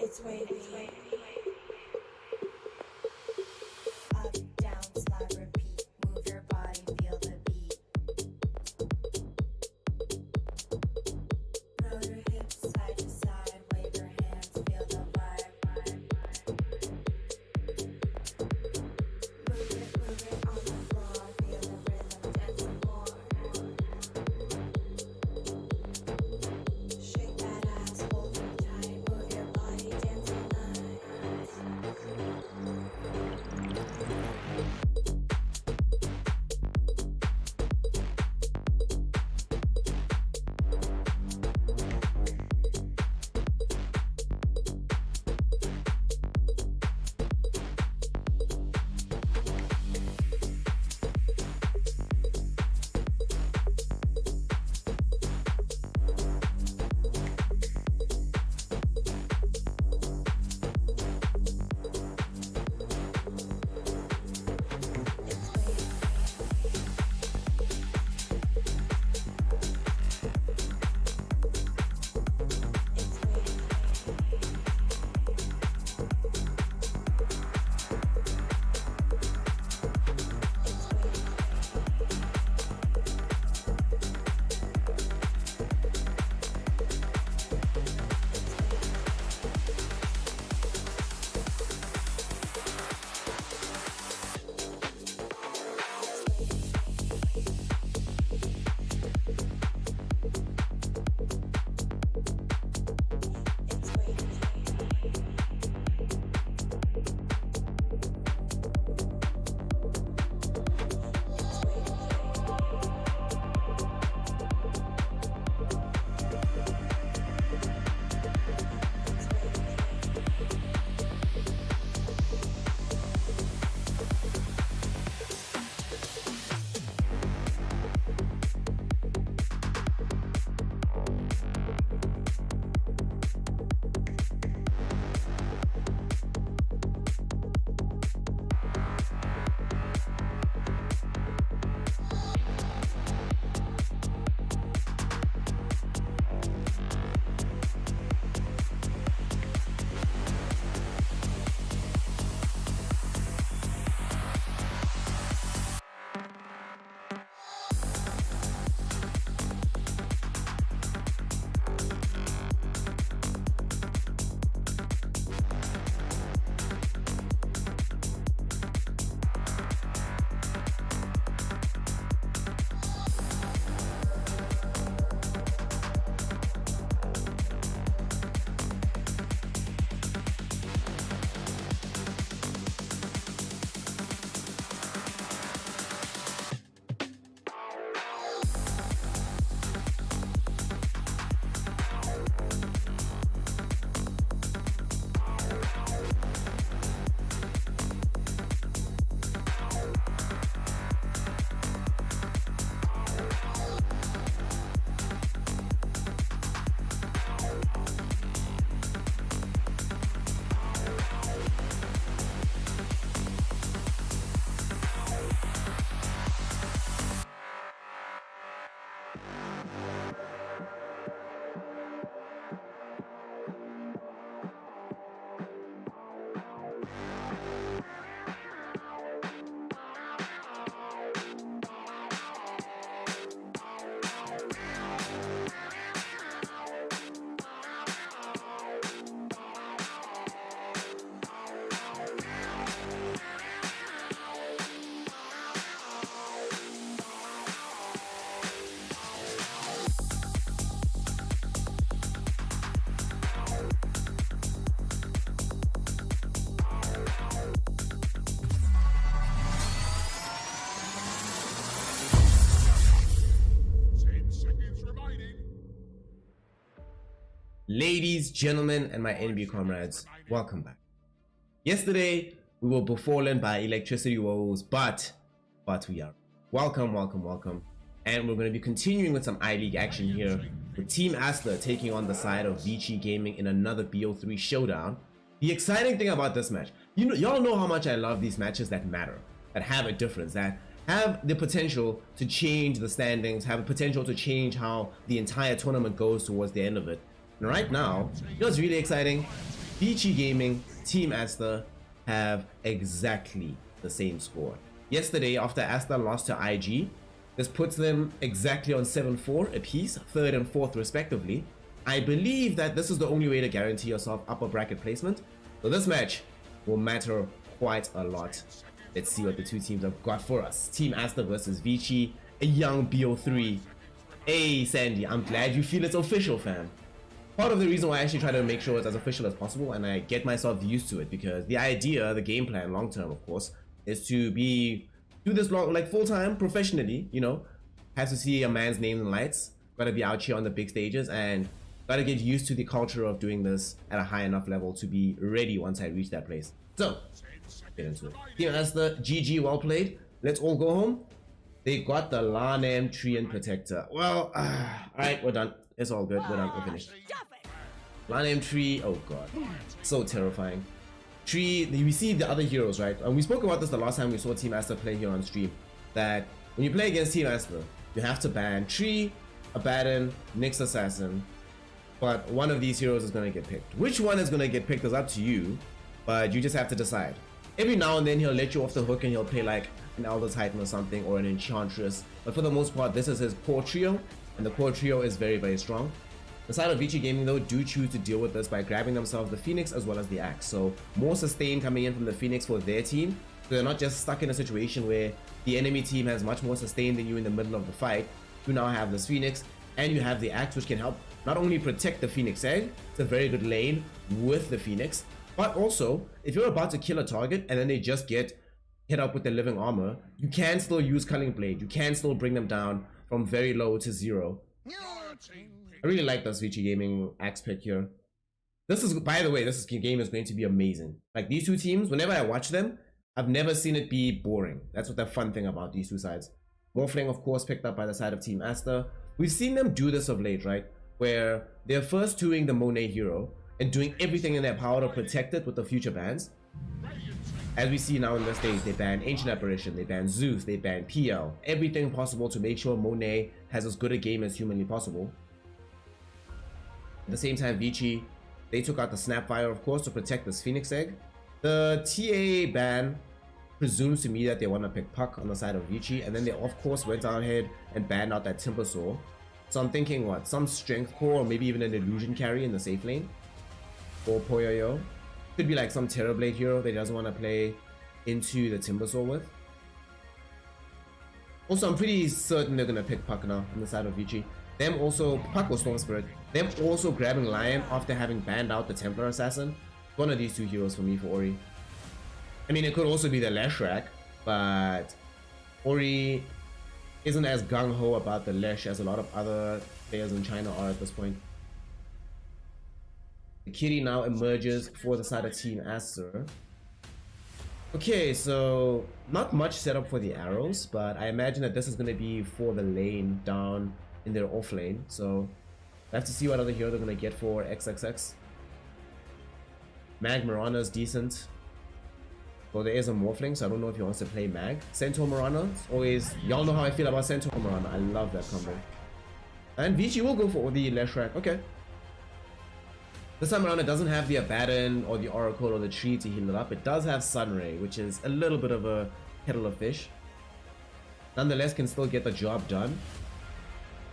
It's wavy. Up, down, slide, repeat. Move your body, feel the beat. Roll your hips side to side, wave your hands, feel the vibe. Move it on the floor, feel the rhythm, dance some more. Shake that ass, hold it tight, move your body, dance all night. Ladies, gentlemen, and my NBA comrades, welcome back. Yesterday, we were befallen by electricity woes, but we are. Welcome. And we're going to be continuing with some I-League action here with Team Aster taking on the side of Vici Gaming in another BO3 showdown. The exciting thing about this match, y'all know how much I love these matches that matter, that have a difference, that have the potential to change the standings, have the potential to change how the entire tournament goes towards the end of it. And right now, what's really exciting Vici Gaming, Team Aster have exactly the same score. Yesterday, after Aster lost to IG, this puts them exactly on 7-4 apiece, third and fourth respectively. I believe that this is the only way to guarantee yourself upper bracket placement. So this match will matter quite a lot. Let's see what the two teams have got for us. Team Aster versus Vici, a young BO3. Hey Sandy, I'm glad you feel it's official, fam. Part of the reason why I actually try to make sure it's as official as possible and I get myself used to it, because the idea, the game plan, long term of course, is to do this long, like full time, professionally, you know, has to see a man's name in the lights, gotta be out here on the big stages, and gotta get used to the culture of doing this at a high enough level to be ready once I reach that place. So, get into it. Team Aster, GG, well played. Let's all go home. They got the Lanem Tree and Protector. Well, alright, we're done. It's all good. We're done. We're finished. Lanem Tree, oh god. So terrifying. Tree, we see the other heroes, right? And we spoke about this the last time we saw Team Aster play here on stream. That when you play against Team Aster, you have to ban Tree, Abaddon, Nyx Assassin. But one of these heroes is going to get picked. Which one is going to get picked is up to you, but you just have to decide. Every now and then he'll let you off the hook and he'll play like an Elder Titan or something, or an Enchantress. But for the most part, this is his core trio, and the core trio is very, very strong. The side of Vici Gaming though do choose to deal with this by grabbing themselves the Phoenix as well as the Axe. So more sustain coming in from the Phoenix for their team. So they're not just stuck in a situation where the enemy team has much more sustain than you in the middle of the fight. You now have this Phoenix and you have the Axe, which can help not only protect the Phoenix egg, it's a very good lane with the Phoenix, but also if you're about to kill a target and then they just get hit up with the living armor, you can still use Culling Blade. You can still bring them down from very low to 0. I really like this Vici Gaming Axe pick here. This is, by the way, this game is going to be amazing. Like these two teams, whenever I watch them, I've never seen it be boring. That's what the fun thing about these two sides. Morphling, of course, picked up by the side of Team Aster. We've seen them do this of late, right? Where they're first doing the Monet hero and doing everything in their power to protect it with the future bans. As we see now in this stage, they ban Ancient Apparition, they ban Zeus, they ban PL, everything possible to make sure Monet has as good a game as humanly possible. At the same time, Vici, they took out the Snapfire, of course, to protect this Phoenix egg. The TA ban presumes to me that they want to pick Puck on the side of Vici, and then they, of course, went ahead and banned out that Timber Saw. So I'm thinking, what, some Strength Core, or maybe even an Illusion carry in the safe lane for Poyoyo. Could be like some Terrorblade hero that he doesn't want to play into the Timber Saw with. Also, I'm pretty certain they're going to pick Puck now on the side of Vici. Them also, Puck or Storm Spirit, them also grabbing Lion after having banned out the Templar Assassin. One of these two heroes for me for Ori. I mean, it could also be the Leshrac, but Ori isn't as gung-ho about the Lesh as a lot of other players in China are at this point. The Kitty now emerges for the side of Team Aster. Okay, so not much setup for the arrows, but I imagine that this is going to be for the lane down in their off lane. So I have to see what other hero they're going to get for XXX. Mag Mirana is decent. Well, there is a Morphling, so I don't know if he wants to play Mag. Centaur Mirana, always, y'all know how I feel about Centaur Mirana. I love that combo. And Vici will go for the Leshrac. Okay. This time around, it doesn't have the Abaddon or the Oracle or the Tree to heal it up. It does have Sunray, which is a little bit of a kettle of fish. Nonetheless, can still get the job done.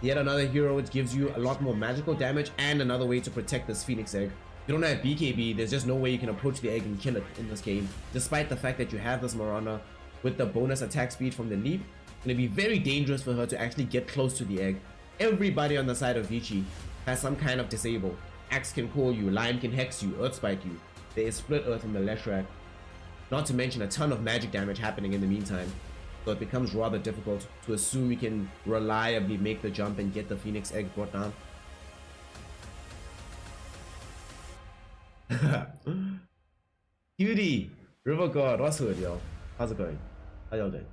Yet another hero which gives you a lot more magical damage and another way to protect this Phoenix egg. If you don't have BKB, there's just no way you can approach the egg and kill it in this game. Despite the fact that you have this Mirana with the bonus attack speed from the leap, it's going to be very dangerous for her to actually get close to the egg. Everybody on the side of Vici has some kind of disable. Axe can call you, Lime can hex you, Earth Spike you. There is Split Earth in the Leshrac. Not to mention a ton of magic damage happening in the meantime. So it becomes rather difficult to assume we can reliably make the jump and get the Phoenix egg brought down. Cutie! River God, what's good, yo? How's it going? How y'all doing?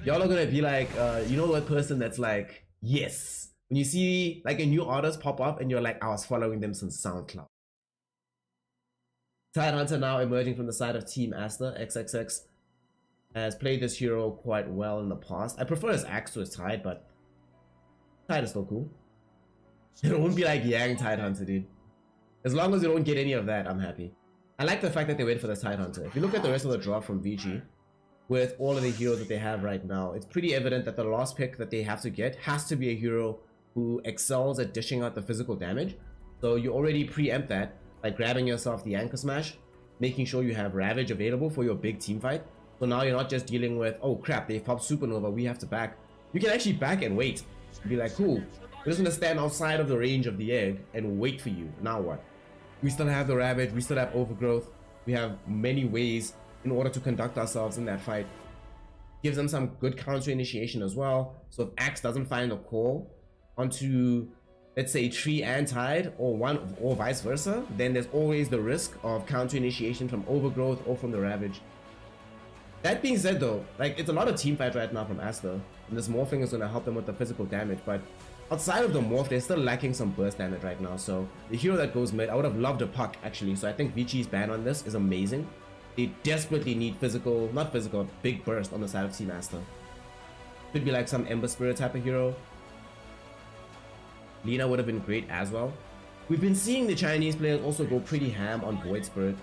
Y'all are gonna be like, you know that person that's like, yes! When you see like a new artist pop up and you're like, I was following them since SoundCloud. Tidehunter now emerging from the side of Team Aster. XXX has played this hero quite well in the past. I prefer his Axe to his Tide, but Tide is still cool. It won't be like Yang Tidehunter, dude. As long as you don't get any of that, I'm happy. I like the fact that they went for the Tide Hunter. If you look at the rest of the drop from Vici, with all of the heroes that they have right now, it's pretty evident that the last pick that they have to get has to be a hero who excels at dishing out the physical damage. So you already preempt that by grabbing yourself the Anchor Smash, making sure you have Ravage available for your big team fight. So now you're not just dealing with, oh crap, they've popped Supernova, we have to back. You can actually back and wait. Be like, cool, we're just gonna stand outside of the range of the egg and wait for you. Now what? We still have the Ravage, we still have Overgrowth, we have many ways in order to conduct ourselves in that fight. Gives them some good counter initiation as well. So if Axe doesn't find a call onto, let's say, Tree and Tide, or vice versa, then there's always the risk of counter initiation from Overgrowth or from the Ravage. That being said though, like, it's a lot of team fight right now from Aster, and this morphing is going to help them with the physical damage, but outside of the morph, they're still lacking some burst damage right now. So the hero that goes mid, I would have loved a puck actually, so I think Vici's ban on this is amazing. They desperately need physical, not physical, big burst on the side of Team Aster. Could be like some Ember Spirit type of hero. Lina would have been great as well. We've been seeing the Chinese players also go pretty ham on Void Spirit.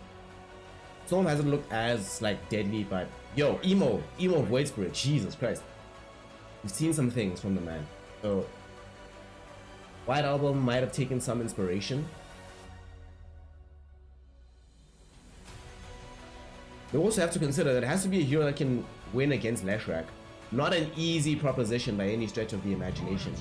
Storm hasn't looked as like deadly, but yo, emo Void Spirit, Jesus Christ. We've seen some things from the man. So White Album might have taken some inspiration. You also have to consider that it has to be a hero that can win against Leshrac. Not an easy proposition by any stretch of the imagination.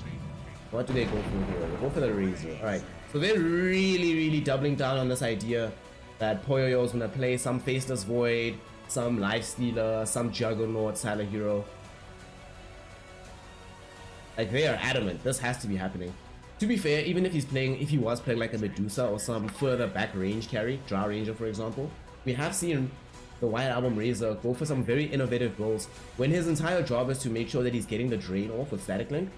What do they go for here? They go for the Razor. Alright, so they're really doubling down on this idea that Poyoyo is going to play some Faceless Void, some Lifestealer, some Juggernaut style of hero. Like, they are adamant this has to be happening. To be fair, even if he was playing like a Medusa or some further back range carry, Drow Ranger for example, we have seen the White Album Razor go for some very innovative roles when his entire job is to make sure that he's getting the drain off with Static Link.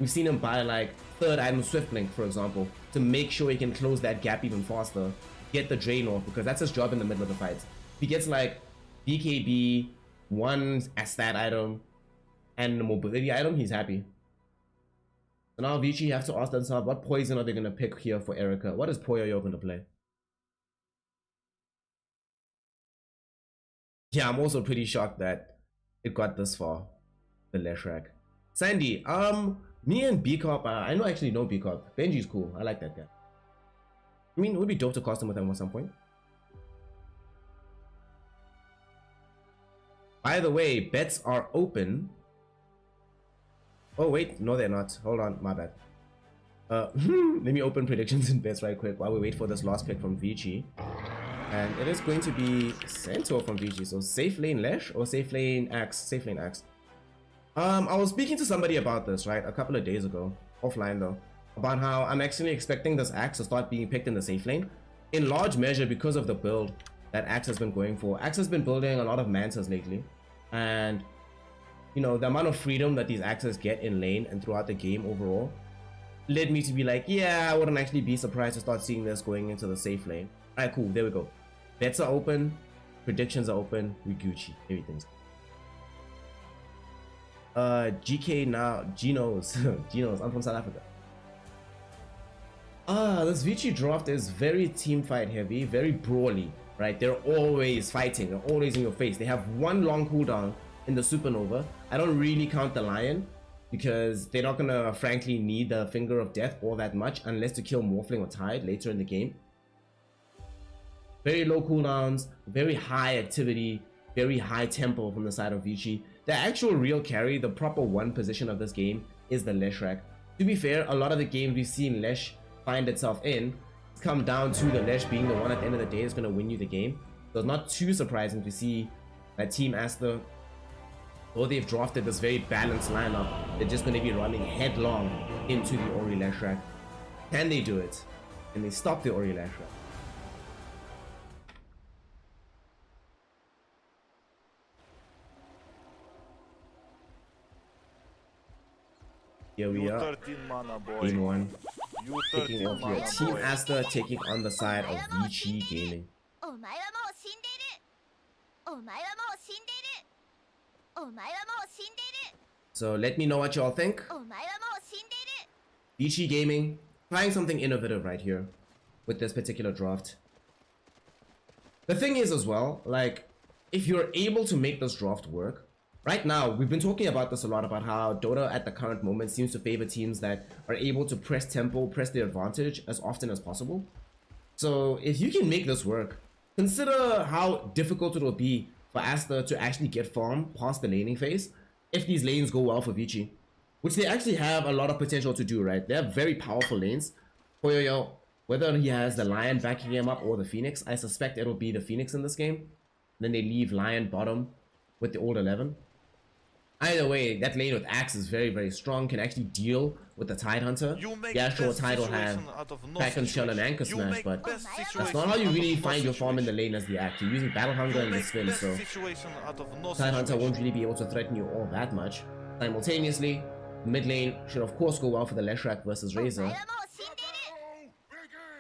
We've seen him buy like third item Swift Link for example to make sure he can close that gap even faster, get the drain off, because that's his job in the middle of the fights. If he gets like BKB, one stat item, and a mobility item, he's happy. So now Vici have to ask themselves, what poison are they going to pick here for Erica? What is Poyoyo going to play? Yeah, I'm also pretty shocked that it got this far, the Leshrac. Sandy, me and B-Cop, I actually know B-Cop. Benji's cool, I like that guy. I mean, it would be dope to custom with him at some point. By the way, bets are open. Oh wait, no they're not. Hold on, my bad. Let me open predictions and bets right quick while we wait for this last pick from Vici. And it is going to be Centaur from Vici. So safe lane Lesh or safe lane Axe? Safe lane Axe. I was speaking to somebody about this, right, a couple of days ago, offline though, about how I'm actually expecting this Axe to start being picked in the safe lane. In large measure because of the build that Axe has been going for. Axe has been building a lot of Mantas lately. And you know, the amount of freedom that these Axes get in lane and throughout the game overall led me to be like, yeah, I wouldn't actually be surprised to start seeing this going into the safe lane. Alright, cool, there we go. Bets are open, predictions are open, we Gucci, everything's. GK now, Geno's, Geno's, I'm from South Africa. This Vici draft is very team fight heavy, very brawly, right? They're always fighting, they're always in your face. They have one long cooldown in the Supernova. I don't really count the Lion because they're not gonna frankly need the Finger of Death all that much unless to kill Morphling or Tide later in the game. Very low cooldowns, very high activity, very high tempo from the side of Vici. The actual real carry, the proper one position of this game is the Leshrac. To be fair, a lot of the games we've seen Lesh find itself in come down to the Lesh being the one at the end of the day is going to win you the game. So it's not too surprising to see that Team Aster, though they've drafted this very balanced lineup, they're just going to be running headlong into the Ori Leshrac. Can they do it? Can they stop the Ori Leshrac? Here we are, game one, taking off here. Team Aster taking on the side of Vici Gaming. So let me know what y'all think. Vici Gaming, trying something innovative right here. with this particular draft. The thing is as well, like, if you're able to make this draft work, right now, we've been talking about this a lot, about how Dota at the current moment seems to favor teams that are able to press tempo, press their advantage as often as possible. So if you can make this work, consider how difficult it will be for Aster to actually get farm past the laning phase if these lanes go well for Vici, which they actually have a lot of potential to do, right? They have very powerful lanes. Poyoyo, whether he has the Lion backing him up or the Phoenix, I suspect it'll be the Phoenix in this game. Then they leave Lion bottom with the old 11. Either way, that lane with Axe is very, very strong, can actually deal with the Tidehunter. Yeah, sure, Tide will have Pack and Shell and Anchor Smash, but that's not how you really find your farm in the lane as the Axe. You're using Battle Hunger and the Spin, so Tidehunter won't really be able to threaten you all that much. Simultaneously, mid lane should of course go well for the Leshrac versus Razor.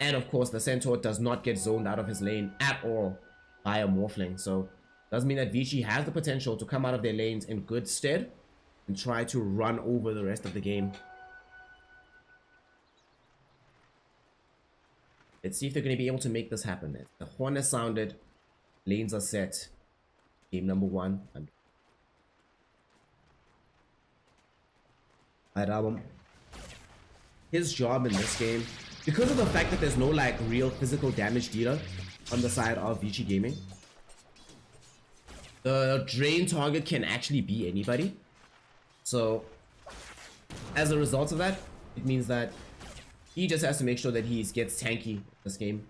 And of course, the Centaur does not get zoned out of his lane at all by a Morphling, so does mean that Vici has the potential to come out of their lanes in good stead and try to run over the rest of the game. Let's see if they're going to be able to make this happen. The horn has sounded, lanes are set. Game number 1. Alright, his job in this game, because of the fact that there's no like real physical damage dealer on the side of Vici Gaming, the drain target can actually be anybody. So as a result of that, it means that he just has to make sure that he gets tanky this game,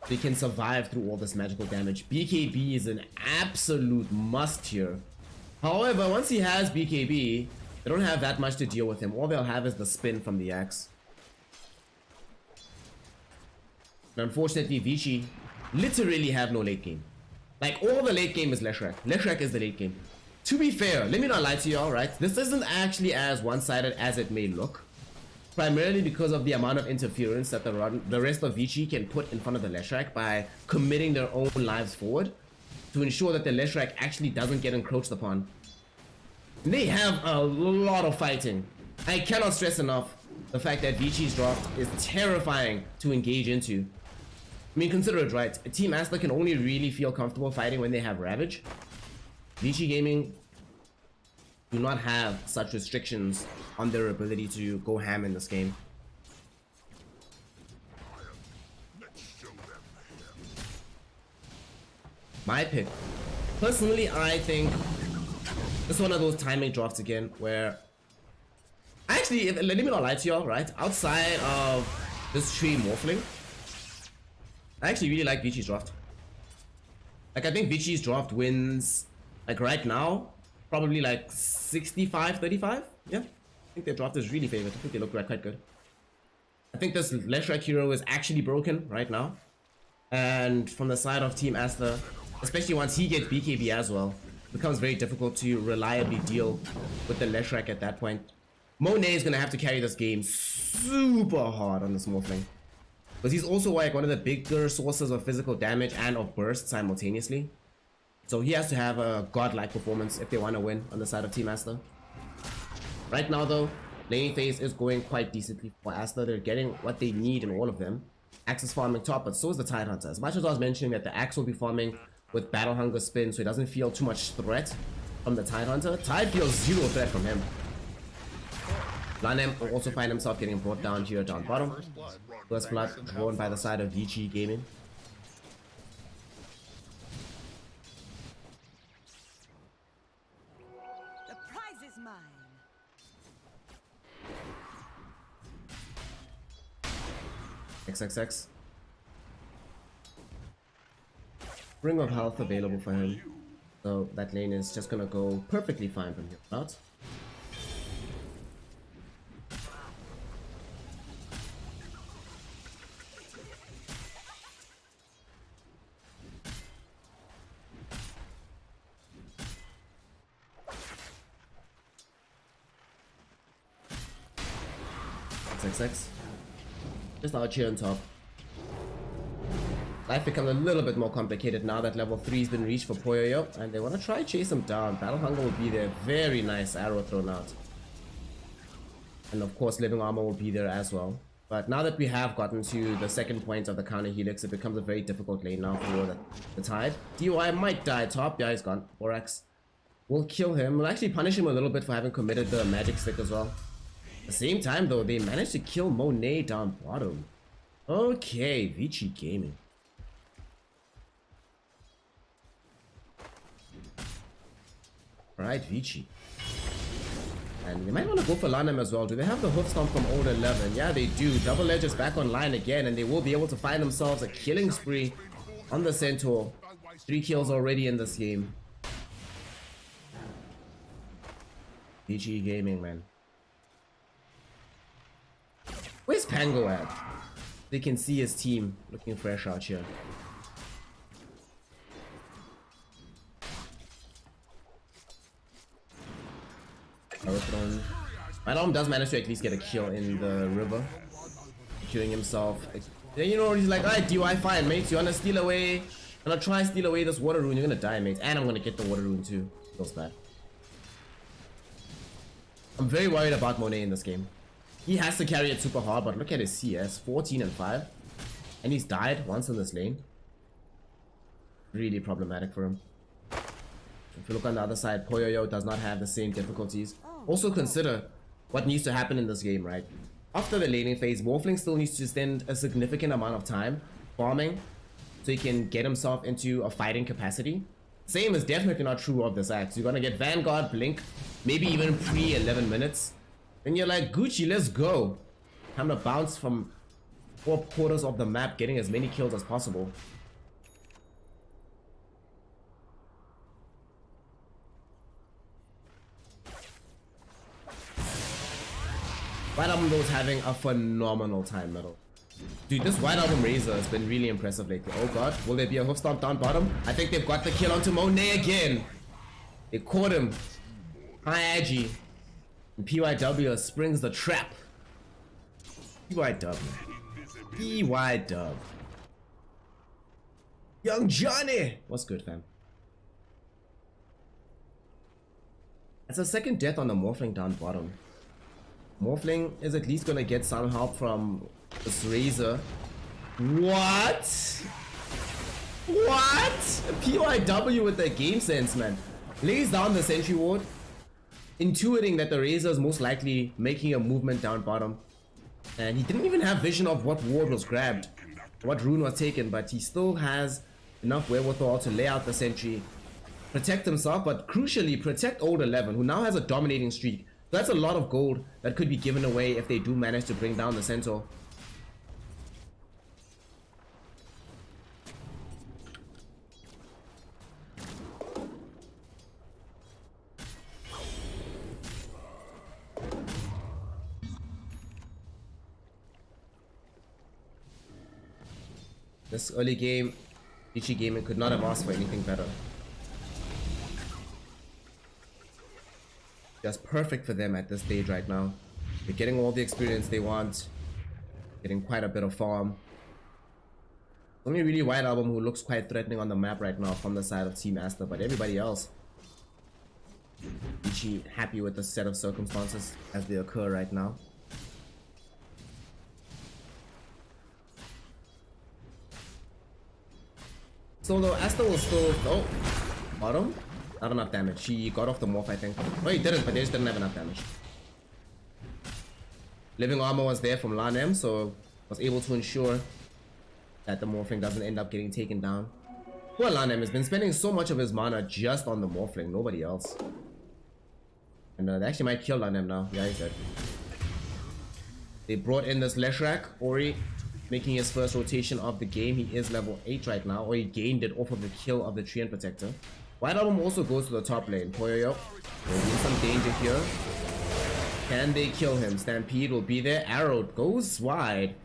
so he can survive through all this magical damage. BKB is an absolute must here. However, once he has BKB, they don't have that much to deal with him. All they'll have is the spin from the axe. And unfortunately, Vici literally have no late game. Like, all the late game is Leshrac. Leshrac is the late game. To be fair, let me not lie to y'all, right? This isn't actually as one-sided as it may look. Primarily because of the amount of interference that the rest of Vici can put in front of the Leshrac by committing their own lives forward to ensure that the Leshrac actually doesn't get encroached upon. They have a lot of fighting. I cannot stress enough the fact that Vici's draft is terrifying to engage into. I mean, consider it, right? Team Aster can only really feel comfortable fighting when they have Ravage. Vici Gaming do not have such restrictions on their ability to go ham in this game. My pick. Personally, I think it's one of those timing drafts again where... Actually, let me not lie to y'all, right? Outside of this tree Morphling, I actually really like Vici's draft. Like, I think Vici's draft wins, like right now, probably like 65-35. Yeah, I think their draft is really favored. I think they look quite good. I think this Leshrac hero is actually broken right now. And from the side of Team Aster, especially once he gets BKB as well, it becomes very difficult to reliably deal with the Leshrac at that point. Monet is going to have to carry this game super hard on this Morphling, because he's also like one of the bigger sources of physical damage and of burst simultaneously. So he has to have a godlike performance if they want to win on the side of Team Aster. Right now though, laning phase is going quite decently for Aster. They're getting what they need in all of them. Axe is farming top, but so is the Tidehunter. As much as I was mentioning that the Axe will be farming with Battle Hunger spin, so he doesn't feel too much threat from the Tidehunter, Tide feels zero threat from him. Lanem will also find himself getting brought down here down bottom. First blood drawn by the side of Vici Gaming. The prize is mine. XXX. Ring of Health available for him. So that lane is just gonna go perfectly fine from here out. XXX. Just out here on top. Life becomes a little bit more complicated now that level 3 has been reached for Poyoyo, and they want to try chase him down. Battle Hunger will be there. Very nice arrow thrown out. And of course Living Armor will be there as well. But now that we have gotten to the second point of the counter helix, it becomes a very difficult lane now for the Tide. DOI might die top. Yeah, he's gone. Borax will kill him. We'll actually punish him a little bit for having committed the magic stick as well. At the same time, though, they managed to kill Monet down bottom. Okay, Vici Gaming. Alright, Vici. And you might want to go for Lanham as well. Do they have the hoof stomp from old 11? Yeah, they do. Double Edge is back online again, and they will be able to find themselves a killing spree on the Centaur. 3 kills already in this game. Vici Gaming, man. Where's Pango at? They can see his team looking fresh out here. My Dom does manage to at least get a kill in the river, killing himself. Then, you know, he's like, alright, DUI, fine, mates. You wanna steal away? I'm gonna try and steal away this water rune. You're gonna die, mates. And I'm gonna get the water rune too. Feels bad. I'm very worried about Monet in this game. He has to carry it super hard, but look at his CS, 14 and 5. And he's died once in this lane. Really problematic for him. If you look on the other side, Poyoyo does not have the same difficulties. Also consider what needs to happen in this game, right? After the laning phase, Morphling still needs to spend a significant amount of time farming so he can get himself into a fighting capacity. Same is definitely not true of this axe. You're gonna get Vanguard, Blink, maybe even pre 11 minutes. Then you're like, Gucci, let's go. Time to bounce from 4 quarters of the map, getting as many kills as possible. White Album though is having a phenomenal time, Metal. Dude, this White Album Razor has been really impressive lately. Oh god, will there be a hoof stomp down bottom? I think they've got the kill onto Monet again. They caught him. Hi, Agi. And PYW springs the trap. PYW. PYW. Young Johnny! What's good, fam? That's a second death on the Morphling down bottom. Morphling is at least gonna get some help from this Razor. What? What? PYW with the game sense, man. Lays down the sentry ward, intuiting that the Razor is most likely making a movement down bottom. And he didn't even have vision of what ward was grabbed, what rune was taken, but he still has enough wherewithal to lay out the sentry, protect himself, but crucially protect old 11, who now has a dominating streak. That's a lot of gold that could be given away if they do manage to bring down the Centaur. This early game, Vici Gaming could not have asked for anything better. Just perfect for them at this stage right now. They're getting all the experience they want, getting quite a bit of farm. Only really White Album who looks quite threatening on the map right now from the side of Team Aster, but everybody else, Vici happy with the set of circumstances as they occur right now. So though Aster will still, oh, bottom. Not enough damage. She got off the morph, I think. Oh, he didn't, but they just didn't have enough damage. Living armor was there from Lanem, so was able to ensure that the morphling doesn't end up getting taken down. Poor Lanem has been spending so much of his mana just on the morphling, nobody else. And they actually might kill Lanem now. Yeah, he's dead. They brought in this Leshrak, Ori, making his first rotation of the game. He is level 8 right now, or he gained it off of the kill of the Treant Protector. White Album also goes to the top lane. Poyoyo will be in some danger here. Can they kill him? Stampede will be there. Arrow goes wide.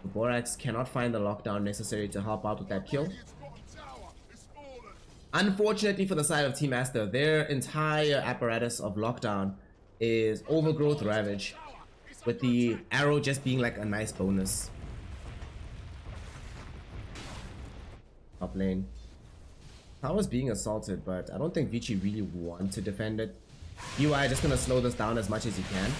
The Borax cannot find the lockdown necessary to help out with that kill. Unfortunately for the side of Team Aster, their entire apparatus of lockdown is Overgrowth Ravage, with the arrow just being like a nice bonus. Top lane. Tower's being assaulted, but I don't think Vici really want to defend it. UI just gonna slow this down as much as he can.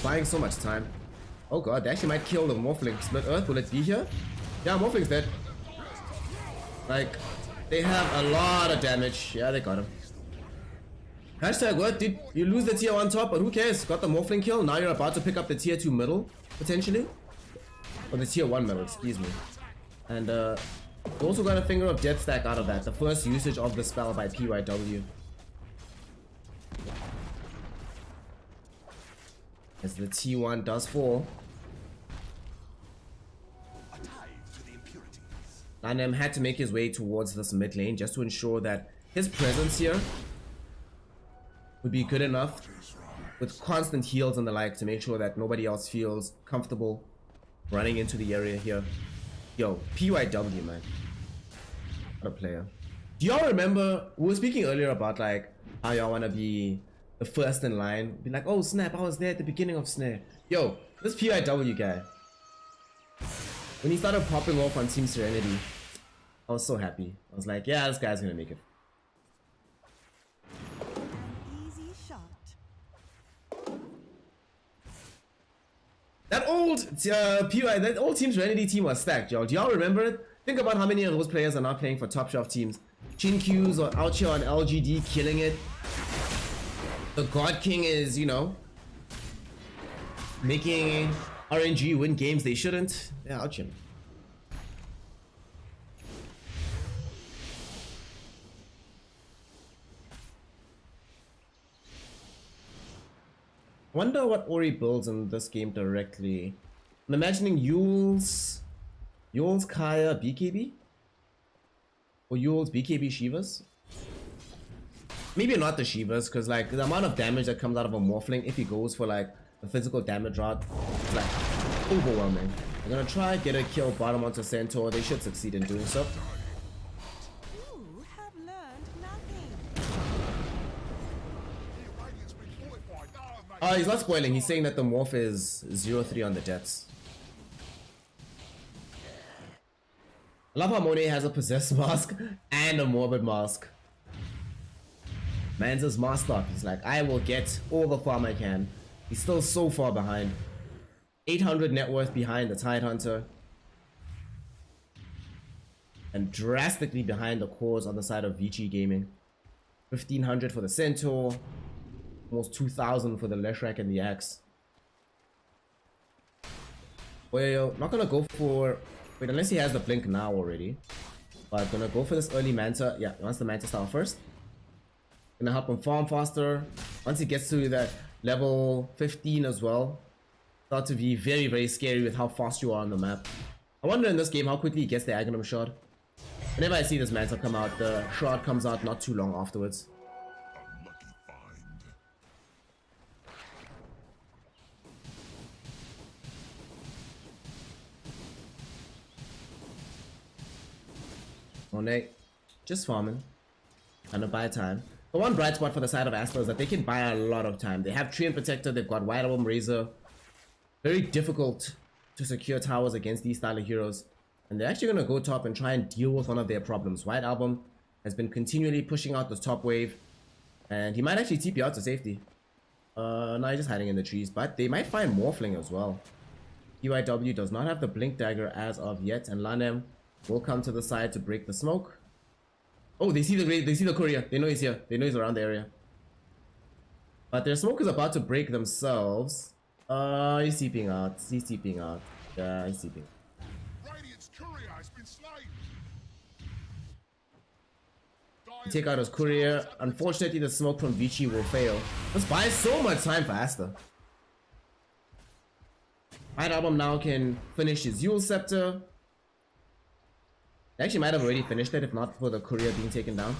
buying so much time. Oh god, they actually might kill the Morphling. Split Earth, will it be here? Yeah, Morphling's dead. Like, they have a lot of damage. Yeah, they got him. Hashtag what, dude? You lose the tier 1 top, but who cares? Got the Morphling kill, now you're about to pick up the tier 2 middle, potentially. Or the tier 1 middle, excuse me. And you also got a Finger of Death stack out of that. The first usage of the spell by PYW. As the T1 does fall. Lanem had to make his way towards this mid lane just to ensure that his presence here would be good enough with constant heals and the like to make sure that nobody else feels comfortable running into the area here. Yo, PYW, man. What a player. Do y'all remember, we were speaking earlier about like how y'all want to be the first in line, be like, oh snap, I was there at the beginning of Snare. Yo, this PIW guy, when he started popping off on Team Serenity, I was so happy. I was like, yeah, this guy's gonna make it. An easy shot. That old that old Team Serenity team was stacked, y'all. Do y'all remember it? Think about how many of those players are now playing for top shelf teams. Chin Q's or out here on LGD killing it. The God King is, you know, making RNG win games they shouldn't. Yeah, ouch him. Wonder what Ori builds in this game directly. I'm imagining Yule's Kaya BKB? Or Yule's BKB Shivas? Maybe not the Shivas, because like the amount of damage that comes out of a Morphling if he goes for like a physical damage route, it's like overwhelming. I'm gonna try get a kill bottom onto Centaur. They should succeed in doing so. You have learned nothing. He's not spoiling. He's saying that the morph is 0-3 on the Jets. I love how Monet has a possessed mask and a morbid mask. Man's his masked up. He's like, I will get all the farm I can. He's still so far behind. 800 net worth behind the Tidehunter. And drastically behind the cores on the side of Vici Gaming. 1500 for the Centaur. Almost 2000 for the Leshrac and the Axe. Well, not gonna go for... Wait, unless he has the blink now already. But gonna go for this early Manta. Yeah, he wants the Manta style first. Gonna help him farm faster. Once he gets to that level 15 as well, start to be very, very scary with how fast you are on the map. I wonder in this game how quickly he gets the Aghanim shot. Whenever I see this Manta come out, the shot comes out not too long afterwards. Monet, just farming. Trying to buy time. The one bright spot for the side of Aster is that they can buy a lot of time. They have Tree and Protector, they've got White Album Razor. Very difficult to secure towers against these style of heroes. And they're actually going to go top and try and deal with one of their problems. White Album has been continually pushing out the top wave. And he might actually TP out to safety. No, he's just hiding in the trees. But they might find Morphling as well. PYW does not have the Blink Dagger as of yet. And Lanem will come to the side to break the smoke. Oh, they see the courier. They know he's here. They know he's around the area. But their smoke is about to break themselves. He's seeping out. He's seeping out. Yeah, he's seeping. Radiant's courier has been slain. Take out his courier. Unfortunately, the smoke from Vici will fail. This buys so much time for Aster. White Album now can finish his Yule Scepter. They actually might have already finished it if not for the courier being taken down.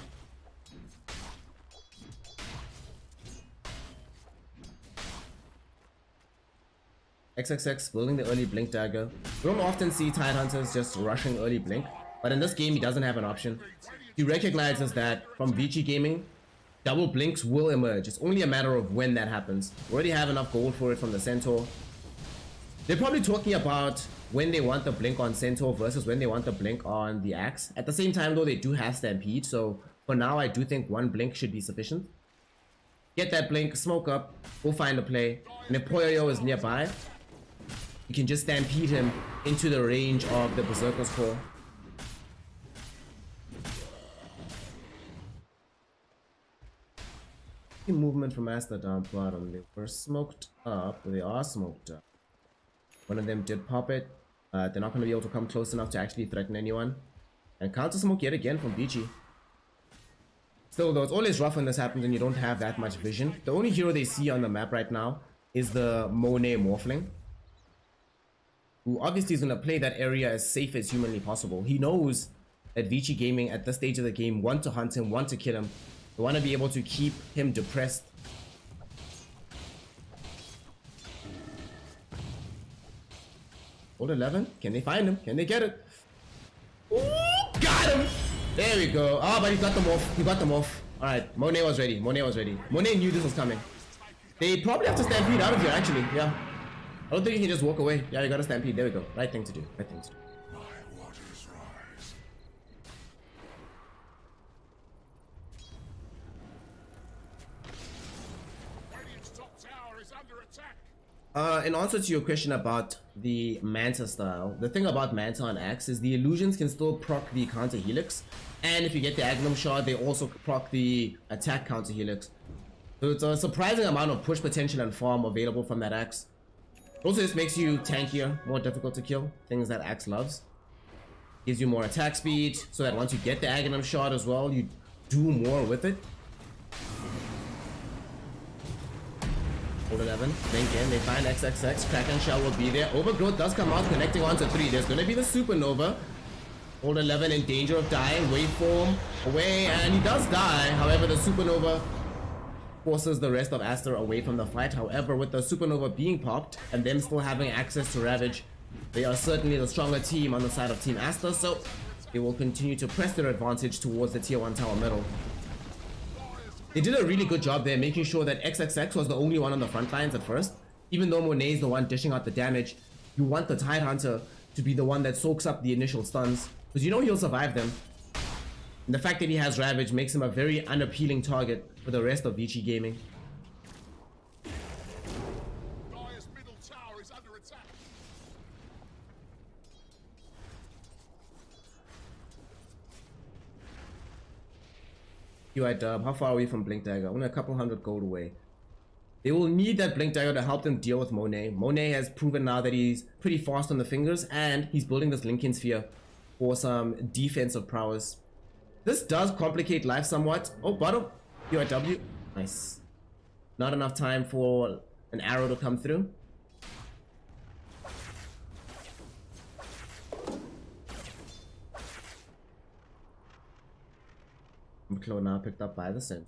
XXX building the early Blink Dagger. We don't often see Tidehunters just rushing early Blink, but in this game he doesn't have an option. He recognizes that from Vici Gaming, double Blinks will emerge. It's only a matter of when that happens. We already have enough gold for it from the Centaur. They're probably talking about when they want the blink on Centaur versus when they want the blink on the Axe. At the same time though, they do have Stampede, so for now I do think one blink should be sufficient. get that blink, smoke up, we'll find a play. And if Poyo is nearby, you can just stampede him into the range of the Berserker's Core. Movement from Aster down bottom. They were smoked up. They are smoked up. One of them did pop it. They're not going to be able to come close enough to actually threaten anyone. And counter smoke yet again from Vici. Still though, it's always rough when this happens and you don't have that much vision. The only hero they see on the map right now is the Monet Morphling, who obviously is going to play that area as safe as humanly possible. He knows that Vici Gaming at this stage of the game want to hunt him, want to kill him. They want to be able to keep him depressed. Hold 11. Can they find him? Can they get it? Ooh, got him! There we go. Oh, but he got them off. He got them off. Alright, Monet was ready. Monet was ready. Monet knew this was coming. They probably have to stampede out of here, actually. Yeah. I don't think you can just walk away. Yeah, you gotta stampede. There we go. Right thing to do. Right thing to do. My waters rise. Radiant's top tower is under attack. In answer to your question about the Manta style, the thing about Manta on Axe is the illusions can still proc the counter helix, and if you get the Agnum shard, they also proc the attack counter helix. So it's a surprising amount of push potential and farm available from that Axe. Also, this makes you tankier, more difficult to kill, things that Axe loves. Gives you more attack speed, so that once you get the Agnum shard as well, you do more with it. Hold 11, blink in, they find XXX, Kraken Shell will be there. Overgrowth does come out, connecting onto 3. There's gonna be the Supernova. Hold 11 in danger of dying, waveform away, and he does die. However, the Supernova forces the rest of Aster away from the fight. However, with the Supernova being popped and them still having access to Ravage, they are certainly the stronger team on the side of Team Aster, so they will continue to press their advantage towards the tier 1 tower middle. They did a really good job there, making sure that XXX was the only one on the front lines at first. Even though Monet is the one dishing out the damage, you want the Tidehunter to be the one that soaks up the initial stuns, because you know he'll survive them. And the fact that he has Ravage makes him a very unappealing target for the rest of Vici Gaming. Dire's middle tower is under attack. UI Dub, how far are we from Blink Dagger? Only a couple hundred gold away. They will need that Blink Dagger to help them deal with Monet. Monet has proven now that he's pretty fast on the fingers, and he's building this Lincoln Sphere for some defensive prowess. This does complicate life somewhat. Oh, bottom. UIW. Nice. Not enough time for an arrow to come through. Claw now picked up by the Sin.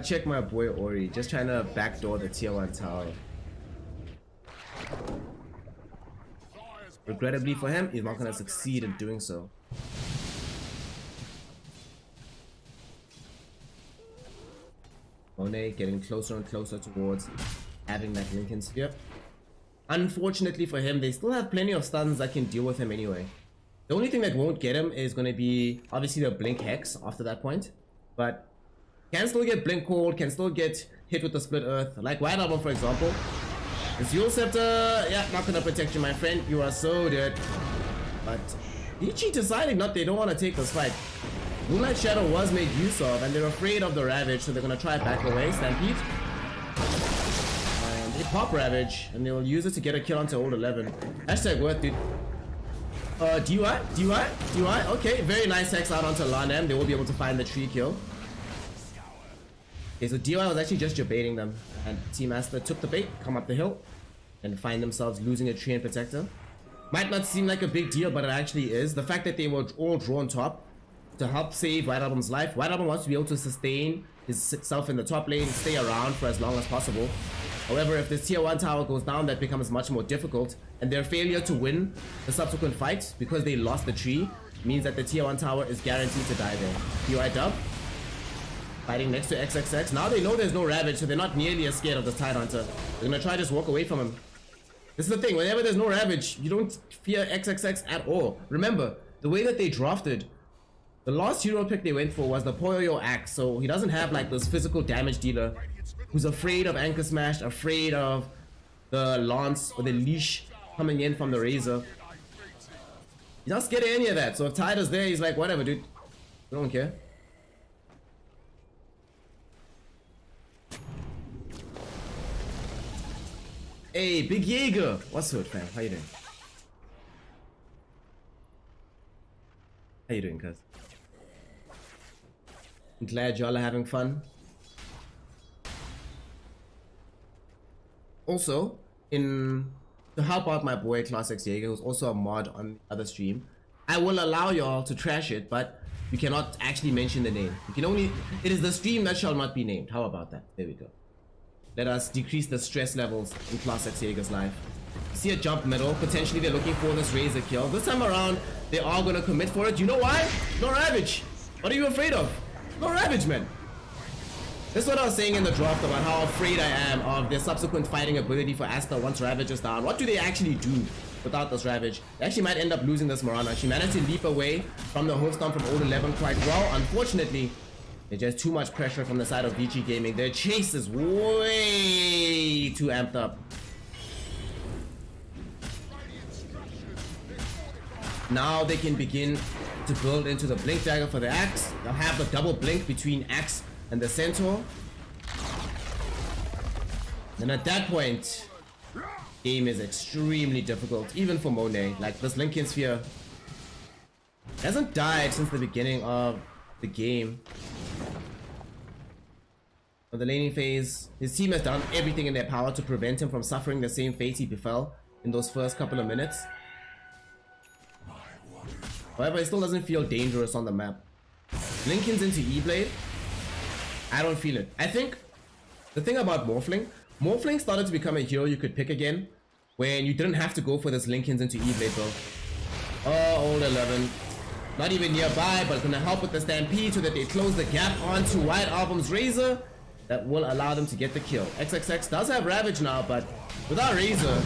Check my boy Ori, just trying to backdoor the tier 1 tower. Regrettably for him, he's not gonna succeed in doing so. Monet getting closer and closer towards having that Lincoln Sphere. Unfortunately for him, they still have plenty of stuns that can deal with him anyway. The only thing that won't get him is going to be obviously the Blink Hex after that point. But can still get Blink Cold, can still get hit with the Split Earth. Like White Album for example. This Yule Scepter, yeah, not going to protect you my friend. You are so dead. But Vici deciding they don't want to take this fight. Moonlight Shadow was made use of, and they're afraid of the Ravage, so they're gonna try back away, Stampede. And they pop Ravage, and they will use it to get a kill onto old 11. Hashtag worth, dude. DUI? Okay, very nice hex out onto Lanam. They will be able to find the tree kill. Okay, so DUI was actually just debating them, and Team Aster took the bait, come up the hill, and find themselves losing a tree and protector. Might not seem like a big deal, but it actually is. The fact that they were all drawn top to help save White Album's life. White Album wants to be able to sustain himself in the top lane, stay around for as long as possible. However, if this tier 1 tower goes down, that becomes much more difficult, and their failure to win the subsequent fight because they lost the tree means that the tier 1 tower is guaranteed to die there. UI Dub. fighting next to XXX. Now they know there's no Ravage, so they're not nearly as scared of the Tidehunter. They're gonna try to just walk away from him. This is the thing, whenever there's no Ravage, you don't fear XXX at all. Remember, the way that they drafted, the last hero pick they went for was the Poyo Axe, so he doesn't have like this physical damage dealer who's afraid of Anchor Smash, afraid of the Lance or the Leash coming in from the Razor. He's not scared of any of that, so if Tide is there, he's like, whatever, dude. I don't care. Hey, Big Jaeger! What's good, fam? How you doing? How you doing, cuz? I'm glad y'all are having fun. Also, to help out my boy Class X Jaeger, who's also a mod on the other stream, I will allow y'all to trash it, but you cannot actually mention the name. You can only... It is the stream that shall not be named. How about that? There we go. Let us decrease the stress levels in Class X Jaeger's life. See a jump middle. Potentially they're looking for this Razor kill. This time around, they are going to commit for it. You know why? No Ravage. What are you afraid of? No Ravage, man. That's what I was saying in the draft about how afraid I am of their subsequent fighting ability for Aster once Ravage is down. What do they actually do without this Ravage? They actually might end up losing this Mirana. She managed to leap away from the hoof stomp from Old 11 quite well. Unfortunately, there's just too much pressure from the side of Vici Gaming. Their chase is way too amped up. Now they can begin to build into the Blink Dagger for the Axe. They'll have the double blink between Axe and the Centaur. And at that point, game is extremely difficult, even for Monet. Like, this Lincoln Sphere hasn't died since the beginning of the game. For the laning phase, his team has done everything in their power to prevent him from suffering the same fate he befell in those first couple of minutes. However, it still doesn't feel dangerous on the map. Lincoln's into E-Blade. I don't feel it. I think the thing about Morphling started to become a hero you could pick again when you didn't have to go for this Lincoln's into E-Blade build. Oh, Old 11. Not even nearby, but gonna help with the Stampede so that they close the gap onto White Album's Razor. That will allow them to get the kill. XXX does have Ravage now, but without Razor,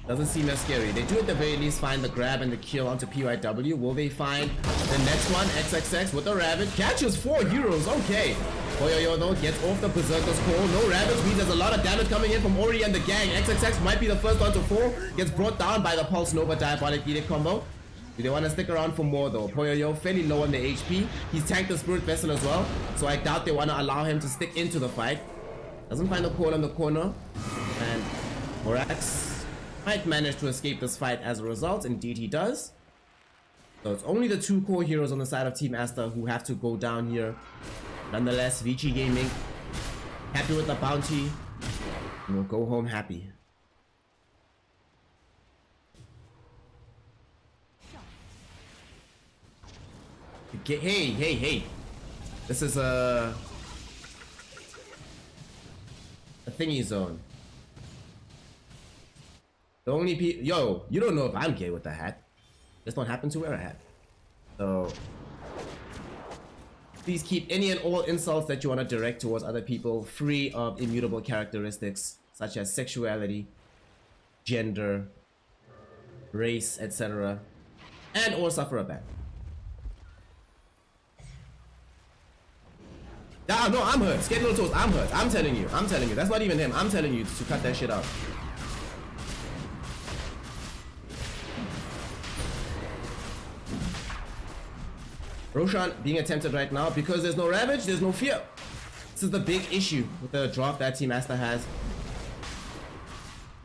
doesn't seem as scary. They do at the very least find the grab and the kill onto PYW. Will they find the next one? XXX with the Ravage. Catches 4 heroes. Okay. Poyo though gets off the Berserker's call. No Ravage means there's a lot of damage coming in from Ori and the gang. XXX might be the first one to fall. Gets brought down by the Pulse Nova Diabolic Edict combo. Do they want to stick around for more though? Poyo fairly low on the HP. He's tanked the Spirit Vessel as well, so I doubt they want to allow him to stick into the fight. Doesn't find the call on the corner, and Morax might manage to escape this fight as a result. Indeed he does. So it's only the 2 core heroes on the side of Team Aster who have to go down here. Nonetheless, Vici Gaming happy with the bounty and will go home happy. Hey. This is a thingy zone. The only yo, you don't know if I'm gay with the hat. This don't happen to wear a hat. So please keep any and all insults that you want to direct towards other people free of immutable characteristics such as sexuality, gender, race, etc. and or suffer a ban. Ah, no, I'm hurt. Skate little toes, I'm hurt. I'm telling you. That's not even him. I'm telling you to cut that shit out. Roshan being attempted right now because there's no Ravage, there's no fear. This is the big issue with the draft that Team Aster has.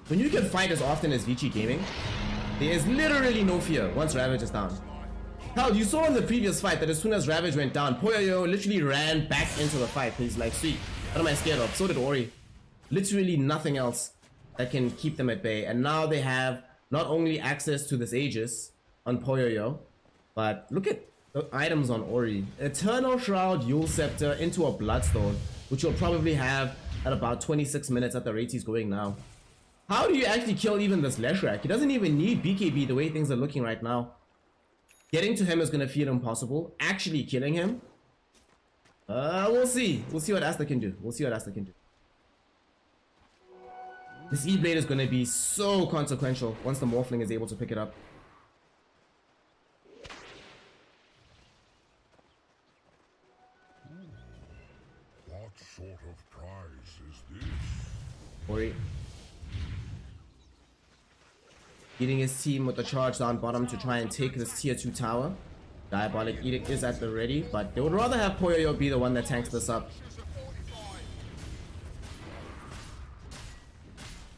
When you can fight as often as Vici Gaming, there is literally no fear once Ravage is down. Hell, you saw in the previous fight that as soon as Ravage went down, Poyo literally ran back into the fight. He's like, sweet, what am I scared of? So did Ori. Literally nothing else that can keep them at bay. And now they have not only access to this Aegis on Poyo, but look at the items on Ori. Eternal Shroud, Yule Scepter into a Bloodstone, which you'll probably have at about 26 minutes at the rate he's going now. How do you actually kill even this Leshrac? He doesn't even need BKB the way things are looking right now. Getting to him is going to feel impossible. Actually killing him, We'll see. We'll see what Aster can do. We'll see what Aster can do. This E-Blade is going to be so consequential once the Morphling is able to pick it up. What sort of prize is this? Ori leading his team with the charge down bottom to try and take this tier 2 tower. Diabolic Edict is at the ready, but they would rather have Poyoyo be the one that tanks this up.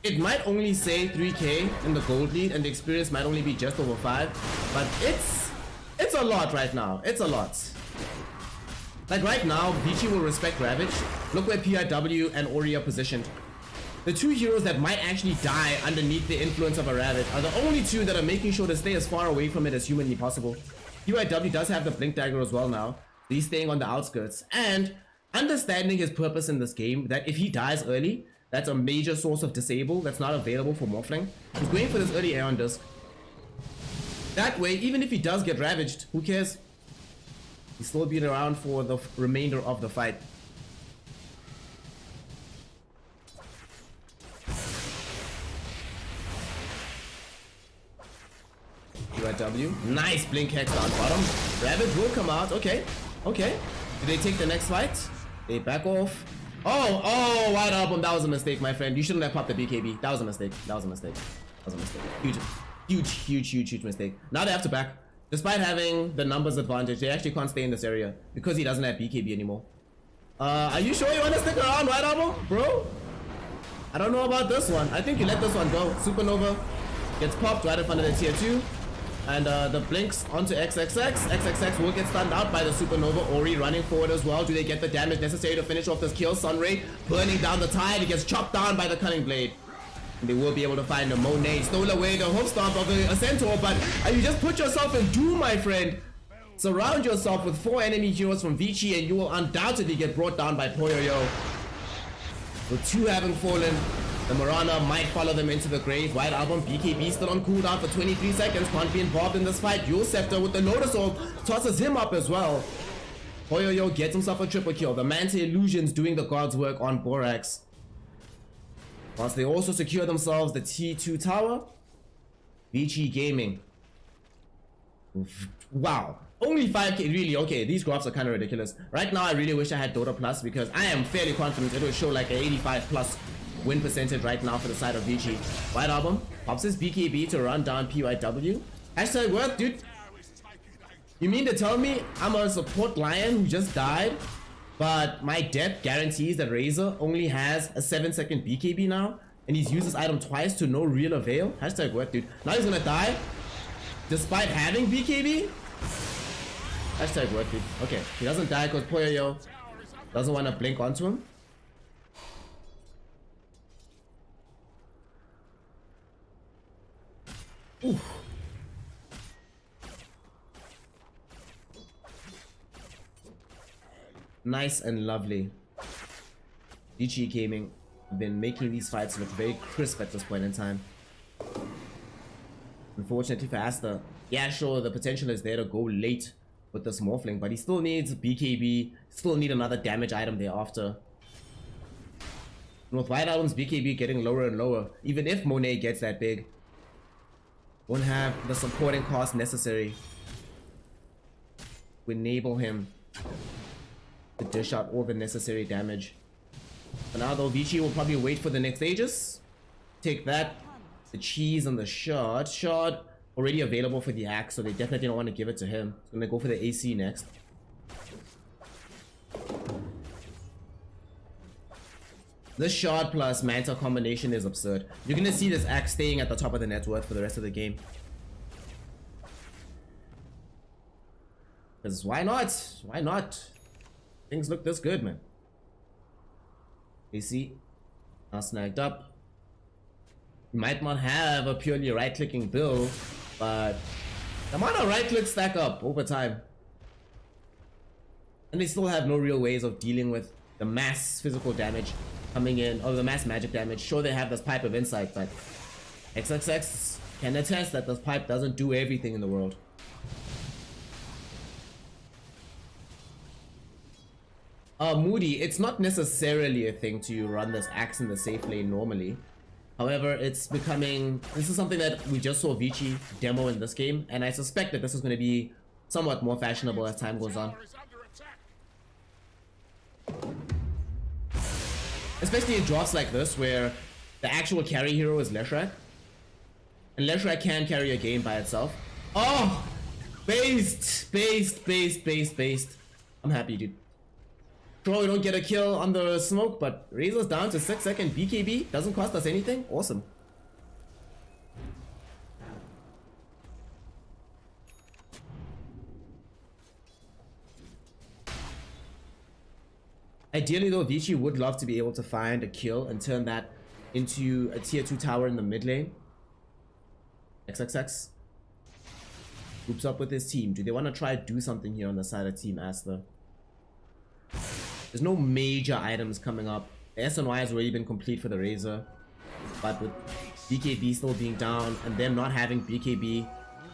It might only say 3k in the gold lead and the experience might only be just over 5, but it's a lot right now. It's a lot. Like right now, Vici will respect Ravage. Look where PIW and Ori are positioned. The two heroes that might actually die underneath the influence of a Ravage are the only two that are making sure to stay as far away from it as humanly possible. PIW does have the Blink Dagger as well now. He's staying on the outskirts and understanding his purpose in this game, that if he dies early, that's a major source of disable that's not available for Morphling. He's going for this early Aeon Disc. That way, even if he does get ravaged, who cares? He's still been around for the remainder of the fight. UIW. Nice Blink Hex down bottom. Ravage will come out. Okay. Okay. Do they take the next fight? They back off. Oh, White Album. That was a mistake, my friend. You shouldn't have popped the BKB. That was a mistake. That was a mistake. That was a mistake. Huge mistake. Now they have to back. Despite having the numbers advantage, they actually can't stay in this area because he doesn't have BKB anymore. Are you sure you want to stick around, White Album? Bro? I don't know about this one. I think you let this one go. Supernova gets popped right in front of the tier 2. And the blinks onto XXX. XXX will get stunned out by the Supernova. Ori running forward as well. Do they get the damage necessary to finish off this kill? Sunray burning down the tide. He gets chopped down by the Cunning Blade. And they will be able to find a Monet. Stole away the hoof stomp of a Centaur. But you just put yourself in doom, my friend. Surround yourself with 4 enemy heroes from Vici and you will undoubtedly get brought down by Poyoyo. With 2 having fallen, the Marana might follow them into the grave. White Album, BKB still on cooldown for 23 seconds. Can't be involved in this fight. Yule Scepter with the Lotus Orb tosses him up as well. Poyoyo gets himself a triple kill. The Manta Illusions doing the God's work on Borax. Once they also secure themselves the T2 tower. Vici Gaming. Wow. Only 5k, really? Okay, these graphs are kind of ridiculous. Right now, I really wish I had Dota Plus because I am fairly confident it will show like an 85 plus win percentage right now for the side of Vici. White Album pops his BKB to run down PYW. Hashtag what, dude? You mean to tell me I'm a support Lion who just died, but my death guarantees that Razor only has a 7-second BKB now, and he's used this item twice to no real avail? Hashtag what, dude? Now he's gonna die despite having BKB? Hashtag what, dude? Okay, he doesn't die because Poyoyo doesn't want to blink onto him. Oof. Nice and lovely. Vici Gaming have been making these fights look very crisp at this point in time. Unfortunately for Aster, yeah, sure, the potential is there to go late with this Morphling, but he still needs BKB, still need another damage item thereafter. And with White Album's BKB getting lower and lower, even if Monet gets that big, won't have the supporting cost necessary to enable him to dish out all the necessary damage. For now though, Vici will probably wait for the next Aegis. Take that, the cheese and the shard. Shard already available for the axe, so they definitely don't want to give it to him. He's gonna go for the AC next. This shard plus Manta combination is absurd. You're gonna see this axe staying at the top of the net worth for the rest of the game. Because why not? Why not? Things look this good, man. AC now snagged up. You might not have a purely right-clicking build, but the amount of right-clicks stack up over time. And they still have no real ways of dealing with the mass physical damage coming in, or the mass magic damage. Sure, they have this Pipe of Insight, but XXX can attest that this pipe doesn't do everything in the world. Moody, it's not necessarily a thing to run this axe in the safe lane normally. However, it's becoming... This is something that we just saw Vici demo in this game, and I suspect that this is going to be somewhat more fashionable as time goes on. Especially in drops like this, where the actual carry hero is Leshrac. And Leshrac can carry a game by itself. Oh! Based! I'm happy, dude. Sure, we don't get a kill on the smoke, but Razor's down to 6-second BKB. Doesn't cost us anything. Awesome. Ideally though, Vici would love to be able to find a kill and turn that into a tier 2 tower in the mid lane. XXX. Groups up with his team. Do they want to try to do something here on the side of Team Aster? There's no major items coming up. The SNY has already been complete for the Razor. But with BKB still being down and them not having BKB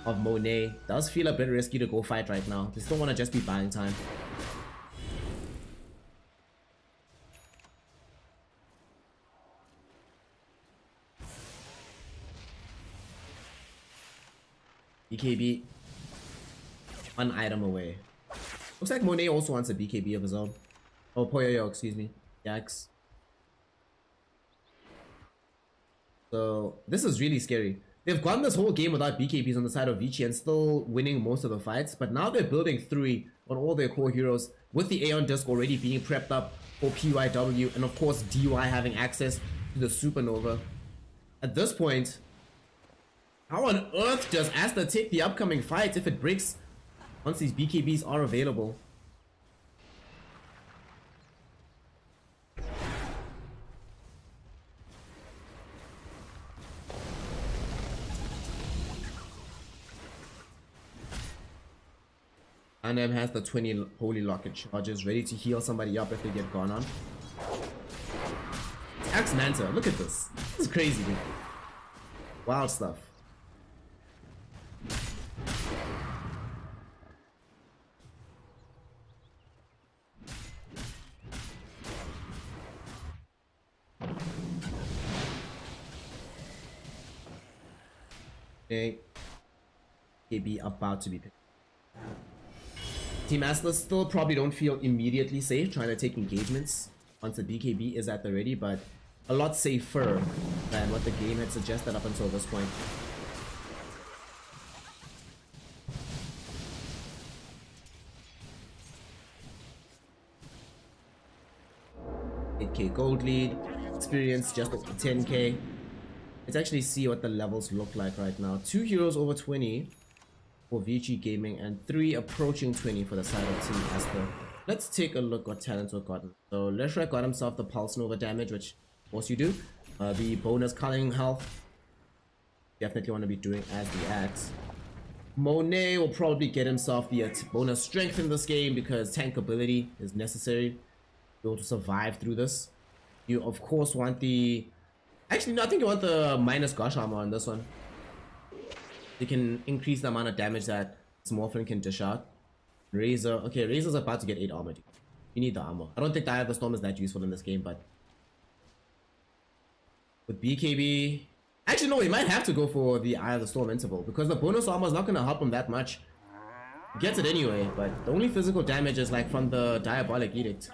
of Monet, does feel a bit risky to go fight right now. They still want to just be buying time. BKB. One item away. Looks like Monet also wants a BKB of his own. Oh, Poyoyo, excuse me. Yikes. So, this is really scary. They've gone this whole game without BKBs on the side of Vici and still winning most of the fights. But now they're building 3 on all their core heroes with the Aeon Disc already being prepped up for PYW. And of course, DY having access to the Supernova. At this point, how on earth does Aster take the upcoming fight if it breaks once these BKBs are available? Anam has the 20 Holy Locket charges ready to heal somebody up if they get gone on. Axe Manta, look at this. This is crazy, dude. Wild stuff. Okay. KB about to be picked. Team Aster still probably don't feel immediately safe trying to take engagements once the BKB is at the ready, but a lot safer than what the game had suggested up until this point. $8K gold lead, experience just over 10K. Let's actually see what the levels look like right now. 2 heroes over 20 for Vici Gaming and 3 approaching 20 for the side of Team Aster. Let's take a look what talents were gotten. So Leshrac got himself the Pulse Nova damage, which of course you do. The bonus culling health, definitely want to be doing as the axe. Monet will probably get himself the bonus strength in this game because tank ability is necessary to be able to survive through this. You of course want the... Actually no, I think you want the minus gush armor on this one. You can increase the amount of damage that Smurfling can dish out. Razor, okay, Razor's about to get 8 armor. You need the armor. I don't think the Eye of the Storm is that useful in this game, but with BKB, actually no, he might have to go for the Eye of the Storm interval because the bonus armor is not gonna help him that much. He gets it anyway, but the only physical damage is like from the Diabolic Edict.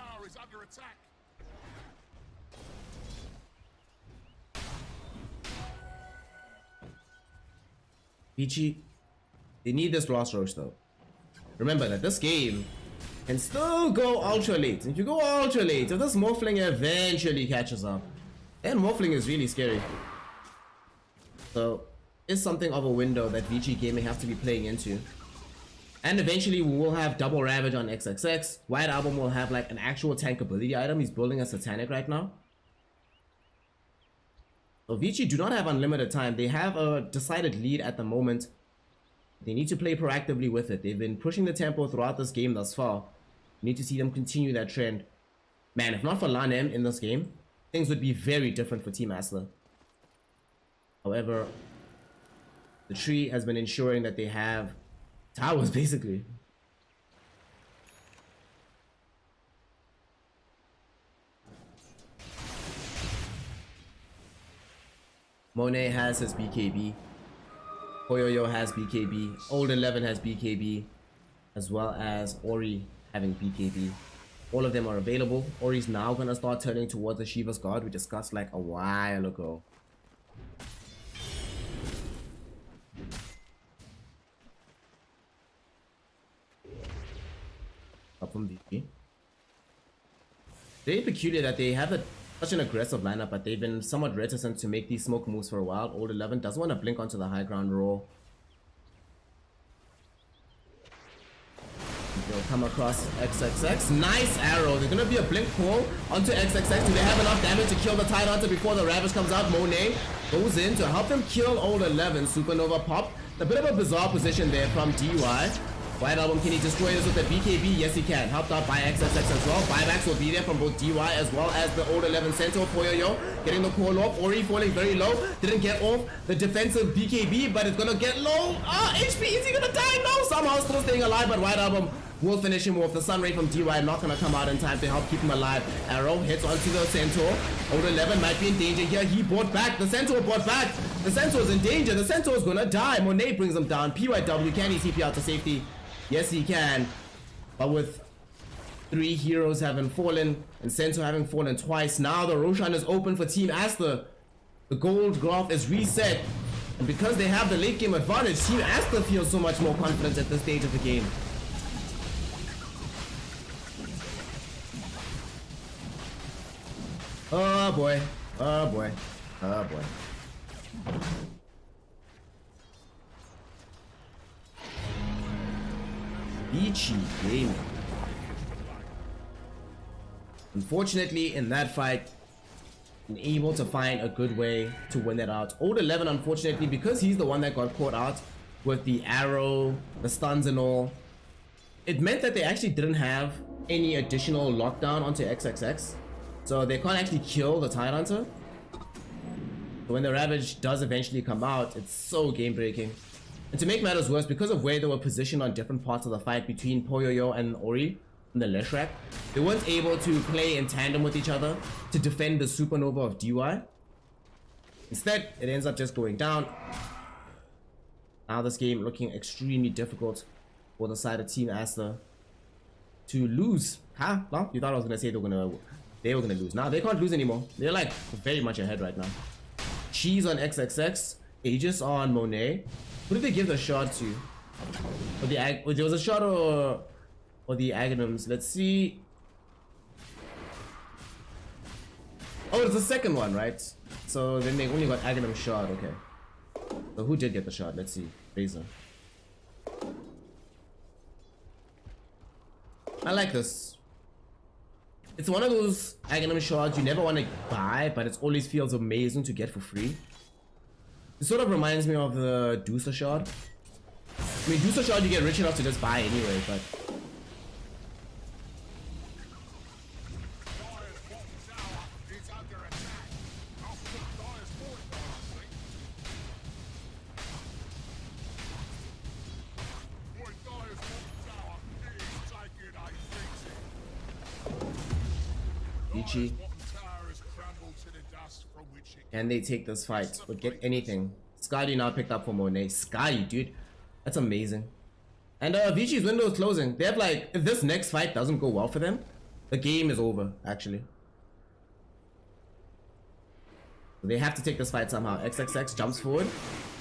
Vici, they need this Lost Roach though. Remember that this game can still go ultra late. If you go ultra late, if this Morphling eventually catches up, then Morphling is really scary. So, it's something of a window that Vici Gaming have to be playing into. And eventually we will have double Ravage on XXX. White Album will have like an actual tank ability item. He's building a Satanic right now. So Vici do not have unlimited time. They have a decided lead at the moment. They need to play proactively with it. They've been pushing the tempo throughout this game thus far. You need to see them continue that trend. Man, if not for Lanem in this game, things would be very different for Team Aster. However, the tree has been ensuring that they have towers basically. Monet has his BKB. Poyoyo has BKB. Old 11 has BKB. As well as Ori having BKB. All of them are available. Ori's now gonna start turning towards the Shiva's Guard we discussed like a while ago. Up from Vici. Very peculiar that they have such an aggressive lineup, but they've been somewhat reticent to make these smoke moves for a while. Old 11 doesn't want to blink onto the high ground roll. They'll come across XXX. Nice arrow. There's gonna be a blink pull onto XXX. Do they have enough damage to kill the Tide Hunter before the Ravage comes out? Monet goes in to help them kill Old 11. Supernova pop. A bit of a bizarre position there from DY. White Album, can he destroy this with the BKB? Yes, he can. Helped out by XXX as well. Buybacks will be there from both DY as well as the Old 11 Centaur. Poyoyo getting the call off. Ori falling very low. Didn't get off the defensive BKB, but it's gonna get low. HP, is he gonna die? No, somehow still staying alive, but White Album will finish him off. The Sun Ray from DY not gonna come out in time to help keep him alive. Arrow hits onto the Centaur. Old 11 might be in danger here. He bought back. The Centaur bought back. The Centaur's in danger. The Centaur's gonna die. Monet brings him down. PYW, can he TP out to safety? Yes, he can. But with 3 heroes having fallen and Centaur having fallen twice, now the Roshan is open for Team Aster. The gold graph is reset. And because they have the late game advantage, Team Aster feels so much more confident at this stage of the game. Oh boy. Oh boy. Oh boy. Vici Gaming. Unfortunately, in that fight, unable to find a good way to win it out. Old 11, unfortunately, because he's the one that got caught out with the arrow, the stuns and all, it meant that they actually didn't have any additional lockdown onto XXX. So they can't actually kill the Tide Hunter. So when the Ravage does eventually come out, it's so game breaking. And to make matters worse, because of where they were positioned on different parts of the fight between Poyoyo and Ori in the Leshrac, they weren't able to play in tandem with each other to defend the Supernova of DY. Instead, it ends up just going down. Now this game looking extremely difficult for the side of Team Aster to lose. Huh? No? You thought I was gonna say they were gonna lose. Now they can't lose anymore. They're like very much ahead right now. Cheese on XXX, Aegis on Monet. Who did they give the shot to? Or there was a shot or the Aghanims. Let's see. Oh, it's the second one, right? So then they only got Aghanim shot. Okay. So who did get the shot? Let's see. Razor. I like this. It's one of those Aghanim shots you never want to buy, but it always feels amazing to get for free. It sort of reminds me of the Deucer shard. I mean, Deucer shard you get rich enough to just buy anyway, but... Vici. Can they take this fight or get anything? Scotty now picked up for Monet. Scotty, dude. That's amazing. And Vici's window is closing. They have like, if this next fight doesn't go well for them, the game is over, actually. So they have to take this fight somehow. XXX jumps forward,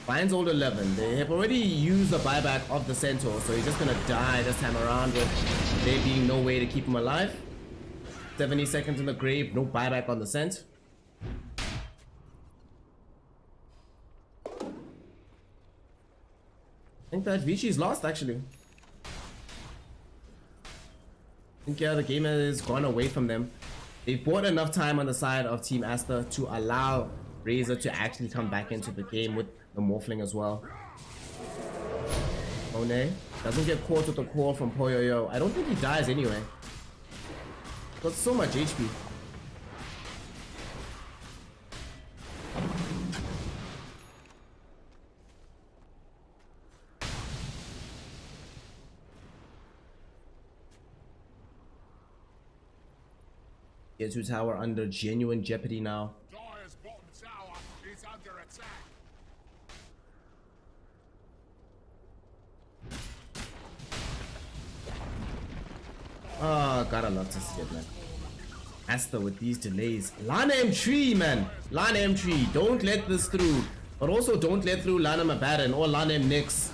finds Old 11. They have already used the buyback of the Centaur, so he's just gonna die this time around with there being no way to keep him alive. 70 seconds in the grave, no buyback on the Cent. I think that Vici's lost actually. I think yeah, the game has gone away from them. They've bought enough time on the side of Team Aster to allow Razor to actually come back into the game with the Morphling as well. Monet doesn't get caught with the call from Poyoyo. I don't think he dies anyway. Got so much HP. Tier 2 tower under genuine jeopardy now. Dyer's bottom tower is under Oh, gotta love to see it, man. Aster with these delays. Lana M3, man. Lana M3. Don't let this through. But also don't let through Lana Mabaran or Lana M Nix.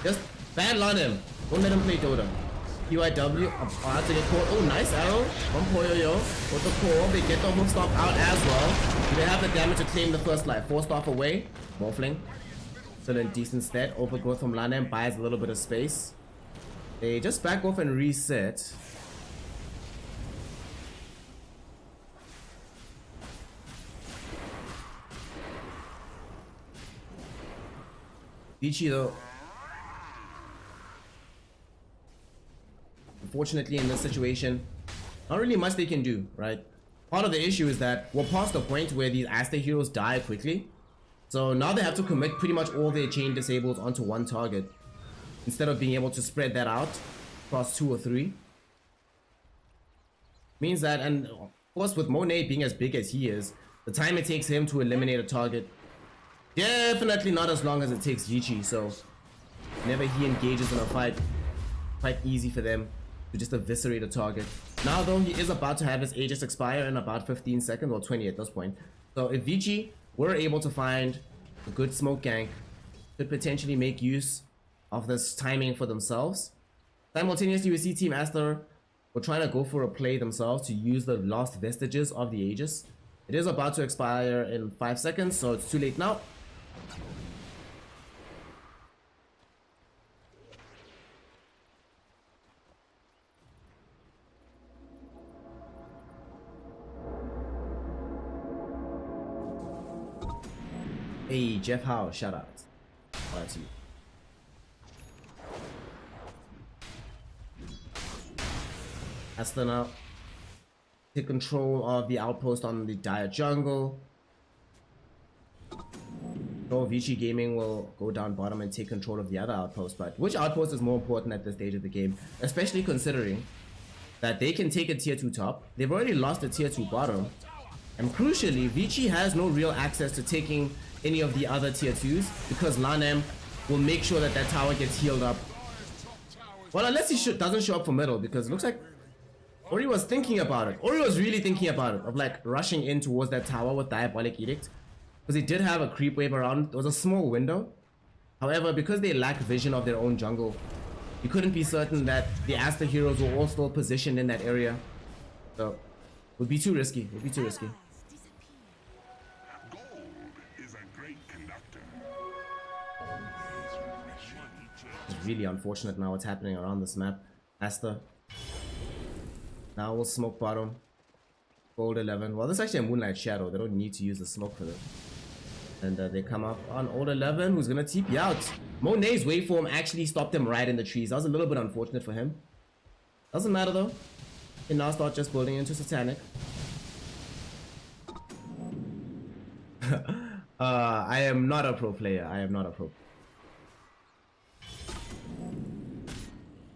Just ban Lana M. Don't let him play Dota. PYW. To get caught. Oh, nice arrow from Poyoyo. With the core. They get the hook stop out as well. Do they have the damage to claim the first life? 4 staff away. Morphling. Still in decent stat. Overgrowth from Lana M buys a little bit of space. They just back off and reset. Vici though, unfortunately in this situation, not really much they can do, right? Part of the issue is that we're past the point where these Aster heroes die quickly. So now they have to commit pretty much all their chain disables onto one target, instead of being able to spread that out across 2 or 3. Means that, and of course with Monet being as big as he is, the time it takes him to eliminate a target, definitely not as long as it takes Vici. So whenever he engages in a fight, quite easy for them to just eviscerate a target. Now though, he is about to have his Aegis expire in about 15 seconds or 20 at this point. So if Vici were able to find a good smoke gank, could potentially make use of this timing for themselves. Simultaneously we see Team Aster were trying to go for a play themselves to use the last vestiges of the Aegis. It is about to expire in 5 seconds, so it's too late now. Hey, Jeff Howe, shout out. Shout out to you. Aster now take control of the outpost on the Dire jungle. So Vici Gaming will go down bottom and take control of the other outpost, but which outpost is more important at this stage of the game? Especially considering that they can take a tier 2 top. They've already lost a tier 2 bottom. And crucially, Vici has no real access to taking any of the other tier 2s because Lanem will make sure that that tower gets healed up. Well, unless he doesn't show up for middle, because it looks like Ori was thinking about it. Ori was really thinking about it, of like rushing in towards that tower with Diabolic Edict. Because he did have a creep wave around. There was a small window. However, because they lack vision of their own jungle, you couldn't be certain that the Aster heroes were all still positioned in that area. So, it would be too risky. It would be too risky. Gold is a great conductor. It's really unfortunate now what's happening around this map. Aster. Now we'll smoke bottom. Gold 11. Well, this is actually a Moonlight Shadow. They don't need to use the smoke for this. And they come up on Old 11, who's gonna TP out. Monet's waveform actually stopped him right in the trees. That was a little bit unfortunate for him. Doesn't matter though. He can now start just building into Satanic. I am not a pro player. I am not a pro.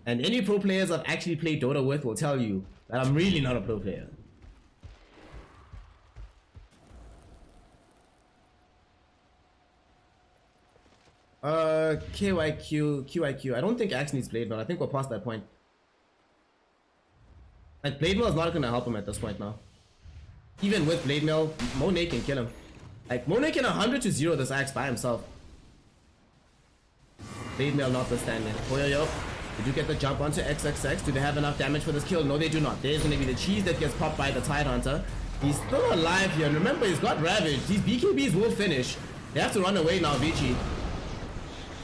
And any pro players I've actually played Dota with will tell you that I'm really not a pro player. QIQ. I don't think Axe needs Blade Mail. I think we're past that point. Like, Blade Mail is not gonna help him at this point now. Even with Blade Mail, Monet can kill him. Like, Monet can 100 to 0 this Axe by himself. Blade Mail notwithstanding. Yo. Did you get the jump onto XXX? Do they have enough damage for this kill? No, they do not. There's gonna be the cheese that gets popped by the Tide Hunter. He's still alive here. And remember, he's got Ravage. These BKBs will finish. They have to run away now, Vici.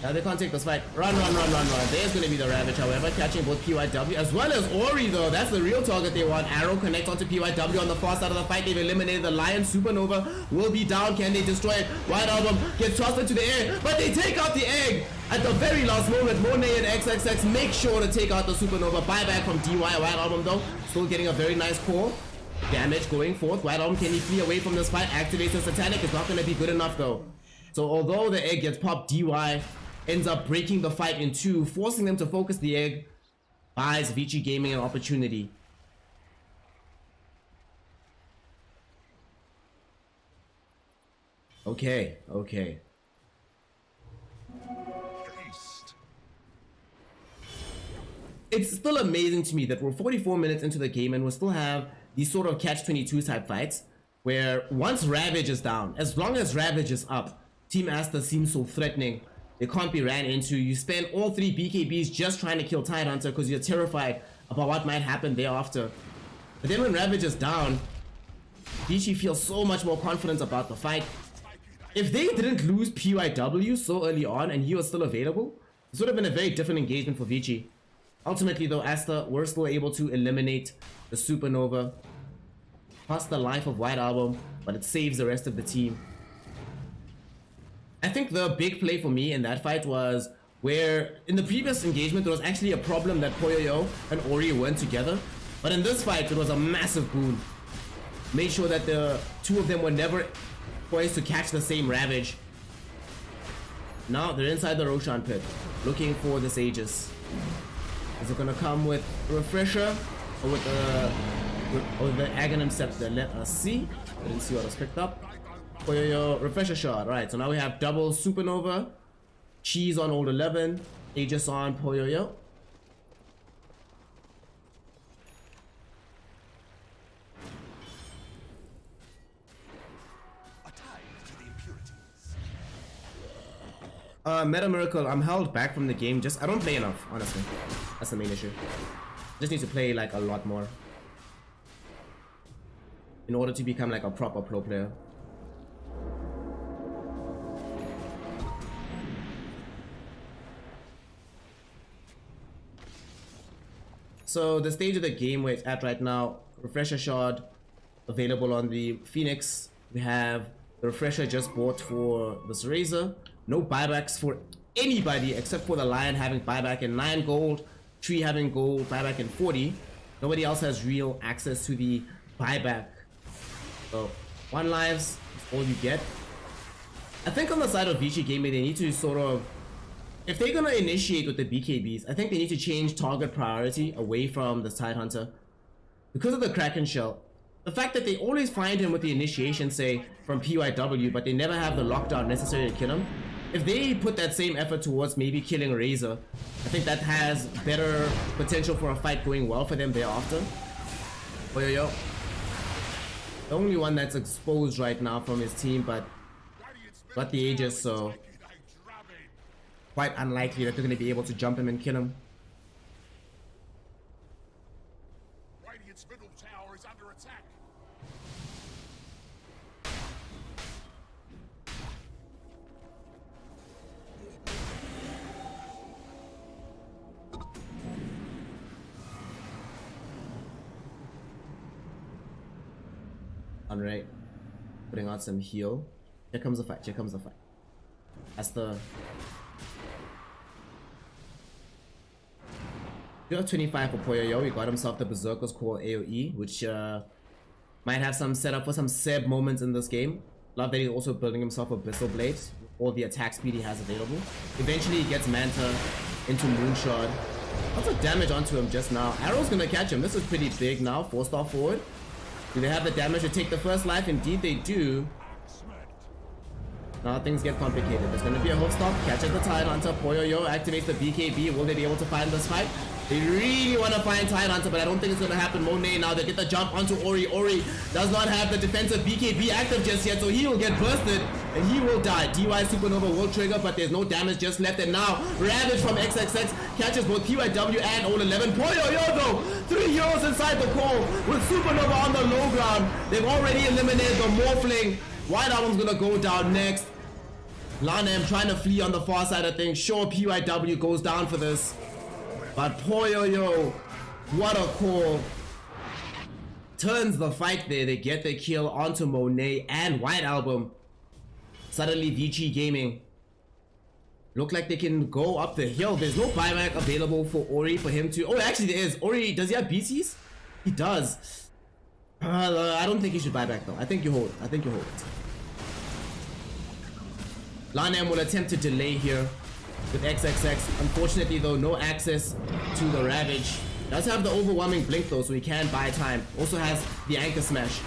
They can't take this fight. Run. There's going to be the Ravage, however, catching both PYW as well as Ori, though. That's the real target they want. Arrow connects onto PYW on the far side of the fight. They've eliminated the Lion. Supernova will be down. Can they destroy it? White Album gets tossed into the air, but they take out the egg at the very last moment. Monet and XXX make sure to take out the Supernova. Buyback from DY. White Album, though, still getting a very nice core. Damage going forth. White Album, can he flee away from this fight? Activates the Satanic. It's not going to be good enough, though. So although the egg gets popped, DY ends up breaking the fight in two, forcing them to focus the egg, buys Vici Gaming an opportunity. Okay, okay. Haste. It's still amazing to me that we're 44 minutes into the game and we'll still have these sort of catch-22 type fights where once Ravage is down, as long as Ravage is up, Team Aster seems so threatening. They can't be ran into. You spend all 3 BKBs just trying to kill Tidehunter because you're terrified about what might happen thereafter. But then when Ravage is down, Vici feels so much more confident about the fight. If they didn't lose PYW so early on and he was still available, this would have been a very different engagement for Vici. Ultimately though, Aster were still able to eliminate the Supernova, cost the life of White Album, but it saves the rest of the team. I think the big play for me in that fight was where in the previous engagement there was actually a problem that Poyoyo and Ori weren't together, but in this fight it was a massive boon. Made sure that the two of them were never poised to catch the same Ravage. Now they're inside the Roshan pit, looking for the Sages. Is it gonna come with Refresher or with the Aghanim Scepter? Let us see. I didn't see what was picked up. Poyoyo, Refresher Shot. Right, so now we have double Supernova, Cheese on Old 11, Aegis on Poyoyo. Meta Miracle, I'm held back from the game. I don't play enough, honestly. That's the main issue. Just need to play like a lot more in order to become like a proper pro player. So the stage of the game where it's at right now, Refresher Shard available on the Phoenix. We have the Refresher just bought for this Razor. No buybacks for anybody except for the Lion having buyback in 9 gold, Tree having gold, buyback in 40. Nobody else has real access to the buyback. So 1 lives is all you get. I think on the side of Vici Gaming, they need to sort of, if they're gonna initiate with the BKBs, I think they need to change target priority away from the Tidehunter. Because of the Kraken Shell, the fact that they always find him with the initiation, say, from PYW, but they never have the lockdown necessary to kill him. If they put that same effort towards maybe killing Razor, I think that has better potential for a fight going well for them thereafter. Poyoyo, the only one that's exposed right now from his team, but got the Aegis, so quite unlikely that they're going to be able to jump him and kill him. Radiant's middle tower is under attack. Alright, putting out some heal. Here comes the fight, here comes the fight. That's the... You have 25 for Poyoyo. He got himself the Berserker's Call AoE, which might have some setup for some Seb moments in this game. Love that he's also building himself a Bristle Blade, all the attack speed he has available. Eventually he gets Manta into Moonshot. Lots of damage onto him just now. Arrow's gonna catch him. This is pretty big now. 4-star forward. Do they have the damage to take the first life? Indeed they do. Now things get complicated. There's gonna be a hoof stop. Catches the Tidehunter. Poyoyo activates the BKB. Will they be able to find this fight? They really want to find Tidehunter, but I don't think it's going to happen. Monet now, they get the jump onto Ori. Ori does not have the defensive BKB active just yet, so he will get bursted and he will die. DY Supernova will trigger, but there's no damage just left. And now, Ravage from XXX catches both PYW and Old 11. Poyoyo though, 3 heroes inside the core with Supernova on the low ground. They've already eliminated the Morphling. White Album's going to go down next. Lanem trying to flee on the far side of things. Sure, PYW goes down for this. But Poyoyo, what a call. Turns the fight there. They get the kill onto Monet and White Album. Suddenly Vici Gaming look like they can go up the hill. There's no buyback available for Ori for him to... Oh, actually there is. Ori, does he have BCs? He does. I don't think he should buy back though. I think you hold. I think you hold it. Lanem will attempt to delay here with XXX. Unfortunately though, no access to the Ravage. Does have the overwhelming blink though, so he can buy time. Also has the Anchor Smash.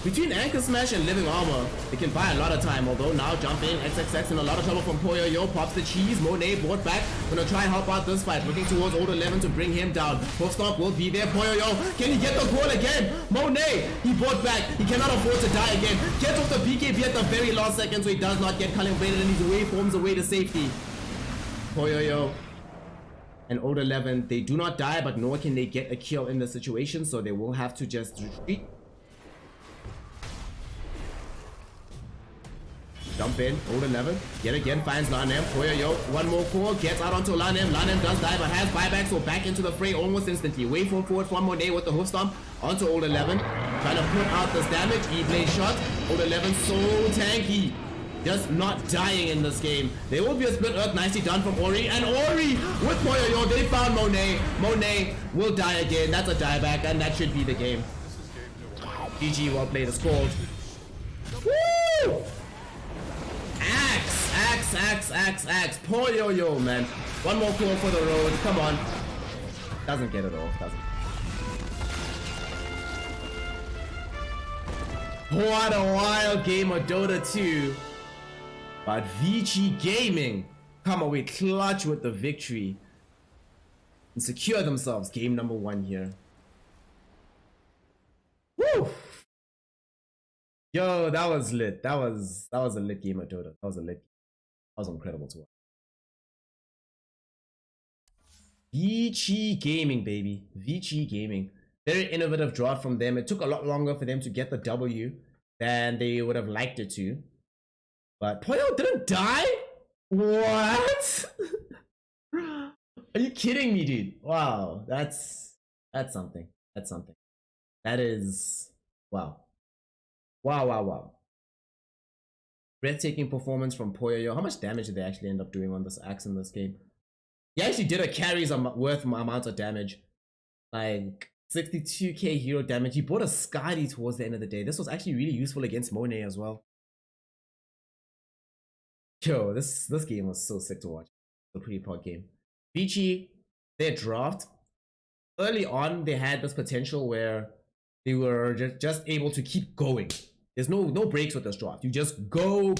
Between Anchor Smash and Living Armor, they can buy a lot of time, although now jumping, XXX in a lot of trouble from Poyo. Pops the cheese, Monet brought back, gonna try and help out this fight, looking towards Old 11 to bring him down. Hoof Stomp will be there, Poyo, can he get the goal again? Monet, he brought back, he cannot afford to die again, gets off the BKB at the very last second, so he does not get calibrated and his waveforms away to safety. Poyo and Old 11, they do not die, but nor can they get a kill in the situation, so they will have to just retreat. Jump in, Old 11, yet again finds Lanem, Poyo, one more call, gets out onto Lanem does die but has buyback, so back into the fray almost instantly. Waveform forward from Monet with the hoof stomp onto Old 11, trying to put out this damage, E-blade shot, Old 11 so tanky, just not dying in this game. There will be a split earth, nicely done from Ori, and Ori with Poyo, they found Monet. Monet will die again, that's a dieback, and that should be the game. GG, well played, it's called. Woo! Axe, Poyo, man. One more call for the road, come on. Doesn't get it off, doesn't. What a wild game of Dota 2. But Vici Gaming come away clutch with the victory and secure themselves game number 1 here. Woo! Yo, that was lit. That was a lit game of Dota. That was a lit. That was incredible to watch. Vici Gaming, baby. Vici Gaming. Very innovative draw from them. It took a lot longer for them to get the W than they would have liked it to. But Poyo didn't die? What? Are you kidding me, dude? Wow, that's something. That's something. That is wow. Wow. Breathtaking performance from Poyo. How much damage did they actually end up doing on this axe in this game? He actually did a carry's worth amount of damage. Like 62k hero damage. He bought a Skadi towards the end of the day. This was actually really useful against Monet as well. Yo, this game was so sick to watch. It's a pretty prod game. Vici, their draft. Early on, they had this potential where they were just able to keep going. There's no breaks with this draft. You just go,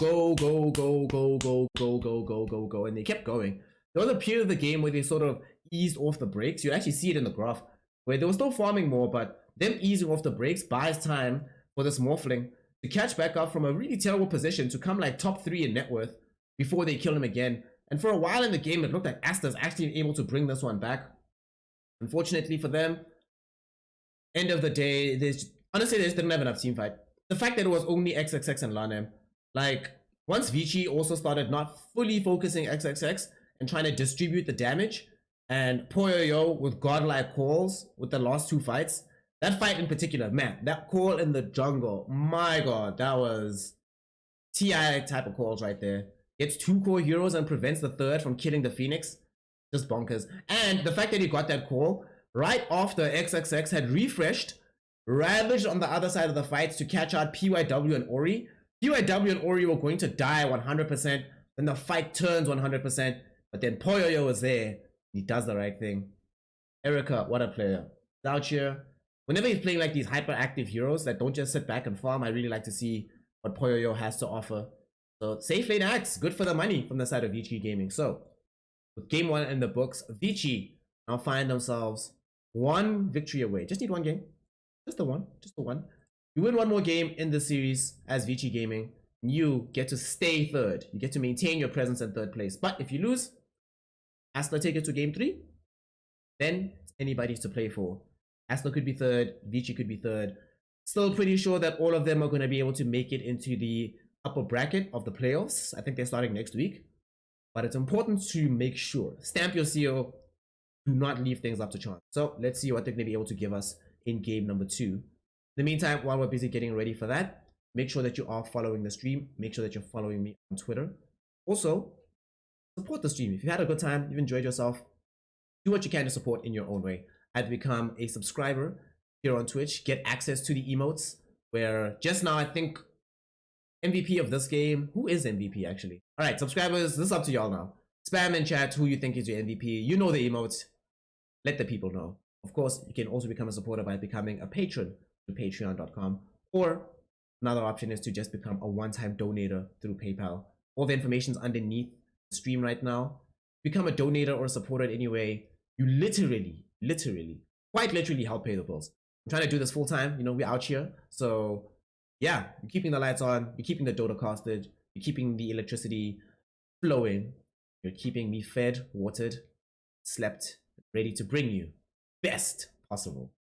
and they kept going. There was a period of the game where they sort of eased off the breaks. You actually see it in the graph, where they were still farming more, but them easing off the breaks buys time for this Morphling to catch back up from a really terrible position to come like top 3 in net worth before they kill him again. And for a while in the game, it looked like Aster's actually able to bring this one back. Unfortunately for them, end of the day, honestly, they just didn't have enough team fight. The fact that it was only XXX and Lanem, like, once Vici also started not fully focusing XXX and trying to distribute the damage, and Poyo with godlike calls with the last 2 fights, that fight in particular, man, that call in the jungle, my god, that was TI type of calls right there. Gets 2 core heroes and prevents the 3rd from killing the Phoenix. Just bonkers. And the fact that he got that call right after XXX had refreshed, ravaged on the other side of the fights to catch out PYW and Ori. PYW and Ori were going to die 100%. Then the fight turns 100%. But then Poyo is there. He does the right thing. Erica, what a player. Out here. Whenever he's playing like these hyperactive heroes that don't just sit back and farm, I really like to see what Poyo has to offer. So safe lane axe, good for the money from the side of Vici Gaming. So with game 1 in the books, Vici now find themselves 1 victory away. Just need 1 game. Just the one. You win 1 more game in the series as Vici Gaming, and you get to stay 3rd. You get to maintain your presence in 3rd place. But if you lose, Aster take it to game 3, then it's anybody's to play for. Aster could be 3rd, Vici could be 3rd. Still pretty sure that all of them are going to be able to make it into the upper bracket of the playoffs. I think they're starting next week. But it's important to make sure. Stamp your seal. Do not leave things up to chance. So let's see what they're going to be able to give us in game number 2. In the meantime, while we're busy getting ready for that, make sure that you are following the stream. Make sure that you're following me on Twitter. Also, support the stream. If you had a good time, you've enjoyed yourself, do what you can to support in your own way. I've become a subscriber here on Twitch. Get access to the emotes, where just now I think MVP of this game. Who is MVP actually? All right, subscribers, this is up to y'all now. Spam in chat who you think is your MVP. You know the emotes. Let the people know. Of course, you can also become a supporter by becoming a patron to patreon.com or Another option is to just become a one-time donator through PayPal. All the information's underneath the stream right now. Become a donator or a supporter anyway. You literally, quite literally help pay the bills. I'm trying to do this full time. You know, we're out here. So yeah, you're keeping the lights on. You're keeping the dota casted. You're keeping the electricity flowing. You're keeping me fed, watered, slept, ready to bring you best possible.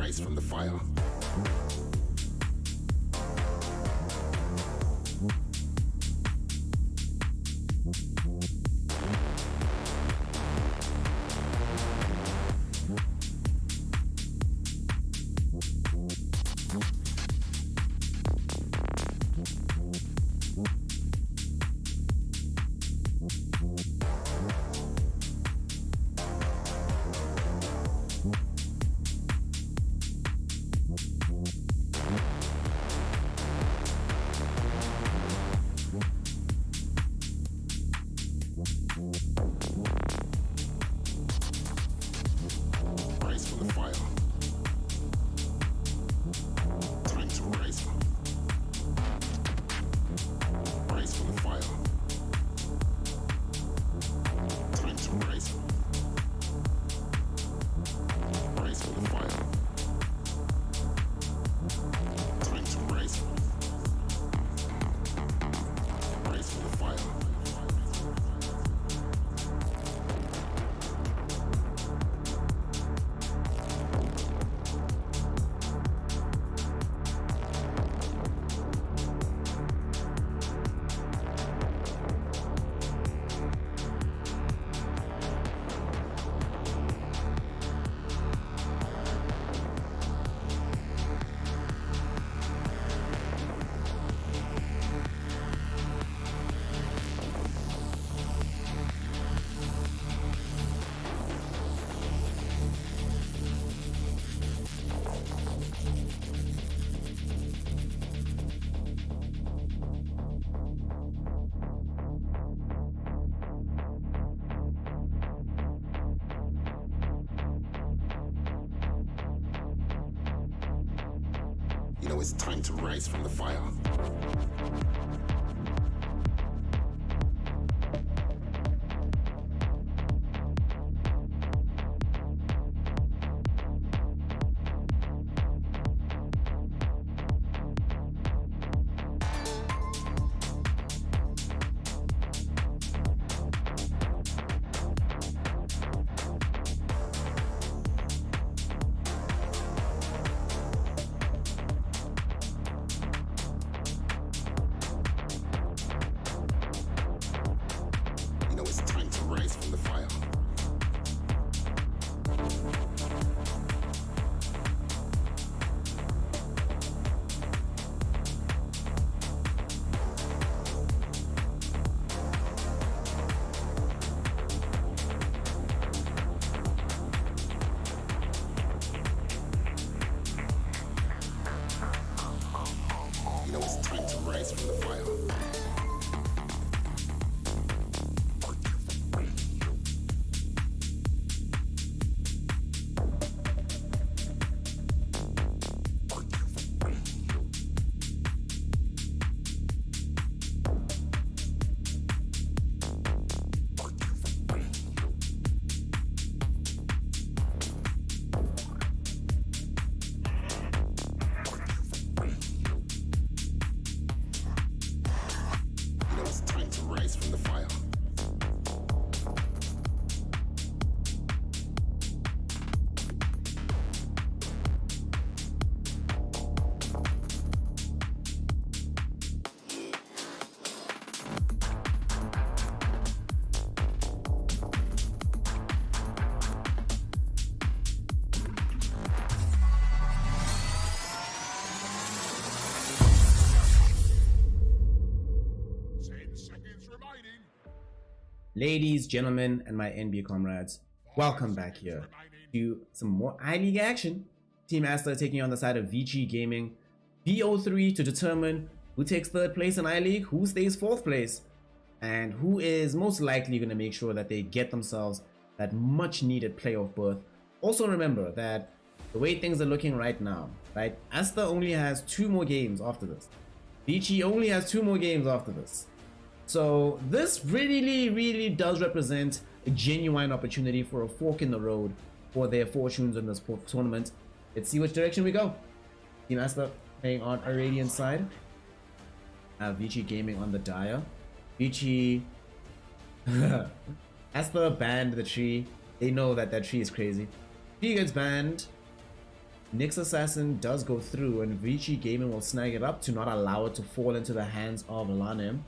rise from the fire. Rise from the fire. Time to rise. Rise from the fire. Time to rise. Rise from the fire. Time to rise. Rise from the fire. You know it's time to rise from the fire. You know it's time to rise from the fire. You know it's time to rise from the fire. You know it's time to rise from the fire. Ladies, gentlemen, and my NBA comrades, welcome back here to some more I-League action. Team Aster taking on the side of Vici Gaming. VO3 to determine who takes third place in I-League, who stays fourth place, and who is most likely going to make sure that they get themselves that much needed playoff berth. Also remember that the way things are looking right now, right? Aster only has 2 more games after this. Vici only has 2 more games after this. So this really does represent a genuine opportunity for a fork in the road for their fortunes in this tournament. Let's see which direction we go. Team Aster playing on a Radiant side. Vici Gaming on the Dire. Vici... Aster banned the tree. They know that that tree is crazy. Tree gets banned. Nyx Assassin does go through and Vici Gaming will snag it up to not allow it to fall into the hands of Lanem.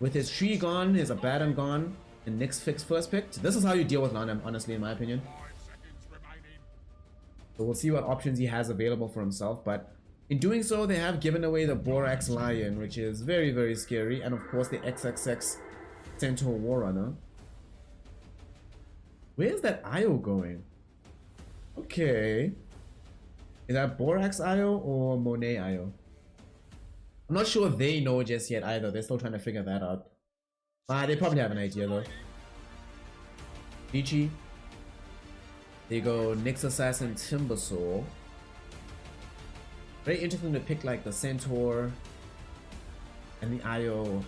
With his tree gone, his Abaddon gone, and Nick's fixed first pick, this is how you deal with Lanham, honestly, in my opinion. So we'll see what options he has available for himself, but in doing so, they have given away the Borax Lion, which is very, very scary, and of course the XXX Centaur Warrunner. Where's that IO going? Okay. Is that Borax IO or Monet IO? I'm not sure if they know just yet either. They're still trying to figure that out. They probably have an idea though. Vici. There you go. Nyx Assassin Timbersaw. Very interesting to pick like the Centaur and the IO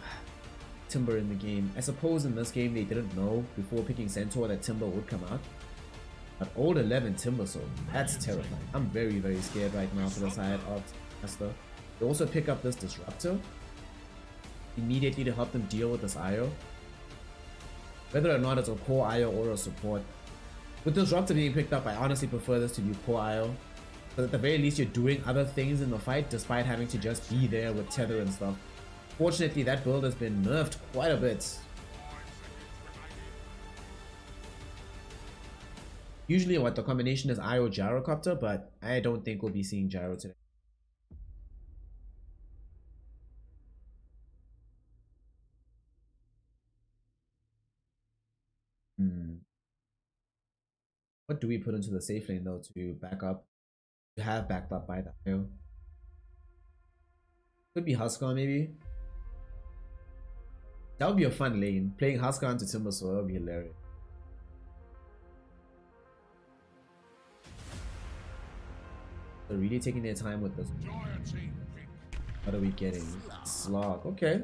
Timber in the game. I suppose in this game they didn't know before picking Centaur that Timber would come out. But old 11 Timbersaw, that's terrifying. I'm very, very scared right now for the side of Aster. They also pick up this Disruptor immediately to help them deal with this IO. Whether or not it's a core IO or a support. With Disruptor being picked up, I honestly prefer this to be core IO. But at the very least, you're doing other things in the fight despite having to just be there with tether and stuff. Fortunately, that build has been nerfed quite a bit. Usually what the combination is IO Gyrocopter, but I don't think we'll be seeing Gyro today. What do we put into the safe lane though to back up? To have backed up by the IO? Could be Huskar maybe? That would be a fun lane. Playing Huskar into Timbersaw would be hilarious. They're really taking their time with this. What are we getting? Slog. Okay.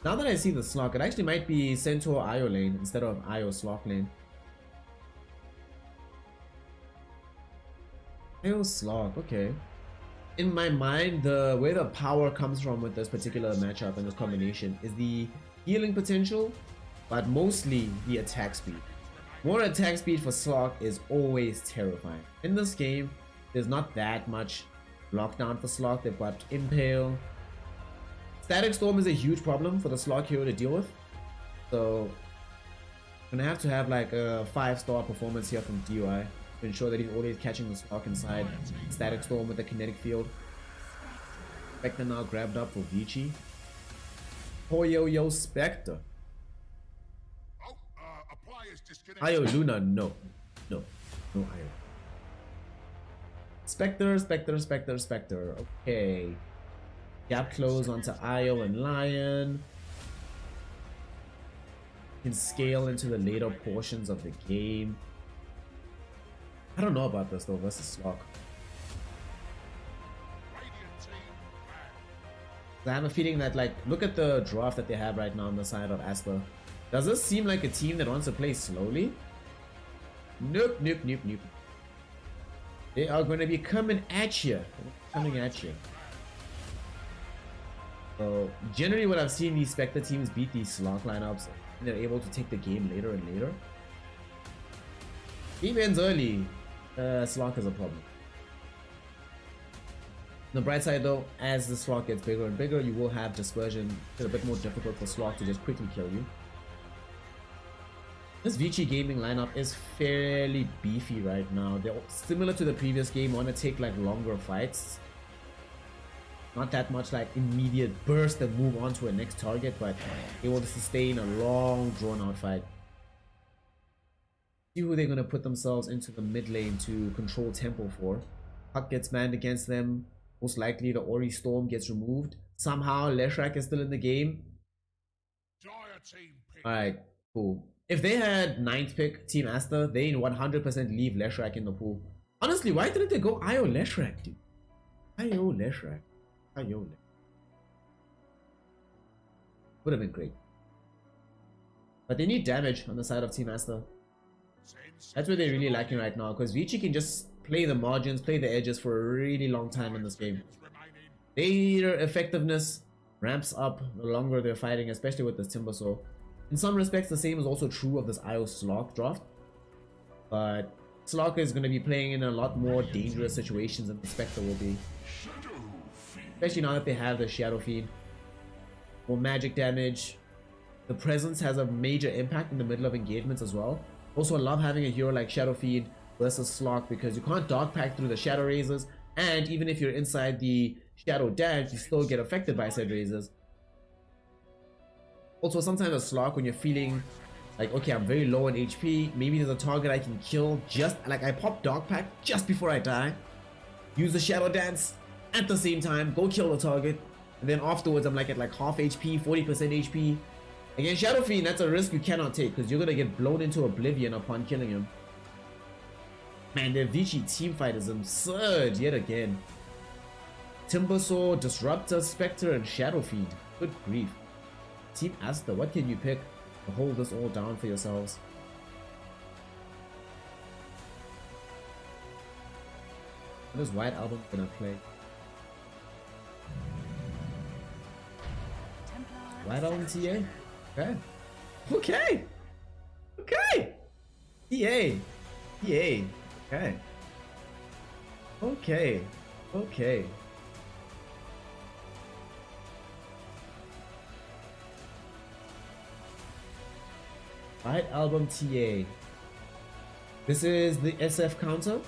Now that I see the Slog, it actually might be Centaur IO lane instead of IO Slog lane. IO Slog, okay. In my mind, where the power comes from with this particular matchup and this combination is the healing potential, but mostly the attack speed. More attack speed for Slog is always terrifying. In this game, there's not that much lockdown for Slog. They've got Impale. Static Storm is a huge problem for the Slog hero to deal with. So, I'm gonna have to have like a 5-star performance here from DUI to ensure that he's always catching the Slog inside Static Storm with the kinetic field. Spectre now grabbed up for Vici. Oh yo Spectre. IO Luna, no. No IO. Spectre. Okay. Gap close onto IO and Lion. Can scale into the later portions of the game. I don't know about this though versus Slog. I have a feeling that, like, look at the draft that they have right now on the side of Aster. Does this seem like a team that wants to play slowly? Nope. They are going to be coming at you. So, generally what I've seen these Spectre teams beat these Slog lineups, and they're able to take the game later and later. Game ends early. Slog is a problem. On the bright side though, as the Slog gets bigger and bigger, you will have Dispersion. It's a bit more difficult for Slog to just quickly kill you. This Vici gaming lineup is fairly beefy right now. They're similar to the previous game, want to take like longer fights. Not that much like immediate burst and move on to a next target, but able to sustain a long drawn out fight. See who they're going to put themselves into the mid lane to control tempo for. Puck gets banned against them. Most likely the Ori Storm gets removed. Somehow Leshrac is still in the game. Alright, cool. If they had 9th pick Team Aster, they 100% leave Leshrac in the pool. Honestly, why didn't they go IO Leshrac, dude? IO Leshrac. Would have been great. But they need damage on the side of Team Aster. That's what they're really lacking right now, because Vici can just play the margins, play the edges for a really long time in this game. Their effectiveness ramps up the longer they're fighting, especially with this Timbersaw. In some respects, the same is also true of this IO Slog draft. But Slog is going to be playing in a lot more dangerous situations than the Spectre will be. Especially now that they have the Shadow Fiend. more magic damage. The presence has a major impact in the middle of engagements as well. Also, I love having a hero like Shadow Feed versus Slock because you can't dog pack through the Shadow Razors, and even if you're inside the Shadow Dance, you still get affected by said Razors. Also, sometimes a Slock, when you're feeling like, okay, I'm very low on HP, maybe there's a target I can kill, just like I pop dog pack just before I die, use the Shadow Dance at the same time, go kill the target, and then afterwards I'm like at like half HP, 40% HP. Against Shadow Fiend, that's a risk you cannot take because you're gonna get blown into oblivion upon killing him. Man, their Vici teamfight is absurd yet again. Timbersaw, Disruptor, Spectre, and Shadow Fiend. Good grief. Team Aster, what can you pick to hold this all down for yourselves? What is White Album gonna play? White Album TA? Okay. Okay. Okay. TA. TA. Okay. Okay. Okay. White Album TA. This is the SF counter.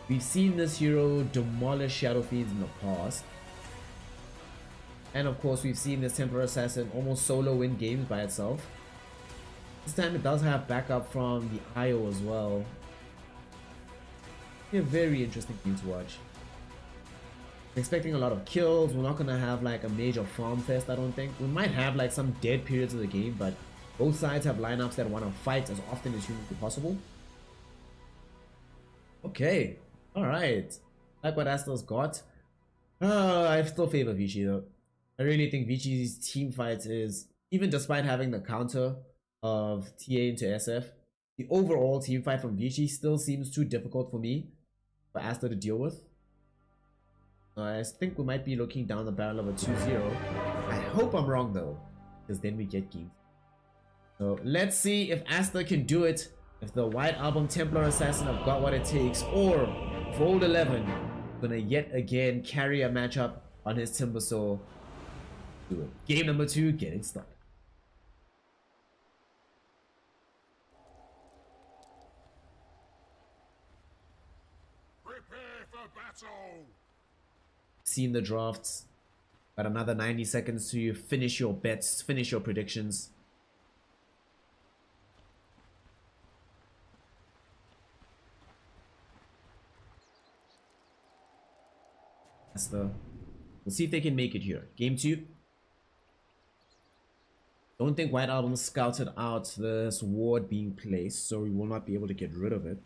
We've seen this hero demolish Shadow Fiends in the past. And of course, we've seen this Templar Assassin almost solo win games by itself. This time it does have backup from the IO as well. A very interesting thing to watch. Expecting a lot of kills. We're not gonna have like a major farm fest, I don't think. We might have like some dead periods of the game, but both sides have lineups that want to fight as often as humanly possible. Okay, alright. Like what Aster's got. I still favor Vici though. I really think Vici's team fights is, even despite having the counter of TA into SF, the overall team fight from Vici still seems too difficult for me, for Aster to deal with. I think we might be looking down the barrel of a 2-0. I hope I'm wrong though, because then we get games. So let's see if Aster can do it, if the White Album Templar Assassin have got what it takes, or if Old 11 gonna yet again carry a matchup on his Timbersaw. Do it. Game number 2 getting started. Prepare for battle! Seen the drafts. Got another 90 seconds to finish your bets, finish your predictions. Aster. We'll see if they can make it here. Game 2. Don't think White Album scouted out this ward being placed, so we will not be able to get rid of it.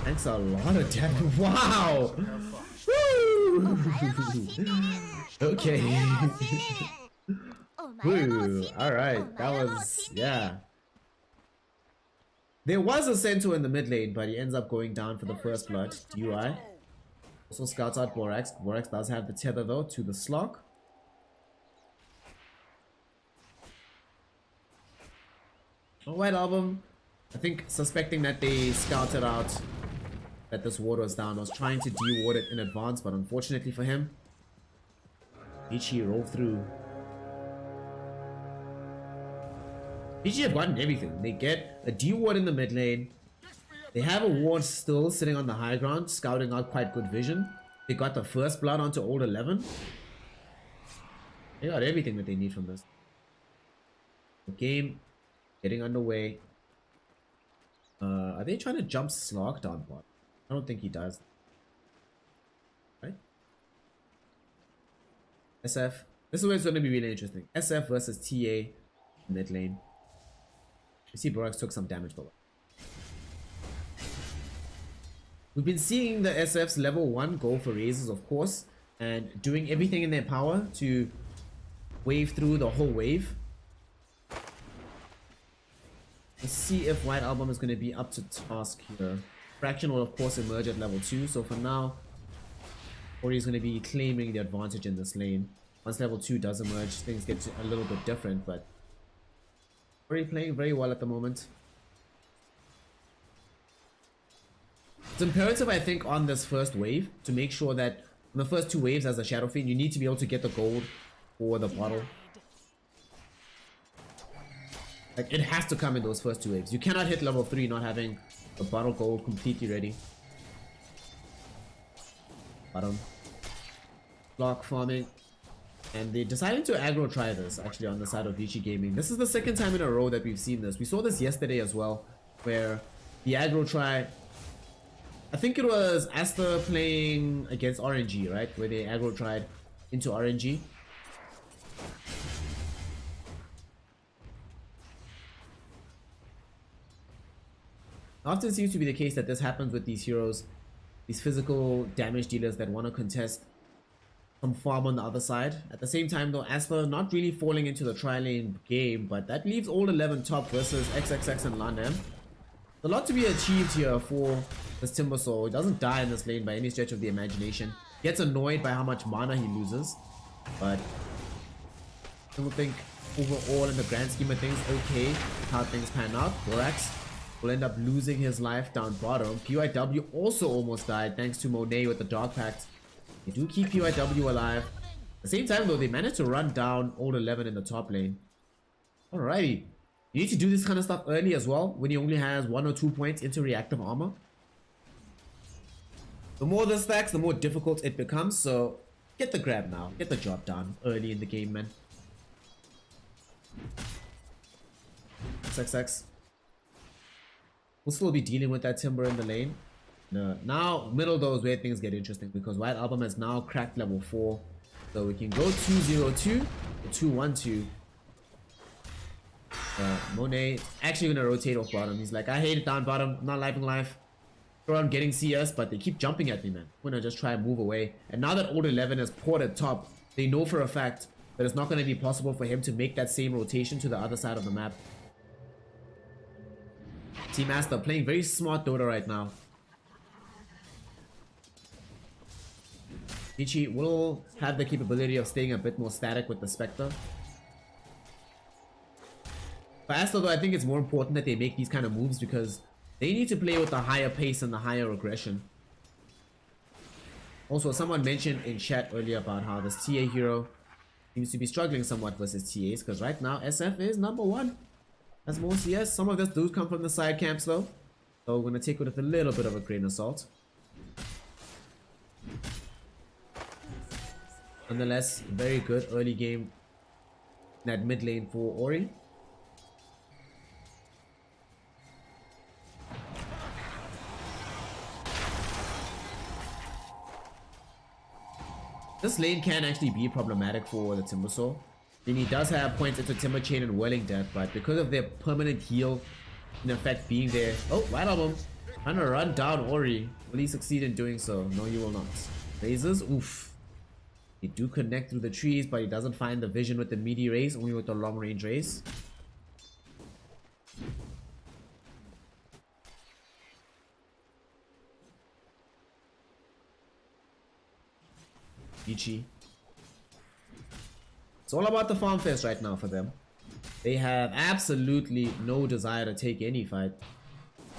That's a lot of damage. Wow! Woo! Okay. Woo! Alright, that was, yeah. There was a Centaur in the mid lane, but he ends up going down for the first blood. DUI. Also scouts out Borax. Borax does have the tether though to the Slock. White Album, I think suspecting that they scouted out that this ward was down, was trying to de-ward it in advance, but unfortunately for him, Vici rolled through. Vici have gotten everything. They get a de-ward in the mid lane. They have a ward still sitting on the high ground, scouting out quite good vision. They got the first blood onto Old 11. They got everything that they need from this. The game getting underway. Are they trying to jump Slock down bot? I don't think he does. Right? SF. This is where it's going to be really interesting. SF versus TA mid lane. You see Borax took some damage, but we've been seeing the SF's level 1 go for raises, of course, and doing everything in their power to wave through the whole wave. Let's see if White Album is going to be up to task here. Fraction will of course emerge at level 2, so for now, Ori is going to be claiming the advantage in this lane. Once level 2 does emerge, things get a little bit different, but Ori playing very well at the moment. It's imperative, I think, on this first wave to make sure that on the first two waves as a Shadow Fiend, you need to be able to get the gold for the bottle. Like, it has to come in those first two waves. You cannot hit level 3 not having the bottle gold completely ready. Bottom. Block farming. And they decided to aggro try this, actually, on the side of Vici Gaming. This is the second time in a row that we've seen this. We saw this yesterday as well, where the aggro try... I think it was Aster playing against RNG, right? Where they aggro tried into RNG. Often seems to be the case that this happens with these heroes, these physical damage dealers that want to contest some farm on the other side. At the same time though, Aster not really falling into the tri-lane game, but that leaves all 11 top versus XXX and Landem. A lot to be achieved here for this Timbersaw. He doesn't die in this lane by any stretch of the imagination. Gets annoyed by how much mana he loses, but I don't think overall in the grand scheme of things, okay, how things pan out. Borax will end up losing his life down bottom. PYW also almost died thanks to Monet with the Dark Pact. They do keep PYW alive. At the same time though, they managed to run down Old 11 in the top lane. Alrighty. You need to do this kind of stuff early as well, when he only has 1 or 2 points into reactive armor. The more this stacks, the more difficult it becomes, so get the grab now. Get the job done early in the game, man. XXX. We'll still be dealing with that Timber in the lane. No, now, middle though is where things get interesting, because White Album has now cracked level 4. So we can go 2-0-2 or 2-1-2. Monet actually gonna rotate off bottom. He's like, I hate it down bottom, I'm not living life. Sure, I'm getting CS, but they keep jumping at me, man. I'm gonna just try and move away. And now that Old 11 has poured at top, they know for a fact that it's not gonna be possible for him to make that same rotation to the other side of the map. Team Aster playing very smart Dota right now. Vici will have the capability of staying a bit more static with the Spectre. For Aster though, I think it's more important that they make these kind of moves because they need to play with the higher pace and the higher aggression. Also, someone mentioned in chat earlier about how this TA hero seems to be struggling somewhat versus TAs, because right now SF is number 1. That's more CS. Some of this does come from the side camps though, so we're gonna take it with a little bit of a grain of salt. Nonetheless, very good early game in that mid lane for Ori. This lane can actually be problematic for the Timbersaw. I mean, he does have points into Timber Chain and Whirling Death, but because of their permanent heal in effect being there... Oh, White Album trying to run down Ori. Will he succeed in doing so? No, he will not. Razors, oof. They do connect through the trees, but he doesn't find the vision with the meaty rays, only with the long range rays. Vici. It's all about the farm fest right now for them. They have absolutely no desire to take any fight.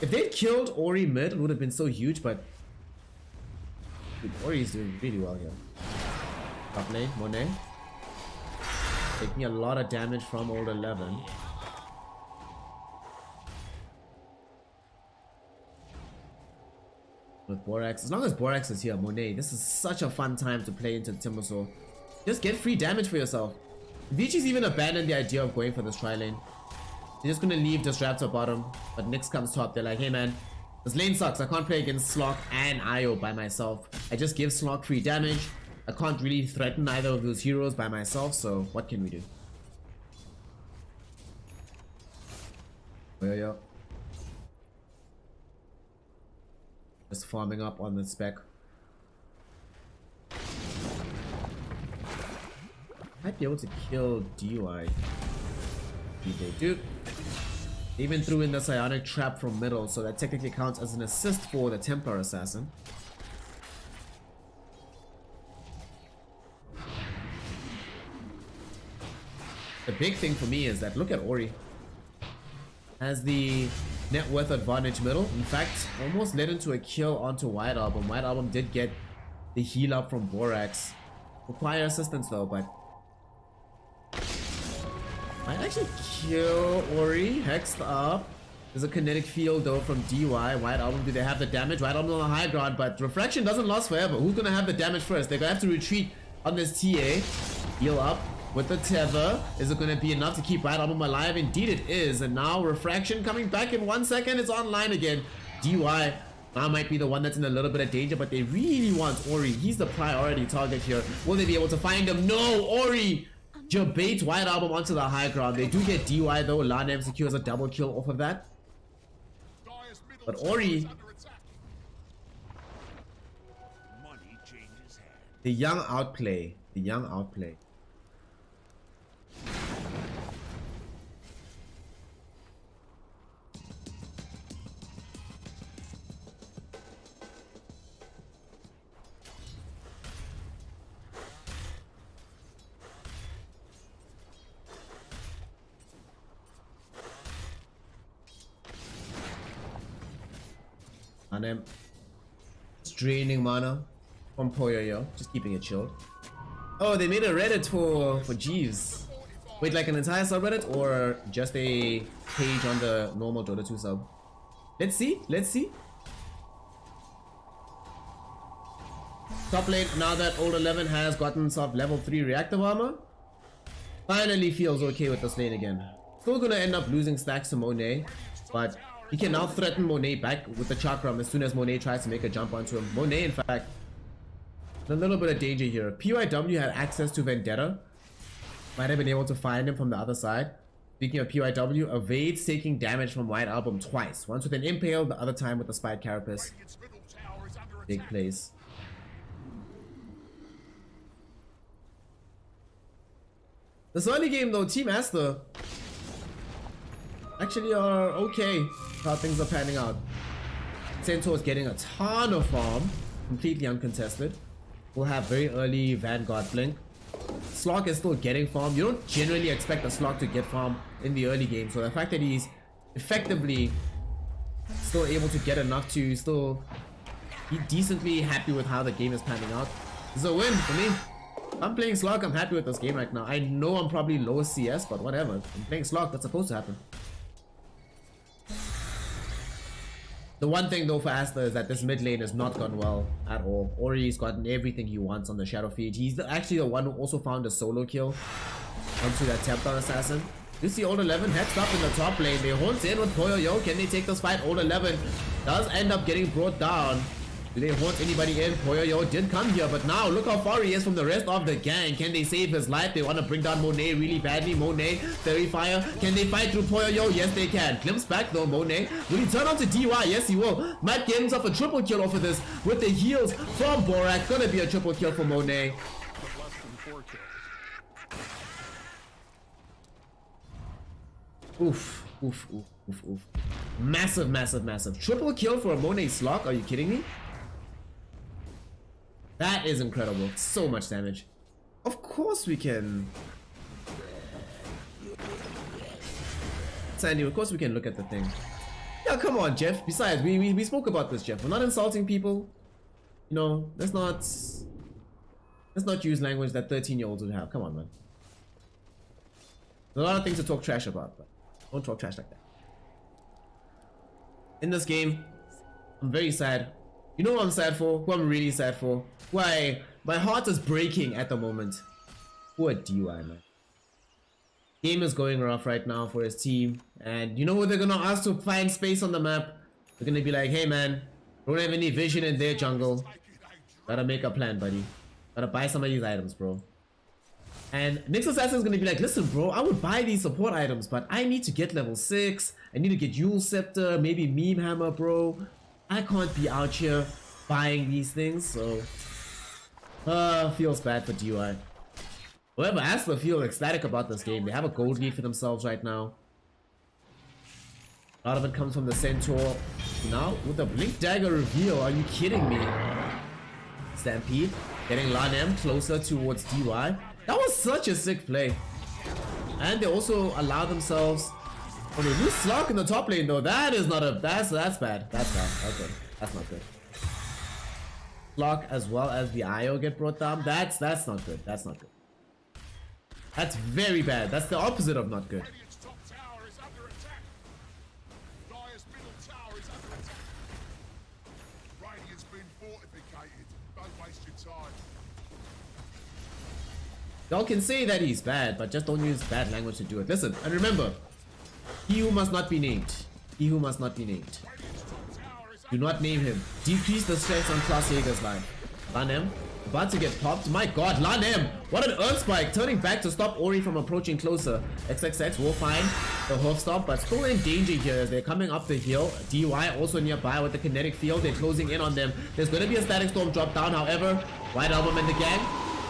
If they'd killed Ori mid, it would have been so huge, but dude, Ori is doing really well here. Top lane, Monet. Taking a lot of damage from Old 11. With Borax, as long as Borax is here, Monet, this is such a fun time to play into the Timbersaw. Just get free damage for yourself. Vici's even abandoned the idea of going for this tri-lane. They're just gonna leave Disruptor bottom, but Nyx comes top. They're like, hey man, this lane sucks. I can't play against Slock and Io by myself. I just give Slock free damage. I can't really threaten either of those heroes by myself, so what can we do? Yeah. Just farming up on the spec. Might be able to kill DUI. They do. They even threw in the Psionic Trap from middle, so that technically counts as an assist for the Templar Assassin. The big thing for me is that look at Ori. Has the net worth advantage middle. In fact, almost led into a kill onto White Album. White Album did get the heal up from Borax. Require assistance though, but might actually kill Ori. Hexed up. There's a kinetic field though from DY. White Album, do they have the damage? White Album on the high ground, but Refraction doesn't last forever. Who's gonna have the damage first? They're gonna have to retreat on this TA. Heal up with the tether. Is it gonna be enough to keep White Album alive? Indeed it is. And now Refraction coming back in 1 second. It's online again. DY now might be the one that's in a little bit of danger, but they really want Ori. He's the priority target here. Will they be able to find him? No, Ori! Jabate White Album onto the high ground. They do get DY though. Lanem secures a double kill off of that. But Ori, the young outplay. The young outplay. And I'm draining mana from Poyoyo, just keeping it chilled. Oh, they made a Reddit for Jeeves. Wait, like an entire subreddit or just a page on the normal Dota 2 sub? Let's see, let's see. Top lane, now that Old 11 has gotten himself level 3 reactive armor, finally feels okay with this lane again. Still gonna end up losing stacks to Monet, but he can now threaten Monet back with the Chakram as soon as Monet tries to make a jump onto him. Monet, in fact, a little bit of danger here. PYW had access to Vendetta. Might have been able to find him from the other side. Speaking of PYW, evades taking damage from White Album twice. Once with an Impale, the other time with the Spite Carapace. Big plays. This early game though, Team Aster actually are okay how things are panning out. Centaur is getting a ton of farm, completely uncontested. We'll have very early Vanguard blink. Slog is still getting farm. You don't generally expect a Slog to get farm in the early game, so the fact that he's effectively still able to get enough to still be decently happy with how the game is panning out is a win for me. I'm playing Slog, I'm happy with this game right now. I know I'm probably low CS, but whatever. I'm playing Slog, that's supposed to happen. The one thing though for Aster is that this mid lane has not gone well at all. Ori's gotten everything he wants on the Shadow Feed. He's actually the one who also found a solo kill onto that Templar Assassin. You see Old 11 heads up in the top lane. They horns in with Poyoyo. Can they take this fight? Old 11 does end up getting brought down. Do they haunt anybody in? Poyoyo did come here, but now look how far he is from the rest of the gang. Can they save his life? They want to bring down Monet really badly. Monet, Fairy Fire. Can they fight through Poyoyo? Yes, they can. Glimpse back though, Monet. Will he turn on to DY? Yes, he will. Might get himself a triple kill off of this with the heals from Borak. Gonna be a triple kill for Monet. Oof, oof, oof, oof, oof. Massive, massive, massive. Triple kill for a Monet Slog? Are you kidding me? That is incredible. So much damage. Of course we can. Sandy, of course we can look at the thing. Yeah, come on, Jeff. Besides, we spoke about this, Jeff. We're not insulting people. You know, let's not use language that 13-year-olds would have. Come on, man. There's a lot of things to talk trash about, but don't talk trash like that. In this game, I'm very sad. You know what I'm sad for? Who I'm really sad for? Why? My heart is breaking at the moment. Poor DY, man. Game is going rough right now for his team. And you know what they're gonna ask to find space on the map? They're gonna be like, hey man, don't have any vision in their jungle. Gotta make a plan, buddy. Gotta buy some of these items, bro. And Nyx Assassin is gonna be like, listen bro, I would buy these support items, but I need to get level 6. I need to get Yule Scepter, maybe Meme Hammer, bro. I can't be out here buying these things, so feels bad for DY. However, Aster feel ecstatic about this game. They have a gold lead for themselves right now. A lot of it comes from the Centaur. Now, with the Blink Dagger reveal, are you kidding me? Stampede, getting Lanem closer towards DY. That was such a sick play. And they also allow themselves Oh, they lose Slug in the top lane though. That is not a that's bad. That's bad. Okay, that's not good. Slug as well as the IO get brought down. That's not good. That's not good. That's very bad. That's the opposite of not good. Radiant's top tower is under attack. Dire's middle tower is under attack. Radiant's been fortificated. Don't waste your time. Y'all can say that he's bad, but just don't use bad language to do it. Listen, and remember, he who must not be named. He who must not be named. Radiant's top tower is Do not name him. Decrease the stress on Class Jaeger's life. Lanem, about to get popped. My god, Lanem! What an earth spike! Turning back to stop Ori from approaching closer. XXX will find the hoof stop, but still in danger here as they're coming up the hill. DY also nearby with the kinetic field. They're closing in on them. There's going to be a static storm drop down, however. White Album and the gang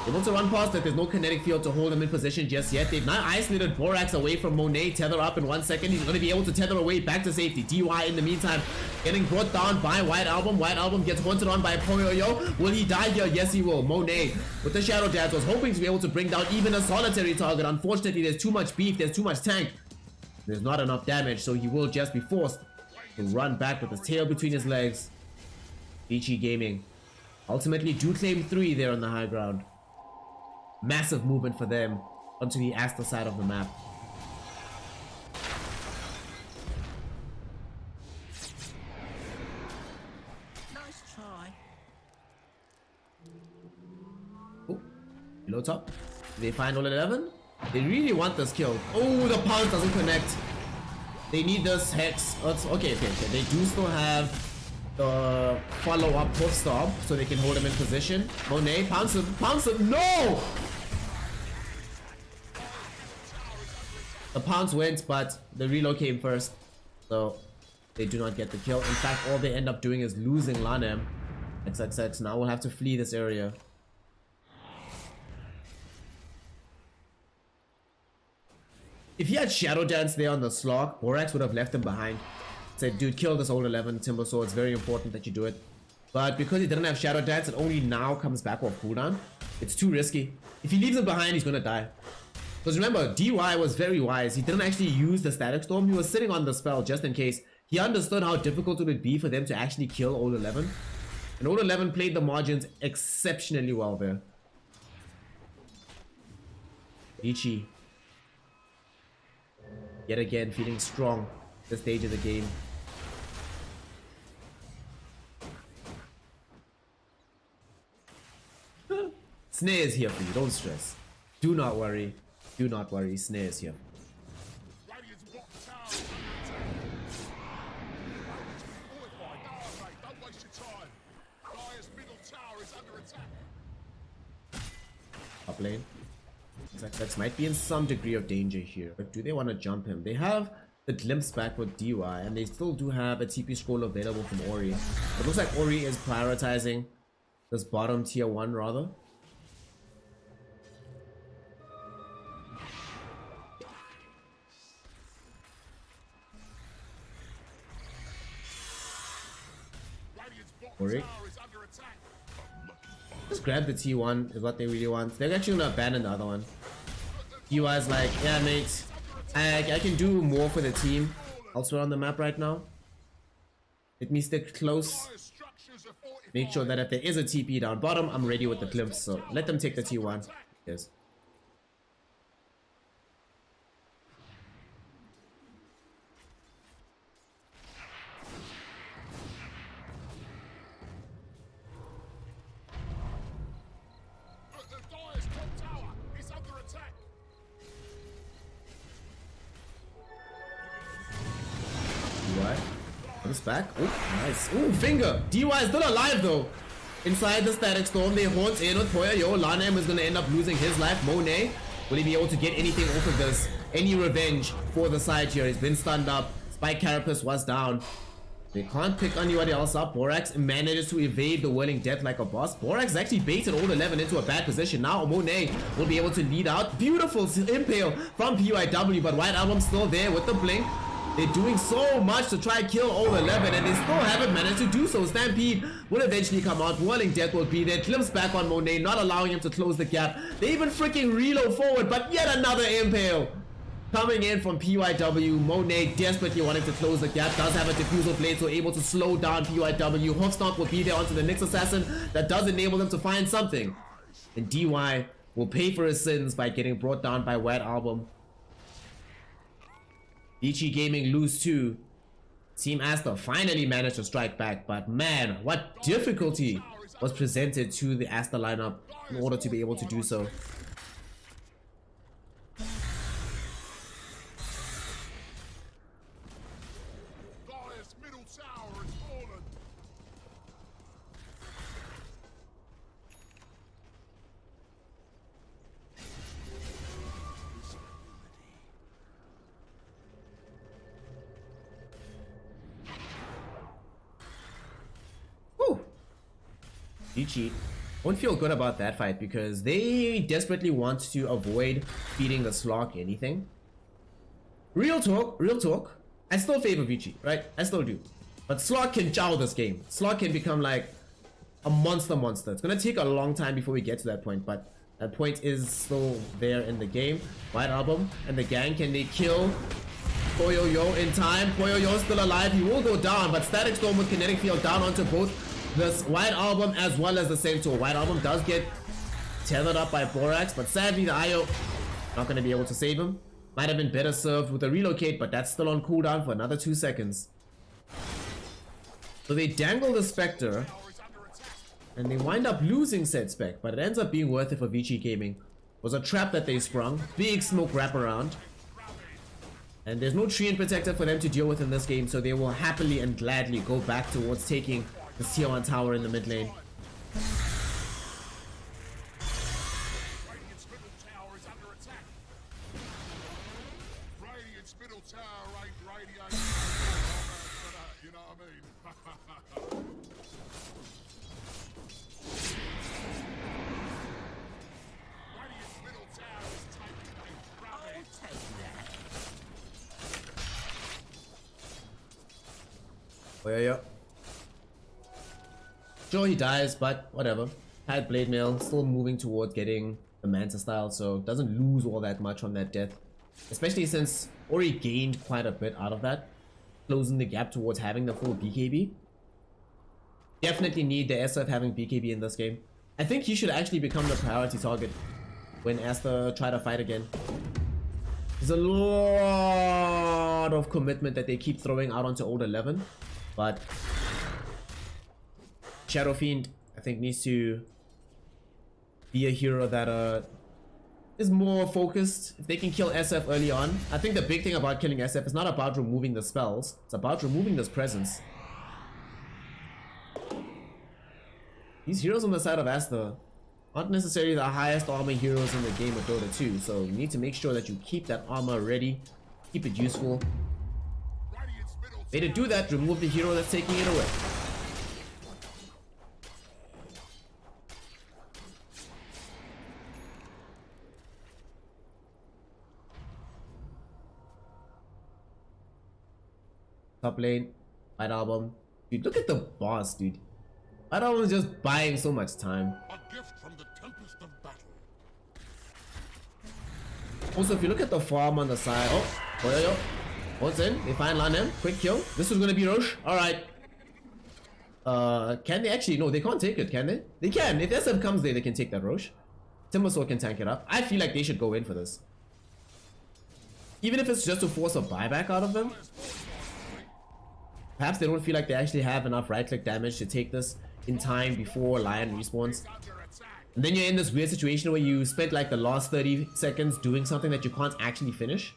able to run past it. There's no kinetic field to hold them in position just yet. They've now isolated Borax away from Monet. Tether up in 1 second. He's going to be able to tether away back to safety. DY in the meantime getting brought down by White Album. White Album gets haunted on by Poyoyo. Will he die here? Yes, he will. Monet with the Shadow Dance was hoping to be able to bring down even a solitary target. Unfortunately, there's too much beef. There's too much tank. There's not enough damage, so he will just be forced to run back with his tail between his legs. Vici Gaming ultimately do claim 3 there on the high ground. Massive movement for them onto the Aster side of the map. Nice try. Oh, below top. Do they find all 11? They really want this kill. Oh, the pounce doesn't connect. They need this hex. Okay. They do still have the follow-up hoof stop, so they can hold him in position. Monet, pounce him. No! The pounce went, but the reload came first, so they do not get the kill. In fact, all they end up doing is losing Lanem. XXX now will have to flee this area. If he had Shadow Dance there on the slog, Borax would have left him behind. Said, dude, kill this old 11 Timber Sword. It's very important that you do it. But because he didn't have Shadow Dance, it only now comes back off cooldown. It's too risky. If he leaves him behind, he's gonna die. Because remember, DY was very wise. He didn't actually use the Static Storm. He was sitting on the spell just in case. He understood how difficult it would be for them to actually kill Old 11. And Old 11 played the margins exceptionally well there. Vici. Yet again, feeling strong at this stage of the game. Snare is here for you, don't stress. Do not worry. Do not worry, Snare is here. Radiant's bottom tower is under attack. Radiant's been fortified. No, mate, don't waste your time. Dire's middle tower is under attack. Up lane. XXX might be in some degree of danger here, but do they want to jump him? They have the glimpse back with DY, and they still do have a TP scroll available from Ori. It looks like Ori is prioritizing this bottom tier 1 rather. Radiant's bottom Ori. tower is under attack. Just grab the T1 is what they really want. They're actually gonna abandon the other one. DY is like, yeah mate, I can do more for the team elsewhere on the map right now. Let me stick close. Dire's structures are fortified. Make sure that if there is a TP down bottom, I'm ready with the glimpse. So let them take the T1. Yes. The Dire's top tower is under attack. DY. Comes back. Oh, nice. Oh, finger. DY is still alive though. Inside the static storm, they haunt in with Poyoyo. Lanem is gonna end up losing his life. Monet, will he be able to get anything off of this? Any revenge for the side here? He's been stunned up. Spike Carapace was down. They can't pick anybody else up. Borax manages to evade the whirling death like a boss. Borax actually baited Old 11 into a bad position. Now Monet will be able to lead out. Beautiful impale from PYW, but White Album still there with the blink. They're doing so much to try and kill Old 11 and they still haven't managed to do so. Stampede will eventually come out. Whirling death will be there. Glimpse back on Monet, not allowing him to close the gap. They even freaking reload forward, but yet another impale. Coming in from PYW, Monet desperately wanting to close the gap, does have a diffusal blade, so able to slow down PYW. Hoofstomp will be there onto the Nyx Assassin. That does enable them to find something. And DY will pay for his sins by getting brought down by White Album. Vici Gaming lose 2. Team Aster finally managed to strike back, but man, what difficulty was presented to the Aster lineup in order to be able to do so. Dire's middle tower has fallen. Whew. Vici won't feel good about that fight because they desperately want to avoid feeding the Slog anything. Real talk, I still favor Vici, right? I still do. But Slog can chow this game. Slog can become like a monster. It's gonna take a long time before we get to that point, but that point is still there in the game. White Album and the gang, can they kill Poyo in time? Poyo still alive. He will go down, but Static Storm with Kinetic Field down onto both this White Album as well as the Centaur. White Album does get tethered up by Borax, but sadly the IO not going to be able to save him. Might have been better served with a relocate, but that's still on cooldown for another 2 seconds. So they dangle the Spectre, and they wind up losing said Spec, but it ends up being worth it for Vici Gaming. It was a trap that they sprung, big smoke wraparound. And there's no Treant Protector for them to deal with in this game, so they will happily and gladly go back towards taking the Tier 1 tower in the mid lane. Radiant's middle tower is under attack. Radiant's middle tower ain't radiating. You know what I mean? Radiant's middle tower is taking a I'll drubbing. take that. Oh yeah. Sure, he dies, but whatever. Had Blade Mail, still moving towards getting the Manta style, so doesn't lose all that much on that death. Especially since Ori gained quite a bit out of that, closing the gap towards having the full BKB. Definitely need the SF having BKB in this game. I think he should actually become the priority target when Aster try to fight again. There's a lot of commitment that they keep throwing out onto old 11, but Shadow Fiend, I think, needs to be a hero that is more focused. If they can kill SF early on, I think the big thing about killing SF is not about removing the spells, it's about removing this presence. These heroes on the side of Aster aren't necessarily the highest armor heroes in the game of Dota 2, so you need to make sure that you keep that armor ready, keep it useful. Radiant's middle Way to do that, remove the hero that's taking it away. Top lane, White Album. Dude, look at the boss, dude. White Album is just buying so much time. A gift from the tempest of battle. Also, if you look at the farm on the side, oh, what's in? They find Lanem, quick kill. This is gonna be Roche. Alright. Can they actually? No, they can't take it, can they? They can. If SM comes there, they can take that Roche. Timbersaw can tank it up. I feel like they should go in for this. Even if it's just to force a buyback out of them. Perhaps they don't feel like they actually have enough right-click damage to take this in time before Lion respawns. Under attack. And then you're in this weird situation where you spent like the last 30 seconds doing something that you can't actually finish.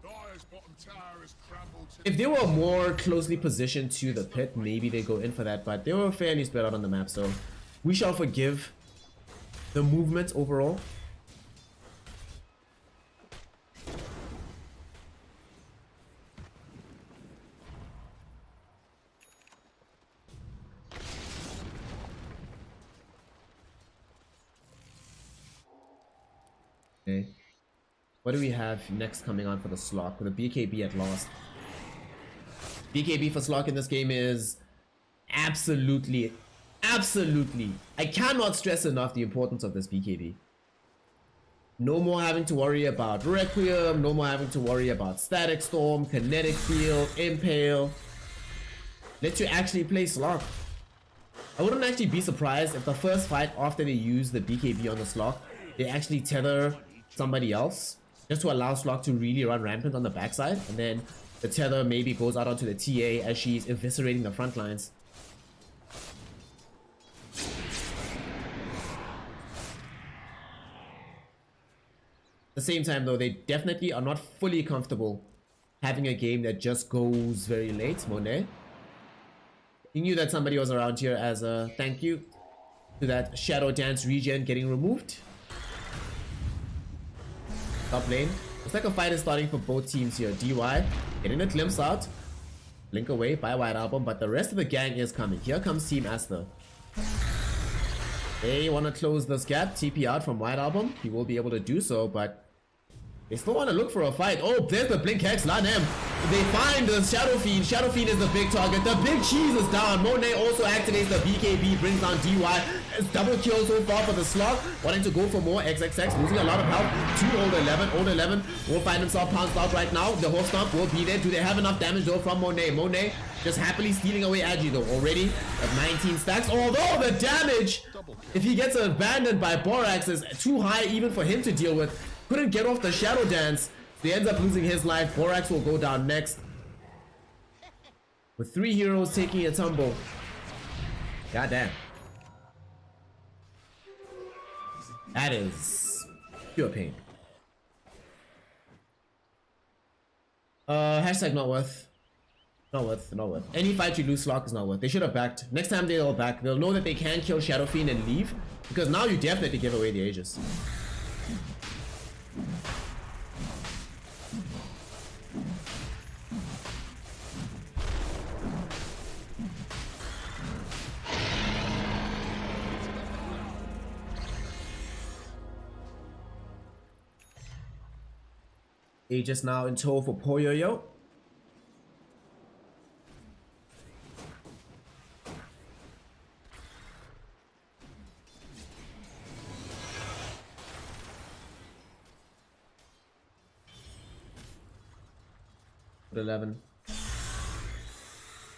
Dire's bottom tower is crumbled to If they were more closely positioned to the pit, maybe they go in for that, but they were fairly spread out on the map, so we shall forgive the movement overall. Okay. What do we have next coming on for the Slok? With the BKB at last. BKB for Slok in this game is absolutely, I cannot stress enough the importance of this BKB. No more having to worry about Requiem, no more having to worry about Static Storm, Kinetic Field, Impale. Let you actually play Slog. I wouldn't actually be surprised if the first fight after they use the BKB on the Slog, they actually tether somebody else just to allow Slog to really run rampant on the backside, and then the tether maybe goes out onto the TA as she's eviscerating the front lines. At the same time though, they definitely are not fully comfortable having a game that just goes very late. Monet, you knew that somebody was around here as a thank you to that Shadow Dance regen getting removed. Top lane. Looks like a fight is starting for both teams here. DY getting a glimpse out. Blink away by White Album, but the rest of the gang is coming. Here comes Team Aster. They want to close this gap. TP out from White Album. He will be able to do so, but they still want to look for a fight. Oh, there's the Blink Hex. Lanem. They find the Shadow Fiend. Shadow Fiend is the big target. The big cheese is down. Monet also activates the BKB, brings down DY. It's double kill so far for the Slug. Wanting to go for more. XXX losing a lot of health to Old 11. Old 11 will find himself pounced out right now. The Horse Stomp will be there. Do they have enough damage though from Monet? Monet just happily stealing away Agi though. Already at 19 stacks. Although the damage, if he gets abandoned by Borax, is too high even for him to deal with. Couldn't get off the Shadow Dance. So he ends up losing his life. Borax will go down next. With 3 heroes taking a tumble. God damn. That is pure pain. Hashtag not worth. Not worth, not worth. Any fight you lose Slog is not worth. They should have backed. Next time they'll back, they'll know that they can kill Shadow Fiend and leave. Because now you definitely give away the Aegis. Aegis now in tow for Poyoyo. At 11.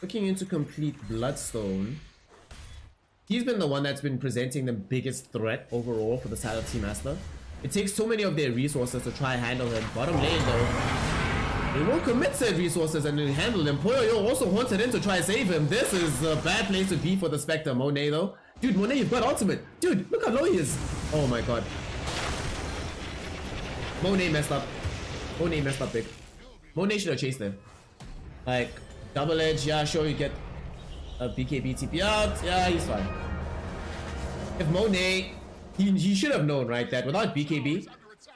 Looking into complete Bloodstone. He's been the one that's been presenting the biggest threat overall for the side of Team Aster. It takes so many of their resources to try and handle him. Bottom lane though, they won't commit said resources and handle him. Poyoyo also haunted in to try and save him. This is a bad place to be for the Spectre. Monet though. Dude, Monet, you've got ultimate. Dude, look how low he is. Oh my god. Monet messed up. Monet messed up big. Monet should have chased him. Like, double edge, yeah, sure, you get a BKB TP out. Yeah, he's fine. If Monet, he should have known, right, that without BKB,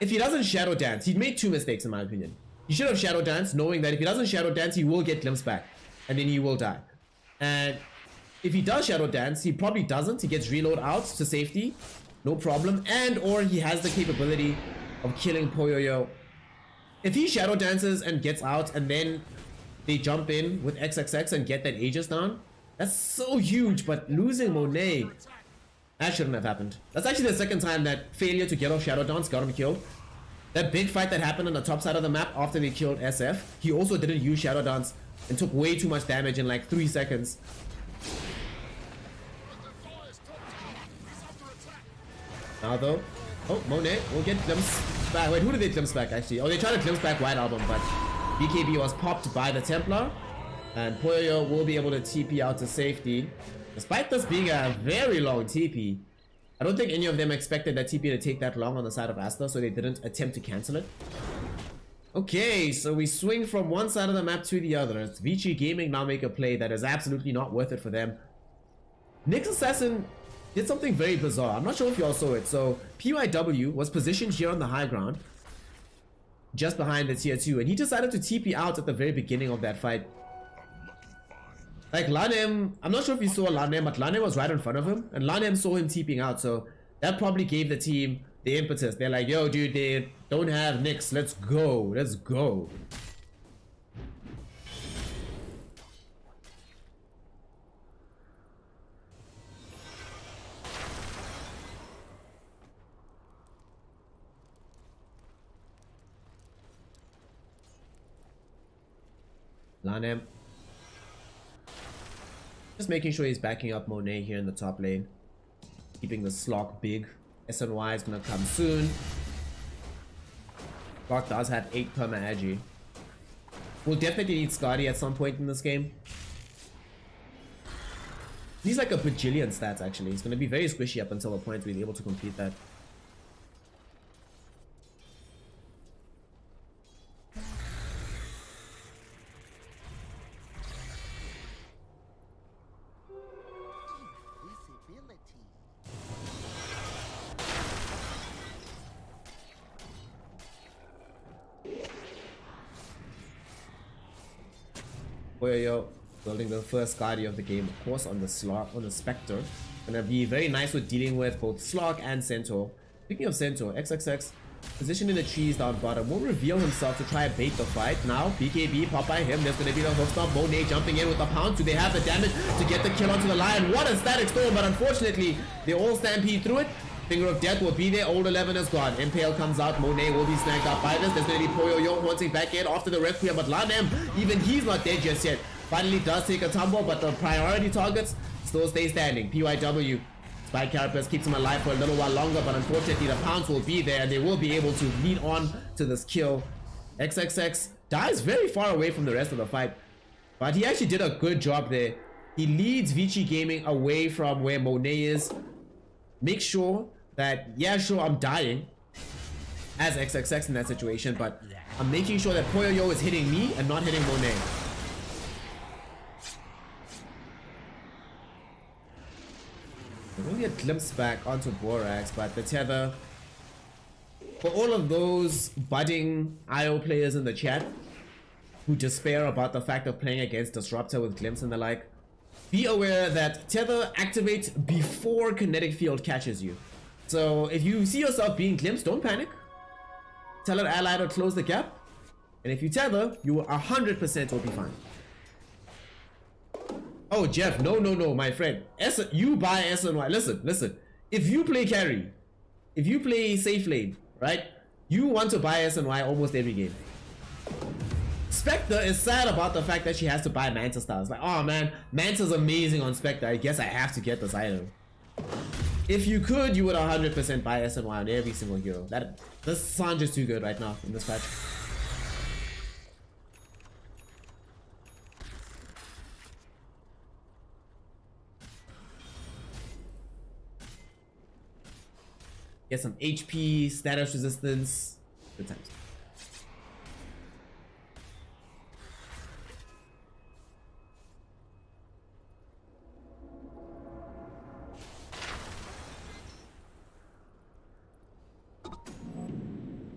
if he doesn't Shadow Dance, he made 2 mistakes in my opinion. He should have Shadow Dance, knowing that if he doesn't Shadow Dance, he will get glimpse back. And then he will die. And if he does Shadow Dance, he probably doesn't. He gets reload out to safety. No problem. And or he has the capability of killing Poyoyo. If he Shadow Dances and gets out and then they jump in with XXX and get that Aegis down, that's so huge. But losing Monet, that shouldn't have happened. That's actually the second time that failure to get off Shadow Dance got him killed. That big fight that happened on the top side of the map after they killed SF, he also didn't use Shadow Dance and took way too much damage in like 3 seconds. Now though, oh, Monet will get glimpse back. Wait, who did they glimpse back actually? Oh, they tried to glimpse back White Album, but BKB was popped by the Templar. And Poyoyo will be able to TP out to safety. Despite this being a very long TP, I don't think any of them expected that TP to take that long on the side of Aster, so they didn't attempt to cancel it. Okay, so we swing from one side of the map to the other. It's Vici Gaming now make a play that is absolutely not worth it for them. Nyx Assassin did something very bizarre. I'm not sure if you all saw it. So PYW was positioned here on the high ground, just behind the tier 2, and he decided to TP out at the very beginning of that fight. Like Lanem, I'm not sure if you saw Lanem, but Lanem was right in front of him, and Lanem saw him TPing out, so that probably gave the team the impetus. They're like, yo dude, they don't have Nyx, let's go, let's go. Lanem. Just making sure he's backing up Monet here in the top lane. Keeping the Slok big. SNY is gonna come soon. Slok does have 8 perma agi. We'll definitely need Scotty at some point in this game. He's like a bajillion stats actually. He's gonna be very squishy up until the point where he's able to complete that. Yo, building the first Guardian of the game, of course, on the Slok, on the Spectre. Gonna be very nice with dealing with both Slok and Centaur. Speaking of Centaur, XXX, positioned in the trees down bottom, will reveal himself to try and bait the fight. Now, BKB, pop by him. There's gonna be the hook stomp. Monet jumping in with the pounce. Do they have the damage to get the kill onto the Lion? What a static storm, but unfortunately, they all stampede through it. Finger of Death will be there. Old 11 is gone. Impale comes out. Monet will be snagged up by this. There's going to be Poyo haunting back in after the Requiem. But Lanem, even he's not dead just yet. Finally does take a tumble, but the priority targets still stay standing. PYW. Spy Carapace keeps him alive for a little while longer, but unfortunately the pounce will be there and they will be able to lead on to this kill. XXX dies very far away from the rest of the fight, but he actually did a good job there. He leads Vici Gaming away from where Monet is. Make sure that, yeah, sure, I'm dying as XXX in that situation, but I'm making sure that Poyo is hitting me and not hitting Monet. Only a glimpse back onto Borax, but the tether. For all of those budding IO players in the chat who despair about the fact of playing against Disruptor with glimpse and the like, be aware that tether activates before kinetic field catches you. So if you see yourself being glimpsed, don't panic. Tell an ally to close the gap. And if you tether, you will 100% will be fine. Oh, Jeff, no, my friend. You buy SNY. Listen. If you play carry, if you play safe lane, right? You want to buy SNY almost every game. Spectre is sad about the fact that she has to buy Manta Stars. Like, oh man, Manta's amazing on Spectre. I guess I have to get this item. If you could, you would 100% buy SNY on every single hero. This sounds just too good right now in this patch. Get some HP, status resistance. Good times.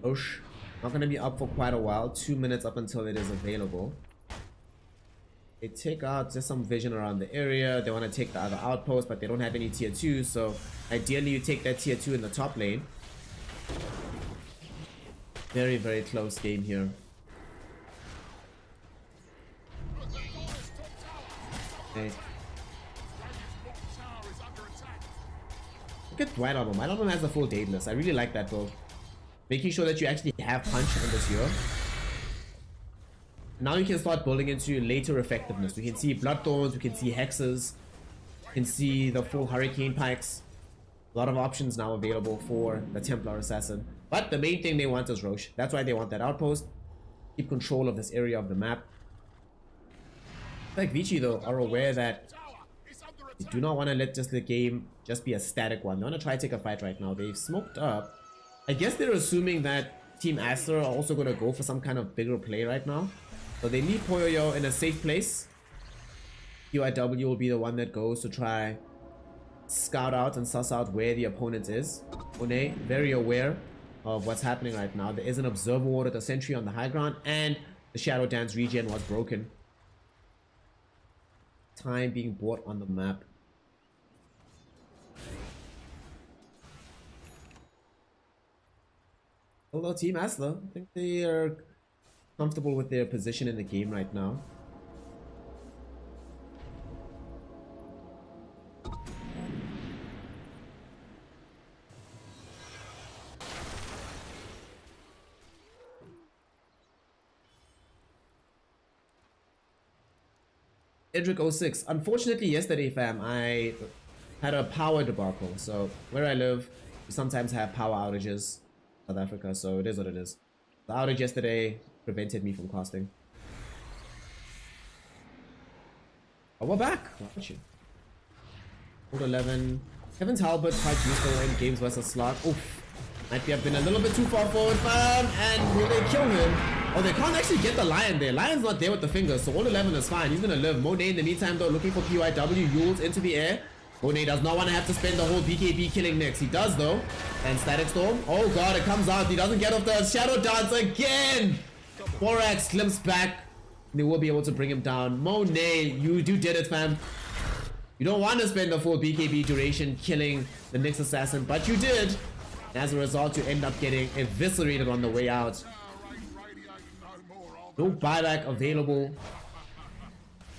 Osh. Not gonna be up for quite a while. 2 minutes up until it is available. They take out just some vision around the area. They want to take the other outpost, but they don't have any tier 2, so ideally you take that tier 2 in the top lane. Very, very close game here. Okay. Look at White Album. White Album has the full Daedalus. I really like that build. Making sure that you actually have punch in this hero. Now you can start building into later effectiveness. We can see Bloodthorns, we can see Hexes, we can see the full Hurricane Pikes. A lot of options now available for the Templar Assassin. But the main thing they want is Roche. That's why they want that outpost. Keep control of this area of the map. Like Vici though are aware that they do not want to let just the game just be a static one. They want to try to take a fight right now. They've smoked up. I guess they're assuming that Team Aster are also going to go for some kind of bigger play right now. So they leave Poyo in a safe place. PYW will be the one that goes to try scout out and suss out where the opponent is. Monet, very aware of what's happening right now. There is an observer ward at the sentry on the high ground, and the Shadow Dance regen was broken. Time being bought on the map. Although Team Aster, I think they are comfortable with their position in the game right now. Edric06. Unfortunately, yesterday, fam, I had a power debacle. So where I live, we sometimes have power outages. South Africa, so it is what it is. The outage yesterday prevented me from casting. Oh, we're back. Why aren't you? Hold 11. Kevin's halberd quite useful in games versus slot. Oof. Might be have been a little bit too far forward, fam. And will they kill him? Oh, they can't actually get the lion there. Lion's not there with the fingers, so all 11 is fine. He's gonna live. Monet in the meantime though, looking for PYW. Yules into the air. Monet does not want to have to spend the whole BKB killing next. He does though. And Static Storm. Oh god, it comes out. He doesn't get off the Shadow Dance again. Borax limps back. They will be able to bring him down. Monet, you did it, fam. You don't want to spend the full BKB duration killing the Nyx Assassin, but you did. As a result, you end up getting eviscerated on the way out. No buyback available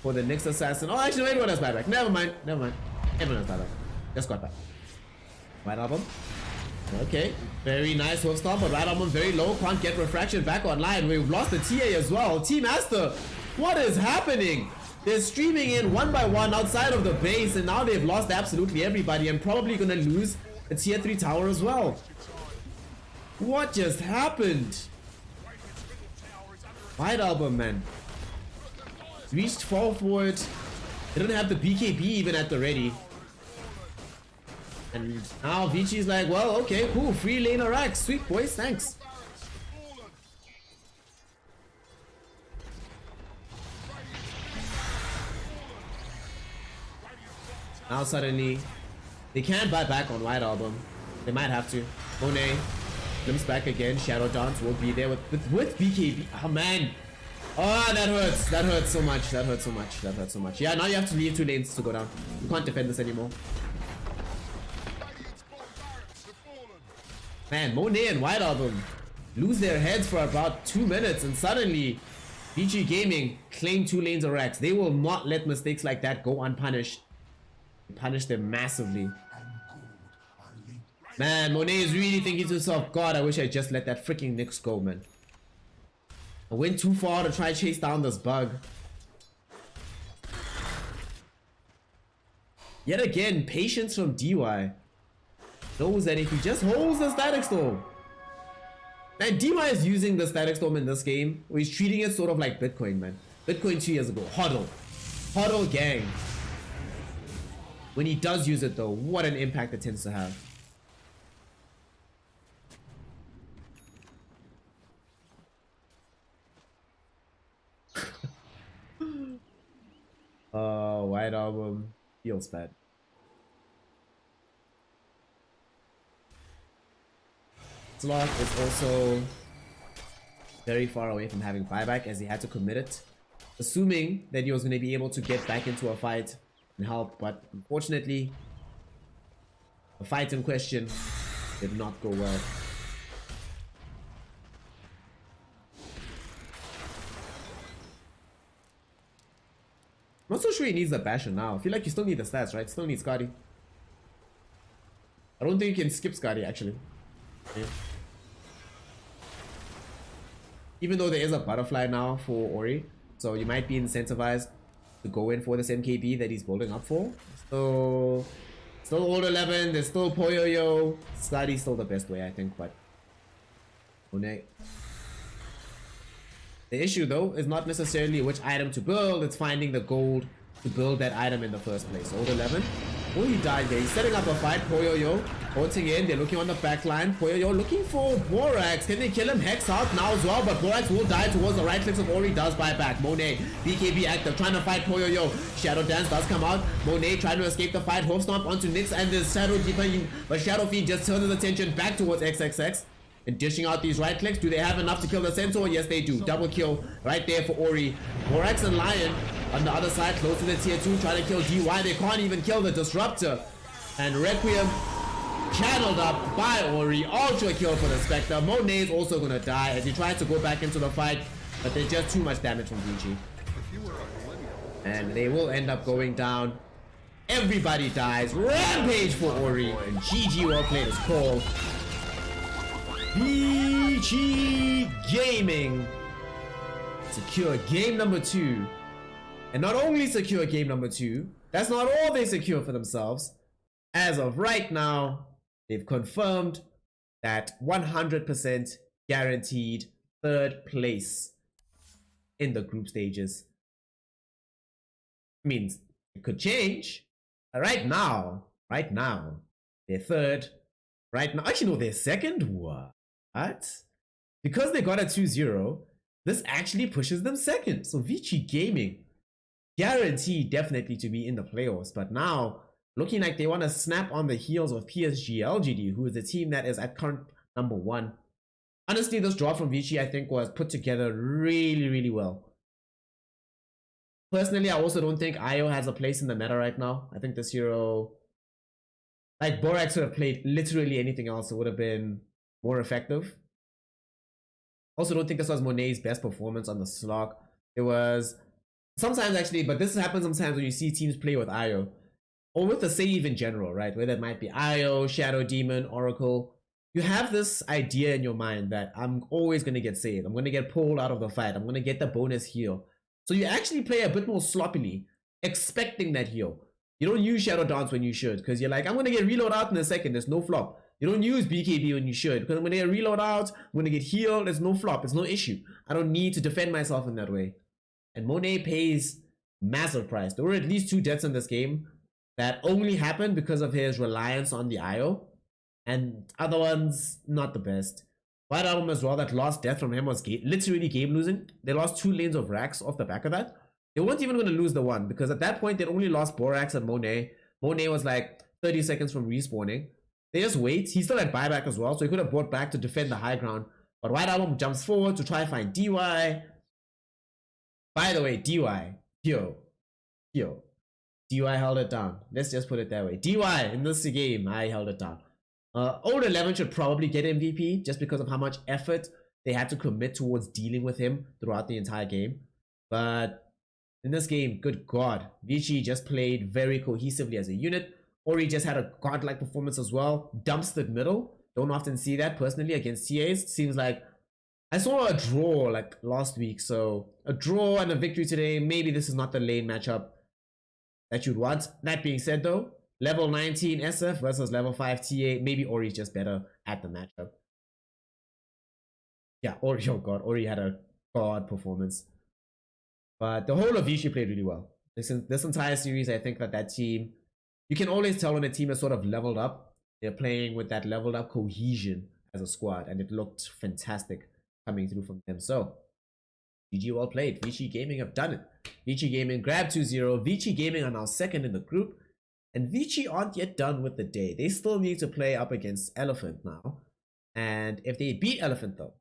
for the Nyx Assassin. Oh, actually, everyone has buyback. Never mind. Everyone has buyback. Just got back. White Album. Okay. Very nice hoof stomp, but White Album very low. Can't get refraction back online. We've lost the TA as well. Team Aster. What is happening? They're streaming in one by one outside of the base, and now they've lost absolutely everybody and probably gonna lose the tier 3 tower as well. What just happened? White Album, man. Reached fall forward. They didn't have the BKB even at the ready. And now Vici's like, well, okay, cool. Free lane Arax. Sweet boys, thanks. Now suddenly, they can't buy back on White Album. They might have to. Monet limps back again. Shadow Dance will be there with BKB. Oh man. Oh, that hurts. That hurts so much. That hurts so much. That hurts so much. Yeah, now you have to leave 2 lanes to go down. You can't defend this anymore. Man, Monet and White Album lose their heads for about 2 minutes, and suddenly Vici Gaming claim 2 lanes of Rax. They will not let mistakes like that go unpunished. They punish them massively. Man, Monet is really thinking to himself, God, I wish I just let that freaking Nyx go, man. I went too far to try chase down this bug. Yet again, patience from DY. Knows that if he just holds the Static Storm. And DY is using the Static Storm in this game, where he's treating it sort of like Bitcoin, man. Bitcoin 2 years ago. Hodl. Hodl gang. When he does use it though, what an impact it tends to have. White Album feels bad. Slot is also very far away from having buyback, as he had to commit it, assuming that he was going to be able to get back into a fight and help, but unfortunately the fight in question did not go well. I'm not so sure he needs the basher now. I feel like you still need the stats, right? Still need Scotty. I don't think you can skip Scotty actually. Yeah. Even though there is a butterfly now for Ori, so you might be incentivized to go in for this MKB that he's building up for. So still old 11, there's still Poyoyo. Scotty's still the best way, I think, but Monet. The issue though is not necessarily which item to build, it's finding the gold to build that item in the first place. Old 11. Oh, he died there. He's setting up a fight. Poyoyo holding in. They're looking on the back line. Poyoyo looking for Borax. Can they kill him? Hex out now as well, but Borax will die towards the right clicks of Ori. Does buy back. Monet, BKB active, trying to fight Poyoyo. Shadow Dance does come out. Monet trying to escape the fight. Hoof stomp onto Nyx and the Shadow Fiend, but Shadow Fiend just turns his attention back towards XXX. And dishing out these right clicks. Do they have enough to kill the Centaur? Yes, they do. Double kill right there for Ori. Borax and Lion on the other side, close to the tier 2, trying to kill DY. They can't even kill the Disruptor. And Requiem channeled up by Ori. Ultra kill for the Spectre. Monet is also gonna die as he tries to go back into the fight, but there's just too much damage from Vici. And they will end up going down. Everybody dies. Rampage for Ori. And GG, well played is called. Vici Gaming secure game number 2 and not only secure game number 2, that's not all they secure for themselves. As of right now, they've confirmed that 100% guaranteed 3rd place in the group stages. Means it could change. Right now, they're 3rd. Right now, actually no, they're 2nd. What? Because they got a 2-0, this actually pushes them 2nd. So Vici Gaming guaranteed definitely to be in the playoffs, but now looking like they want to snap on the heels of PSG LGD, who is the team that is at current number 1. Honestly, this draw from Vici I think was put together really well. Personally, I also don't think Io has a place in the meta right now. I think this hero, like Borax, would have played literally anything else. It would have been more effective. Also don't think this was Monet's best performance on the slog. It was sometimes actually, but this happens sometimes when you see teams play with Io. Or with the save in general, right? Whether it might be Io, Shadow Demon, Oracle. You have this idea in your mind that I'm always going to get saved. I'm going to get pulled out of the fight. I'm going to get the bonus heal. So you actually play a bit more sloppily, expecting that heal. You don't use Shadow Dance when you should, because you're like, I'm going to get reload out in a second. There's no flop. You don't use BKB when you should, because when they reload out, when they get healed, there's no flop. There's no issue. I don't need to defend myself in that way. And Monet pays massive price. There were at least 2 deaths in this game that only happened because of his reliance on the IO, and other ones not the best. White Album as well, that last death from him was literally game losing. They lost 2 lanes of racks off the back of that. They weren't even going to lose the one, because at that point they'd only lost Borax and Monet. Monet was like 30 seconds from respawning. They just wait. He still had buyback as well, so he could have brought back to defend the high ground. But White Album jumps forward to try and find DY. By the way, DY, DY held it down. Let's just put it that way. DY in this game, I held it down. Old 11 should probably get MVP just because of how much effort they had to commit towards dealing with him throughout the entire game. But in this game, good God, Vici just played very cohesively as a unit. Ori just had a godlike performance as well. Dumpstered middle. Don't often see that personally against TAs. Seems like I saw a draw like last week. So a draw and a victory today. Maybe this is not the lane matchup that you'd want. That being said though, level 19 SF versus level 5 TA. Maybe Ori's just better at the matchup. Yeah, Ori, oh God, Ori had a god performance. But the whole of Vici played really well. This entire series, I think that team, you can always tell when a team is sort of leveled up. They're playing with that leveled up cohesion as a squad, and it looked fantastic coming through from them. So, GG well played. Vici Gaming have done it. Vici Gaming grabbed 2-0. Vici Gaming are now 2nd in the group. And Vici aren't yet done with the day. They still need to play up against Elephant now. And if they beat Elephant though,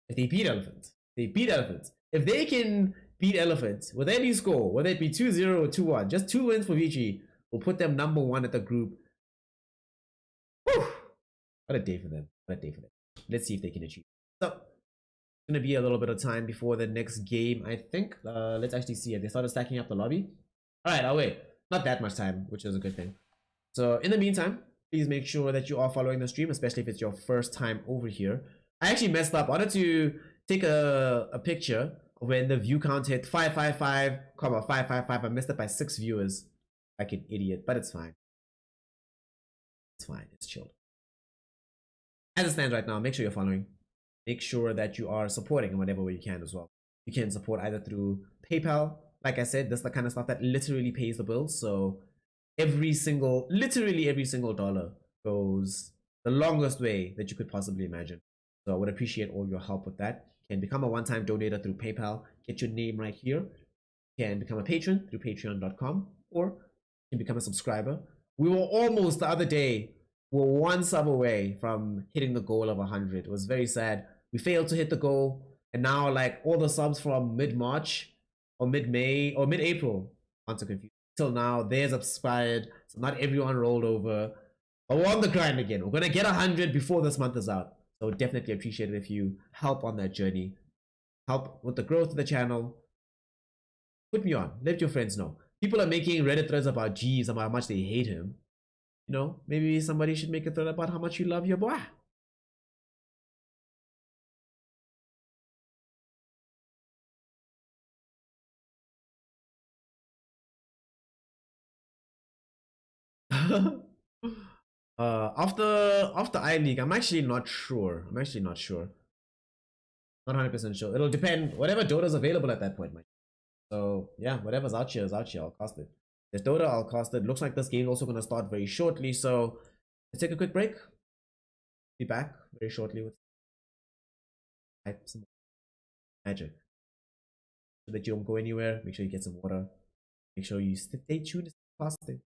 if they can beat Elephant with any score, whether it be 2-0 or 2-1, just 2 wins for Vici will put them number 1 at the group. Whew! What a day for them. What a day for them. Let's see if they can achieve. So, it's going to be a little bit of time before the next game, I think. Let's actually see it. They started stacking up the lobby. Alright, I'll wait. Not that much time, which is a good thing. So in the meantime, please make sure that you are following the stream, especially if it's your first time over here. I actually messed up. I wanted to take a picture when the view count hit 555, I missed it by 6 viewers. Like an idiot, but it's fine. It's fine. It's chilled. As it stands right now, make sure you're following. Make sure that you are supporting in whatever way you can as well. You can support either through PayPal. Like I said, that's the kind of stuff that literally pays the bills. So literally every single dollar goes the longest way that you could possibly imagine. So I would appreciate all your help with that. You can become a one-time donator through PayPal. Get your name right here. You can become a patron through patreon.com, or you can become a subscriber. We were almost the other day, we were 1 sub away from hitting the goal of 100. It was very sad. We failed to hit the goal. And now like all the subs from mid-March or mid-May or mid-April, I'm so confused, till now, theirs expired. So not everyone rolled over. But we're on the grind again. We're going to get 100 before this month is out. So definitely appreciate it if you help on that journey. Help with the growth of the channel. Put me on. Let your friends know. People are making Reddit threads about G's, about how much they hate him. You know, maybe somebody should make a thread about how much you love your boy. After I League, I'm actually not sure. Not 100% sure. It'll depend. Whatever Dota's available at that point, Mike. So yeah, whatever's out here is out here. I'll cast it. There's Dota, I'll cast it. Looks like this game is also gonna start very shortly. So let's take a quick break. Be back very shortly with some magic. So that you don't go anywhere. Make sure you get some water. Make sure you stay tuned to casting.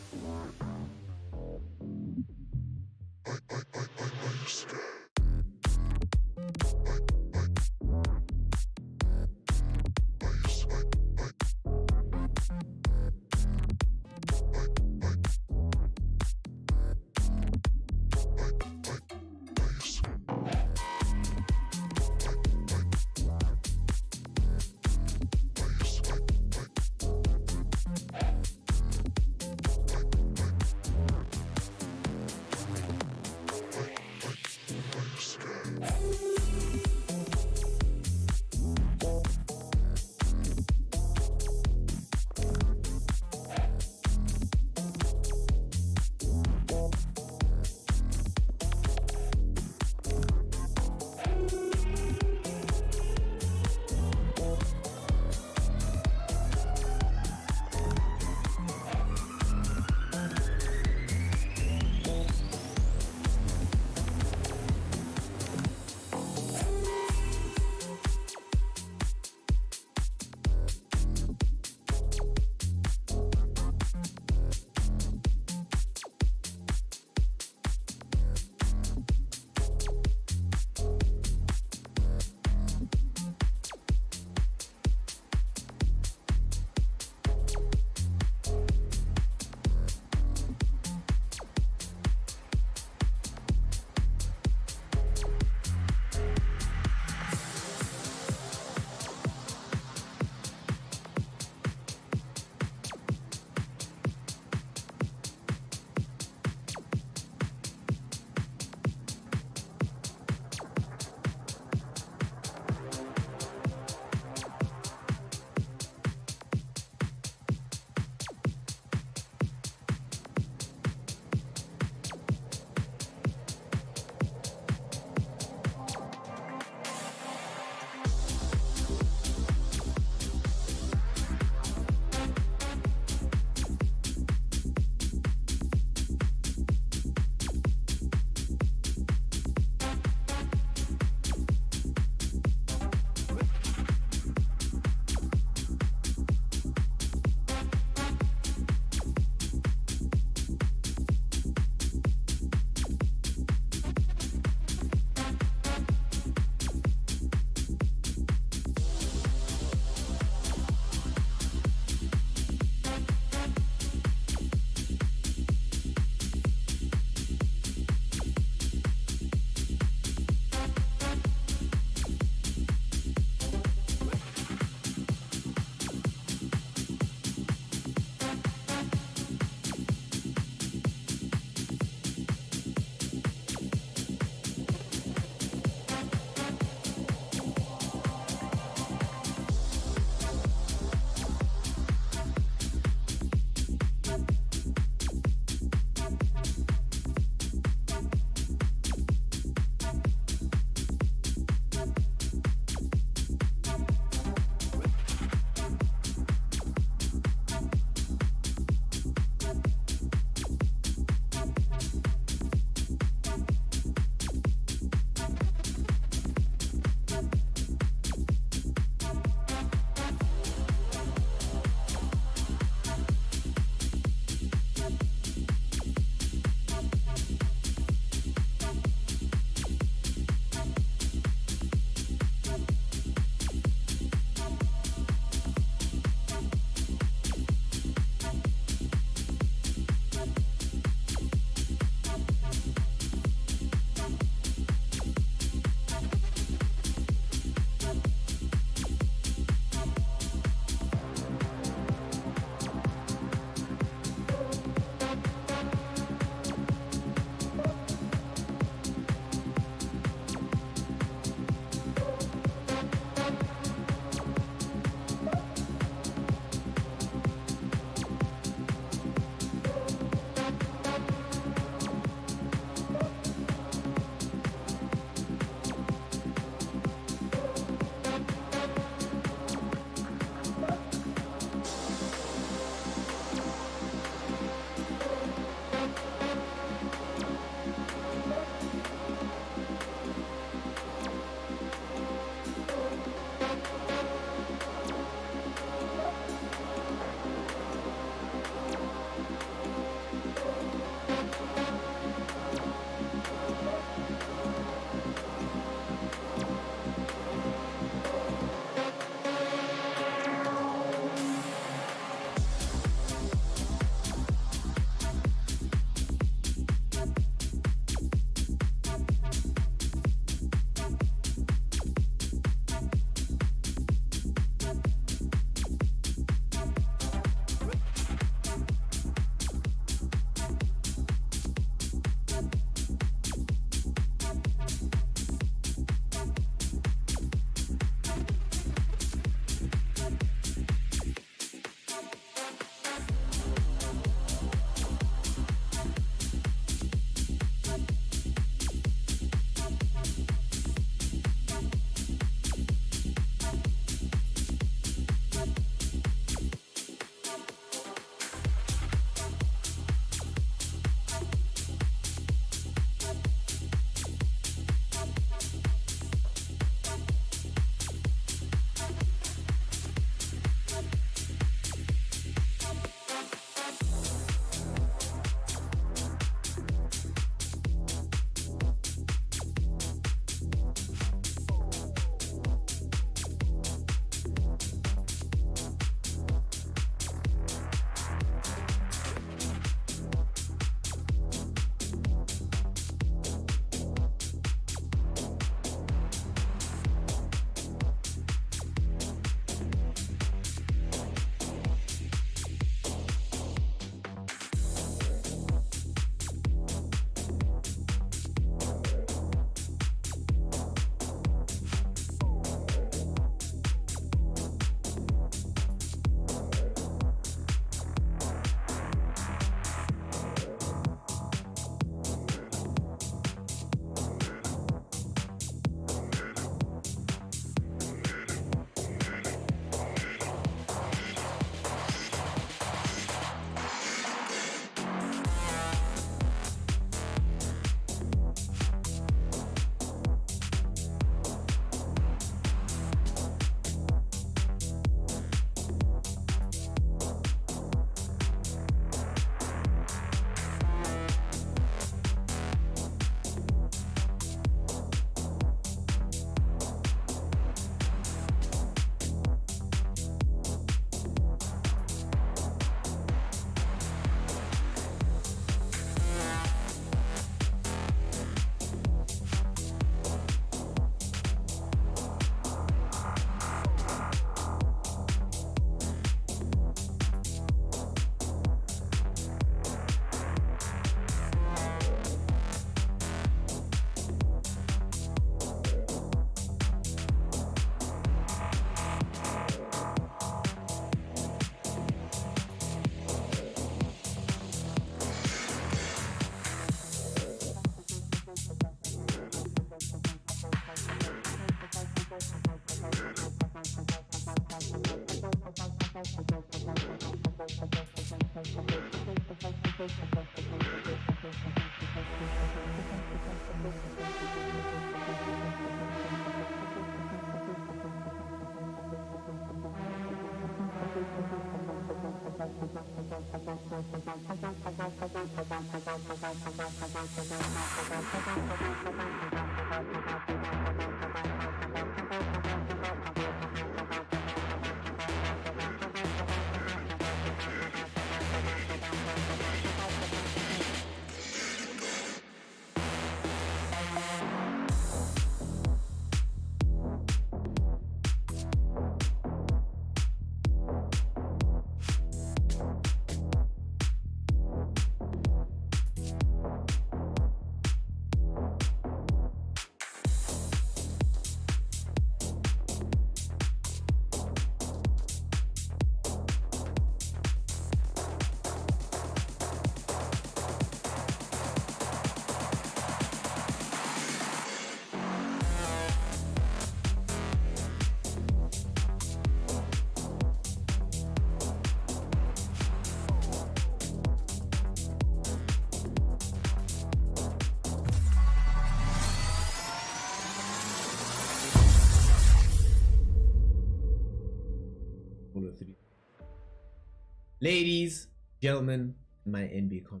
Ladies, gentlemen, my NBA con.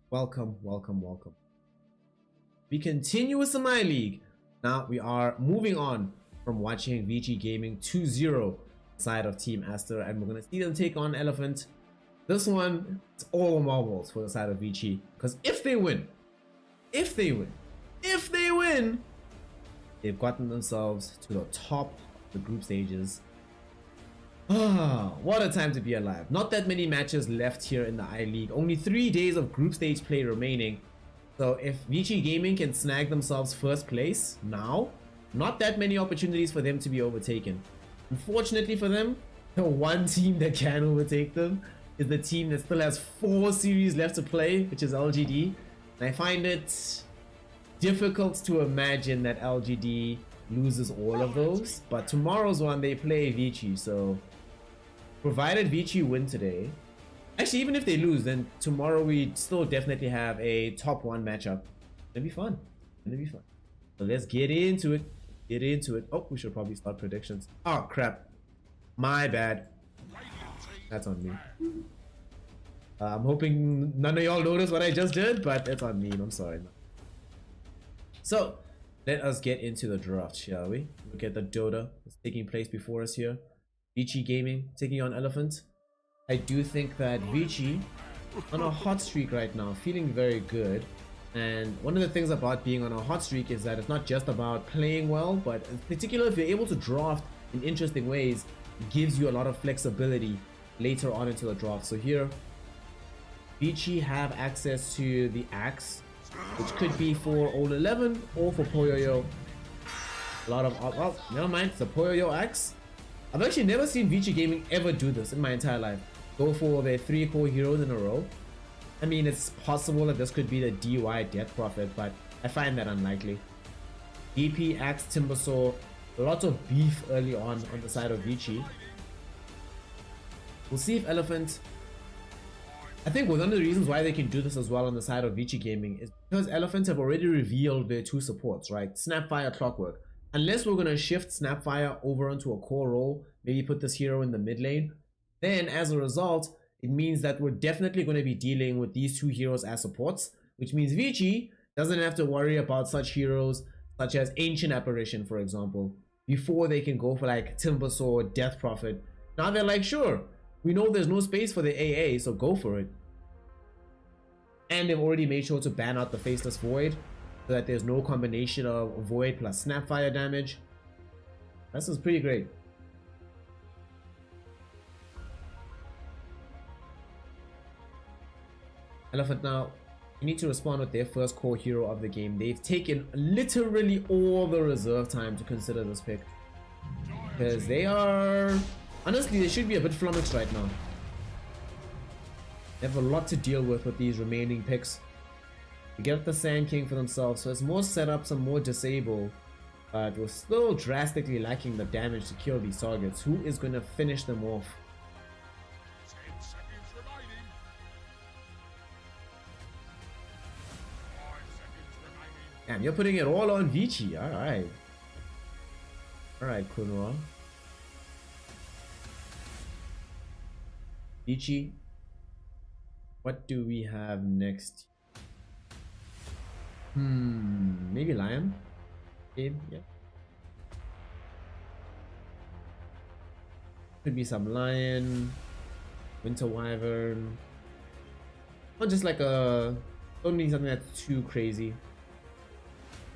Welcome, welcome, welcome. We continue with the My League. Now we are moving on from watching Vici Gaming 2-0 side of Team Aster, and we're gonna see them take on Elephant. This one, it's all marbles for the side of Vici, because if they win, they've gotten themselves to the top of the group stages. Ah, what a time to be alive. Not that many matches left here in the I-League. Only 3 days of group stage play remaining. So if Vici Gaming can snag themselves first place now, not that many opportunities for them to be overtaken. Unfortunately for them, the one team that can overtake them is the team that still has 4 series left to play, which is LGD. And I find it difficult to imagine that LGD loses all of those. But tomorrow's one, they play Vici, so provided Vici win today, actually even if they lose, then tomorrow we still definitely have a top 1 matchup. It'll be fun. It'll be fun. So let's get into it. Oh, we should probably start predictions. Oh crap, my bad. That's on me. I'm hoping none of y'all noticed what I just did, but it's on me. I'm sorry. So let us get into the draft, shall we? Look at the Dota that's taking place before us here. Vici Gaming taking on Elephant. I do think that Vici on a hot streak right now, feeling very good. And one of the things about being on a hot streak is that it's not just about playing well, but in particular if you're able to draft in interesting ways, it gives you a lot of flexibility later on into the draft. So here, Vici have access to the Axe, which could be for Old 11 or for Poyoyo. A lot of, well, never mind, it's the Poyoyo Axe. I've actually never seen Vici Gaming ever do this in my entire life. Go for their 3 core heroes in a row. I mean, it's possible that this could be the DY Death Prophet, but I find that unlikely. DP, Axe, Timbersaw, lots of beef early on the side of Vici. We'll see if Elephant... I think one of the reasons why they can do this as well on the side of Vici Gaming is because Elephants have already revealed their 2 supports, right? Snapfire, Clockwork. Unless we're going to shift Snapfire over onto a core role, maybe put this hero in the mid lane, then as a result, it means that we're definitely going to be dealing with these 2 heroes as supports, which means Vici doesn't have to worry about such heroes such as Ancient Apparition, for example, before they can go for like Timbersaw, Death Prophet. Now they're like, sure, we know there's no space for the AA, so go for it. And they've already made sure to ban out the Faceless Void, so that there's no combination of Void plus Snapfire damage. This is pretty great. Elephant now, you need to respond with their first core hero of the game. They've taken literally all the reserve time to consider this pick. Because they are... honestly, they should be a bit flummoxed right now. They have a lot to deal with these remaining picks. To get the Sand King for themselves, so it's more setups and more disable, but we're still drastically lacking the damage to kill these targets. Who is going to finish them off? 10 seconds remaining. Damn, you're putting it all on Vici. Alright. Alright, Kunwa. Vici. What do we have next? Maybe Lion? Game, yeah. Could be some Lion, Winter Wyvern. Not just like a... Don't need something that's too crazy.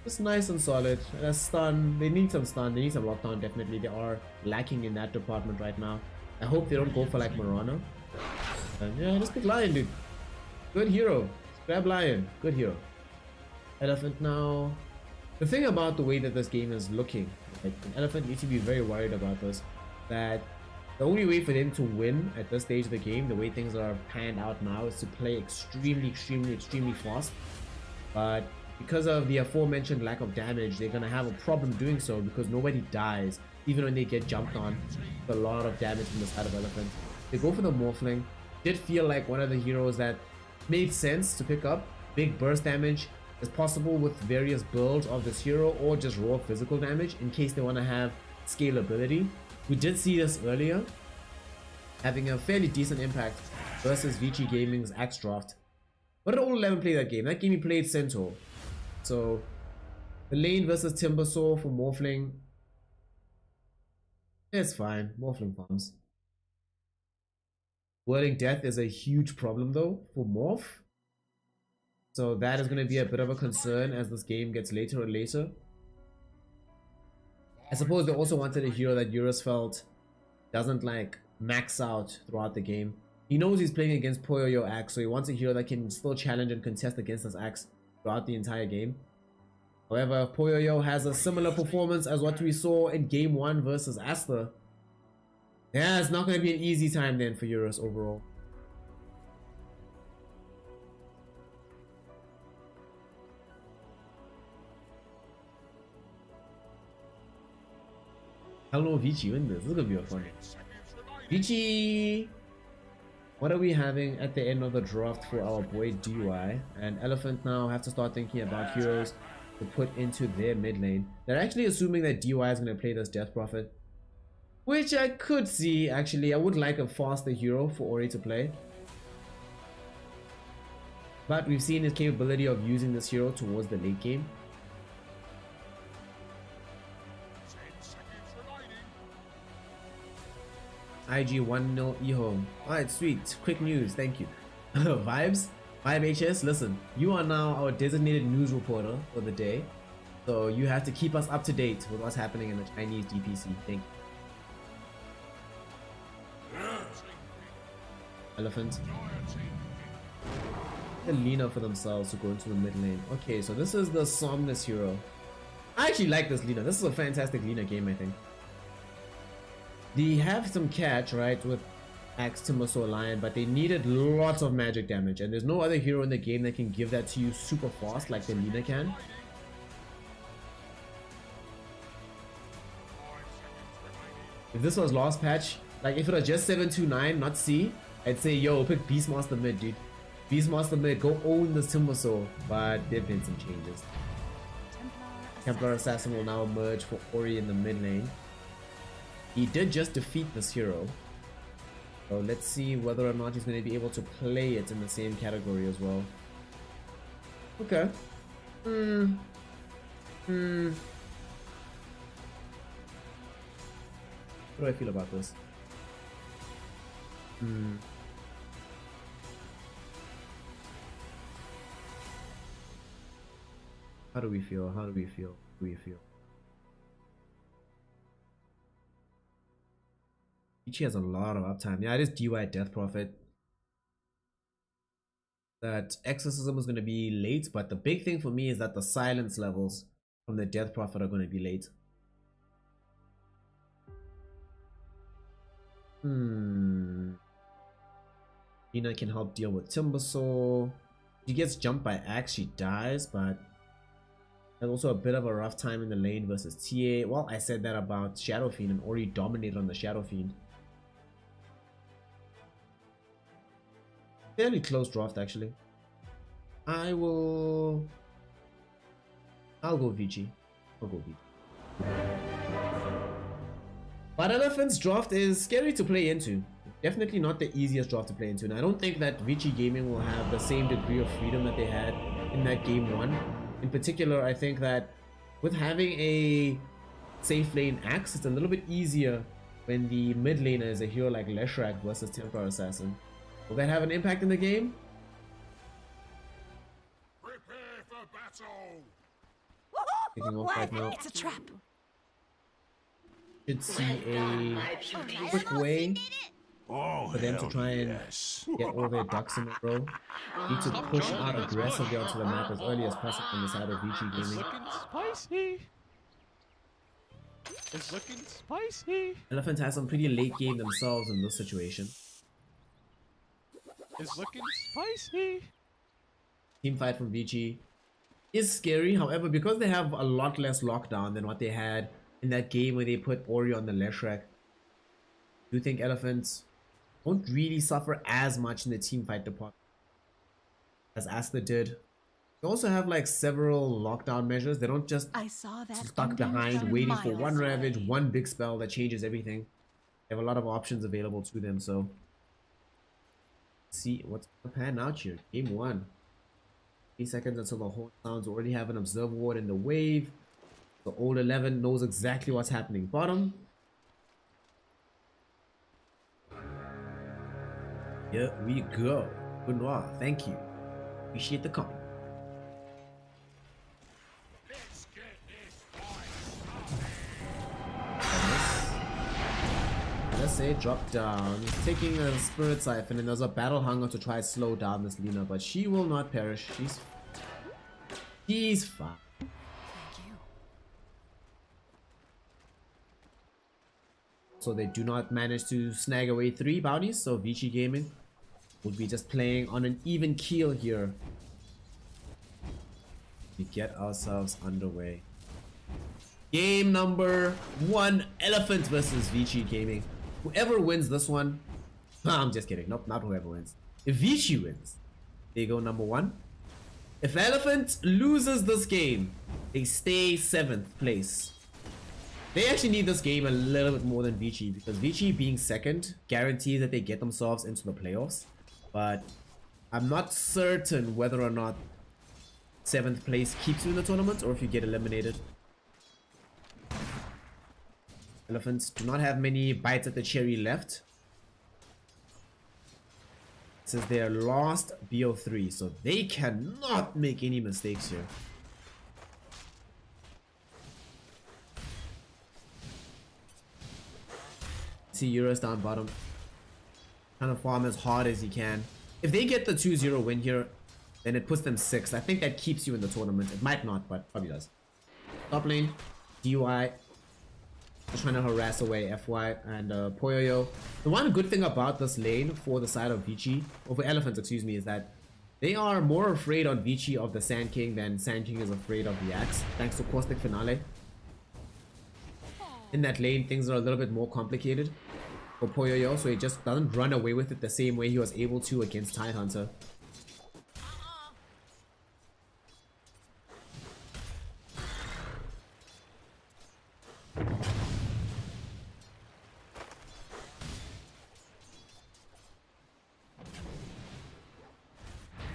Just nice and solid. And a stun. They need some stun. They need some lockdown, definitely. They are lacking in that department right now. I hope they don't go for like Morana. And yeah, just pick Lion, dude. Good hero. Grab Lion. Good hero. Elephant now. The thing about the way that this game is looking, like an Elephant needs to be very worried about this. That the only way for them to win at this stage of the game, the way things are panned out now, is to play extremely fast. But because of the aforementioned lack of damage, they're gonna have a problem doing so because nobody dies, even when they get jumped on. A lot of damage from the side of Elephant. They go for the Morphling. Did feel like one of the heroes that made sense to pick up. Big burst damage is possible with various builds of this hero, or just raw physical damage in case they want to have scalability. We did see this earlier, having a fairly decent impact versus Vici Gaming's Axe Draft. What did All 11 play that game? That game he played Centaur. So the lane versus Timbersaw for Morphling, it's fine. Morphling farms. Whirling Death is a huge problem though for Morph. So that is going to be a bit of a concern as this game gets later and later. I suppose they also wanted a hero that Eurus felt doesn't like max out throughout the game. He knows he's playing against Poyoyo Axe, so he wants a hero that can still challenge and contest against this Axe throughout the entire game. However, Poyoyo has a similar performance as what we saw in Game 1 versus Aster. Yeah, it's not going to be an easy time then for Eurus overall. Hello Vici, win this. This is gonna be a fun one. Vici! What are we having at the end of the draft for our boy DY? And Elephant now have to start thinking about heroes to put into their mid lane. They're actually assuming that DY is gonna play this Death Prophet, which I could see actually. I would like a faster hero for Ori to play. But we've seen his capability of using this hero towards the late game. IG 1-0 Eho. Alright, sweet. Quick news, thank you. Vibes? Vibe HS, listen, you are now our designated news reporter for the day. So you have to keep us up to date with what's happening in the Chinese DPC. Thank you. Elephant. The Lina for themselves to go into the mid lane. Okay, so this is the Somnus hero. I actually like this Lina. This is a fantastic Lina game, I think. They have some catch, right, with Axe, Timbersaw, Lion, but they needed lots of magic damage, and there's no other hero in the game that can give that to you super fast like the Lina can. If this was last patch, like if it was just 729, not C, I'd say, yo, pick Beastmaster mid, dude. Beastmaster mid, go own this Timbersaw, but there've been some changes. Templar Assassin will now emerge for Ori in the mid lane. He did just defeat this hero, so let's see whether or not he's going to be able to play it in the same category as well. Okay. What do I feel about this? How do we feel? How do we feel? How do we feel? Vici has a lot of uptime. Yeah, it is DY Death Prophet. That Exorcism is going to be late, but the big thing for me is that the silence levels from the Death Prophet are going to be late. Lina can help deal with Timbersaw. She gets jumped by Axe, she dies, but there's also a bit of a rough time in the lane versus TA. Well, I said that about Shadow Fiend and already dominated on the Shadow Fiend. Fairly close draft actually. I will I'll go Vici. I'll go Vici. But Elephant's draft is scary to play into. Definitely not the easiest draft to play into. And I don't think that Vici Gaming will have the same degree of freedom that they had in that game 1. In particular, I think that with having a safe lane Axe, it's a little bit easier when the mid laner is a hero like Leshrac versus Templar Assassin. Will that have an impact in the game? Prepare for battle. Kicking off right now. It's a trap. Should see a quick way for them to try and get all their ducks in a row. Need to push out aggressively onto the map as early as possible on the side of Vici Gaming. Looking spicy. It's looking spicy. Elephant has some pretty late game themselves in this situation. It's looking spicy. Team fight from Vici is scary, however, because they have a lot less lockdown than what they had in that game where they put Ori on the Leshrac. Do you think Elephants won't really suffer as much in the team fight department as Aster did? They also have like several lockdown measures. They don't just I saw that stuck behind waiting for one ravage, one big spell that changes everything. They have a lot of options available to them, so see what's gonna pan out here. Game 1. 3 seconds until the horn sounds. Already have an observe ward in the wave. The old 11 knows exactly what's happening. Bottom. Here we go. Good noir. Thank you. Appreciate the comment. Let's get this fight. Let's say drop down. He's taking a spirit siphon and there's a battle hunger to try to slow down this Lina, but she will not perish. She's fine. Thank you. So they do not manage to snag away 3 bounties, so Vici Gaming will be just playing on an even keel here. We get ourselves underway. Game number 1, Elephant versus Vici Gaming. Whoever wins this one, I'm just kidding. Nope, not whoever wins. If Vici wins, they go number 1. If Elephant loses this game, they stay 7th place. They actually need this game a little bit more than Vici, because Vici being 2nd guarantees that they get themselves into the playoffs. But I'm not certain whether or not 7th place keeps you in the tournament or if you get eliminated. Elephants do not have many bites at the cherry left. This is their last BO3, so they cannot make any mistakes here. See Euros down bottom. Trying to farm as hard as he can. If they get the 2-0 win here, then it puts them 6th. I think that keeps you in the tournament. It might not, but probably does. Top lane, DUI. Just trying to harass away FY and Poyoyo. The one good thing about this lane for the side of Vici, or for Elephants, excuse me, is that they are more afraid on Vici of the Sand King than Sand King is afraid of the Axe, thanks to Caustic Finale. In that lane, things are a little bit more complicated for Poyoyo, so he just doesn't run away with it the same way he was able to against Tidehunter.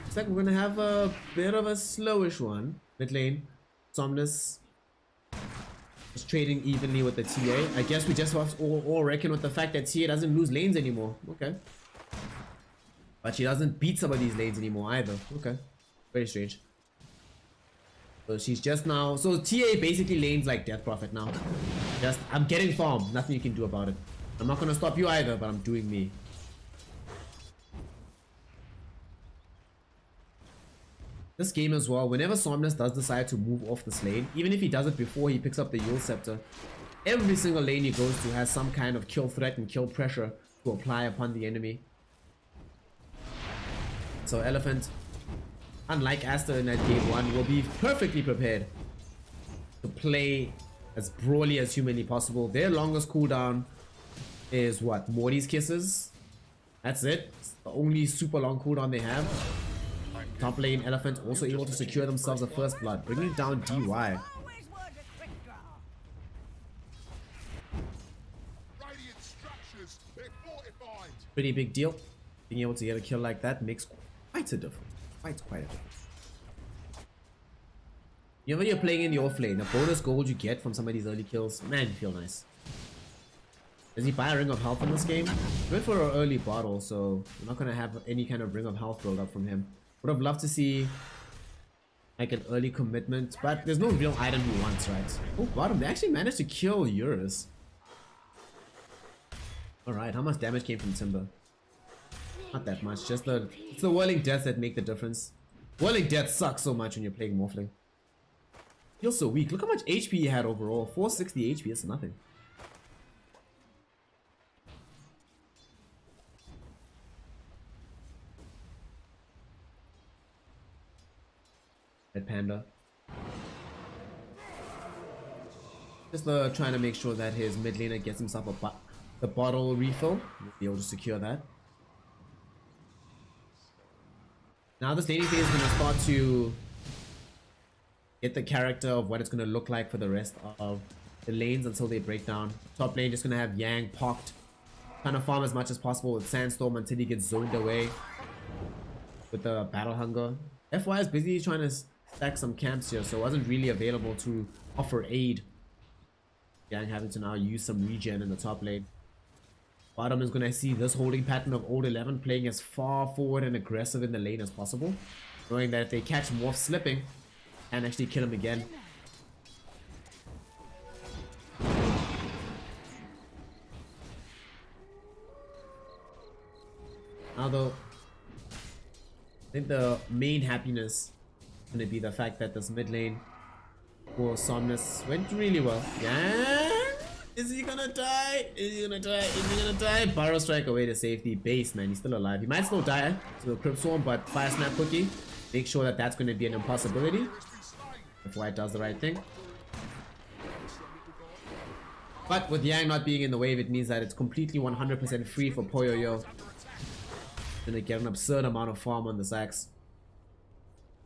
Looks like we're gonna have a bit of a slowish one. Mid lane, Somnus is trading evenly with the TA. I guess we just have to all reckon with the fact that TA doesn't lose lanes anymore. Okay. But she doesn't beat some of these lanes anymore either. Okay. Very strange. So she's just now... So TA basically lanes like Death Prophet now. Just, I'm getting farm. Nothing you can do about it. I'm not gonna stop you either, but I'm doing me. This game as well, whenever Somnus does decide to move off this lane, even if he does it before he picks up the Yule Scepter, every single lane he goes to has some kind of kill threat and kill pressure to apply upon the enemy. So Elephant, unlike Aster in that game 1, will be perfectly prepared to play as brawly as humanly possible. Their longest cooldown is what? Morty's Kisses? That's it. It's the only super long cooldown they have. Top lane Elephant also able to secure themselves a first blood, bringing down DY. Always was a quick draw. Radiant structures, they're fortified. Pretty big deal. Being able to get a kill like that makes quite a difference. Quite a difference. You know when you're playing in the off lane, the bonus gold you get from some of these early kills, man, you feel nice. Does he buy a ring of health in this game? He went for an early bottle, so we're not gonna have any kind of ring of health build up from him. Would have loved to see like an early commitment, but there's no real item he wants, right? Oh, bottom, they actually managed to kill Eurus. Alright, how much damage came from Timber? Not that much, just it's the whirling deaths that make the difference. Whirling death sucks so much when you're playing Morphling. Feels so weak. Look how much HP he had overall. 460 HP, it's nothing. Red Panda. Just trying to make sure that his mid laner gets himself the bottle refill. We'll be able to secure that. Now this laning phase is going to start to get the character of what it's going to look like for the rest of the lanes until they break down. Top lane just going to have Yang pocked. Trying to farm as much as possible with Sandstorm until he gets zoned away with the Battle Hunger. FY is busy trying to stack some camps here, so wasn't really available to offer aid. Yang having to now use some regen in the top lane. Bottom is going to see this holding pattern of old 11 playing as far forward and aggressive in the lane as possible, knowing that if they catch Morph slipping and actually kill him again. Now though, I think the main happiness is going to be the fact that this mid lane for Somnus went really well. Yeah. Is he gonna die? Is he gonna die? Is he gonna die? Burrow Strike away to safety. Base, man. He's still alive. He might still die to the Crypt Swarm, but Fire Snap Cookie. Make sure that that's going to be an impossibility. If White does the right thing. But with Yang not being in the wave, it means that it's completely 100% free for Poyoyo. Gonna get an absurd amount of farm on the Sax.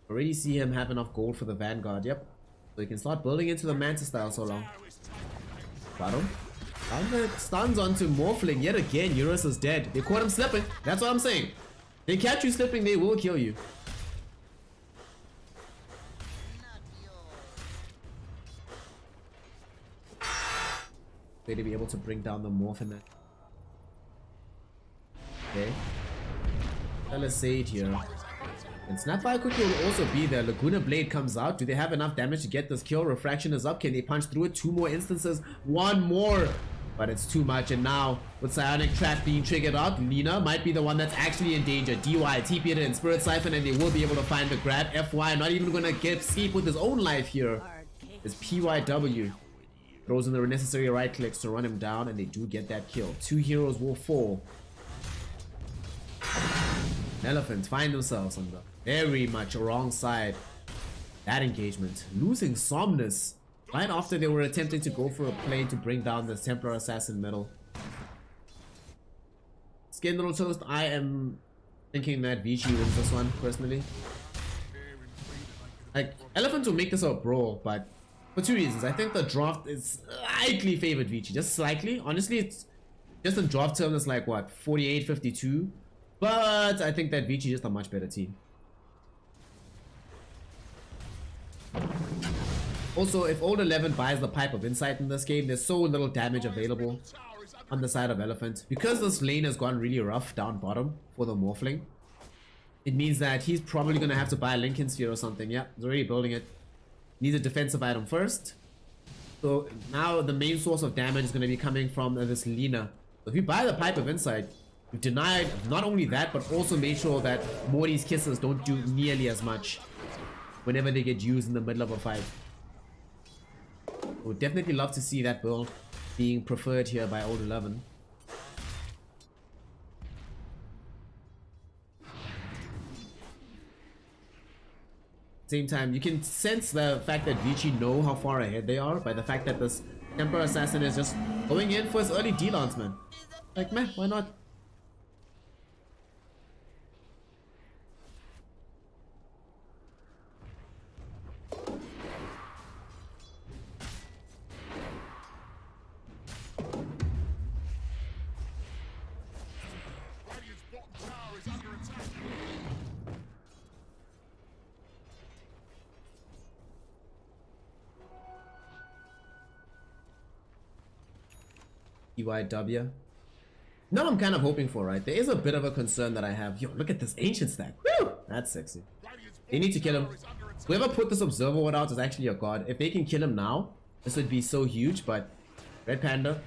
Already see him have enough gold for the Vanguard. Yep. So he can start building into the Mantis style so long. Bottom. Stuns onto Morphling yet again. Eurus is dead. They caught him slipping. That's what I'm saying. They catch you slipping, they will kill you. Way to be able to bring down the Morph in that. Okay. Palisade here. And Snapfire Cookie will also be there. Laguna Blade comes out. Do they have enough damage to get this kill? Refraction is up. Can they punch through it? 2 more instances. 1 more. But it's too much. And now, with Psionic Trap being triggered out, Lina might be the one that's actually in danger. DY, TP it in, Spirit Siphon, and they will be able to find the grab. FY not even going to get escape with his own life here. It's PYW. Throws in the necessary right clicks to run him down, and they do get that kill. 2 heroes will fall. Elephants find themselves on the very much wrong side. That engagement. Losing Somnus right after they were attempting to go for a play to bring down the Templar Assassin middle. Skin Little Toast, I am thinking that Vici wins this one, personally. Like, Elephants will make this a brawl, but for 2 reasons. I think the draft is slightly favored Vici, just slightly. Honestly, it's just in draft terms, it's like what, 48-52. But I think that Vici is just a much better team. Also, if Old 11 buys the Pipe of Insight in this game, there's so little damage available on the side of Elephant. Because this lane has gone really rough down bottom for the Morphling, it means that he's probably going to have to buy a Lincoln Sphere or something. Yeah, he's already building it. Needs a defensive item first. So now the main source of damage is going to be coming from this Lina. So if you buy the Pipe of Insight, you've denied not only that, but also made sure that Morty's Kisses don't do nearly as much whenever they get used in the middle of a fight. Would definitely love to see that build being preferred here by Old 11. Same time, you can sense the fact that Vici know how far ahead they are by the fact that this Emperor Assassin is just going in for his early D-Lance, man. Like, man, why not? PYW. No, I'm kind of hoping for, right? There is a bit of a concern that I have. Yo, look at this ancient stack. Woo! That's sexy. They need to kill him. Whoever put this observer ward out is actually a god. If they can kill him now, this would be so huge, but Red Panda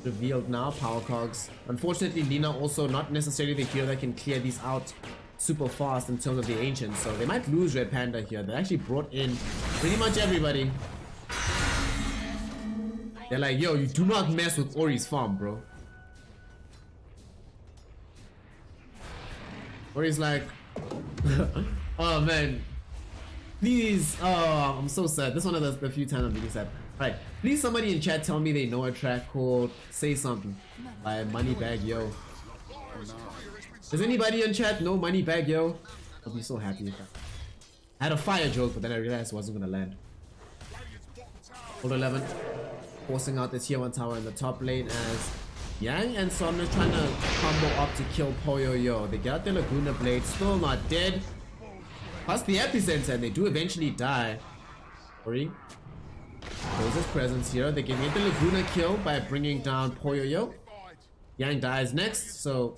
revealed now, power cogs. Unfortunately, Lina also not necessarily the hero that can clear these out super fast in terms of the ancients, so they might lose Red Panda here. They actually brought in pretty much everybody. They're like, yo, you do not mess with Ori's farm, bro. Ori's like, oh man, please, oh, I'm so sad. This is one of the few times I'm really sad. Right, please somebody in chat tell me they know a track called Say Something by Moneybag Yo. Does anybody in chat know Moneybag Yo? I'll be so happy if I had a fire joke, but then I realized it wasn't gonna land. Hold 11, forcing out the tier 1 tower in the top lane as Yang and Somnus trying to combo up to kill Poyo Yo. They get the Laguna Blade, still not dead. Plus the epicenter, and they do eventually die. Ori shows his presence here. They can get the Laguna kill by bringing down Poyo Yo. Yang dies next, so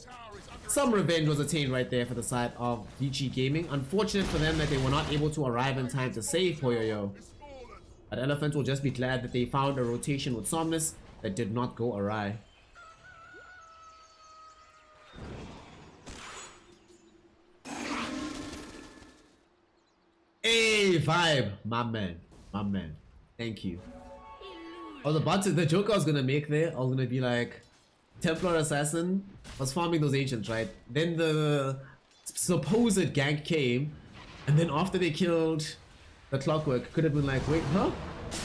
some revenge was attained right there for the side of Vici Gaming. Unfortunate for them that they were not able to arrive in time to save Poyo Yo. But Elephant will just be glad that they found a rotation with Somnus that did not go awry. Hey, vibe, my man, my man. Thank you. I was about to, the joke I was gonna make there, I was gonna be like, Templar Assassin was farming those ancients, right? Then the supposed gank came, and then after they killed the Clockwork, could have been like, wait, huh?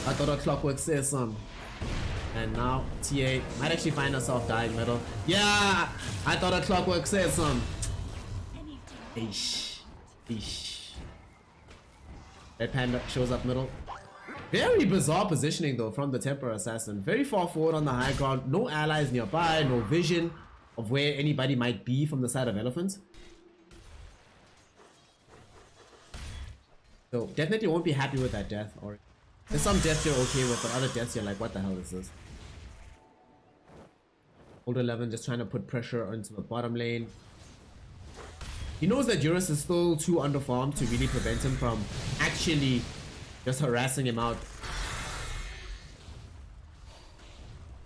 I thought a Clockwork said something. And now TA might actually find herself dying middle. Yeah, I thought a Clockwork said something. Eesh. Eesh. Red Panda shows up middle. Very bizarre positioning though from the Templar Assassin. Very far forward on the high ground. No allies nearby. No vision of where anybody might be from the side of Elephant. So definitely won't be happy with that death. Or there's some deaths you're okay with, but other deaths you're like, what the hell is this? Old 11 just trying to put pressure into the bottom lane. He knows that Eurus is still too underfarmed to really prevent him from actually just harassing him out.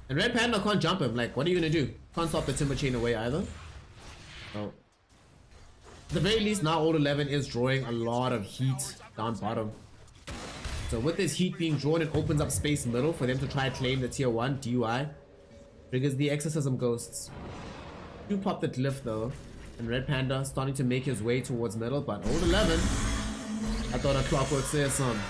And Red Panda can't jump him. Like, what are you gonna do? Can't stop the Timber Chain away either. So, at the very least, now Old 11 is drawing a lot of heat down bottom. So with this heat being drawn, it opens up space middle for them to try and claim the tier 1 DUI. Triggers the Exorcism Ghosts. Do pop the Glyph though. And Red Panda starting to make his way towards middle, but Old 11, I thought a Clockwork said some.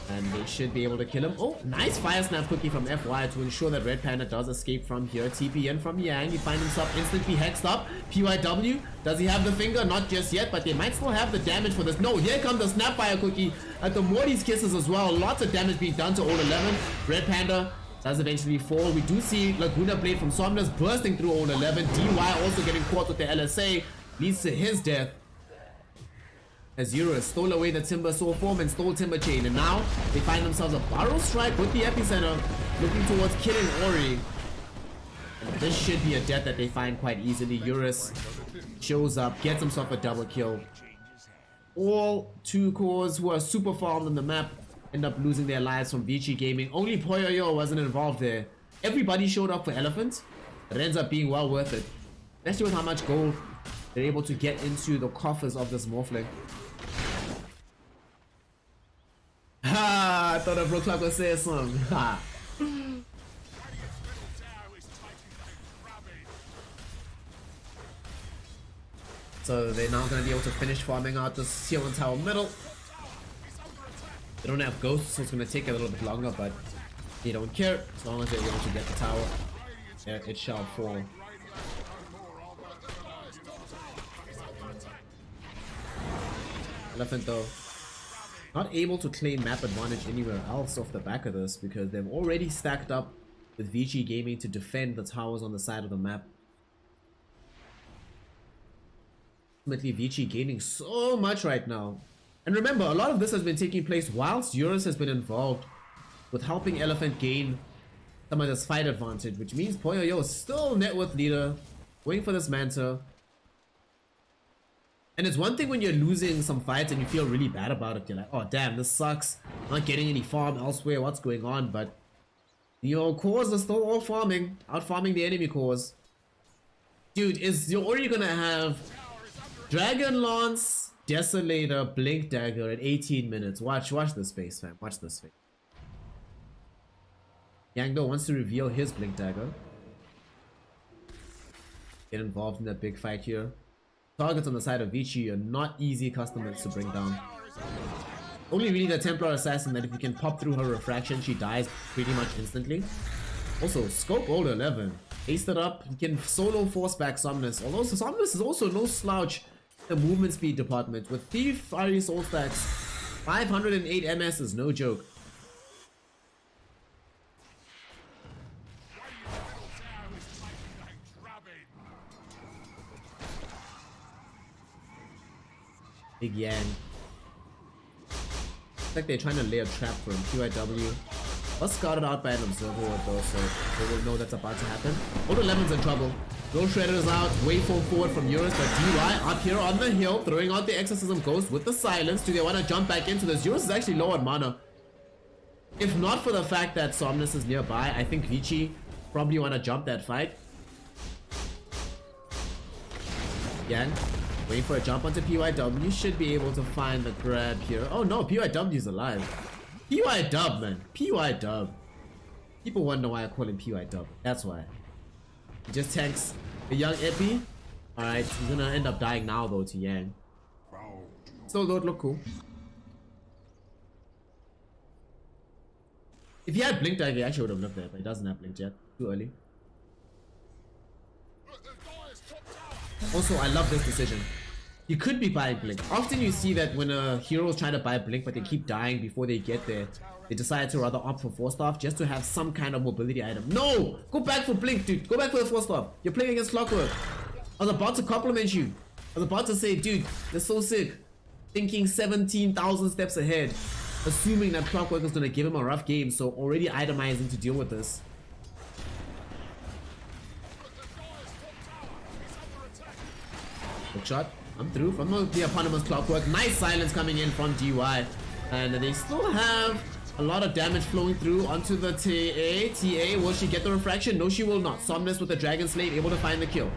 And they should be able to kill him. Oh, nice Fire Snap cookie from FY to ensure that Red Panda does escape from here. TPN from Yang. He finds himself instantly hexed up. PYW. Does he have the finger? Not just yet, but they might still have the damage for this. No, here comes the Snapfire cookie at the Morty's Kisses as well. Lots of damage being done to Old 11. Red Panda does eventually fall. We do see Laguna Blade from Somnus bursting through Old 11. DY also getting caught with the LSA. Leads to his death. As Eurus stole away the Timber Soul form and stole Timber Chain. And now they find themselves a Barrel Strike with the Epicenter. Looking towards killing Ori. And this should be a death that they find quite easily. Eurus shows up, gets himself a double kill. All 2 cores who are super farmed on the map end up losing their lives from Vici Gaming. Only Poyo wasn't involved there. Everybody showed up for Elephant. It ends up being well worth it. Especially with how much gold they're able to get into the coffers of this Morphling. Ha! I thought a Bro Clock would say something. Ha! So they're now going to be able to finish farming out this tier 1 tower middle. They don't have ghosts, so it's going to take a little bit longer, but they don't care. As long as they're able to get the tower, it shall fall. Elephant though, not able to claim map advantage anywhere else off the back of this because they've already stacked up with Vici Gaming to defend the towers on the side of the map. Ultimately, Vici gaining so much right now. And remember, a lot of this has been taking place whilst Eurus has been involved with helping Elephant gain some of this fight advantage, which means Poyoyo is still net worth leader, waiting for this Manta. And it's one thing when you're losing some fights and you feel really bad about it. You're like, oh damn, this sucks. I'm not getting any farm elsewhere. What's going on? But your cores are still all farming, out farming the enemy cores. Dude, you're already gonna have Dragon Lance, Desolator, Blink Dagger in 18 minutes. Watch this space, fam. Watch this space. Yangdo wants to reveal his Blink Dagger. Get involved in that big fight here. Targets on the side of Vici are not easy customers to bring down. Only really the Templar Assassin that if you can pop through her refraction, she dies pretty much instantly. Also, scope old 11. Aced it up, he can solo force back Somnus. Although Somnus is also no slouch in the movement speed department. With Thief, Fiery Soul stacks, 508 MS is no joke. Big Yang. Looks like they're trying to lay a trap for him. QIW. Was scouted out by an observer though, so they will know that's about to happen. Old 11's in trouble. Throw Shredders out. Wayfall forward from Eurus, but DY up here on the hill, throwing out the Exorcism Ghost with the silence. Do they want to jump back into this? Eurus is actually low on mana. If not for the fact that Somnus is nearby, I think Vici probably want to jump that fight. Yang. Waiting for a jump onto PYW. Should be able to find the grab here. Oh no, PYW is alive. PYW, man. PYW. People wonder why I call him PYW. That's why. He just tanks the young Epi. Alright, he's gonna end up dying now though to Yang. Still don't look cool. If he had Blink Dagger, he actually would have lived there, but he doesn't have Blink yet. Too early. Also, I love this decision. You could be buying Blink. Often you see that when a hero is trying to buy Blink but they keep dying before they get there, they decide to rather opt for 4-staff just to have some kind of mobility item. No! Go back for Blink, dude. Go back for the 4-staff. You're playing against Clockwork. I was about to compliment you. I was about to say, dude, they're so sick. Thinking 17,000 steps ahead. Assuming that Clockwork is going to give him a rough game, so already itemizing to deal with this. Good shot. I'm through from the eponymous Clockwork. Nice silence coming in from DY. And they still have a lot of damage flowing through onto the TA. TA, will she get the refraction? No, she will not. Somnus with the Dragon Slave able to find the kill.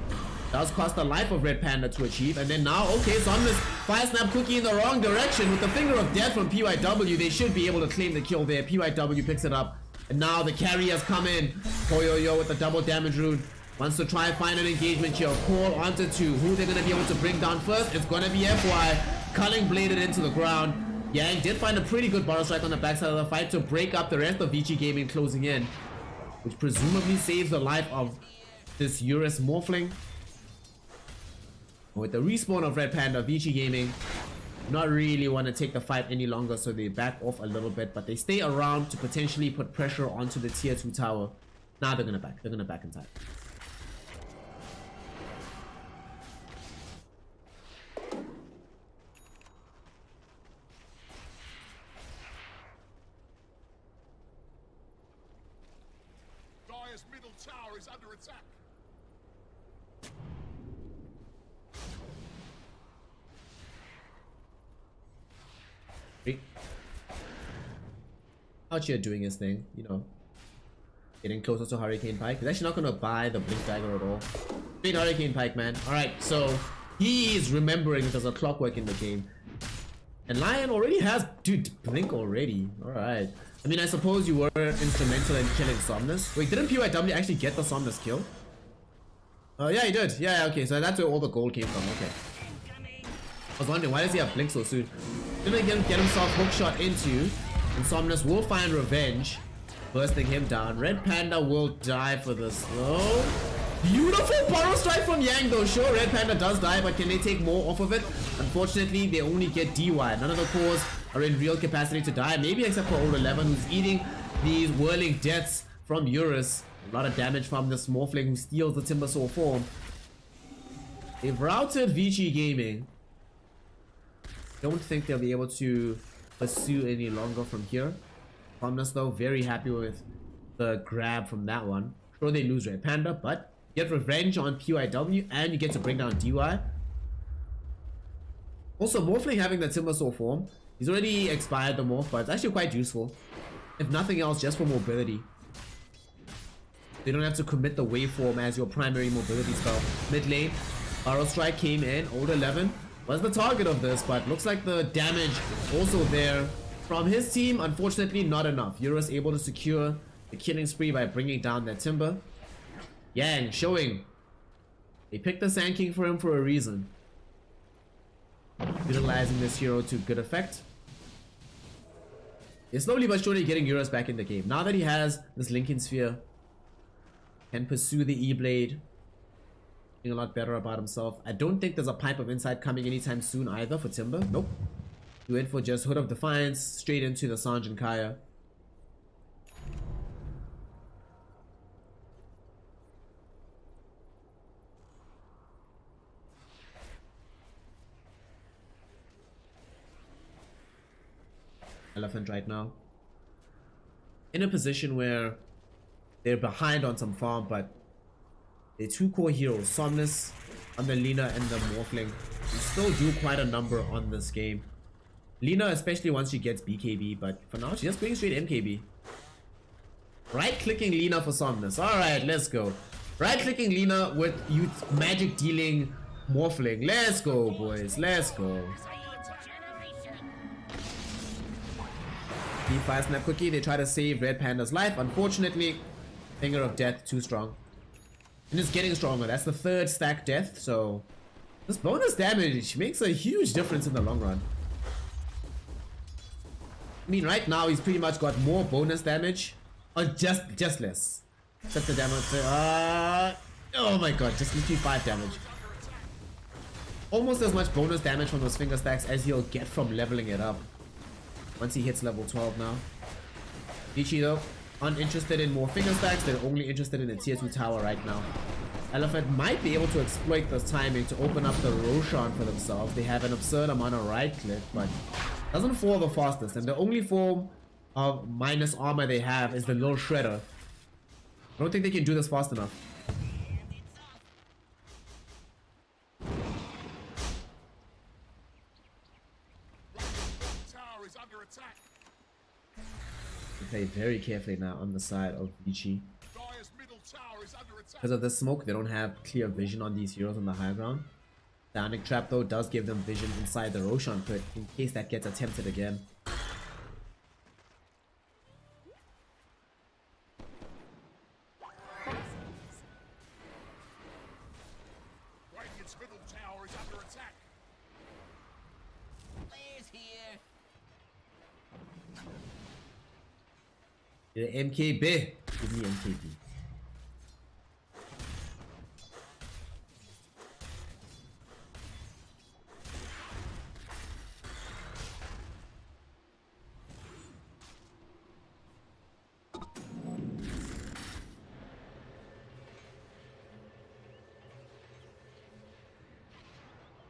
Does cost the life of Red Panda to achieve. And then now, okay, Somnus Fire Snap Cookie in the wrong direction with the Finger of Death from PYW. They should be able to claim the kill there. PYW picks it up. And now the carry has come in. Poyoyo with the double damage rune. Wants to try and find an engagement here. Call onto 2. Who they're going to be able to bring down first? It's going to be FY. Culling bladed into the ground. Yang did find a pretty good bottle strike on the backside of the fight to break up the rest of Vici Gaming closing in. Which presumably saves the life of this Eurus Morphling. With the respawn of Red Panda, Vici Gaming not really want to take the fight any longer, so they back off a little bit. But they stay around to potentially put pressure onto the tier 2 tower. Nah, they're going to back. They're going to back in time. Middle tower is under attack. Out here doing his thing, you know, getting closer to Hurricane Pike. He's actually not gonna buy the Blink Dagger at all. Big Hurricane Pike, man. Alright, so he is remembering there's a Clockwork in the game. And Lion already has, dude, Blink already. Alright. I mean, I suppose you were instrumental in killing Somnus. Wait, didn't PYW actually get the Somnus kill? Oh, yeah, he did. Yeah, okay, so that's where all the gold came from. Okay. I was wondering, why does he have Blink so soon? Didn't get himself hookshot into, and Somnus will find revenge, bursting him down. Red Panda will die for this, though. Beautiful Power Strike from Yang, though. Sure, Red Panda does die, but can they take more off of it? Unfortunately, they only get DY. None of the cores are in real capacity to die, maybe except for Old 11, who's eating these whirling deaths from Eurus. A lot of damage from this Morphling who steals the Timbersaw form. They've routed Vici Gaming. Don't think they'll be able to pursue any longer from here. Somnus, though, very happy with the grab from that one. Sure, they lose Red Panda, but get revenge on PYW and you get to bring down DY. Also, Morphling having the Timbersaw form. He's already expired the Morph, but it's actually quite useful. If nothing else, just for mobility. You don't have to commit the waveform as your primary mobility spell. Mid lane, Barrel Strike came in. Old 11 was the target of this, but looks like the damage also there from his team. Unfortunately, not enough. Eurus able to secure the killing spree by bringing down that Timber. Yang showing they picked the Sand King for him for a reason. Utilizing this hero to good effect. He's slowly but surely getting Eurus back in the game. Now that he has this Lincoln Sphere, can pursue the E-Blade. Feeling a lot better about himself. I don't think there's a Pipe of Insight coming anytime soon either for Timber. Nope. He went for just Hood of Defiance, straight into the Sanj and Kaya. Elephant right now in a position where they're behind on some farm, but the two core heroes, Somnus on the Lina and the Morphling, will still do quite a number on this game. Lina especially once she gets BKB, but for now she's just going straight MKB. Right clicking Lina for Somnus. Alright, let's go. Right clicking Lina with youth magic dealing Morphling. Let's go, boys, let's go. D5 snap cookie, they try to save Red Panda's life. Unfortunately, Finger of Death too strong. And it's getting stronger. That's the third stack death, so this bonus damage makes a huge difference in the long run. I mean, right now he's pretty much got more bonus damage, or just less. Set the damage. Oh my god, just literally 5 damage. Almost as much bonus damage from those finger stacks as he'll get from leveling it up. Once he hits level 12 now. Vici though, uninterested in more finger stacks. They're only interested in the tier 2 tower right now. Elephant might be able to exploit this timing to open up the Roshan for themselves. They have an absurd amount of right click, but doesn't fall the fastest. And the only form of minus armor they have is the little shredder. I don't think they can do this fast enough. Play very carefully now on the side of Vici. Because of the smoke, they don't have clear vision on these heroes on the high ground. Downing Trap though does give them vision inside the Roshan pit in case that gets attempted again. Radiant's middle tower is under attack. Players here. MKB. Give me MKB.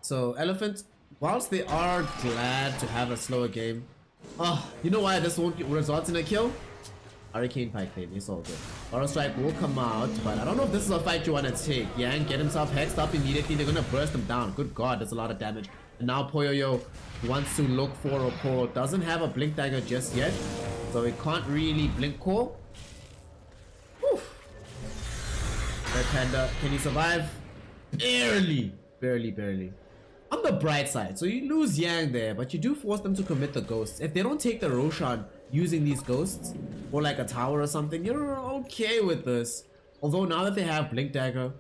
So Elephant, whilst they are glad to have a slower game, you know why this won't result in a kill? Hurricane Pike Lane, it's all good. Barrel Strike will come out, but I don't know if this is a fight you want to take. Yang get himself hexed up immediately, they're gonna burst him down. Good god, that's a lot of damage. And now Poyoyo wants to look for a call. Doesn't have a Blink Dagger just yet, so it can't really Blink Call. Whew. Red Panda, can he survive? Barely. Barely. On the bright side, so you lose Yang there, but you do force them to commit the ghosts. If they don't take the Roshan using these ghosts, or like a tower or something, you're okay with this. Although now that they have Blink Dagger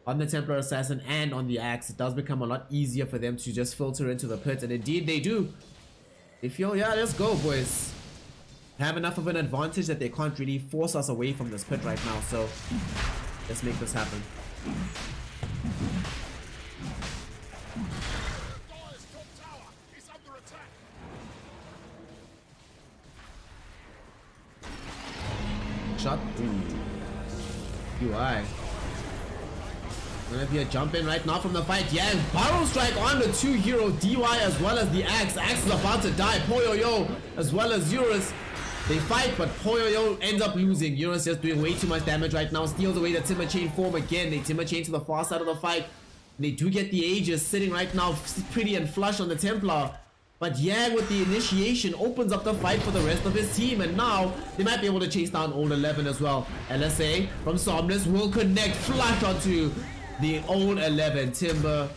on the Templar Assassin and on the Axe, it does become a lot easier for them to just filter into the pit, and indeed they do. They feel, yeah, let's go boys. Have enough of an advantage that they can't really force us away from this pit right now, so let's make this happen. Shot. UI. Gonna be a jump in right now from the fight. Yang Barrel Strike on the 2-hero DY as well as the Axe. Axe is about to die. Poyoyo as well as Eurus They fight, but Poyoyo ends up losing. Eurus just doing way too much damage right now. Steals away the Timber Chain form again. They Timber Chain to the far side of the fight. They do get the Aegis sitting right now pretty and flush on the Templar. But Yang with the initiation opens up the fight for the rest of his team. And now they might be able to chase down Old 11 as well. LSA from Somnus will connect flush onto the Old 11. Timber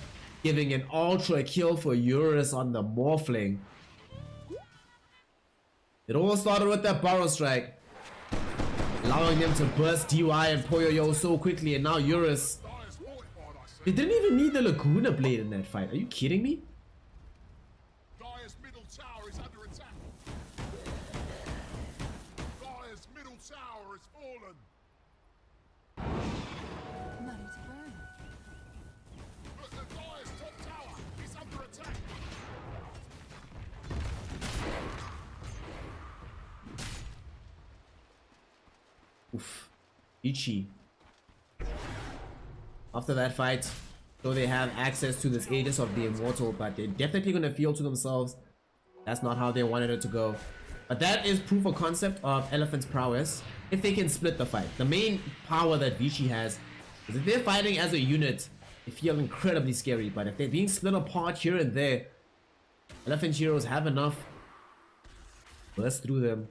giving an ultra kill for Eurus on the Morphling. It all started with that Burrow Strike, allowing them to burst DY and Poyoyo so quickly, and now Eurus. Dyer's fortified, I see. They didn't even need the Laguna Blade in that fight. Are you kidding me? Dyer's middle tower is under attack. Dyer's middle tower has fallen. Money to burn. But the Dyer's top tower is under attack. Oof. Vici. After that fight, though they have access to this Aegis of the Immortal, but they're definitely going to feel to themselves that's not how they wanted it to go. But that is proof of concept of Elephant's prowess if they can split the fight. The main power that Vici has is if they're fighting as a unit, they feel incredibly scary. But if they're being split apart here and there, Elephant heroes have enough. Burst through them.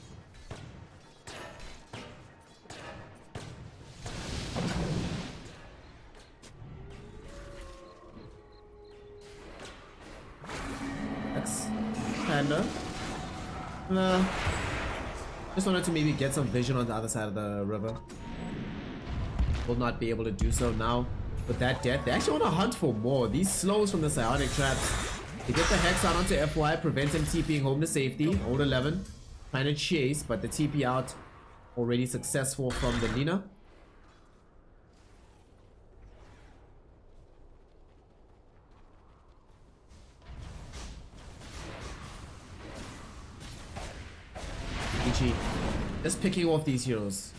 Panda. Just wanted to maybe get some vision on the other side of the river. Will not be able to do so now. With that death, they actually want to hunt for more. These slows from the psionic traps. They get the Hex out onto FY, prevent him TPing home to safety. Old 11 trying to chase, but the TP out already successful from the Lina. Vici just picking off these heroes.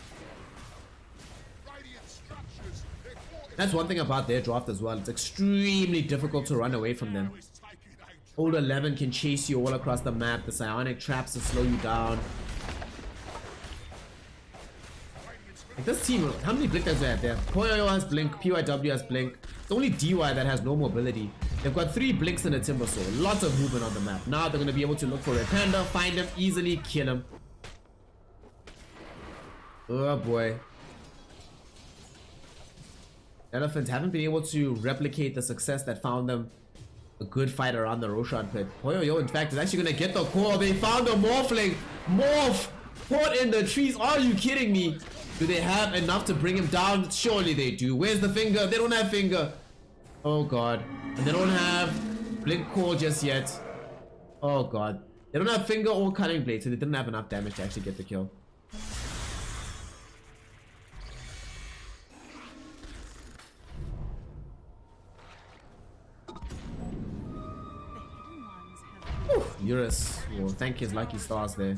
Radiant structures. They're fortified. That's one thing about their draft as well. It's extremely difficult to run away from them. Is taking a Old 11 can chase you all across the map. The psionic traps to slow you down. Like this team, how many blink does they have there? Poyoyo has blink, PYW has blink. It's only DY that has no mobility. They've got 3 blinks in the Timber Sword. Lots of movement on the map. Now they're going to be able to look for Red Panda, find him, easily kill him. Oh boy. Elephants haven't been able to replicate the success that found them a good fight around the Roshan pit. Poyoyo, in fact, is actually going to get the core. They found a Morphling. Morph! Put in the trees. Are you kidding me? Do they have enough to bring him down? Surely they do. Where's the finger? They don't have finger. Oh god. And they don't have blink core just yet. Oh god. They don't have finger or cutting blade, so they didn't have enough damage to actually get the kill. Eurus will thank his lucky stars there.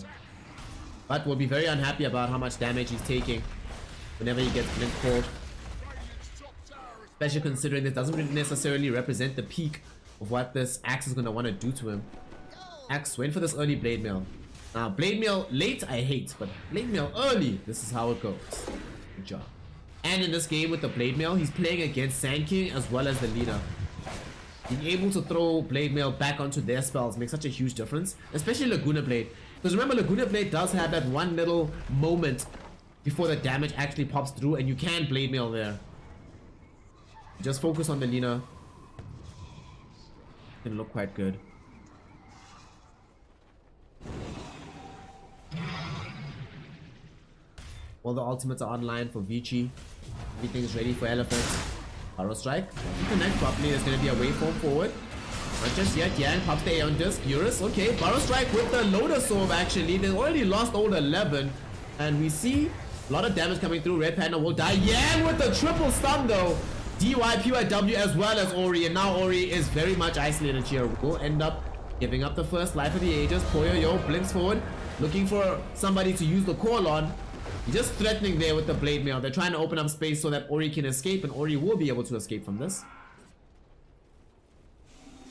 But will be very unhappy about how much damage he's taking whenever he gets blink called. Especially considering this doesn't really necessarily represent the peak of what this Axe is going to want to do to him. Axe, wait for this early Blade Mail. Now, Blade Mail late I hate, but Blade Mail early, this is how it goes. Good job. And in this game with the Blade Mail, he's playing against Sand King as well as the leader. Being able to throw Blade Mail back onto their spells makes such a huge difference, especially Laguna Blade. Because remember, Laguna Blade does have that one little moment before the damage actually pops through, and you can Blade Mail there. Just focus on the Lina. Can look quite good. All the ultimates are online for Vici. Everything is ready for Elephant. Arrow Strike. If you connect properly, there's going to be a waveform forward. Not just yet. Yang pops the Aeon Disc. Eurus, okay. Barrow Strike with the Lotus Orb actually. They already lost Old 11. And we see a lot of damage coming through. Red Panda will die. Yang with the triple stun though. DY, PYW as well as Ori. And now Ori is very much isolated here. Will end up giving up the first life of the Aegis. Poyoyo blinks forward. Looking for somebody to use the call on. Just threatening there with the Blade Mail. They're trying to open up space so that Ori can escape, and Ori will be able to escape from this.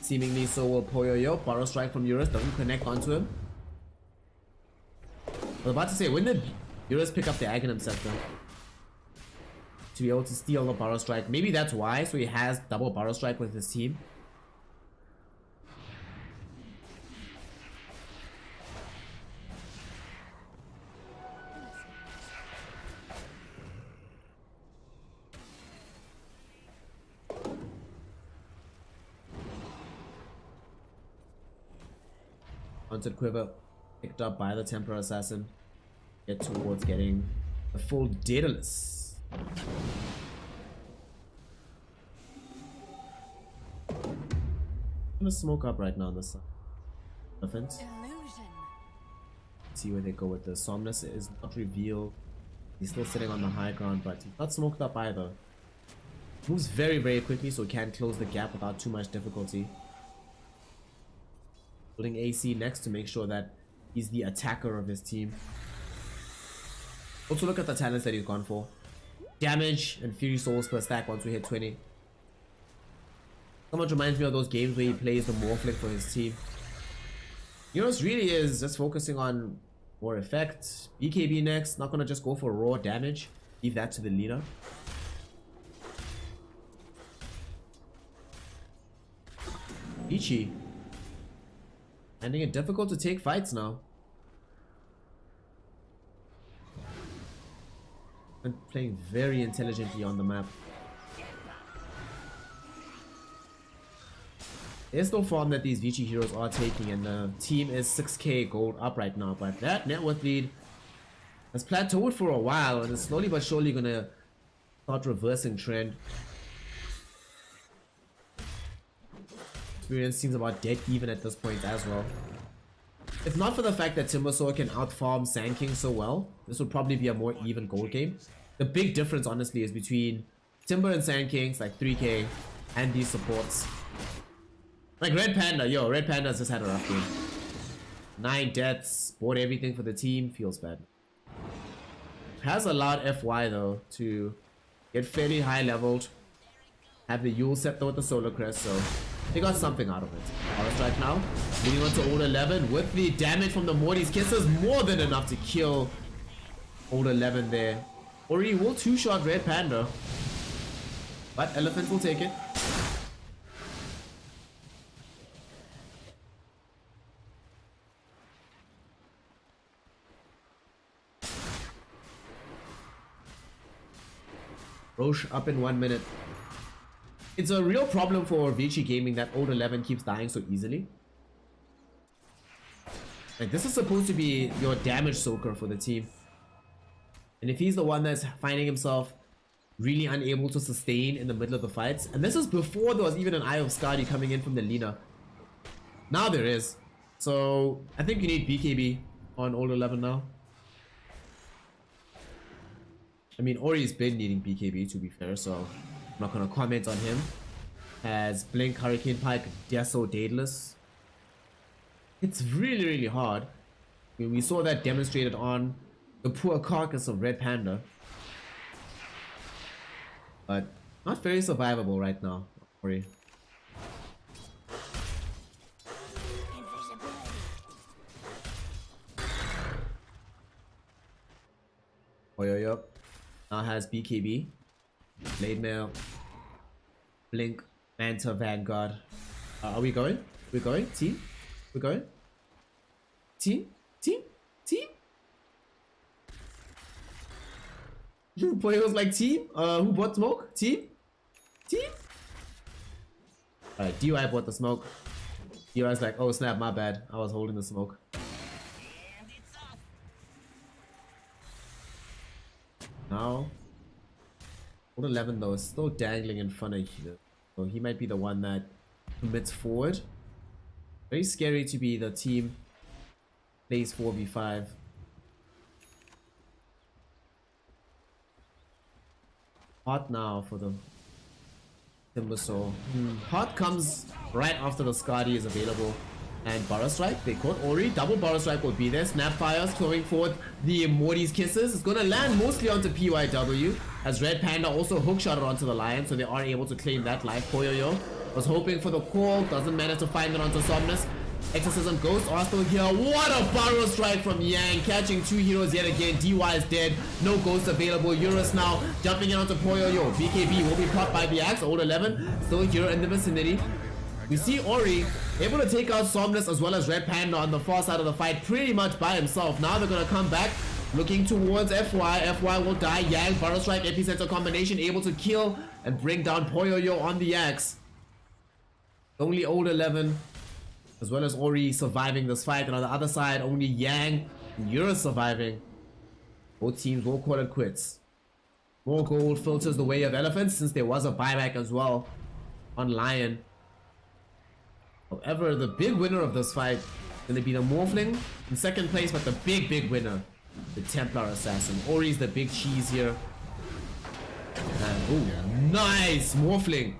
Seemingly so will Poyoyo. Barrow Strike from Eurus doesn't connect onto him. I was about to say, when did Eurus pick up the Aghanim Scepter? To be able to steal the Burrow Strike. Maybe that's why, so he has double Burrow Strike with his team. Haunted Quiver picked up by the Temper Assassin. Get towards getting a full Daedalus. I'm gonna smoke up right now on this side. Elephant. Illusion. See where they go with this. Somnus is not revealed. He's still sitting on the high ground, but he's not smoked up either. Moves very, very quickly, so he can close the gap without too much difficulty. Putting AC next to make sure that he's the attacker of his team. Also look at the talents that he's gone for. Damage and Fury Souls per stack once we hit 20. Somewhat reminds me of those games where he plays the Morphlick for his team. Eurus really is just focusing on more effect. BKB next, not gonna just go for raw damage. Leave that to the leader. Vici. Finding it difficult to take fights now. And playing very intelligently on the map. There's no farm that these Vici heroes are taking, and the team is 6k gold up right now, but that net worth lead has plateaued for a while and is slowly but surely gonna start reversing trend. Experience seems about dead even at this point as well. If not for the fact that Timbersaw can outfarm Sand King so well, this would probably be a more even gold game. The big difference honestly is between Timber and Sand Kings, like 3k, and these supports. Like Red Panda, yo, Red Panda's just had a rough game. 9 deaths, bought everything for the team, feels bad. Has allowed FY though to get fairly high leveled, have the Yule Scepter with the Solar Crest, so they got something out of it. Power Strike now, moving on to Old 11 with the damage from the Morty's Kisses, more than enough to kill Old 11 there. Ori will 2-shot Red Panda, but Elephant will take it. Roche up in 1 minute. It's a real problem for Vici Gaming that Old 11 keeps dying so easily. Like, this is supposed to be your damage soaker for the team. And if he's the one that's finding himself really unable to sustain in the middle of the fights, and this is before there was even an Eye of Skadi coming in from the Lina. Now there is. So I think you need BKB on Old 11 now. I mean, Ori's been needing BKB to be fair, so I'm not gonna comment on him. Has Blink, Hurricane Pike, Deso, Daedalus. It's really, really hard. I mean, we saw that demonstrated on the poor carcass of Red Panda. But not very survivable right now, Ori. Yo. Now has BKB, Blade Mail, Blink, Manta, Vanguard. Are we going? We're going? Team? We're going? Team? Team? Team? Boy was like team? Who bought smoke? Team? Team? Alright, DUI bought the smoke. DUI's like, oh snap, my bad. I was holding the smoke. Now, Old 11 though is still dangling in front of you, so he might be the one that commits forward. Very scary to be the team plays 4v5. Hot now for the Timbersaw. Hot comes right after the Skadi is available. And Burrow Strike, they caught Ori. Double Burrow Strike will be there. Snapfire's throwing forward the Morty's Kisses. It's gonna land mostly onto PYW. As Red Panda also hookshotted onto the Lion, so they are able to claim that life. Koyoyo was hoping for the call, doesn't manage to find it onto Somnus. Exorcism, Ghost are still here. What a barrel strike from Yang, catching 2 heroes yet again. DY is dead, no Ghost available. Eurus now jumping in onto Poyo. BKB will be caught by the axe. Old 11 still here in the vicinity. We see Ori able to take out Somnus as well as Red Panda on the far side of the fight pretty much by himself. Now they're gonna come back looking towards FY. FY will die. Yang, barrel strike, epicenter combination, able to kill and bring down Poyo on the axe. Only Old 11 as well as Ori surviving this fight, and on the other side only Yang and Eurus surviving. Both teams will call it quits. More gold filters the way of Elephants since there was a buyback as well on Lion. However, the big winner of this fight is going to be the Morphling in second place, but the big winner, the Templar Assassin. Ori's the big cheese here. And, ooh, nice Morphling.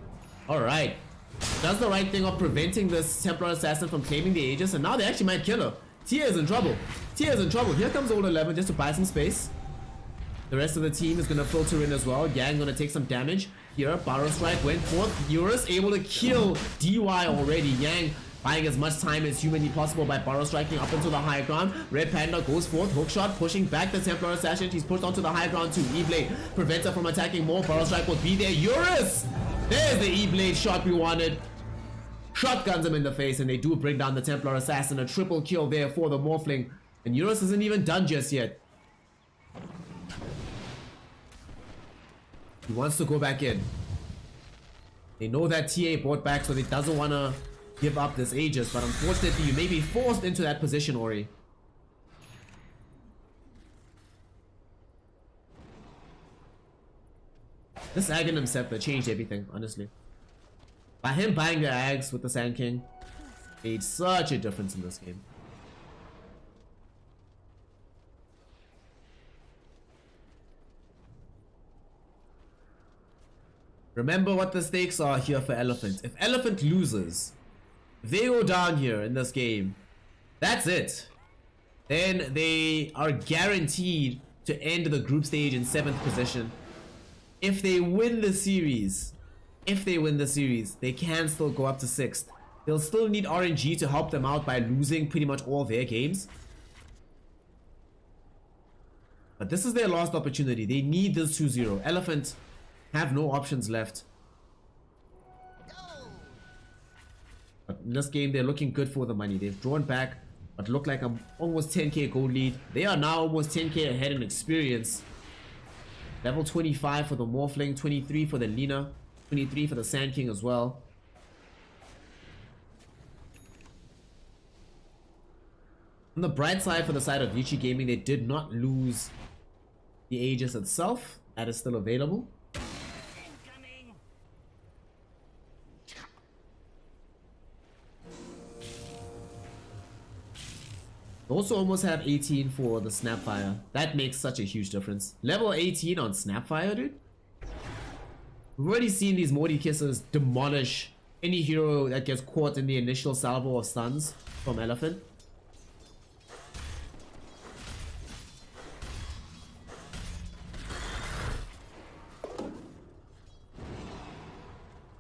Alright. Does the right thing of preventing this Templar Assassin from claiming the Aegis, and now they actually might kill her. Tia is in trouble. Tia is in trouble. Here comes Old 11 just to buy some space. The rest of the team is going to filter in as well. Yang going to take some damage. Here, Barrow Strike went forth. Eurus able to kill DY already. Yang buying as much time as humanly possible by Barrow Striking up into the high ground. Red Panda goes forth. Hookshot pushing back the Templar Assassin. He's pushed onto the high ground too. E-Blade prevents her from attacking more. Barrow Strike will be there. Eurus! There's the E-Blade shot we wanted. Shotguns him in the face, and they do bring down the Templar Assassin. A triple kill there for the Morphling. And Eurus isn't even done just yet. He wants to go back in. They know that TA bought back, so he doesn't want to give up this Aegis, but unfortunately you may be forced into that position, Ori. This Aghanim Scepter changed everything, honestly. By him buying the Ags with the Sand King made such a difference in this game. Remember what the stakes are here for Elephant. If Elephant loses, if they go down here in this game, that's it. Then they are guaranteed to end the group stage in 7th position. If they win the series, they can still go up to 6th. They'll still need RNG to help them out by losing pretty much all their games. But this is their last opportunity. They need this 2-0. Elephant have no options left. But in this game, they're looking good for the money. They've drawn back, but look like I'm almost 10k gold lead. They are now almost 10k ahead in experience. Level 25 for the Morphling, 23 for the Lina, 23 for the Sand King as well. On the bright side, for the side of Vici Gaming, they did not lose the Aegis itself. That is still available. Also almost have 18 for the Snapfire. That makes such a huge difference. Level 18 on Snapfire, dude. We've already seen these Morty Kissers demolish any hero that gets caught in the initial salvo of stuns from Elephant.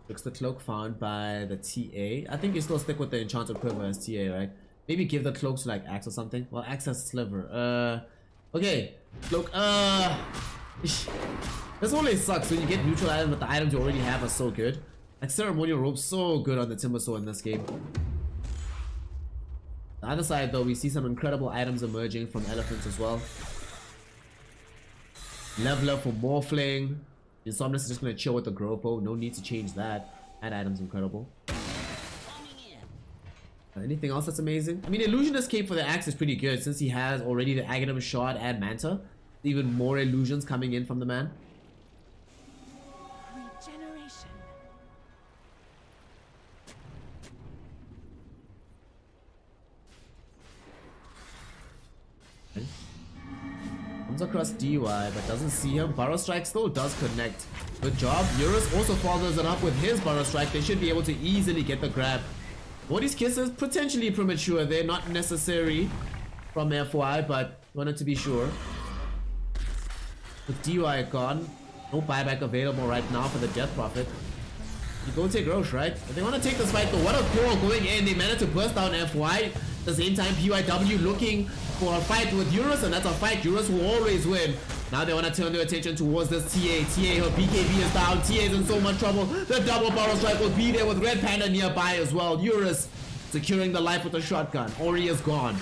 Looks the cloak found by the TA. I think you still stick with the Enchanted Quiver as TA, right? Maybe give the cloak to like Axe or something. Well, Axe has Sliver. Okay. Cloak. This always sucks when you get neutral items, but the items you already have are so good. Like Ceremonial Robe, so good on the Timbersaw in this game. The other side though, we see some incredible items emerging from Elephants as well. Leveler for Morphling. Insomnius is just gonna chill with the Gropo. No need to change that. That item's incredible. Anything else that's amazing? I mean, Illusionist Cape for the Axe is pretty good since he has already the Aghanim Shard and Manta. Even more illusions coming in from the man. Regeneration. Okay. Comes across DY but doesn't see him. Burrow Strike still does connect. Good job. Eurus also follows it up with his Burrow Strike. They should be able to easily get the grab. Morty's Kisses potentially premature. They're not necessary from FY, but wanted to be sure. With DY gone, no buyback available right now for the Death Prophet. You go take Roche, right? If they want to take this fight though, what a call going in. They managed to burst down FY. At the same time, PYW looking for a fight with Eurus, and that's a fight Eurus will always win. Now they want to turn their attention towards this TA. her BKB is down. TA is in so much trouble. The double barrel strike will be there with Red Panda nearby as well. Eurus securing the life with a shotgun. Ori is gone.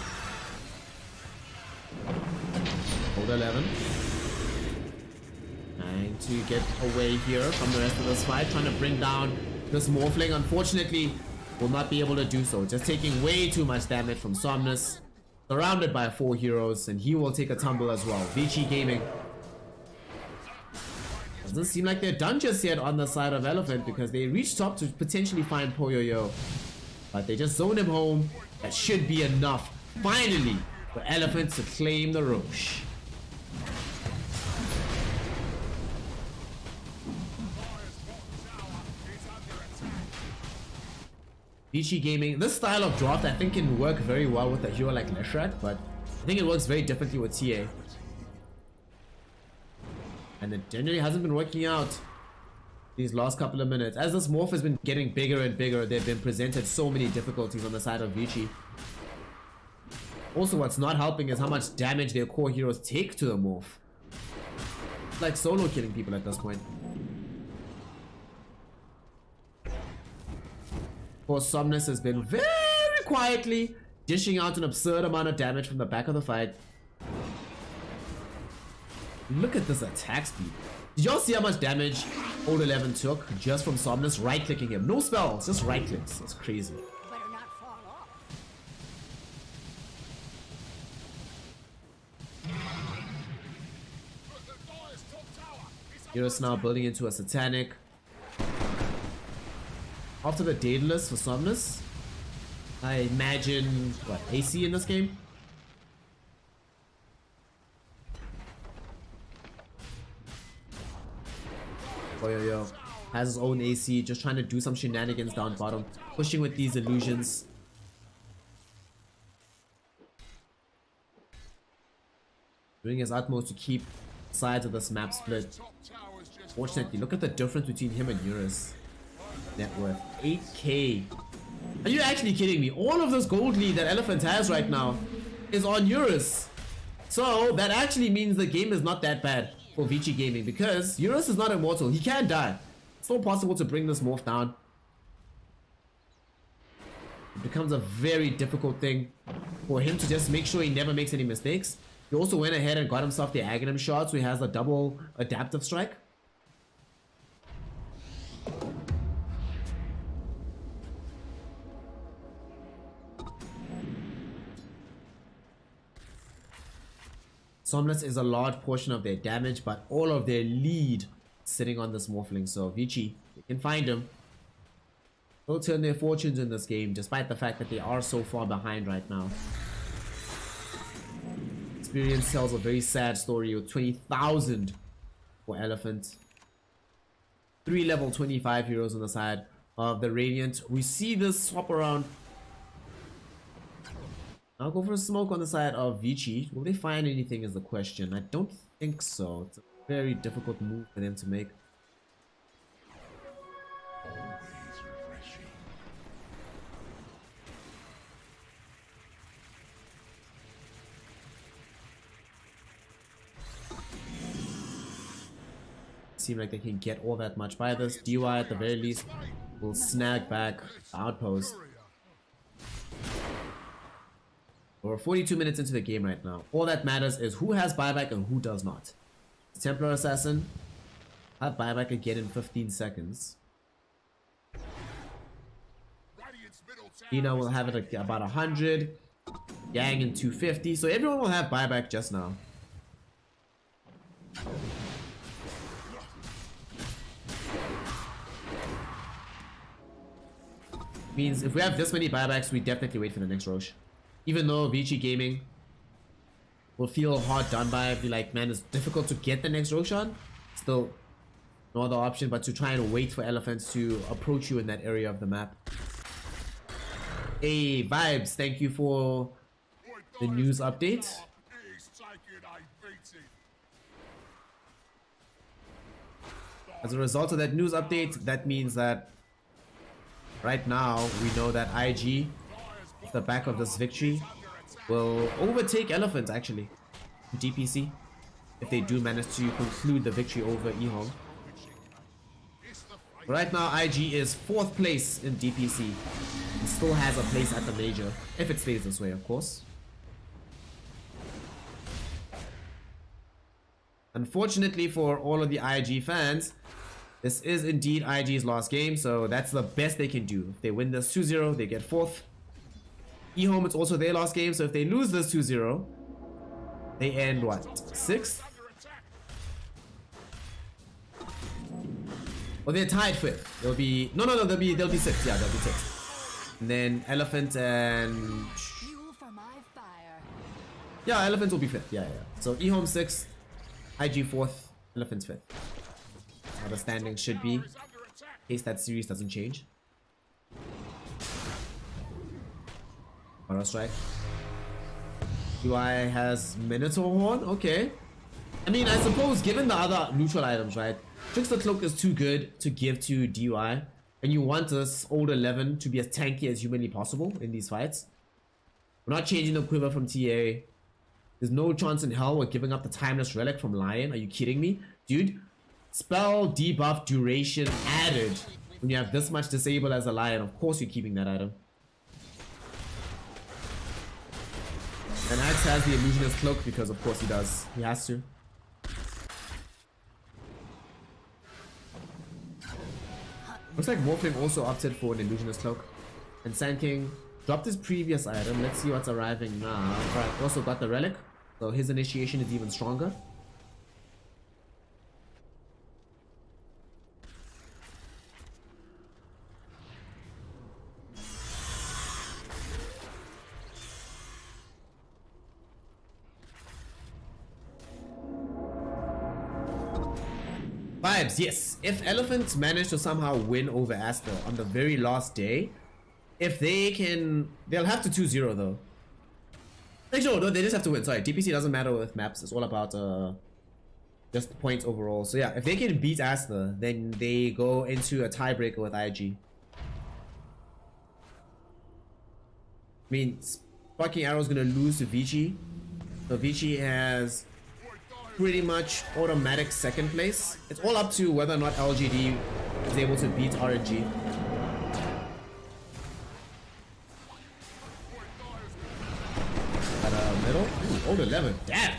Hold 11. Trying to get away here from the rest of this fight. Trying to bring down this Morphling. Unfortunately, will not be able to do so. Just taking way too much damage from Somnus. Surrounded by 4 heroes, and he will take a tumble as well. Vici Gaming. Doesn't seem like they're done just yet on the side of Elephant, because they reached top to potentially find Poyoyo. But they just zone him home. That should be enough, finally, for Elephant to claim the Roche. Vici Gaming, this style of draft I think can work very well with a hero like Leshrak, but I think it works very differently with TA. And it generally hasn't been working out these last couple of minutes. As this morph has been getting bigger and bigger, they've been presented so many difficulties on the side of Vici. Also, what's not helping is how much damage their core heroes take to the morph. It's like solo killing people at this point. Of course, Somnus has been very quietly dishing out an absurd amount of damage from the back of the fight. Look at this attack speed. Did y'all see how much damage Old 11 took just from Somnus right-clicking him? No spells, just right-clicks. It's crazy. Better not fall off. Eurus now building into a Satanic. After the Daedalus for Somnus, I imagine, what, AC in this game? Yo has his own AC, just trying to do some shenanigans down bottom, pushing with these illusions. Doing his utmost to keep sides of this map split. Fortunately, look at the difference between him and Eurus. Net worth 8k. Are you actually kidding me? All of this gold lead that Elephant has right now is on Eurus. So that actually means the game is not that bad for Vici Gaming, because Eurus is not immortal. He can die. It's not possible to bring this morph down. It becomes a very difficult thing for him to just make sure he never makes any mistakes. He also went ahead and got himself the Aghanim shot, so he has a double adaptive strike. Somnus is a large portion of their damage, but all of their lead sitting on this Morphling. So Vici, they can find him. They'll turn their fortunes in this game, despite the fact that they are so far behind right now. Experience tells a very sad story with 20,000 for Elephant. 3 level 25 heroes on the side of the Radiant. We see this swap around. I'll go for a smoke on the side of Vici. Will they find anything is the question. I don't think so. It's a very difficult move for them to make. Seem like they can get all that much by this. DY at the very least will snag back the outpost. We're 42 minutes into the game right now. All that matters is who has buyback and who does not. Templar Assassin have buyback again in 15 seconds. Ina will have it at about 100. Yang in 250. So everyone will have buyback just now. Means if we have this many buybacks, we definitely wait for the next Roche. Even though Vici Gaming will feel hard done by, be like, man, it's difficult to get the next Roche on. Still, no other option but to try and wait for Elephants to approach you in that area of the map. Hey, Vibes, thank you for the news update. As a result of that news update, that means that Right now, we know that IG, off the back of this victory, will overtake Elephant actually, DPC, if they do manage to conclude the victory over eHome. Right now, IG is 4th place in DPC and still has a place at the major, if it stays this way, of course. Unfortunately for all of the IG fans, this is indeed IG's last game, so that's the best they can do. If they win this 2-0, they get 4th. eHome, it's also their last game, so if they lose this 2-0, they end what? 6th? Well, they're tied 5th. They'll be they'll be 6th. Yeah, they'll be 6th. And then Elephant and Fuel for my fire. yeah, Elephant will be 5th. Yeah. So eHome 6th, IG 4th, Elephant's 5th. How the standings should be, in case that series doesn't change. Auto strike. UI has Minotaur Horn. Okay. I mean, I suppose given the other neutral items, right? Trickster Cloak is too good to give to DUI, and you want this old 11 to be as tanky as humanly possible in these fights. We're not changing the quiver from TA. There's no chance in hell we're giving up the Timeless Relic from Lion. Are you kidding me? Dude, spell debuff duration added when you have this much disable as a Lion. Of course you're keeping that item. And Axe has the Illusionist Cloak because of course he does. He has to. Looks like Morphling also opted for an Illusionist Cloak. And Sand King dropped his previous item. Let's see what's arriving now. Alright, also got the Relic. So his initiation is even stronger. Vibes, yes. If Elephants manage to somehow win over Aster on the very last day, if they can, they'll have to 2-0 though. Actually, no, they just have to win. Sorry, DPC doesn't matter with maps. It's all about just points overall. So yeah, if they can beat Aster, then they go into a tiebreaker with IG. I mean, fucking Arrow's gonna lose to Vici. So Vici has pretty much automatic 2nd place. It's all up to whether or not LGD is able to beat RNG. At middle? Ooh, old 11. Damn!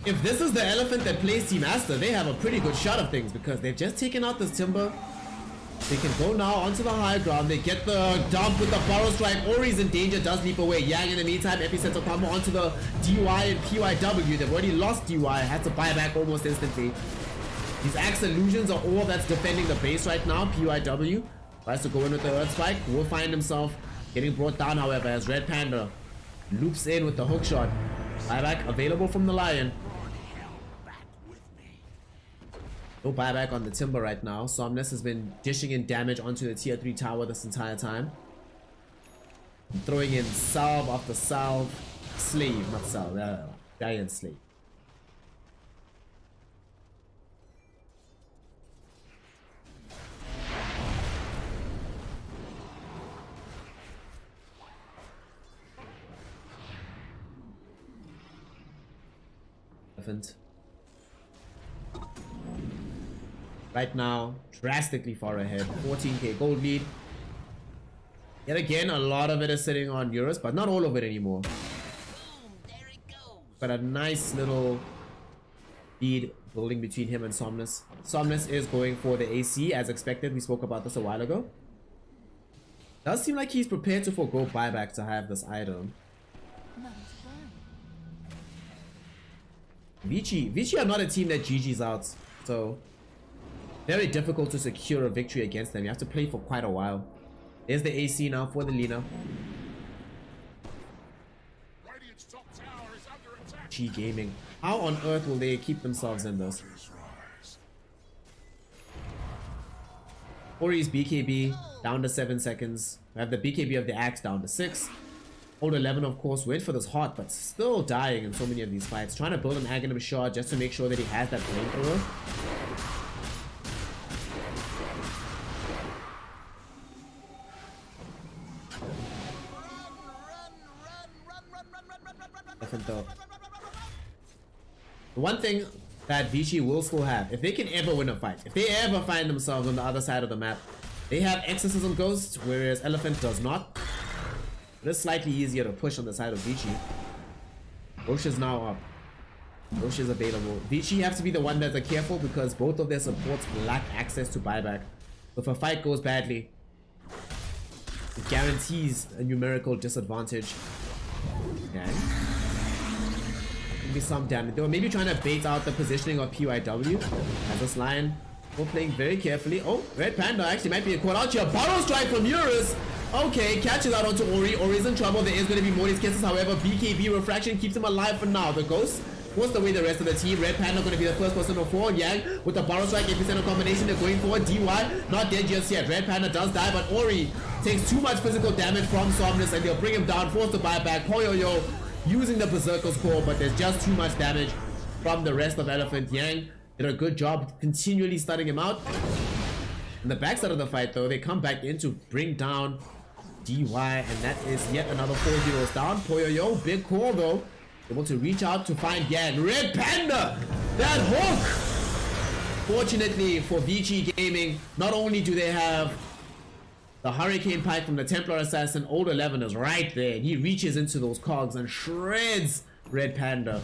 If this is the Elephant that plays Team Aster, they have a pretty good shot of things because they've just taken out this Timber. They can go now onto the high ground. They get the dump with the Burrow Strike. Ori's in danger, does leap away. Yang in the meantime, Epicenter combo onto the DY and PYW. They've already lost DY, had to buy back almost instantly. These Axe Illusions are all that's defending the base right now. PYW tries to go in with the Earth Spike. Will find himself getting brought down, however, as Red Panda loops in with the hook shot. Buyback available from the Lion. No buyback on the Timber right now. Somnus has been dishing in damage onto the tier 3 tower this entire time. Throwing in salve after salve. Slave, not salve. Giant slave. Elephant. Right now, drastically far ahead. 14k gold lead. Yet again, a lot of it is sitting on Euros, but not all of it anymore. But a nice little lead building between him and Somnus. Somnus is going for the AC as expected. We spoke about this a while ago. Does seem like he's prepared to forego buyback to have this item. Vici are not a team that GG's out, so very difficult to secure a victory against them. You have to play for quite a while. There's the AC now for the Lina. G Gaming. How on earth will they keep themselves in this? Ori's BKB down to 7 seconds. We have the BKB of the Axe down to 6. Old 11 of course went for this heart, but still dying in so many of these fights. Trying to build an Aghanim shot just to make sure that he has that flamethrower. The one thing that Vici will still have, if they can ever win a fight, if they ever find themselves on the other side of the map, they have Exorcism Ghost, whereas Elephant does not. It is slightly easier to push on the side of Vici. Rosh is now up. Rosh is available. Vici have to be the one that's careful because both of their supports lack access to buyback. So if a fight goes badly, it guarantees a numerical disadvantage. Okay. Maybe some damage. They were maybe trying to bait out the positioning of PYW as this Lion. We're playing very carefully. Oh, Red Panda actually might be a call out here. Borrow strike from Eurus. Okay, catches out onto Ori. Ori's in trouble. There is going to be Morty's kisses. However, BKB refraction keeps him alive for now. The Ghost forced away the rest of the team. Red Panda going to be the first person to fall. Yang with the borrow strike, epicenter combination. They're going forward. DY not dead just yet. Red Panda does die, but Ori takes too much physical damage from Somnus and they'll bring him down. Forced to buy back. Poyoyo using the Berserker's core, but there's just too much damage from the rest of Elephant. Yang did a good job continually stunning him out. In the backside of the fight though, they come back in to bring down DY, and that is yet another 4 heroes down. Poyoyo, big call though. Able to reach out to find Yang. Red Panda! That hook! Fortunately for Vici Gaming, not only do they have the Hurricane Pike from the Templar Assassin, Old 11 is right there. He reaches into those cogs and shreds Red Panda.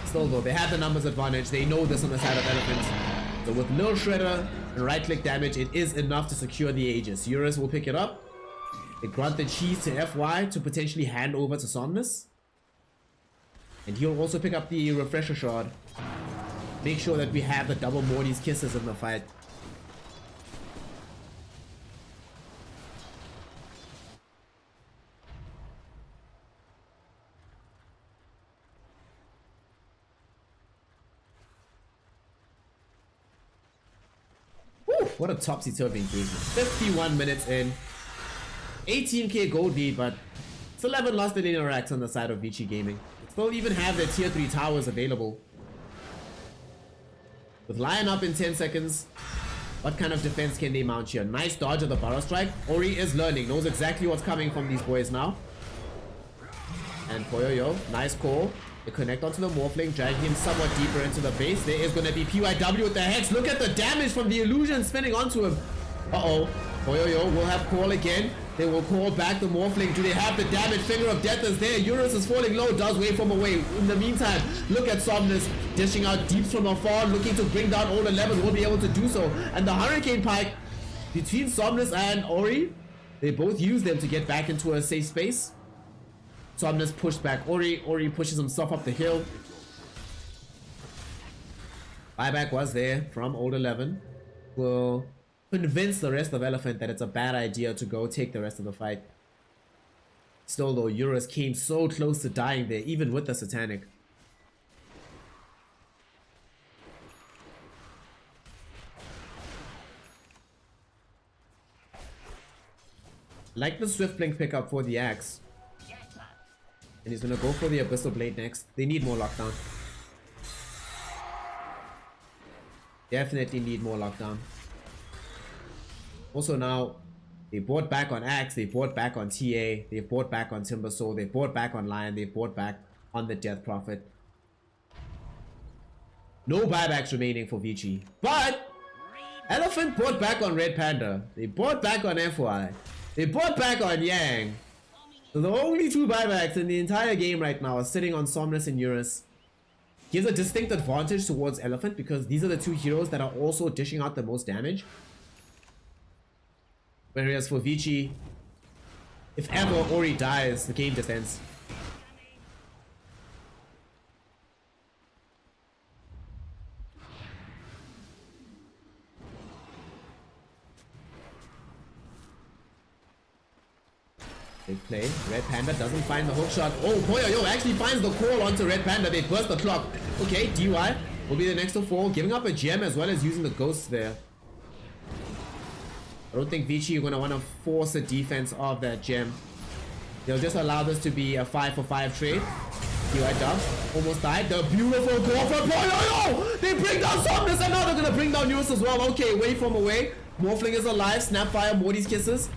Still though, they have the numbers advantage. They know this on the side of Elephant. So with Lil Shredder and right click damage, it is enough to secure the Aegis. Eurus will pick it up. They grant the cheese to FY to potentially hand over to Somnus. And he'll also pick up the Refresher Shard. Make sure that we have the double Morty's kisses in the fight. What a topsy-turvy engagement. 51 minutes in. 18k gold lead, but it's 11 lost in linear racks on the side of Vici Gaming. Still even have their tier 3 towers available. With Lion up in 10 seconds, what kind of defense can they mount here? Nice dodge of the Burrow Strike. Ori is learning, knows exactly what's coming from these boys now. And Poyoyo, nice call. They connect onto the Morphling, dragging him somewhat deeper into the base. There is going to be PYW with the Hex. Look at the damage from the illusion spinning onto him. Uh-oh. Poyoyo will have call again. They will call back the Morphling. Do they have the damage? Finger of Death is there. Eurus is falling low. Does wave from away. In the meantime, look at Somnus dishing out deeps from afar, looking to bring down Old 11. Will be able to do so. And the Hurricane Pike between Somnus and Ori, they both use them to get back into a safe space. Somnus pushed back Ori. Ori pushes himself up the hill. Buyback was there from Old 11. Will convince the rest of Elephant that it's a bad idea to go take the rest of the fight. Still though, Eurus came so close to dying there, even with the Satanic. Like the Swift Blink pickup for the Axe. And he's gonna go for the Abyssal Blade next. They need more lockdown. Definitely need more lockdown. Also now, they bought back on Axe, they bought back on TA, they bought back on Timber Soul, they bought back on Lion, they bought back on the Death Prophet. No buybacks remaining for Vici. But Elephant bought back on Red Panda. They bought back on FY. They bought back on Yang. So the only 2 buybacks in the entire game right now are sitting on Somnus and Eurus. Gives a distinct advantage towards Elephant because these are the 2 heroes that are also dishing out the most damage. Whereas for Vici, if ever Ori dies, the game just ends. Big play. Red Panda doesn't find the hook shot. Oh, Poyoyo actually finds the call onto Red Panda. They burst the clock. Okay, DY will be the next to fall, giving up a gem as well as using the ghosts there. I don't think Vici are going to want to force a defense of that gem. They'll just allow this to be a 5-for-5 trade. DY dub. Almost died. The beautiful call from Poyoyo! They bring down Somnus and now they're going to bring down Eurus as well. Okay, wave from away. Morphling is alive. Snapfire, Morty's kisses.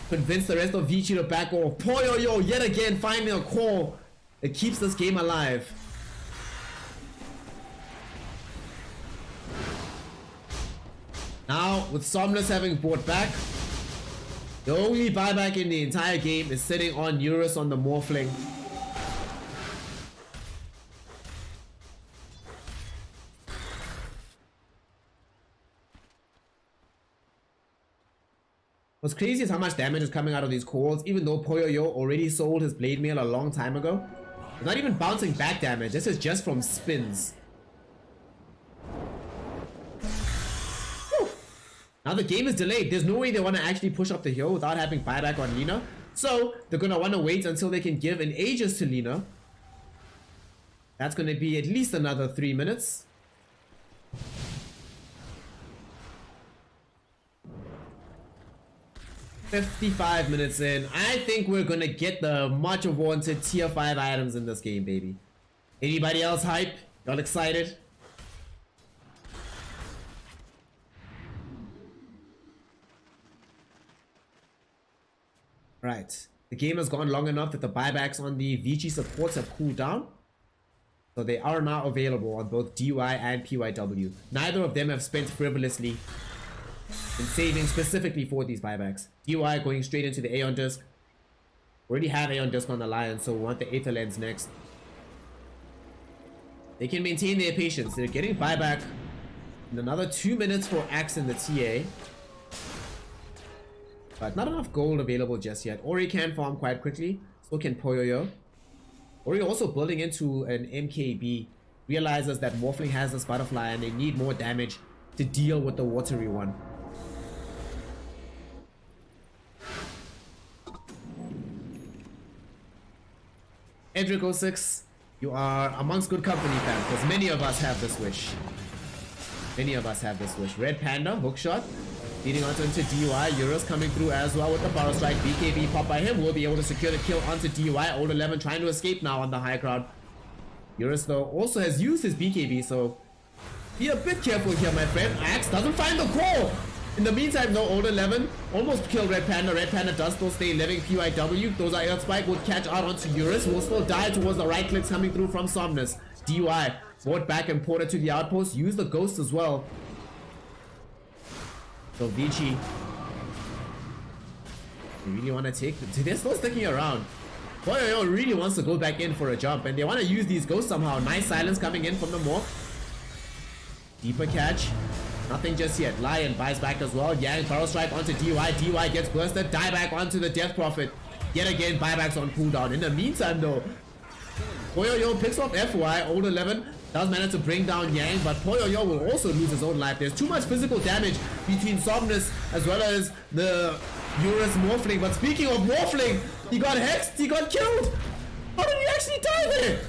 Convince the rest of Vici to back off. Poyoyo yet again finding a call It keeps this game alive. Now, with Somnus having bought back, the only buyback in the entire game is sitting on Eurus on the Morphling. What's crazy is how much damage is coming out of these calls, even though Poyoyo already sold his Blade Mail a long time ago. It's not even bouncing back damage, this is just from spins. Whew. Now the game is delayed. There's no way they want to actually push up the hill without having buyback on Lina. So they're going to want to wait until they can give an Aegis to Lina. That's going to be at least another 3 minutes. $55 minutes in. I think we're gonna get the much wanted tier 5 items in this game, baby. Anybody else hype? Y'all excited? Right. The game has gone long enough that the buybacks on the Vici supports have cooled down. So they are now available on both DUI and PYW. Neither of them have spent frivolously in saving specifically for these buybacks. DUI going straight into the Aeon Disc. Already have Aeon Disc on the Lion, so we want the Aether Lens next. They can maintain their patience. They're getting buyback in another 2 minutes for Axe in the TA. But not enough gold available just yet. Ori can farm quite quickly. So can Poyoyo. Ori also building into an MKB. Realizes that Morphling has this butterfly and they need more damage to deal with the watery one. Edric 06, you are amongst good company, fam, because many of us have this wish. Many of us have this wish. Red Panda, hookshot, leading onto into DUI. Eurus coming through as well with the power strike. BKB pop by him will be able to secure the kill onto DUI. Old 11 trying to escape now on the high ground. Eurus though also has used his BKB, so be a bit careful here, my friend. Axe doesn't find the core. In the meantime, though, Old 11 almost killed Red Panda. Red Panda does still stay living. PYW, those are Earth Spike, would catch out onto Eurus, who will still die towards the right clicks coming through from Somnus. DUI, brought back and ported to the outpost. Use the Ghost as well. So Vici, they really want to take... They're still sticking around. Poyoyo really wants to go back in for a jump, and they want to use these Ghosts somehow. Nice silence coming in from the Morph. Deeper catch. Nothing just yet. Lion buys back as well. Yang barrel strike onto DUI. DUI gets bursted. Die back onto the Death Prophet. Yet again, buybacks on cooldown. In the meantime, though, Poyoyo picks off FY. Old 11 does manage to bring down Yang, but Poyoyo will also lose his own life. There's too much physical damage between Somnus as well as the Eurus Morphling. But speaking of Morphling, he got hexed. He got killed. How did he actually die there?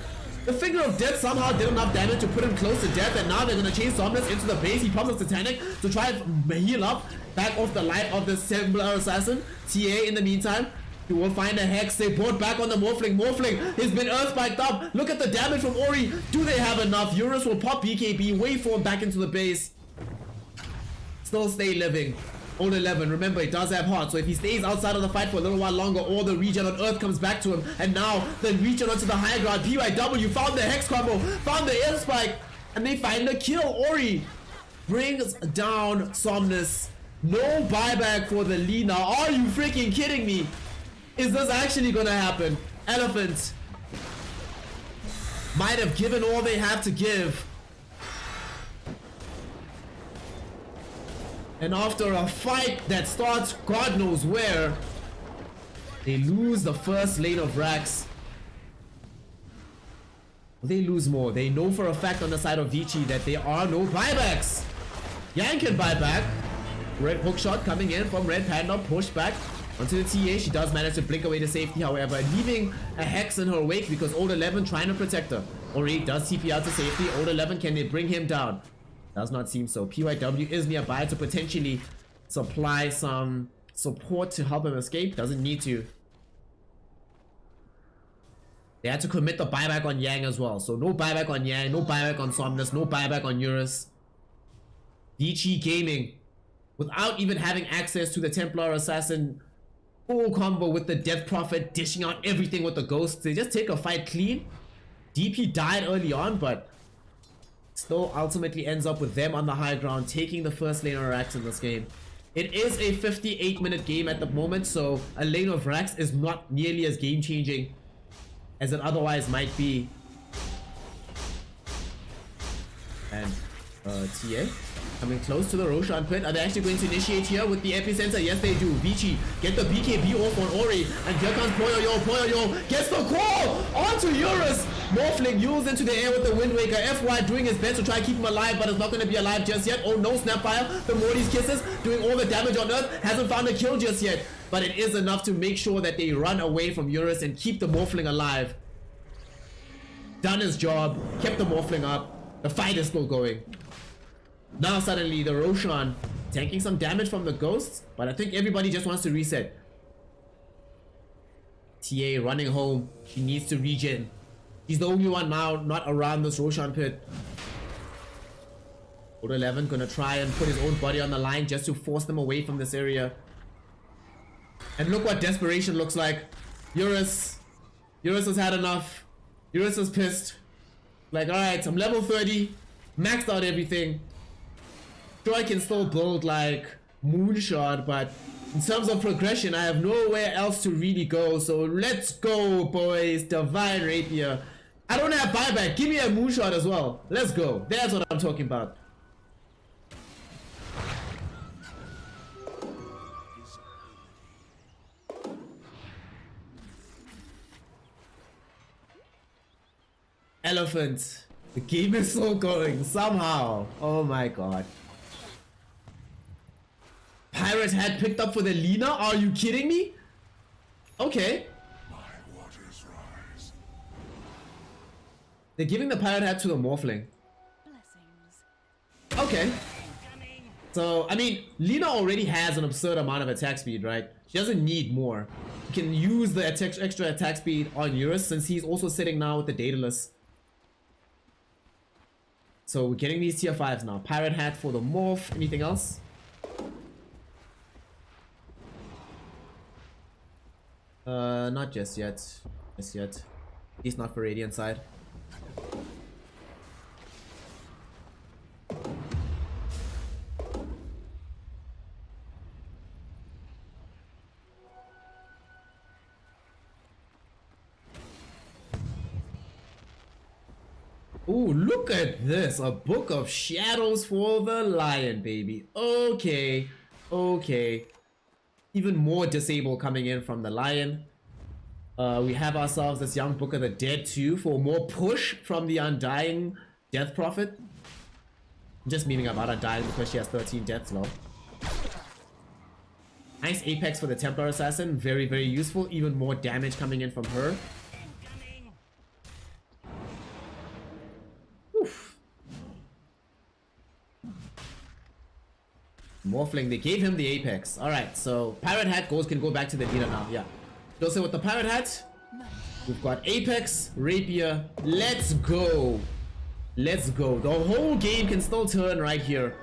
The Finger of Death somehow did enough damage to put him close to death, and now they're going to chase Somnus into the base. He pops a Titanic to try and heal up, back off the life of the Templar Assassin. TA in the meantime, he will find a Hex. They brought back on the Morphling. Morphling has been Earth Spiked up. Look at the damage from Ori. Do they have enough? Eurus will pop BKB, waveform back into the base. Still stay living. Old 11, remember, he does have heart, so if he stays outside of the fight for a little while longer, all the regen on Earth comes back to him, and now the regen onto the high ground. PYW found the Hex combo, found the Air Spike, and they find the kill. Ori brings down Somnus. No buyback for the Lina. Are you freaking kidding me? Is this actually gonna happen? Elephant might have given all they have to give. And after a fight that starts God knows where, they lose the first lane of racks. They lose more. They know for a fact on the side of Vici that there are no buybacks. Yang can buy back. Red hookshot coming in from Red Panda. Push back onto the TA. She does manage to blink away to safety, however, leaving a Hex in her wake because Old 11 trying to protect her. Ori does TP out to safety. Old 11, can they bring him down? Does not seem so. PYW is nearby to potentially supply some support to help him escape. Doesn't need to. They had to commit the buyback on Yang as well. So no buyback on Yang, no buyback on Somnus, no buyback on Eurus. Vici Gaming, without even having access to the Templar Assassin Full combo with the Death Prophet, dishing out everything with the ghosts. They just take a fight clean. DP died early on, but still ultimately ends up with them on the high ground, taking the first lane of Rax in this game. It is a 58-minute game at the moment, so a lane of Rax is not nearly as game-changing as it otherwise might be. And TA coming close to the Roshan pit. Are they actually going to initiate here with the epicenter? Yes, they do. Vici get the BKB off on Ori, and here comes Poyoyo. Poyoyo gets the call onto Eurus. Morphling used into the air with the Wind Waker. FY doing his best to try to keep him alive, but it's not going to be alive just yet. Oh no, Snapfire. The Morty's Kisses doing all the damage on Earth. Hasn't found a kill just yet, but it is enough to make sure that they run away from Eurus and keep the Morphling alive. Done his job, kept the Morphling up. The fight is still going. Now suddenly the Roshan tanking some damage from the ghosts, but I think everybody just wants to reset. TA running home. She needs to regen. He's the only one now not around this Roshan pit. Old 11 gonna try and put his own body on the line just to force them away from this area. And look what desperation looks like. Eurus has had enough. Eurus is pissed. Like, alright, I'm level 30. Maxed out everything. Sure, I can still build like Moonshot, but in terms of progression, I have nowhere else to really go. So let's go, boys. Divine Rapier. I don't have buyback. Give me a Moonshot as well. Let's go. That's what I'm talking about. Elephant. The game is still going somehow. Oh my god. Pirate Hat picked up for the Lina? Are you kidding me? Okay. They're giving the Pirate Hat to the Morphling. Okay. So, I mean, Lina already has an absurd amount of attack speed, right? She doesn't need more. You can use the extra attack speed on Eurus since he's also sitting now with the Daedalus. So we're getting these tier 5s now. Pirate Hat for the Morph. Anything else? Not just yet. Just yet. At least not for Radiant side. Ooh, look at this. A Book of Shadows for the Lion, baby. Okay. Okay. Even more disable coming in from the Lion. We have ourselves this young Book of the Dead too for more push from the Undying Death Prophet. I'm just meaning about Undying because she has 13 deaths low. Nice Apex for the Templar Assassin. Very, very useful. Even more damage coming in from her. Oof. Morphling, they gave him the Apex. Alright, so Pirate Hat can go back to the leader now. Yeah. So with the Pirate Hat, we've got Apex, Rapier. Let's go. Let's go. The whole game can still turn right here.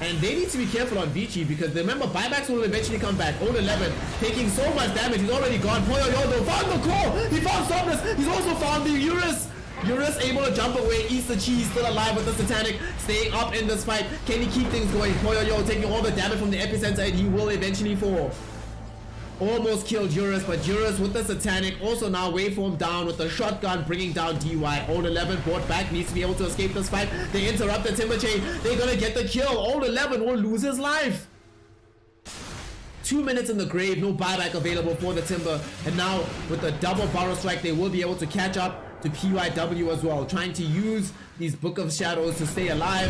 And they need to be careful on Vici because remember, buybacks will eventually come back. Old 11 taking so much damage. He's already gone. Poyoyo found the core. He found Somnus. He's also found the Eurus. Eurus able to jump away, eats the cheese, still alive with the Satanic, staying up in this fight. Can he keep things going? Poyoyo taking all the damage from the epicenter and he will eventually fall. Almost killed Eurus, but Eurus with the Satanic also now waveform down with the shotgun bringing down DY. Old 11 brought back, needs to be able to escape this fight. They interrupt the Timber Chain. They're gonna get the kill. Old 11 will lose his life. 2 minutes in the grave, no buyback available for the Timber. And now with the double Barrow Strike, they will be able to catch up to PYW as well. Trying to use these Book of Shadows to stay alive.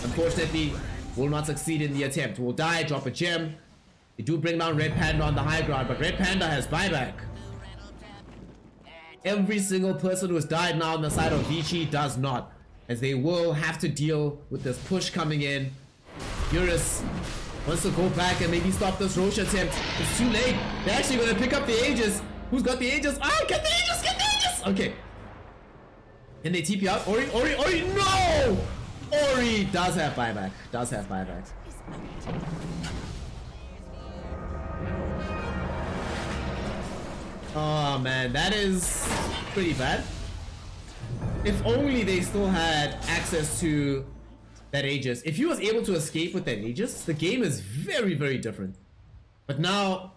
Unfortunately, will not succeed in the attempt. Will die, drop a gem. They do bring down Red Panda on the high ground, but Red Panda has buyback. Every single person who has died now on the side of Vici does not, as they will have to deal with this push coming in. Eurus wants to go back and maybe stop this Roche attempt. It's too late. They're actually going to pick up the Aegis. Who's got the Aegis? Oh, get the Aegis! Get the Aegis! Okay. Can they TP out? Ori! No! Ori does have buyback. Does have buyback. Oh man, that is pretty bad. If only they still had access to that Aegis. If he was able to escape with that Aegis, the game is very, very different. But now,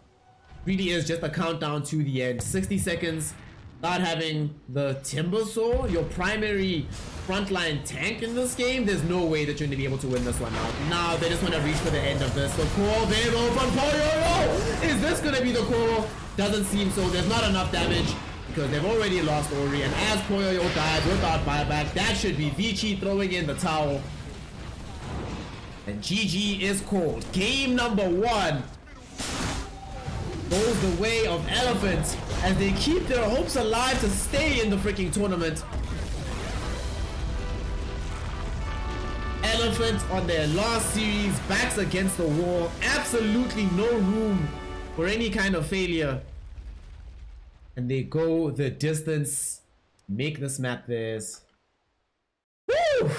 really is just a countdown to the end. 60 seconds. Not having the Timber Saw, your primary frontline tank in this game, there's no way that you're going to be able to win this one out. Now, they just want to reach for the end of this. The core, they roll from Poyo. Is this going to be the core? Doesn't seem so. There's not enough damage because they've already lost Ori. And as Poyo dies without buyback, that should be Vici throwing in the towel. And GG is called. Game number 1 goes the way of Elephant as they keep their hopes alive to stay in the freaking tournament. Elephant on their last series, backs against the wall. Absolutely no room for any kind of failure. And they go the distance, make this map theirs. Woo!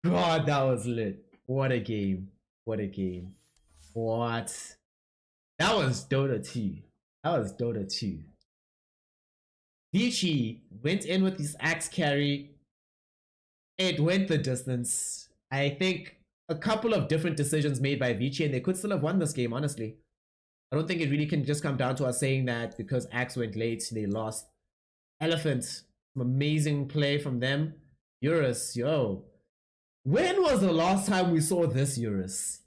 God, that was lit. What a game. What a game. What? That was Dota 2. That was Dota 2. Vici went in with his axe carry. It went the distance. I think a couple of different decisions made by Vici and they could still have won this game, honestly. I don't think it really can just come down to us saying that because axe went late, they lost. Elephant, some amazing play from them. Eurus, yo. When was the last time we saw this Eurus?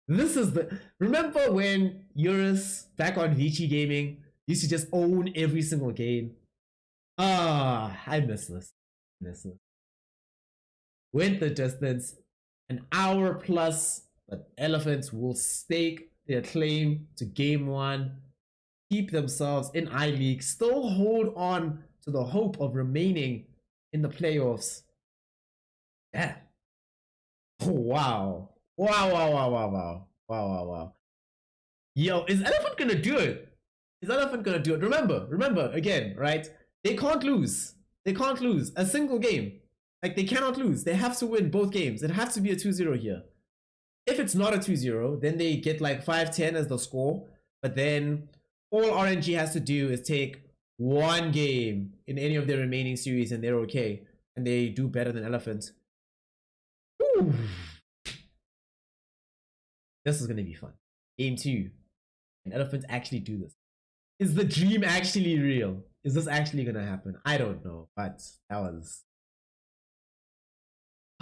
This is the... Remember when Eurus, back on Vici Gaming, used to just own every single game? Ah, I miss this. Went the distance, an hour plus, but Elephants will stake their claim to game 1, keep themselves in I-League, still hold on to the hope of remaining in the playoffs. Yeah. Oh, wow. Wow. Yo, is Elephant gonna do it? Is Elephant gonna do it? Remember, again, right? They can't lose. They can't lose a single game. Like, they cannot lose. They have to win both games. It has to be a 2-0 here. If it's not a 2-0, then they get like 5-10 as the score. But then all RNG has to do is take one game in any of their remaining series and they're okay. And they do better than Elephant. Ooh. This is going to be fun. Game 2. And Elephants actually do this. Is the dream actually real? Is this actually going to happen? I don't know. But that was...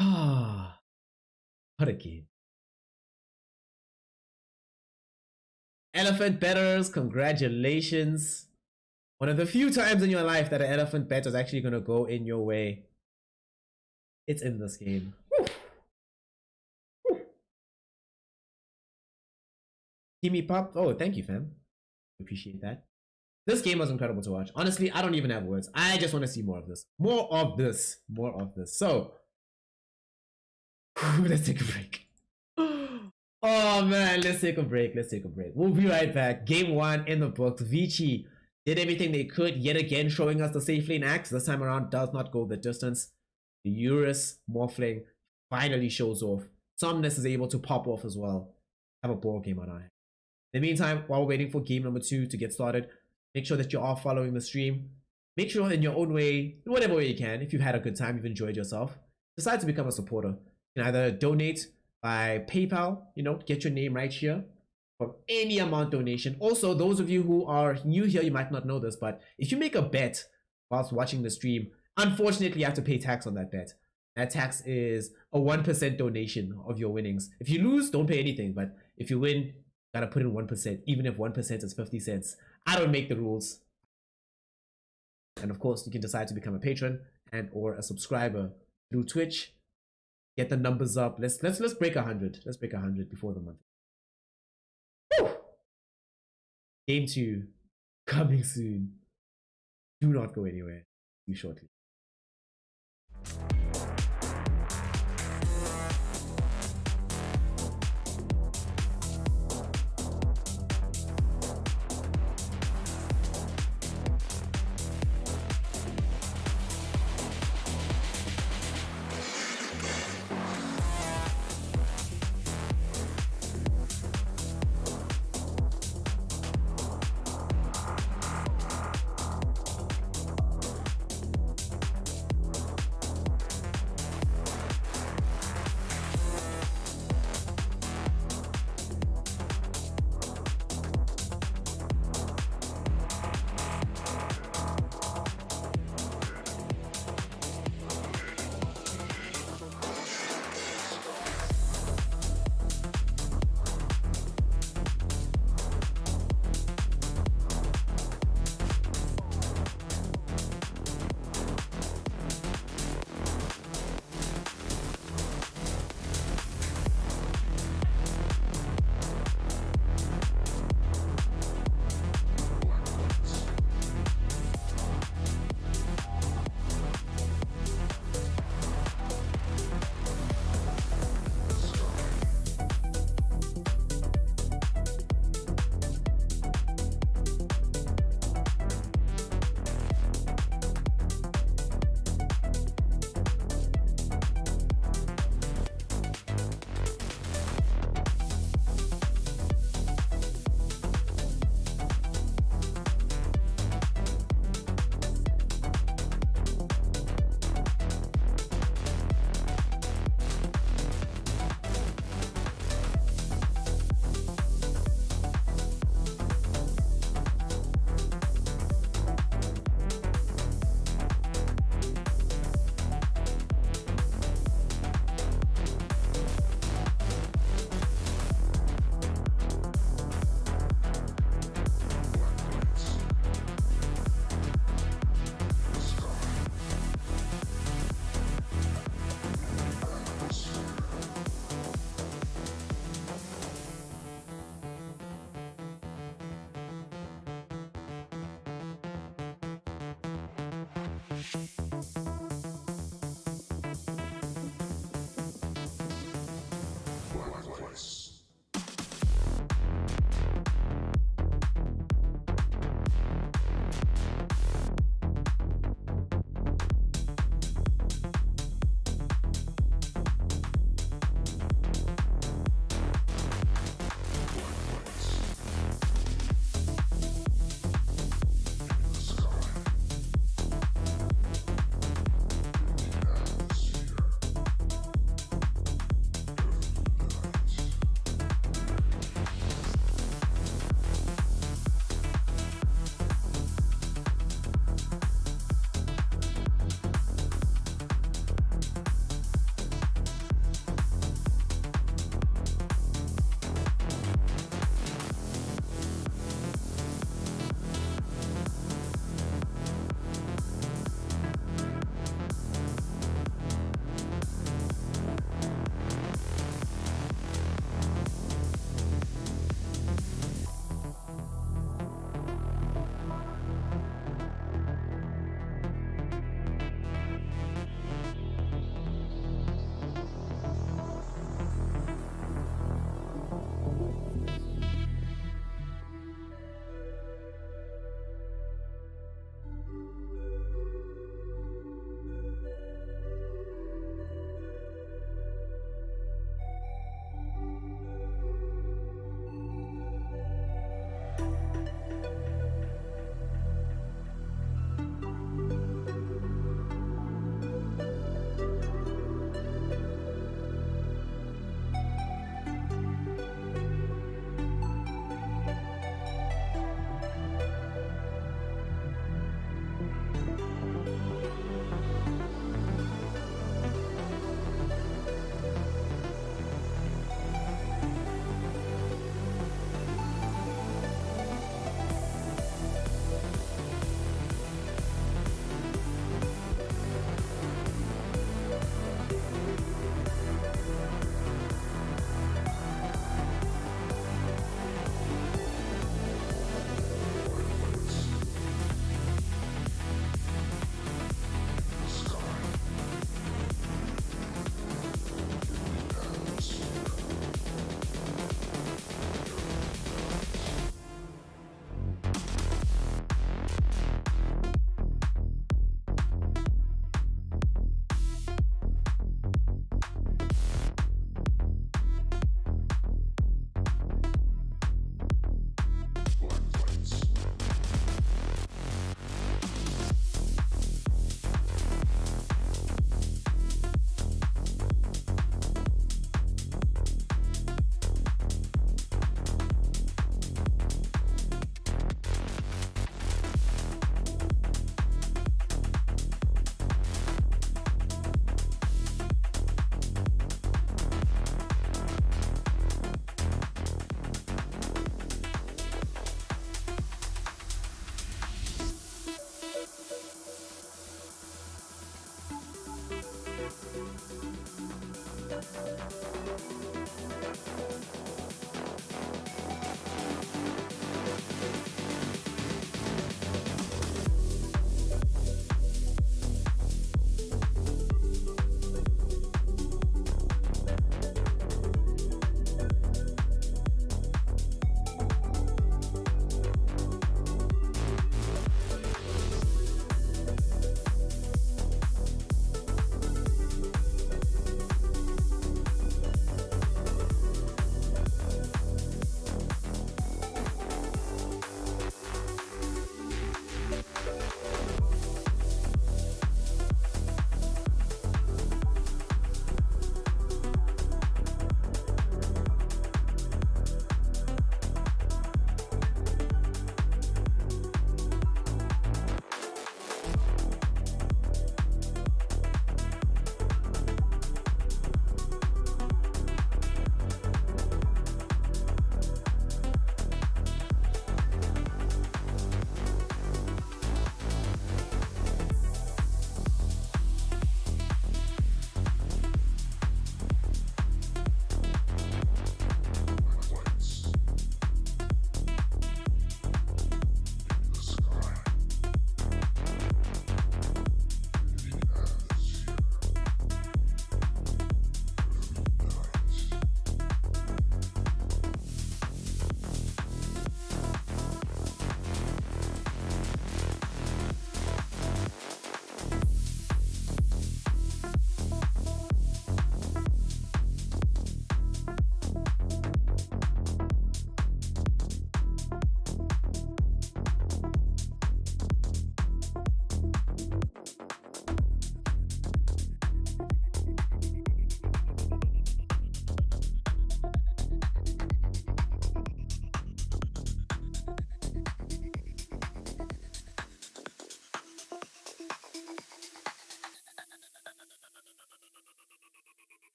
Ah, what a game. Elephant betters, congratulations. One of the few times in your life that an elephant bet is actually going to go in your way. It's in this game. Woo. Woo. Kimmy Pop. Oh, thank you, fam. Appreciate that. This game was incredible to watch. Honestly, I don't even have words. I just want to see more of this. More of this. So, let's take a break. Oh man, let's take a break. We'll be right back. Game 1 in the books. Vici did everything they could, yet again showing us the safe lane axe. This time around does not go the distance. The Eurus Morphling finally shows off. Somnus is able to pop off as well. Have a ball game on our hands. In the meantime, while we're waiting for game number 2 to get started, make sure that you are following the stream. Make sure in your own way, in whatever way you can, if you've had a good time, you've enjoyed yourself, decide to become a supporter. You can either donate by PayPal, get your name right here for any amount donation. Also, those of you who are new here, you might not know this, but if you make a bet whilst watching the stream, unfortunately you have to pay tax on that bet. That tax is a 1% donation of your winnings. If you lose, don't pay anything, but if you win, gotta put in 1%, even if 1% is 50 cents. I don't make the rules. And of course, you can decide to become a patron and or a subscriber through Twitch. Get the numbers up. Let's break 100. Let's break 100 before the month. Woo! Game 2 coming soon. Do not go anywhere. See you shortly.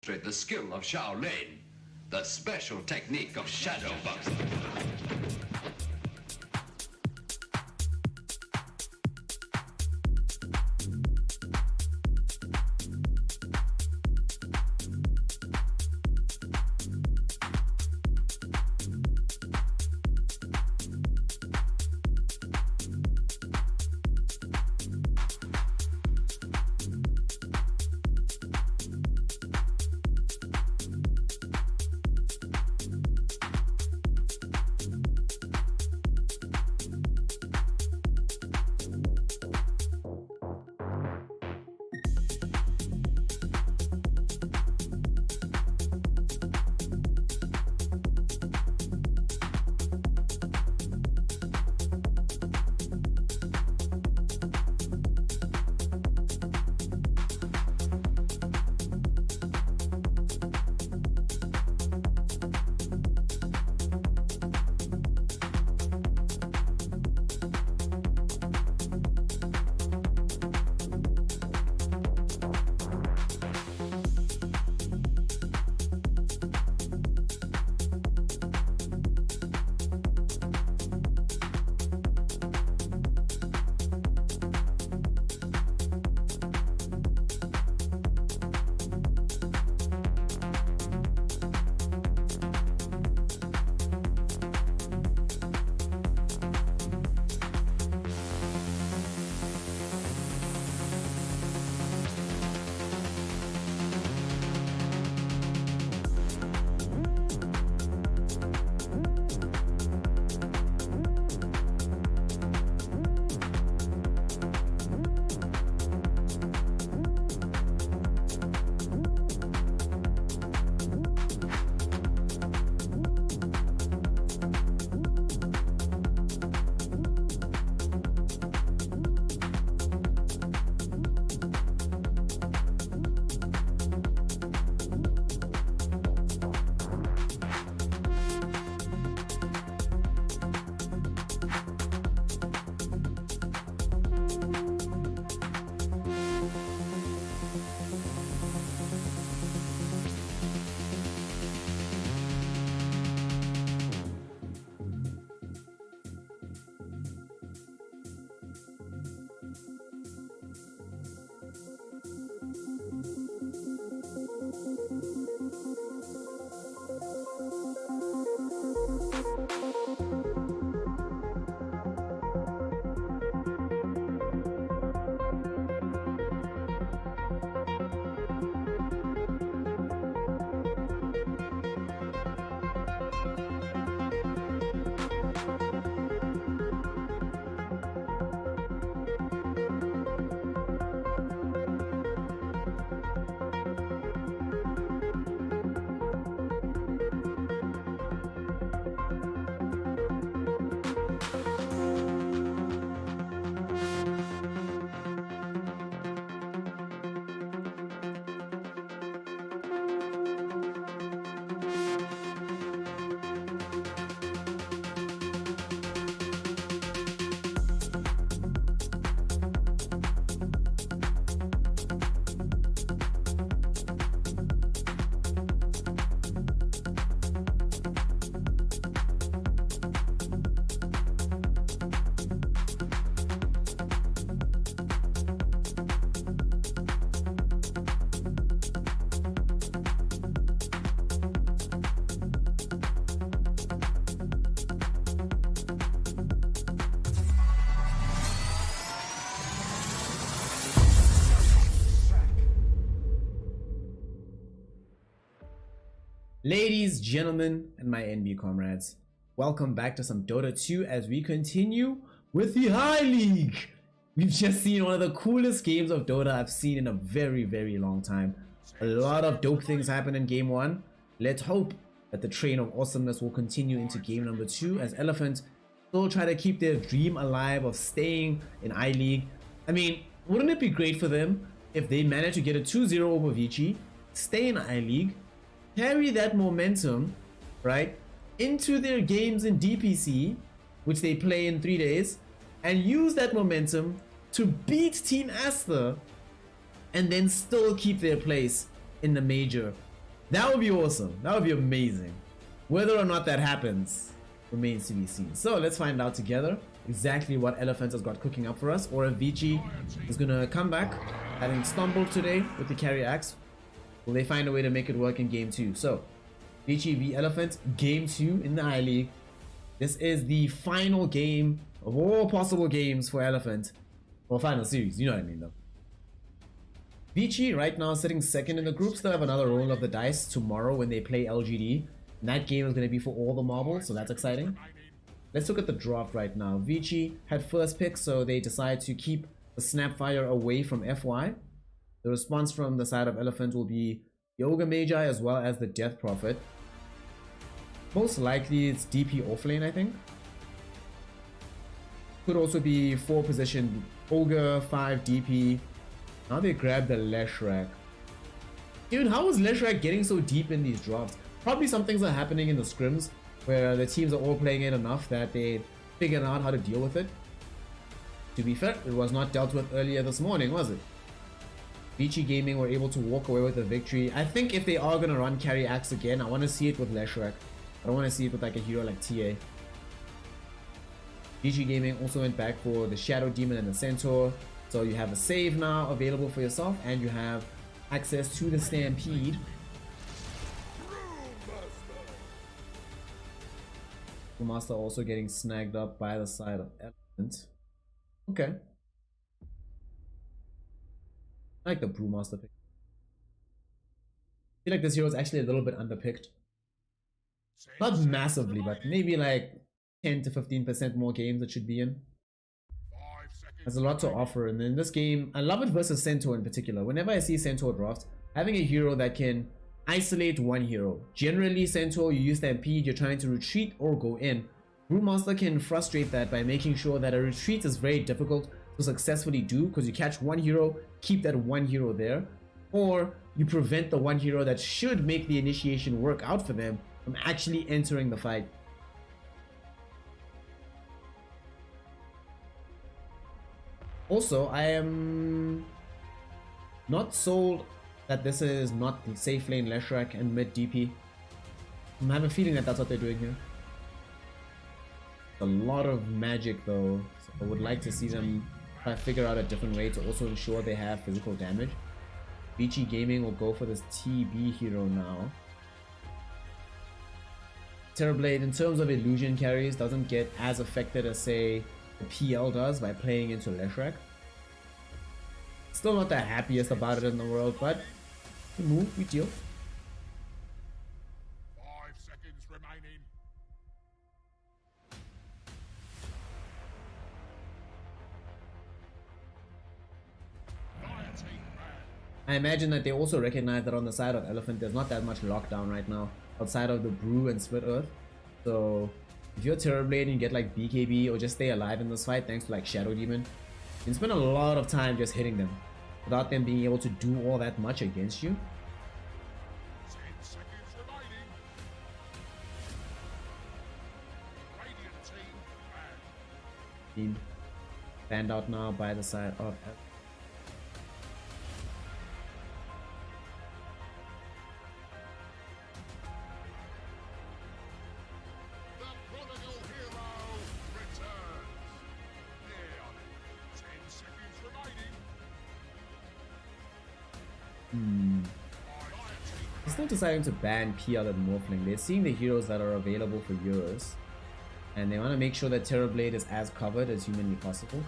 demonstrate the skill of Shaolin, the special technique of shadow boxing. Ladies, gentlemen, and my NB comrades, welcome back to some Dota 2 as we continue with the High League. We've just seen one of the coolest games of Dota I've seen in a very, very long time. A lot of dope things happened in game 1. Let's hope that the train of awesomeness will continue into game number 2 as Elephant still try to keep their dream alive of staying in I League. I mean, wouldn't it be great for them if they manage to get a 2-0 over Vici, stay in I League, carry that momentum, right, into their games in DPC, which they play in 3 days, and use that momentum to beat Team Aster and then still keep their place in the major That would be awesome. That would be amazing. Whether or not that happens remains to be seen. So let's find out together exactly what Elephant has got cooking up for us, or if Vici is gonna come back having stumbled today with the carry axe. Will they find a way to make it work in game 2? So Vici v Elephant, game 2 in the I-League. This is the final game of all possible games for Elephant. Or final series, you know what I mean though. Vici right now sitting second in the group, still have another roll of the dice tomorrow when they play LGD. And that game is going to be for all the marbles, so that's exciting. Let's look at the draft right now. Vici had first pick, so they decide to keep the Snapfire away from FY. The response from the side of Elephant will be Yoga Magi as well as the Death Prophet. Most likely it's DP offlane, I think. Could also be 4 position Ogre, 5 DP. Now they grab the Leshrac. Dude, how is Leshrac getting so deep in these drafts? Probably some things are happening in the scrims where the teams are all playing it enough that they figured out how to deal with it. To be fair, it was not dealt with earlier this morning, was it? Vici Gaming were able to walk away with the victory. I think if they are going to run carry axe again, I want to see it with Leshrac. I don't want to see it with like a hero like TA. Vici Gaming also went back for the Shadow Demon and the Centaur. So you have a save now available for yourself, and you have access to the Stampede. Brewmaster also getting snagged up by the side of Elephant. Okay. I like the Brewmaster pick. I feel like this hero is actually a little bit underpicked. Not massively, but maybe like 10 to 15% more games it should be in. Has a lot to offer, and in this game, I love it versus Centaur in particular. Whenever I see Centaur drafts, having a hero that can isolate one hero. Generally, Centaur, you use Stampede, you're trying to retreat or go in. Brewmaster can frustrate that by making sure that a retreat is very difficult to successfully do, because you catch one hero, keep that one hero there, or you prevent the one hero that should make the initiation work out for them from actually entering the fight. Also, I am not sold that this is not the safe lane Leshrac and mid DP. I have a feeling that that's what they're doing here. A lot of magic though, so I would like to see them try to figure out a different way to also ensure they have physical damage. Vici Gaming will go for this TB hero now. Terrorblade, in terms of illusion carries, doesn't get as affected as say the PL does by playing into Leshrac. Still not the happiest about it in the world, but we move, we deal. 5 seconds remaining. I imagine that they also recognize that on the side of Elephant there's not that much lockdown right now outside of the Brew and Split Earth. So if you're Terrorblade and you get like BKB or just stay alive in this fight thanks to like Shadow Demon, you can spend a lot of time just hitting them without them being able to do all that much against you. 10 seconds remaining. Radiant team Team banned out now by the side of The prodigal hero returns. Near on it. 10 seconds remaining. It's not deciding to ban PL and Morphling. They're seeing the heroes that are available for Euros, and they want to make sure that Terrorblade is as covered as humanly possible.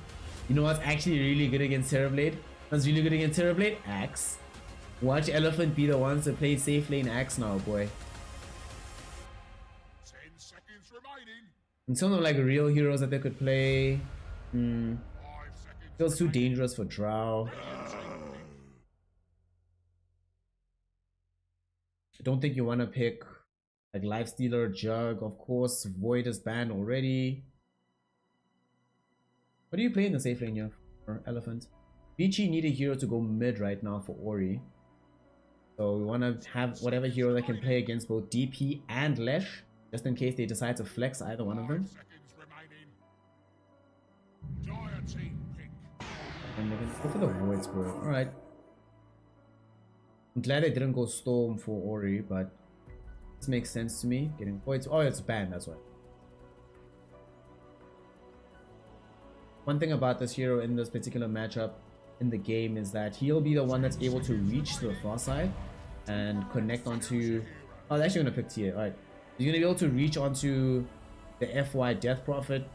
You know what's actually really good against Terrorblade? What's really good against Terrorblade? Axe. Watch Elephant be the ones to play safe lane Axe now, boy. 10 seconds remaining. In terms of like real heroes that they could play, 5 seconds. feels too dangerous for Drow. I don't think you want to pick like Lifestealer, Jug, of course. Void is banned already. What do you play in the safe lane here for Elephant? Vici need a hero to go mid right now for Ori. So we want to have whatever hero that can play against both DP and Lesh, just in case they decide to flex either one of them. 5 seconds remaining. Dire team pick. And they can go for the Void Spirit. Alright. I'm glad they didn't go Storm for Ori, but this makes sense to me. Getting it's banned, that's why. One thing about this hero in this particular matchup in the game is that he'll be the one that's able to reach to the far side and connect onto... Oh, they're actually going to pick tier. Alright. He's going to be able to reach onto the FY Death Prophet.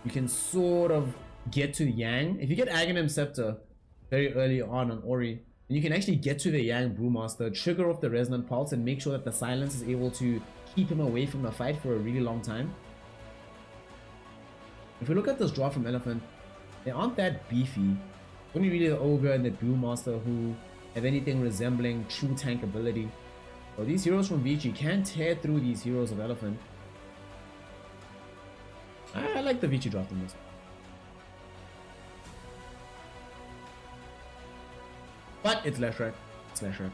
You can sort of get to Yang. If you get Aghanim Scepter very early on Ori, then you can actually get to the Yang Brewmaster, trigger off the Resonant Pulse, and make sure that the silence is able to keep him away from the fight for a really long time. If we look at this draw from Elephant, they aren't that beefy. Only really the Ogre and the Brewmaster who have anything resembling true tank ability. So these heroes from Vici can tear through these heroes of Elephant. I like the Vici draft in this. But it's Leshrac. It's Leshrac.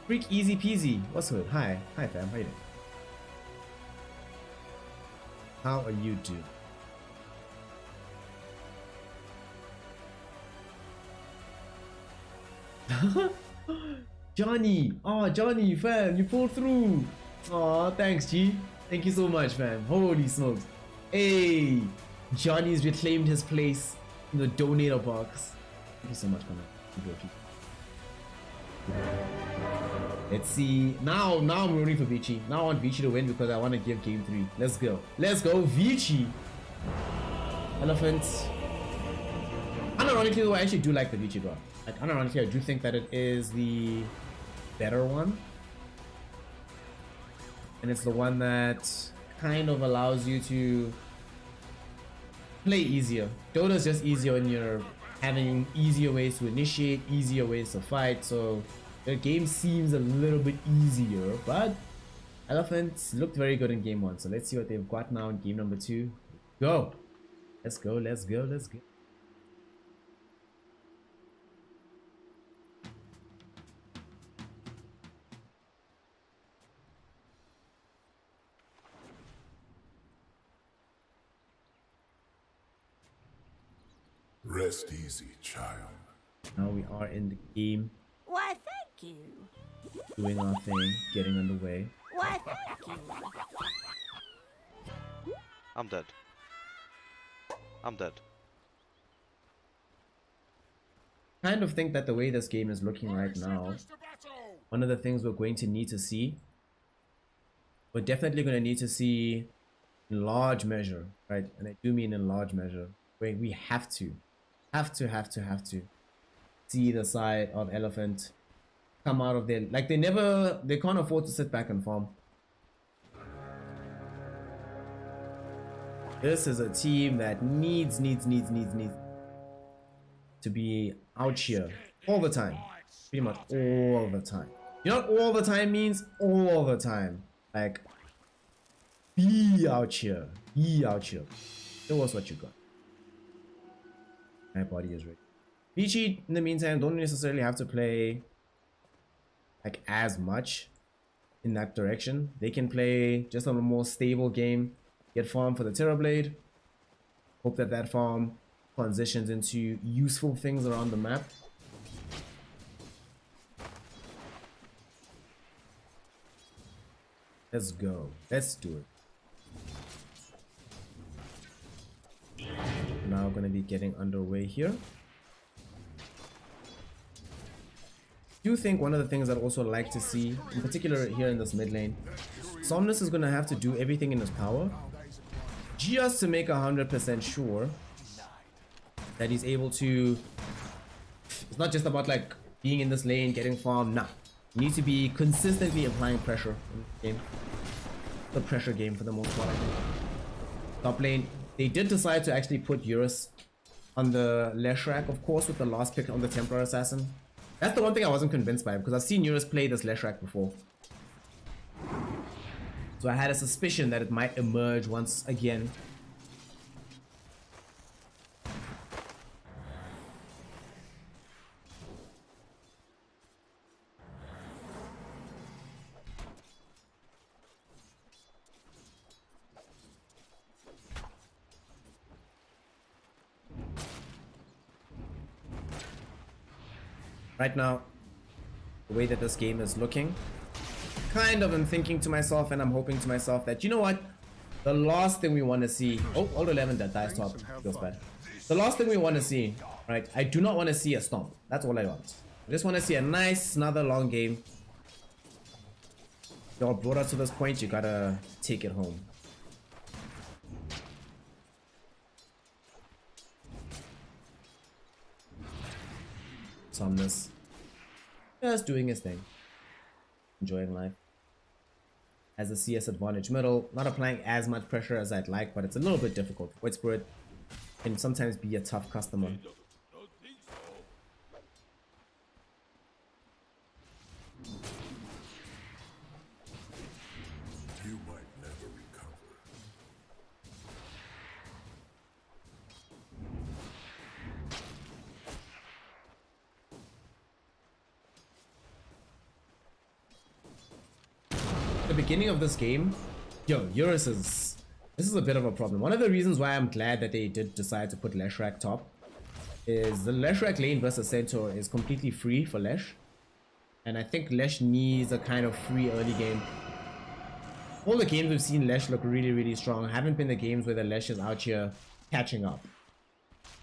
Freak easy peasy. What's good? Hi. Hi fam. How you doing? How are you doing? Johnny! Oh, Johnny, fam, you pulled through! Oh, thanks, G. Thank you so much, fam. Holy smokes. Hey! Johnny's reclaimed his place in the donator box. Thank you so much, man. Let's see. Now I'm rooting for Vici. Now I want Vici to win because I want to give game 3. Let's go. Let's go, Vici! Elephants. Unironically, though, I actually do like the Vici draw. Like, unironically, I do think that it is the better one. And it's the one that kind of allows you to play easier. Dota's just easier when you're having easier ways to initiate, easier ways to fight, so the game seems a little bit easier, but Elephants looked very good in game 1, so let's see what they've got now in game number 2. Go! Let's go, let's go, let's go. Rest easy, child. Now we are in the game, Why, thank you. doing our thing, getting underway. Why, thank you. I'm dead. I'm dead. Kind of think that the way this game is looking right now, one of the things we're going to need to see, we're definitely going to need to see in large measure, right? And I do mean in large measure, where we have to see the side of Elephant come out of there. Like they can't afford to sit back and farm. This is a team that needs to be out here all the time. Pretty much all the time. You know what all the time means? All the time. Like, be out here. Be out here. Show us what you got. My body is ready. Vici, in the meantime, don't necessarily have to play like as much in that direction. They can play just a more stable game. Get farm for the Terrorblade. Hope that that farm transitions into useful things around the map. Let's go. Let's do it. Now gonna be getting underway here. I do think one of the things I'd also like to see, in particular here in this mid lane, Somnus is gonna have to do everything in his power just to make 100% sure that he's able to. It's not just about like being in this lane, getting farm. Nah, you need to be consistently applying pressure in the game. The pressure game for the most part. Top lane, they did decide to actually put Eurus on the Leshrac, of course, with the last pick on the Temporal Assassin. That's the one thing I wasn't convinced by, because I've seen Eurus play this Leshrac before. So I had a suspicion that it might emerge once again. Right now, the way that this game is looking, kind of am thinking to myself and I'm hoping to myself that, you know what? The last thing we want to see... Oh, all 11 that dies top. Feels bad. The last thing we want to see, right? I do not want to see a stomp. That's all I want. I just want to see a nice, another long game. Y'all brought us to this point, you gotta take it home. Somnus. Just doing his thing. Enjoying life. Has a CS advantage middle. Not applying as much pressure as I'd like, but it's a little bit difficult. Void Spirit can sometimes be a tough customer. You might never recover. The beginning of this game, yo, Eurus is... This is a bit of a problem. One of the reasons why I'm glad that they did decide to put Leshrac top is the Leshrac lane versus Centaur is completely free for Lesh. And I think Lesh needs a kind of free early game. All the games we've seen Lesh look really, really strong. Haven't been the games where the Lesh is out here catching up.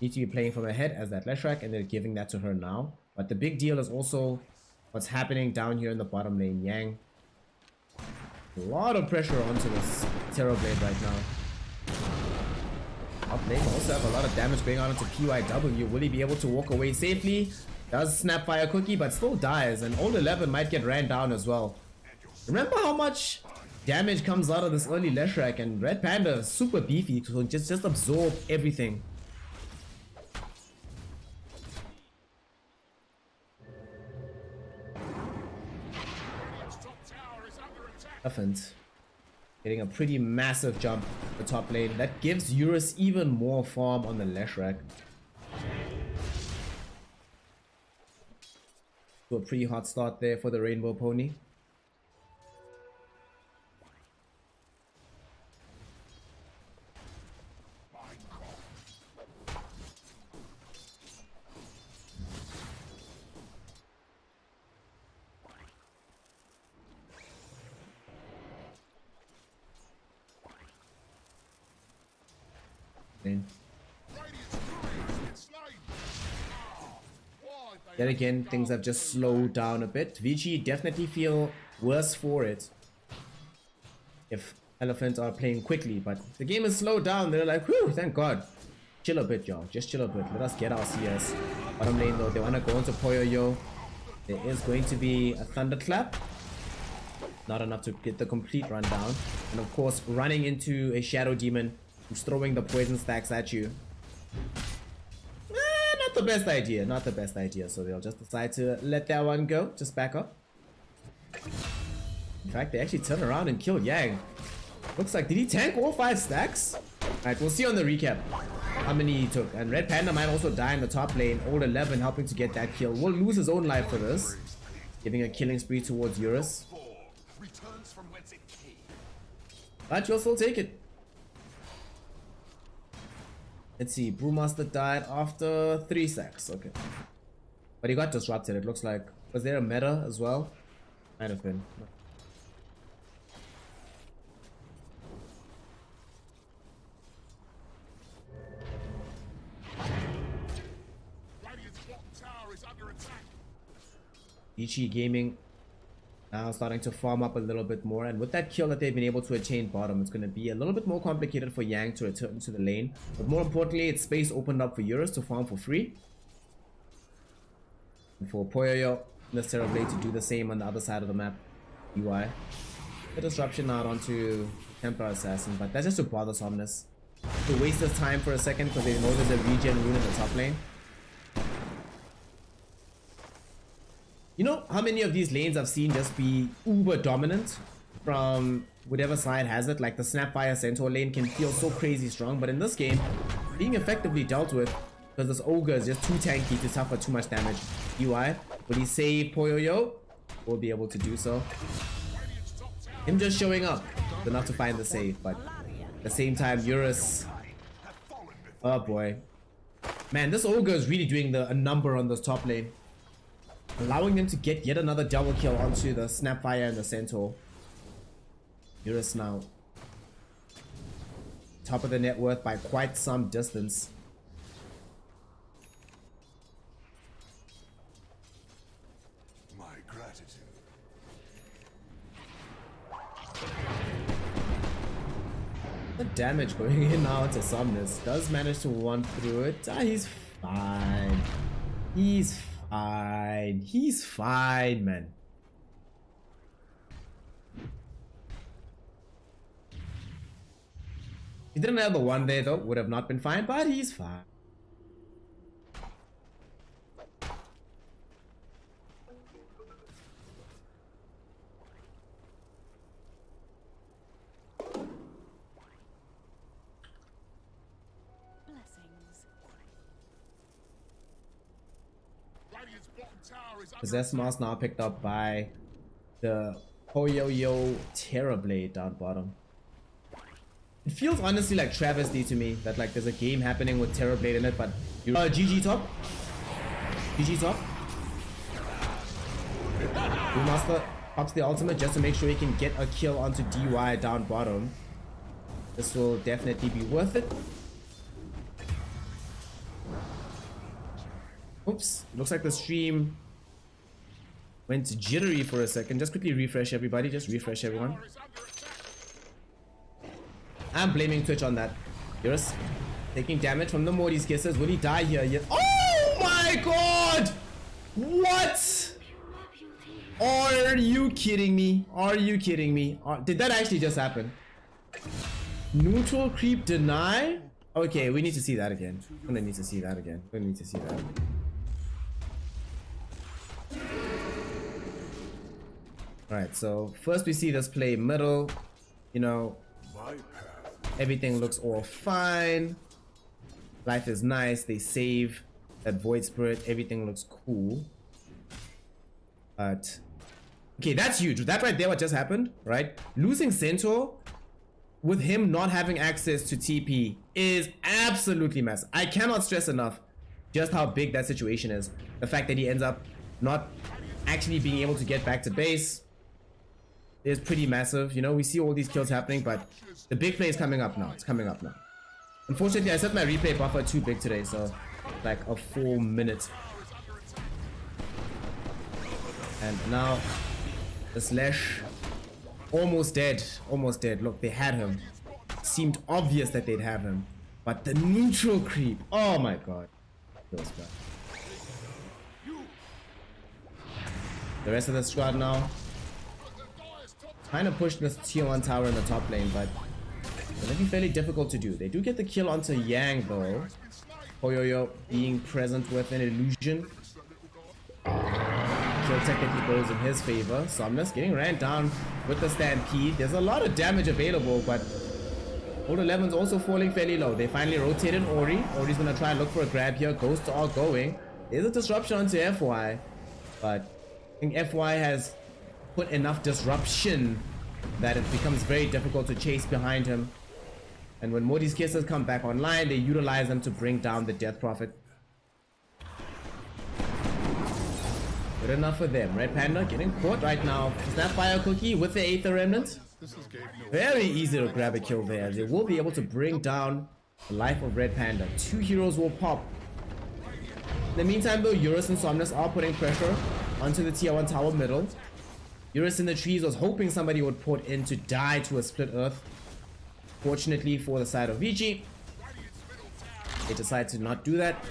Need to be playing from ahead as that Leshrac, and they're giving that to her now. But the big deal is also what's happening down here in the bottom lane. Yang. A lot of pressure onto this Terrorblade right now. Top lane also have a lot of damage going on into PYW. Will he be able to walk away safely? Does snap fire cookie, but still dies. And old 11 might get ran down as well. Remember how much damage comes out of this early Leshrac, and Red Panda is super beefy, so just absorb everything. Elephant getting a pretty massive jump to the top lane. That gives Eurus even more farm on the Leshrac. So a pretty hot start there for the Rainbow Pony. Yet again, things have just slowed down a bit. Vici definitely feel worse for it if Elephants are playing quickly, but the game is slowed down. They're like, whew, thank God. Chill a bit, y'all. Just chill a bit. Let us get our CS. Bottom lane though, they want to go into Poyo. There is going to be a Thunderclap. Not enough to get the complete rundown. And of course, running into a Shadow Demon who's throwing the poison stacks at you. Not the best idea. Not the best idea. So they'll just decide to let that one go. Just back up. In fact, they actually turn around and kill Yang. Looks like, did he tank all 5 stacks? Alright, we'll see on the recap how many he took. And Red Panda might also die in the top lane. Old 11 helping to get that kill. Will lose his own life for this. Giving a killing spree towards Eurus. But you'll still take it. Let's see. Brewmaster died after 3 stacks. Okay. But he got disrupted, it looks like. Was there a meta as well? Might have been. Vici Gaming now starting to farm up a little bit more, and with that kill that they've been able to attain bottom, it's going to be a little bit more complicated for Yang to return to the lane, but more importantly, it's space opened up for Eurus to farm for free, and for Poyo necessarily to do the same on the other side of the map. UI the disruption out onto Templar Assassin, but that's just to bother Somnus, to waste his time for a second because they know there's a regen rune in the top lane. You know how many of these lanes I've seen just be uber dominant from whatever side has it? Like the Snapfire Centaur lane can feel so crazy strong, but in this game, being effectively dealt with because this Ogre is just too tanky to suffer too much damage. UI, will he save Poyo? Will be able to do so. Him just showing up is enough to find the save, but at the same time, Eurus. Oh boy. Man, this Ogre is really doing a number on this top lane. allowing them to get yet another double kill onto the Snapfire and the Centaur. Eurus now top of the net worth by quite some distance. My gratitude. The damage going in now to Somnus. Does manage to one through it. Ah, he's fine. He's fine. He's fine, man. He didn't have the one there though, would have not been fine, but he's fine. Blessings. Radiant's bottom tower is under Possess Mask now picked up by the Hoyoyo Terrorblade down bottom. It feels honestly like travesty to me that like there's a game happening with Terrorblade in it, but GG top. GG top. Master pops the ultimate just to make sure he can get a kill onto DY down bottom. This will definitely be worth it. Oops, looks like the stream went jittery for a second. Just quickly refresh everybody, just refresh everyone. is under attack. I'm blaming Twitch on that. Eurus taking damage from the Morty's kisses. Will he die here yet? Oh my god! What? Are you kidding me? Are you kidding me? Did that actually just happen? Neutral creep deny? Okay, we need to see that again. I'm gonna need to see that again. We need to see that. Alright, so first we see this play middle. You know, My path. everything looks all fine. Life is nice. They save that Void Spirit. Everything looks cool. But okay, that's huge. That right there, what just happened, right? Losing Centaur with him not having access to TP is absolutely massive. I cannot stress enough just how big that situation is. The fact that he ends up not actually being able to get back to base is pretty massive. You know, we see all these kills happening, but the big play is coming up now. It's coming up now. Unfortunately, I set my replay buffer too big today, so like a 4 minute. And now the Slash almost dead. Almost dead. Look, they had him. Seemed obvious that they'd have him. But the neutral creep. Oh my god. Feels bad. The rest of the squad now trying to push this tier 1 tower in the top lane, but it's gonna be fairly difficult to do. They do get the kill onto Yang though. Hoyoyo being present with an illusion. Kill technically goes in his favor. Somnus getting ran down with the Stampede. There's a lot of damage available, but Old 11's also falling fairly low. They finally rotated Ori. Ori's gonna try and look for a grab here. Ghosts are going. There's a disruption onto FY, but I think FY has put enough disruption that it becomes very difficult to chase behind him. And when Morty's kisses come back online, they utilize them to bring down the Death Prophet. Good enough for them. Red Panda getting caught right now. Snapfire Cookie with the Aether Remnant. Very easy to grab a kill there. They will be able to bring down the life of Red Panda. 2 heroes will pop. In the meantime though, Eurus and Somnus are putting pressure onto the tier 1 tower middle. Eurus in the trees was hoping somebody would port in to die to a split earth. Fortunately for the side of Vici, they decide to not do that.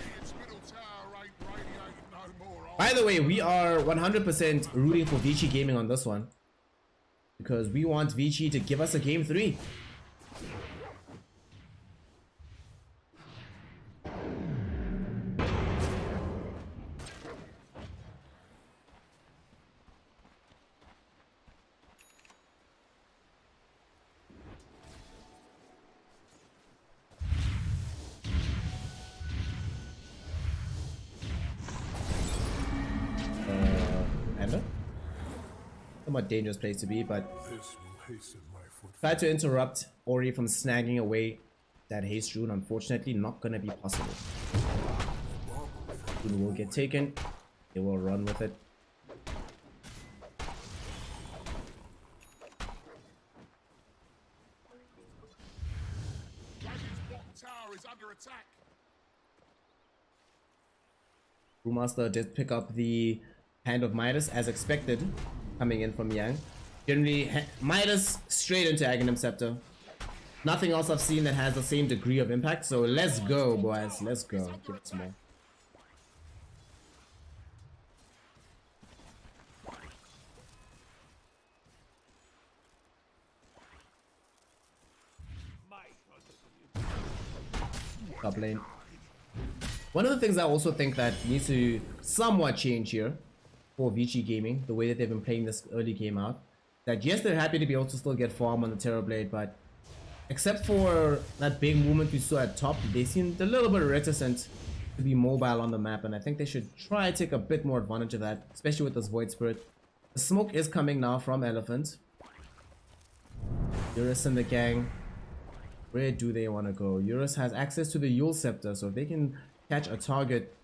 By the way, we are 100% rooting for Vici Gaming on this one, because we want Vici to give us a game 3. Somewhat dangerous place to be, but This will hasten my footfall. tried to interrupt Ori from snagging away that haste rune. Unfortunately, not gonna be possible. Rune will get taken. They will run with it. tower is under attack. Brewmaster did pick up the Hand of Midas as expected, coming in from Yang. Generally, Midas straight into Aghanim Scepter. Nothing else I've seen that has the same degree of impact, so let's go, boys. Let's go. Give it some more. Top lane. One of the things I also think that needs to somewhat change here for Vici Gaming, the way that they've been playing this early game out, that yes, they're happy to be able to still get farm on the Terrorblade, but except for that big movement we saw at top, they seemed a little bit reticent to be mobile on the map, and I think they should try to take a bit more advantage of that, especially with this Void Spirit. The smoke is coming now from Elephant. Eurus and the gang. Where do they want to go? Eurus has access to the Yule Scepter, so if they can catch a target,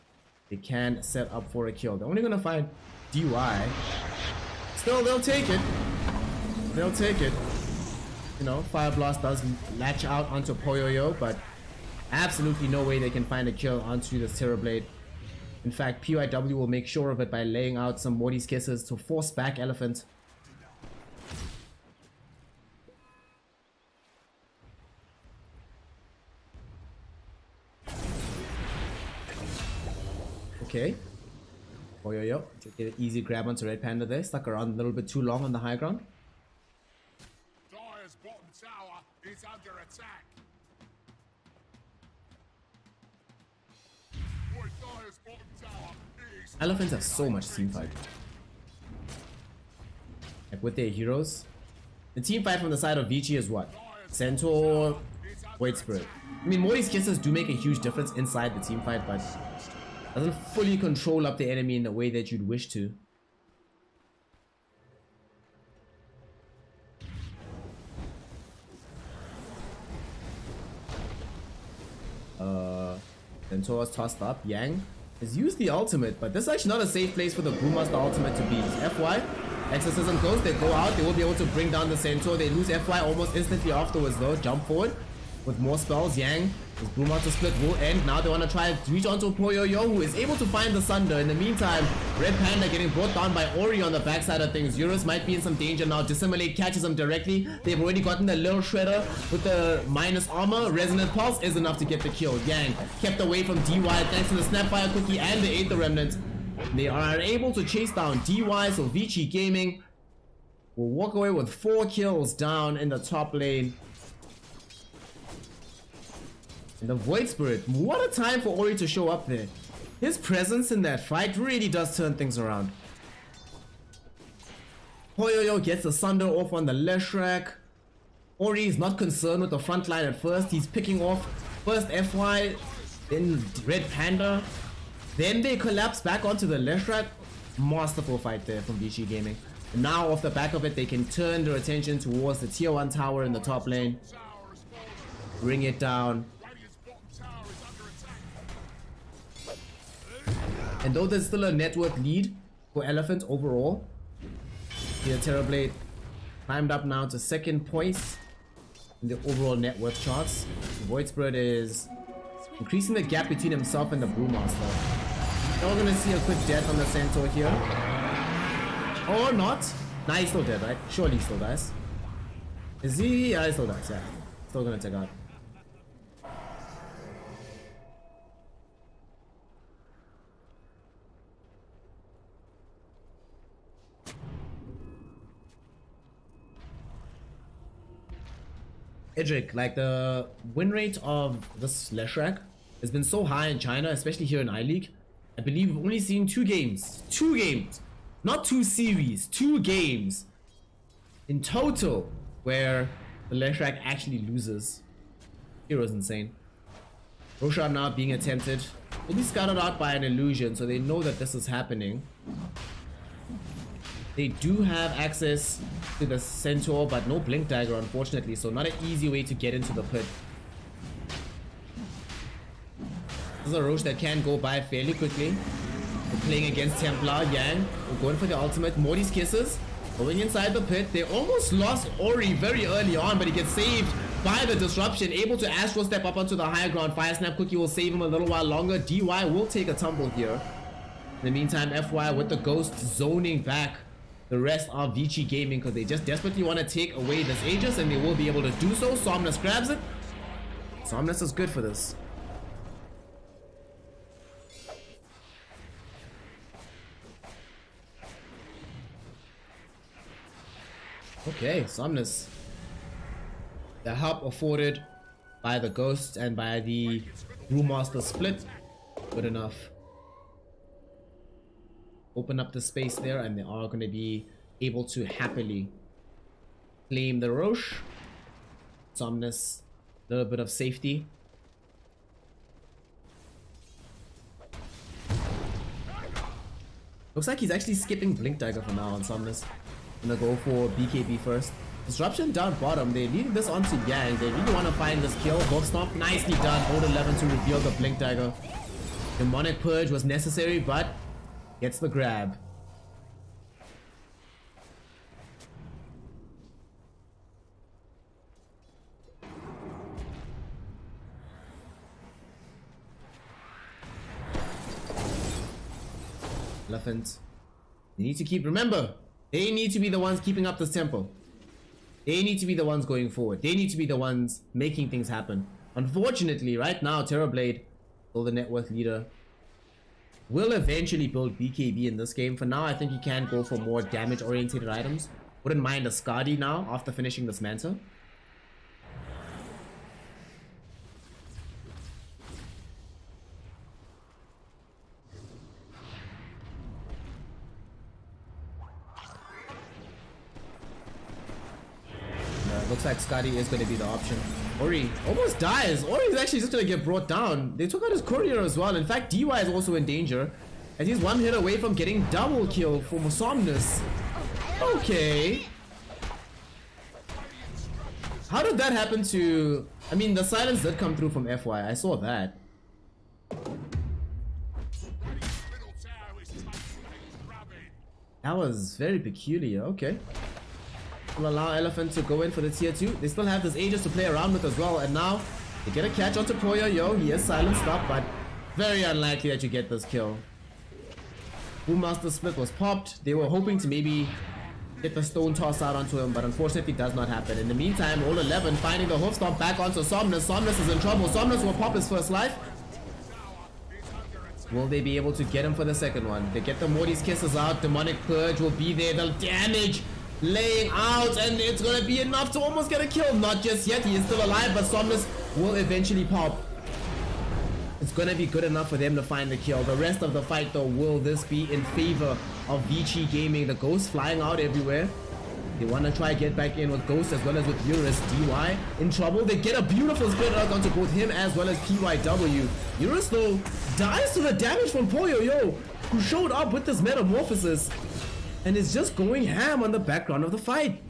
they can set up for a kill. They're only going to find DY. Still, they'll take it. They'll take it. You know, Fire Blast does latch out onto Poyoyo, but absolutely no way they can find a kill onto this Terrorblade. In fact, PYW will make sure of it by laying out some Morty's Kisses to force back Elephant. Okay. Poyoyo, get an easy grab onto Red Panda there. Stuck around a little bit too long on the high ground. Dire's bottom tower is under attack. Boy, Dire's bottom tower is... Elephants have so much team fight. Like with their heroes. The team fight from the side of Vici is what? Centaur, Void Spirit. I mean, Morty's Kisses do make a huge difference inside the team fight, but doesn't fully control up the enemy in the way that you'd wish to. Centaur's tossed up. Yang has used the ultimate, but this is actually not a safe place for the Brewmaster ultimate to be. FY, Exorcism goes, they go out, they will be able to bring down the Centaur. They lose FY almost instantly afterwards though. Jump forward with more spells. Yang, his Brewmaster split will end. Now they want to try to reach onto Poyoyo, who is able to find the Sunder. In the meantime, Red Panda getting brought down by Ori on the backside of things. Eurus might be in some danger now. Dissimulate catches him directly. They've already gotten the little shredder with the minus armor. Resonant Pulse is enough to get the kill. Yang kept away from DY thanks to the Snapfire Cookie and the Aether Remnant. They are able to chase down DY, so Vici Gaming will walk away with 4 kills down in the top lane. And the Void Spirit, what a time for Ori to show up there. His presence in that fight really does turn things around. Poyoyo gets the Sunder off on the Leshrac. Ori is not concerned with the front line at first. He's picking off first FY, then Red Panda. Then they collapse back onto the Leshrac. Masterful fight there from Vici Gaming. And now off the back of it, they can turn their attention towards the tier 1 tower in the top lane. Bring it down. And though there's still a network lead for Elephant overall, the Terrorblade climbed up now to 2nd place in the overall network charts. The Void Spirit is increasing the gap between himself and the Brewmaster. Now we're gonna see a quick death on the Centaur here. Or not. Nah, he's still dead, right? Surely he still dies. Is he? Yeah, he still dies, yeah. Still gonna take out. Edric, like the win rate of this Leshrac has been so high in China, especially here in I-League. I believe we've only seen 2 games. 2 games! Not 2 series, 2 games in total where the Leshrac actually loses. Hero's insane. Roshan now being attempted. Will be scouted out by an illusion, so they know that this is happening. They do have access to the Centaur, but no Blink Dagger, unfortunately, so not an easy way to get into the pit. This is a Roche that can go by fairly quickly. We're playing against Templar. Yang, we're going for the ultimate. Morty's Kisses, going inside the pit. They almost lost Ori very early on, but he gets saved by the disruption, able to astral step up onto the higher ground. Fire snap cookie will save him a little while longer. DY will take a tumble here. In the meantime, FY with the ghost zoning back the rest of Vici Gaming because they just desperately want to take away this Aegis, and they will be able to do so. Somnus grabs it. Somnus is good for this. Okay, Somnus. The help afforded by the ghosts and by the Brewmaster split. Good enough. Open up the space there, and they are going to be able to happily claim the Roche. Somnus, a little bit of safety. Looks like he's actually skipping Blink Dagger for now on Somnus. Gonna go for BKB first. Disruption down bottom. They lead this onto Yang. They really want to find this kill. Wolf Stomp, nicely done. Old 11 to reveal the Blink Dagger. Demonic Purge was necessary, but gets the grab. Elephant. They need to keep, remember, they need to be the ones keeping up this tempo. They need to be the ones going forward. They need to be the ones making things happen. Unfortunately, right now, Terrorblade, still the net worth leader, will eventually build BKB in this game. For now, I think he can go for more damage-oriented items. Wouldn't mind a Skadi now after finishing this Manta. Looks like Skadi is going to be the option. Ori almost dies. Ori is actually just going to get brought down. They took out his courier as well. In fact, DY is also in danger, as he's one hit away from getting double kill for Somnus. Okay. How did that happen to... I mean, the silence did come through from FY. I saw that. That was very peculiar. Okay. Will allow Elephant to go in for the tier 2. They still have this Aegis to play around with as well, and now they get a catch onto Poyo Yo. He is silenced up, but very unlikely that you get this kill. Brewmaster split was popped. They were hoping to maybe get the stone toss out onto him, but unfortunately does not happen. In the meantime, all 11 finding the hoof stomp back onto Somnus. Somnus is in trouble. Somnus will pop his first life. Will they be able to get him for the second one? They get the Morty's kisses out. Demonic Purge will be there. The damage laying out, and it's gonna be enough to almost get a kill. Not just yet. He is still alive, but Somnus will eventually pop. It's gonna be good enough for them to find the kill. The rest of the fight, though, will this be in favor of Vici Gaming? The ghosts flying out everywhere. They want to try get back in with Ghost as well as with Eurus. DY in trouble. They get a beautiful split out onto both him as well as PYW. Eurus, though, dies to the damage from Poyo Yo, who showed up with this metamorphosis and is just going ham on the background of the fight.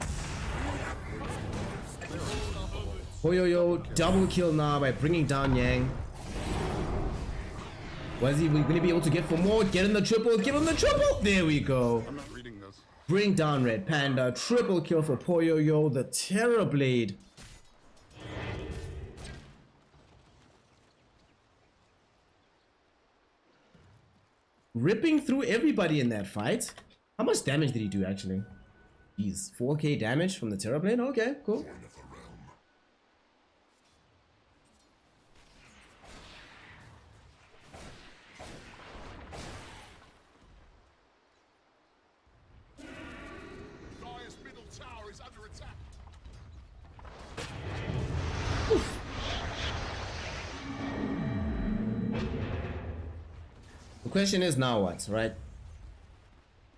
Poyo Yo double kill now by bringing down Yang. What is he going to be able to get for more? Get in the triple. Give him the triple. There we go. I'm not reading this. Bring down Red Panda. Triple kill for Poyo Yo, the Terrorblade. Ripping through everybody in that fight. How much damage did he do actually? Jeez, 4k damage from the Terrorblade? Okay, cool. Dire's middle tower is under attack. The question is now what, right?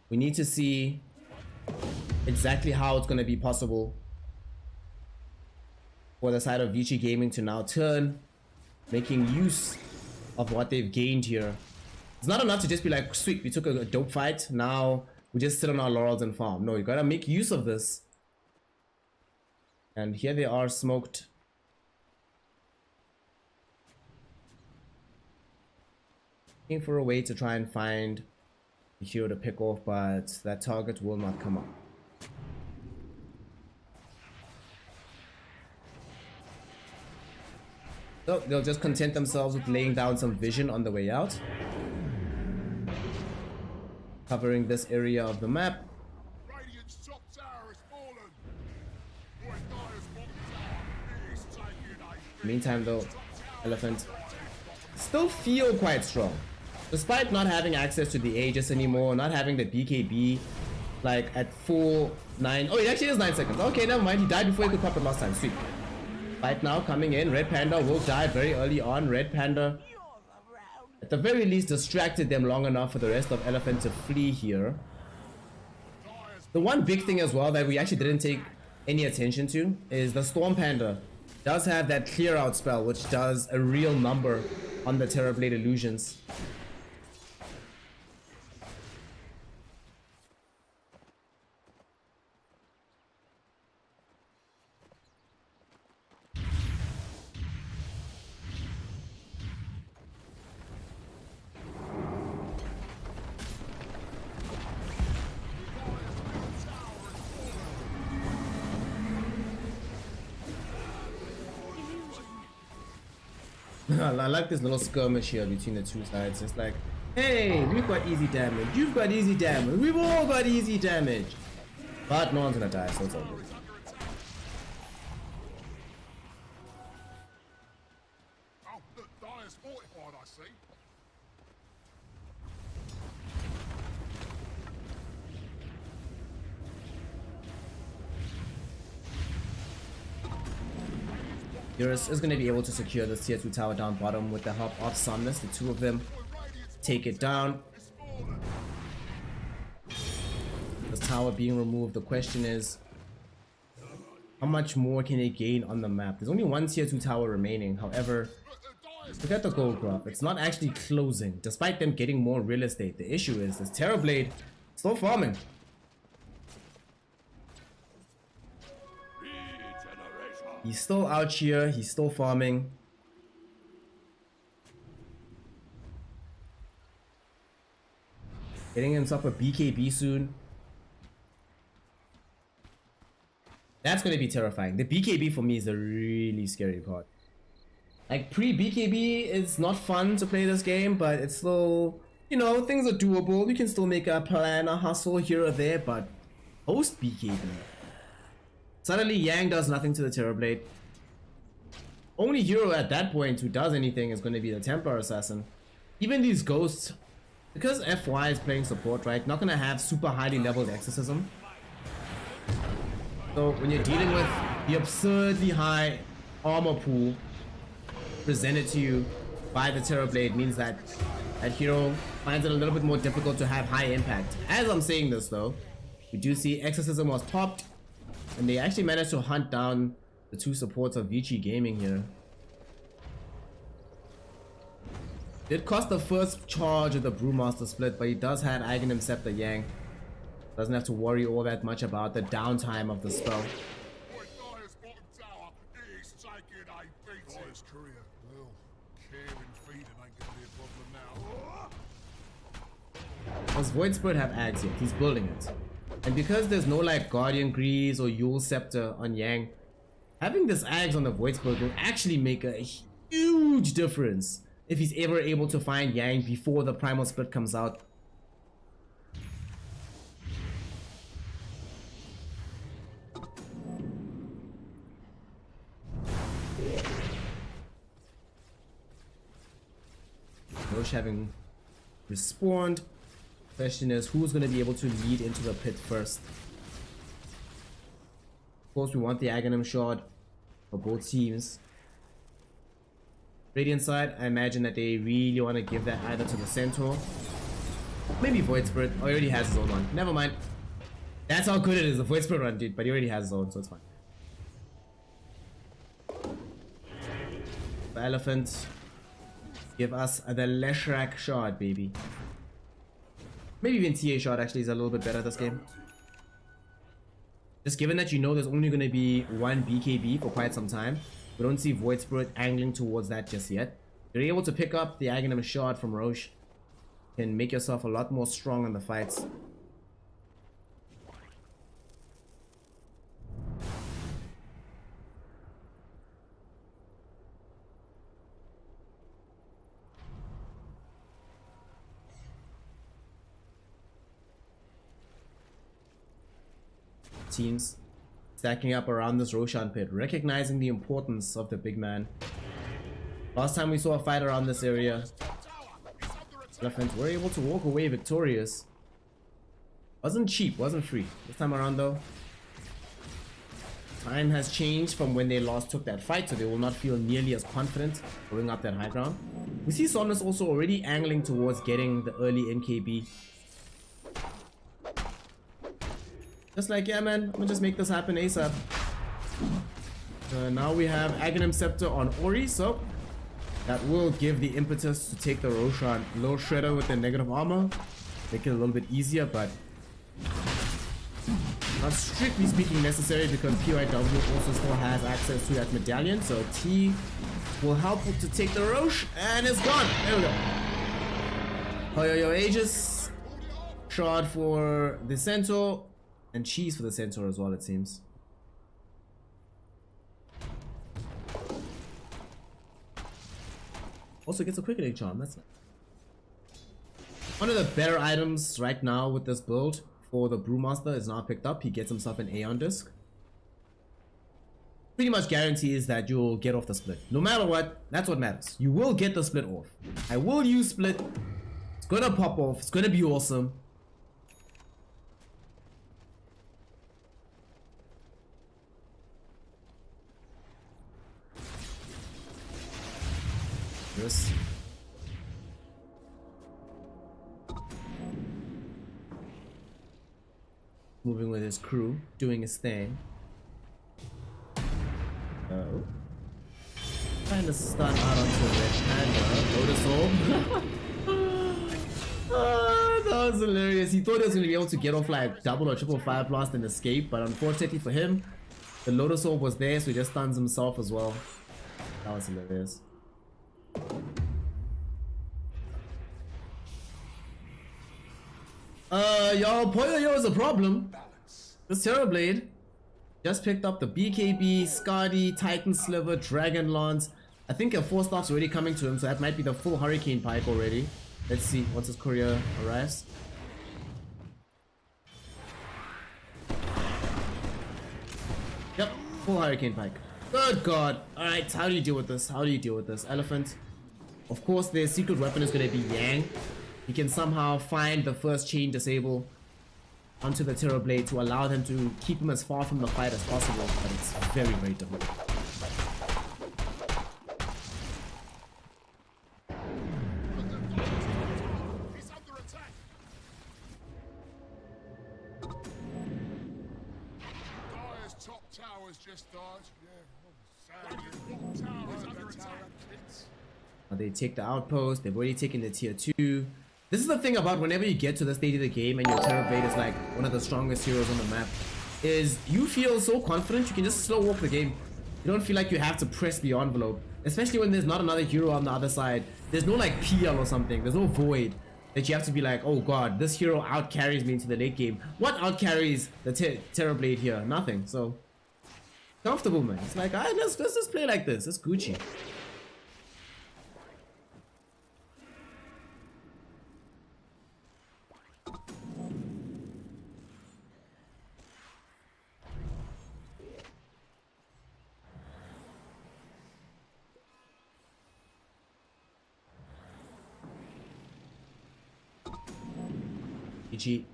We need to see exactly how it's going to be possible for the side of Vici Gaming to now turn, making use of what they've gained here. It's not enough to just be like, sweet, we took a dope fight, now we just sit on our laurels and farm. No, you gotta make use of this. And here they are smoked. Looking for a way to try and find a hero to pick off, but that target will not come up. So they'll just content themselves with laying down some vision on the way out. Covering this area of the map. Radiant's top tower has fallen. Boy, Dire's bottom tower is taking a Meantime though, Elephant still feel quite strong. Despite not having access to the Aegis anymore, not having the BKB like at full 9. Oh, it actually is 9 seconds. Okay, never mind. He died before he could pop it last time. Sweet. Right now, coming in, Red Panda will die very early on. Red Panda, at the very least, distracted them long enough for the rest of Elephant to flee here. The one big thing as well that we actually didn't take any attention to is the Storm Panda does have that clear out spell, which does a real number on the Terrorblade illusions. I like this little skirmish here between the two sides. It's like, hey, we've got easy damage, you've got easy damage, we've all got easy damage. But no one's gonna die, so it's all good. Oh, look, Dire's fortified, I see. Eurus is going to be able to secure this tier 2 tower down bottom with the help of Somnus. The two of them take it down. This tower being removed, the question is, how much more can they gain on the map? There's only one tier 2 tower remaining. However, look at the gold graph. It's not actually closing, despite them getting more real estate. The issue is this Terrorblade still farming. He's still out here, he's still farming. Getting himself a BKB soon. That's gonna be terrifying. The BKB for me is the really scary part. Like pre-BKB, it's not fun to play this game, but it's still, you know, things are doable. You can still make a plan, a hustle here or there, but post-BKB. Suddenly Yang does nothing to the Terrorblade. Only hero at that point who does anything is going to be the Templar Assassin. Even these ghosts, because FY is playing support, right, not going to have super highly leveled exorcism. So when you're dealing with the absurdly high armor pool presented to you by the Terrorblade, means that that hero finds it a little bit more difficult to have high impact. As I'm saying this though, we do see exorcism was popped. And they actually managed to hunt down the two supports of Vici Gaming here. It cost the first charge of the Brewmaster split, but he does have Aghanim Scepter Yang. Doesn't have to worry all that much about the downtime of the spell. Boy, Dire's bottom tower is taking a beating. Dire's career, well, caring feeding ain't gonna be a problem now. Does Void Spirit have Ags yet? He's building it. And because there's no like Guardian Greaves or Yule Scepter on Yang, having this Ags on the Void Spirit will actually make a huge difference if he's ever able to find Yang before the Primal Split comes out. Roche having respawned. Question is, who's going to be able to lead into the pit first? Of course, we want the Aghanim Shard for both teams. Radiant side, I imagine that they really want to give that either to the Centaur. Maybe Void Spirit. Oh, he already has his own one. Never mind. That's how good it is, the Void Spirit run, dude. But he already has his own, so it's fine. The Elephant. Give us the Leshrac Shard, baby. Maybe even TA Shard actually is a little bit better this game. Just given that you know there's only going to be one BKB for quite some time, we don't see Void Spirit angling towards that just yet. You're able to pick up the Aghanim Shard from Roche. Can make yourself a lot more strong in the fights. teams stacking up around this Roshan pit, recognizing the importance of the big man. Last time we saw a fight around this area, Elephants were able to walk away victorious. Wasn't cheap, wasn't free. This time around though, time has changed from when they last took that fight, so they will not feel nearly as confident going up that high ground. We see Somnus also already angling towards getting the early NKB. Just like, yeah man, I'm gonna just make this happen ASAP. Now we have Aghanim Scepter on Ori, so that will give the impetus to take the Roshan low shredder with the negative armor. Make it a little bit easier, but not strictly speaking necessary because PYW also still has access to that medallion. So T will help to take the Roche, and it's gone. There we go. Hoyoyo Aegis, shard for the Centaur, and cheese for the Centaur as well, it seems. Also gets a quickening charm, that's nice. One of the better items right now with this build for the Brewmaster is now picked up. He gets himself an Aeon Disc. Pretty much guarantees that you'll get off the split. No matter what, that's what matters. You will get the split off. I will use split. It's gonna pop off. It's gonna be awesome. This. Moving with his crew, doing his thing. Oh. Trying to stun out onto Red Panda. Lotus Orb. That was hilarious. He thought he was going to be able to get off like double or triple fire blast and escape, but unfortunately for him, the Lotus Orb was there, so he just stuns himself as well. That was hilarious. Y'all, Poyo is a problem. This Terrorblade just picked up the BKB, Skadi, Titan Sliver, Dragon Lance. I think a 4-star's already coming to him, so that might be the full Hurricane Pike already. Let's see once his courier arrives. Yep, full Hurricane Pike. Good God. Alright, how do you deal with this? How do you deal with this? Elephant. Of course, their secret weapon is going to be Yang. He can somehow find the first chain disable onto the Terrorblade to allow them to keep him as far from the fight as possible, but it's very, very difficult. He's under attack. Dyer's top tower's just died. Radiant's bottom tower is under attack. They take the outpost. They've already taken the tier 2. This is the thing about whenever you get to the stage of the game and your Terrorblade is like one of the strongest heroes on the map, is you feel so confident you can just slow walk the game. You don't feel like you have to press the envelope, especially when there's not another hero on the other side. There's no like PL or something. There's no void that you have to be like, oh god, this hero out carries me into the late game. What out carries the Terrorblade here? Nothing. So comfortable, man. It's like, alright, let's just play like this. It's Gucci. Vici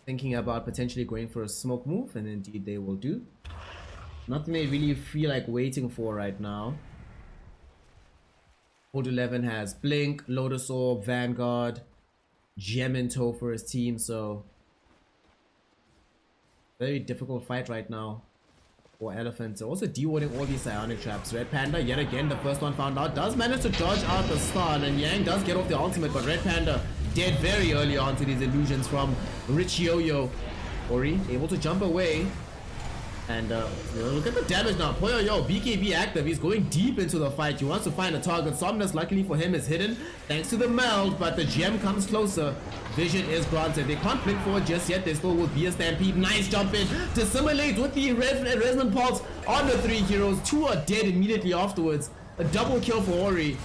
thinking about potentially going for a smoke move, and indeed they will do. Nothing they really feel like waiting for right now. Old 11 has Blink, Lotus Orb, Vanguard, Gem in tow for his team, so very difficult fight right now for Elephant. So also de-warding all these psionic traps. Red Panda, yet again, the first one found out, does manage to dodge out the stun, and Yang does get off the ultimate, but Red Panda dead very early on to these illusions from Rich Yo-Yo. Ori able to jump away, and look at the damage now. Poyo BKB active. He's going deep into the fight. He wants to find a target. Somnus, luckily for him, is hidden thanks to the meld, but the gem comes closer. Vision is granted. They can't blink forward just yet. There still will be a stampede. Nice jump in to simulate with the resonant pulse on the 3 heroes. 2 are dead immediately afterwards. A double kill for Ori.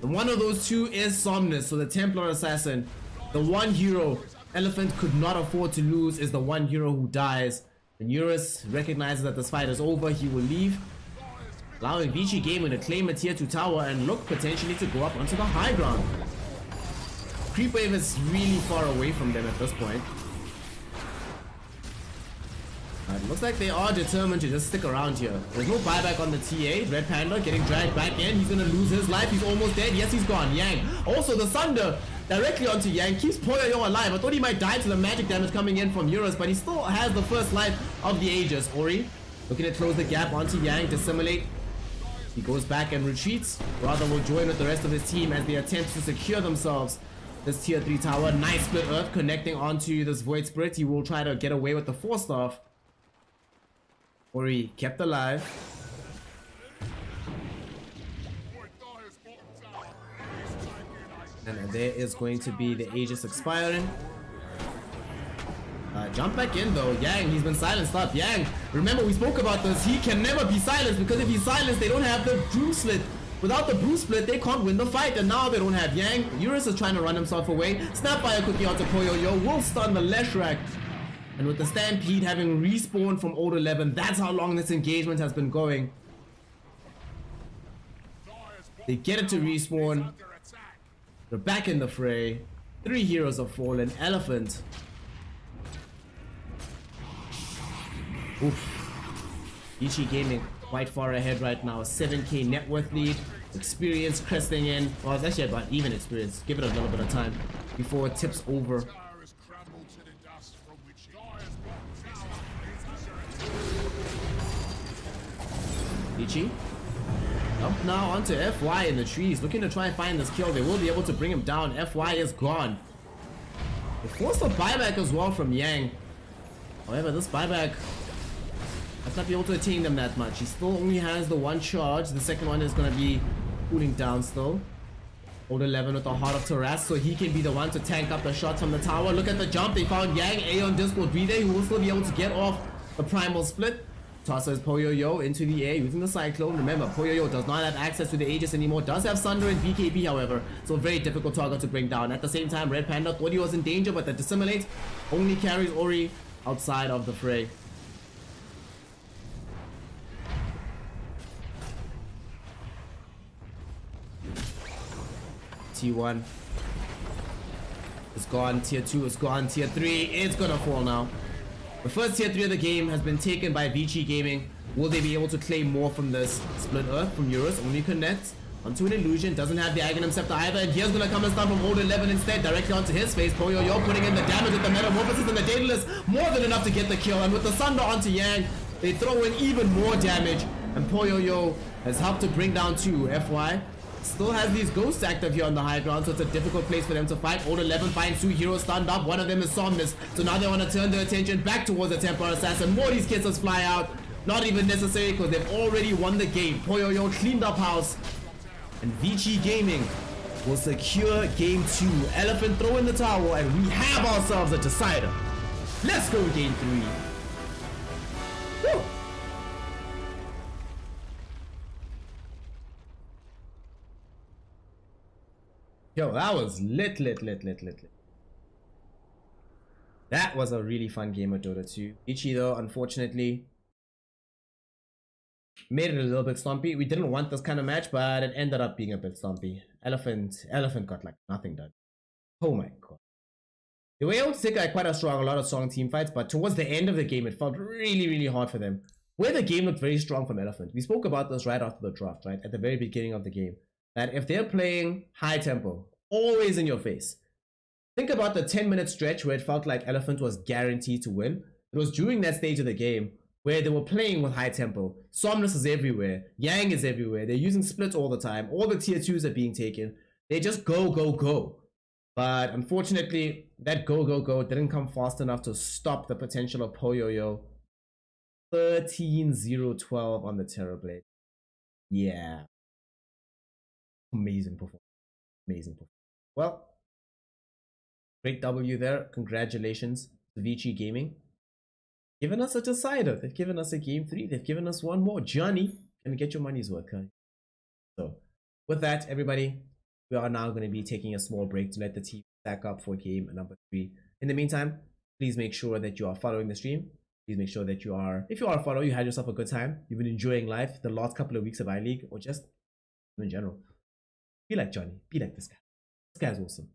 And one of those 2 is Somnus, so the Templar Assassin, the one hero Elephant could not afford to lose is the one hero who dies. When Eurus recognizes that this fight is over, he will leave, allowing Vici Gaming to claim a tier 2 tower and look potentially to go up onto the high ground. Creep wave is really far away from them at this point. It looks like they are determined to just stick around here. There's no buyback on the TA. Red Panda getting dragged back in. He's gonna lose his life. He's almost dead. Yes, he's gone. Yang. Also, the Thunder directly onto Yang keeps Poyoyo alive. I thought he might die to the magic damage coming in from Eurus, but he still has the first life of the Aegis. Ori looking to close the gap onto Yang, dissimulate. He goes back and retreats. Rather will join with the rest of his team as they attempt to secure themselves this tier 3 tower. Nice split earth connecting onto this Void Spirit. He will try to get away with the 4-staff. Ori kept alive. And there is going to be the Aegis expiring. Jump back in though. Yang, he's been silenced up. Yang, remember we spoke about this. He can never be silenced because if he's silenced, they don't have the Broom Split. Without the Broom Split, they can't win the fight. And now they don't have Yang. Eurus is trying to run himself away. Snapfire cookie onto Poyoyo. Will stun the Leshrac. And with the Stampede having respawned from Old 11, that's how long this engagement has been going. They get it to respawn. They're back in the fray. 3 heroes have fallen. Elephant. Oof. Vici Gaming quite far ahead right now. 7k net worth lead. Experience cresting in. Well, it's actually about even experience. Give it a little bit of time before it tips over. Vici up now onto FY in the trees, looking to try and find this kill. They will be able to bring him down. FY is gone. They forced a buyback as well from Yang. However, this buyback might not be able to attain them that much. He still only has the 1 charge. The second one is going to be cooling down still. Old 11 with the Heart of Taras, so he can be the one to tank up the shots from the tower. Look at the jump. They found Yang. Aeon Discord Relay, who will still be able to get off the primal split. Tosses Poyoyo into the air using the Cyclone. Remember, Poyoyo does not have access to the Aegis anymore. Does have Sunder and BKB, however. So very difficult target to bring down. At the same time, Red Panda thought he was in danger, but the Dissimulate only carries Ori outside of the fray. T1 is gone. Tier 2 is gone. Tier 3 is gonna fall now. The first tier 3 of the game has been taken by Vici Gaming. Will they be able to claim more from this split earth from Eurus? Only connects onto an illusion. Doesn't have the Aghanim Scepter either. And here's gonna come a stun from Old 11 instead. Directly onto his face. Poyoyo putting in the damage with the Metamorphosis and the Daedalus. More than enough to get the kill. And with the Sunder onto Yang, they throw in even more damage. And Poyoyo has helped to bring down 2. FY still has these ghosts active here on the high ground, so it's a difficult place for them to fight. Old 11 finds 2 heroes stunned up. One of them is Somnus, so now they want to turn their attention back towards the Templar Assassin. More of these kisses fly out. Not even necessary because they've already won the game. Poyoyo cleaned up house, and Vici Gaming will secure game 2. Elephant throw in the tower, and we have ourselves a decider. Let's go game 3. Woo! Yo, that was lit. That was a really fun game of Dota 2. Vici though, unfortunately, made it a little bit stumpy. We didn't want this kind of match, but it ended up being a bit stumpy. Elephant got like nothing done. Oh my god. They were able to take like a lot of strong team fights, but towards the end of the game, it felt really hard for them. Where the game looked very strong from Elephant. We spoke about this right after the draft, right? At the very beginning of the game. That if they're playing high tempo, always in your face. Think about the 10-minute stretch where it felt like Elephant was guaranteed to win. It was during that stage of the game where they were playing with high tempo. Somnus is everywhere. Yang is everywhere. They're using splits all the time. All the tier 2s are being taken. They just go. But unfortunately, that go didn't come fast enough to stop the potential of Poyoyo. 13-0-12 on the Terrorblade. Yeah. Amazing performance. Well, great W there. Congratulations to Vici Gaming. Given us a decider. They've given us a game 3. They've given us one more. Johnny, and get your money's worth, guys. So, with that, everybody, we are now going to be taking a small break to let the team stack up for game number 3. In the meantime, please make sure that you are following the stream. Please make sure that you are, if you are a follower, you had yourself a good time. You've been enjoying life the last couple of weeks of iLeague, or just in general. Be like Johnny. Be like this guy. This guy's awesome.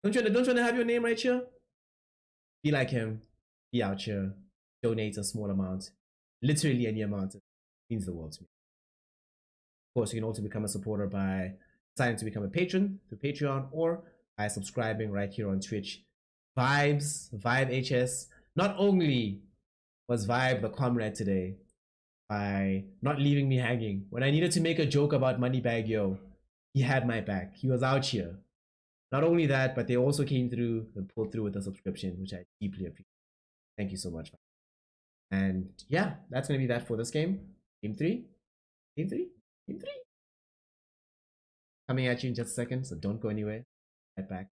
Don't you want to have your name right here? Be like him. Be out here. Donate a small amount. Literally any amount. It means the world to me. Of course, you can also become a supporter by deciding to become a patron through Patreon or by subscribing right here on Twitch. Vibe HS. Not only was Vibe the comrade today by not leaving me hanging. When I needed to make a joke about Moneybag Yo, he had my back. He was out here. Not only that, but they also came through and pulled through with a subscription, which I deeply appreciate. Thank you so much. And yeah, that's going to be that for this game. Game 3. Game 3? Game 3? Coming at you in just a second, so don't go anywhere. Right back.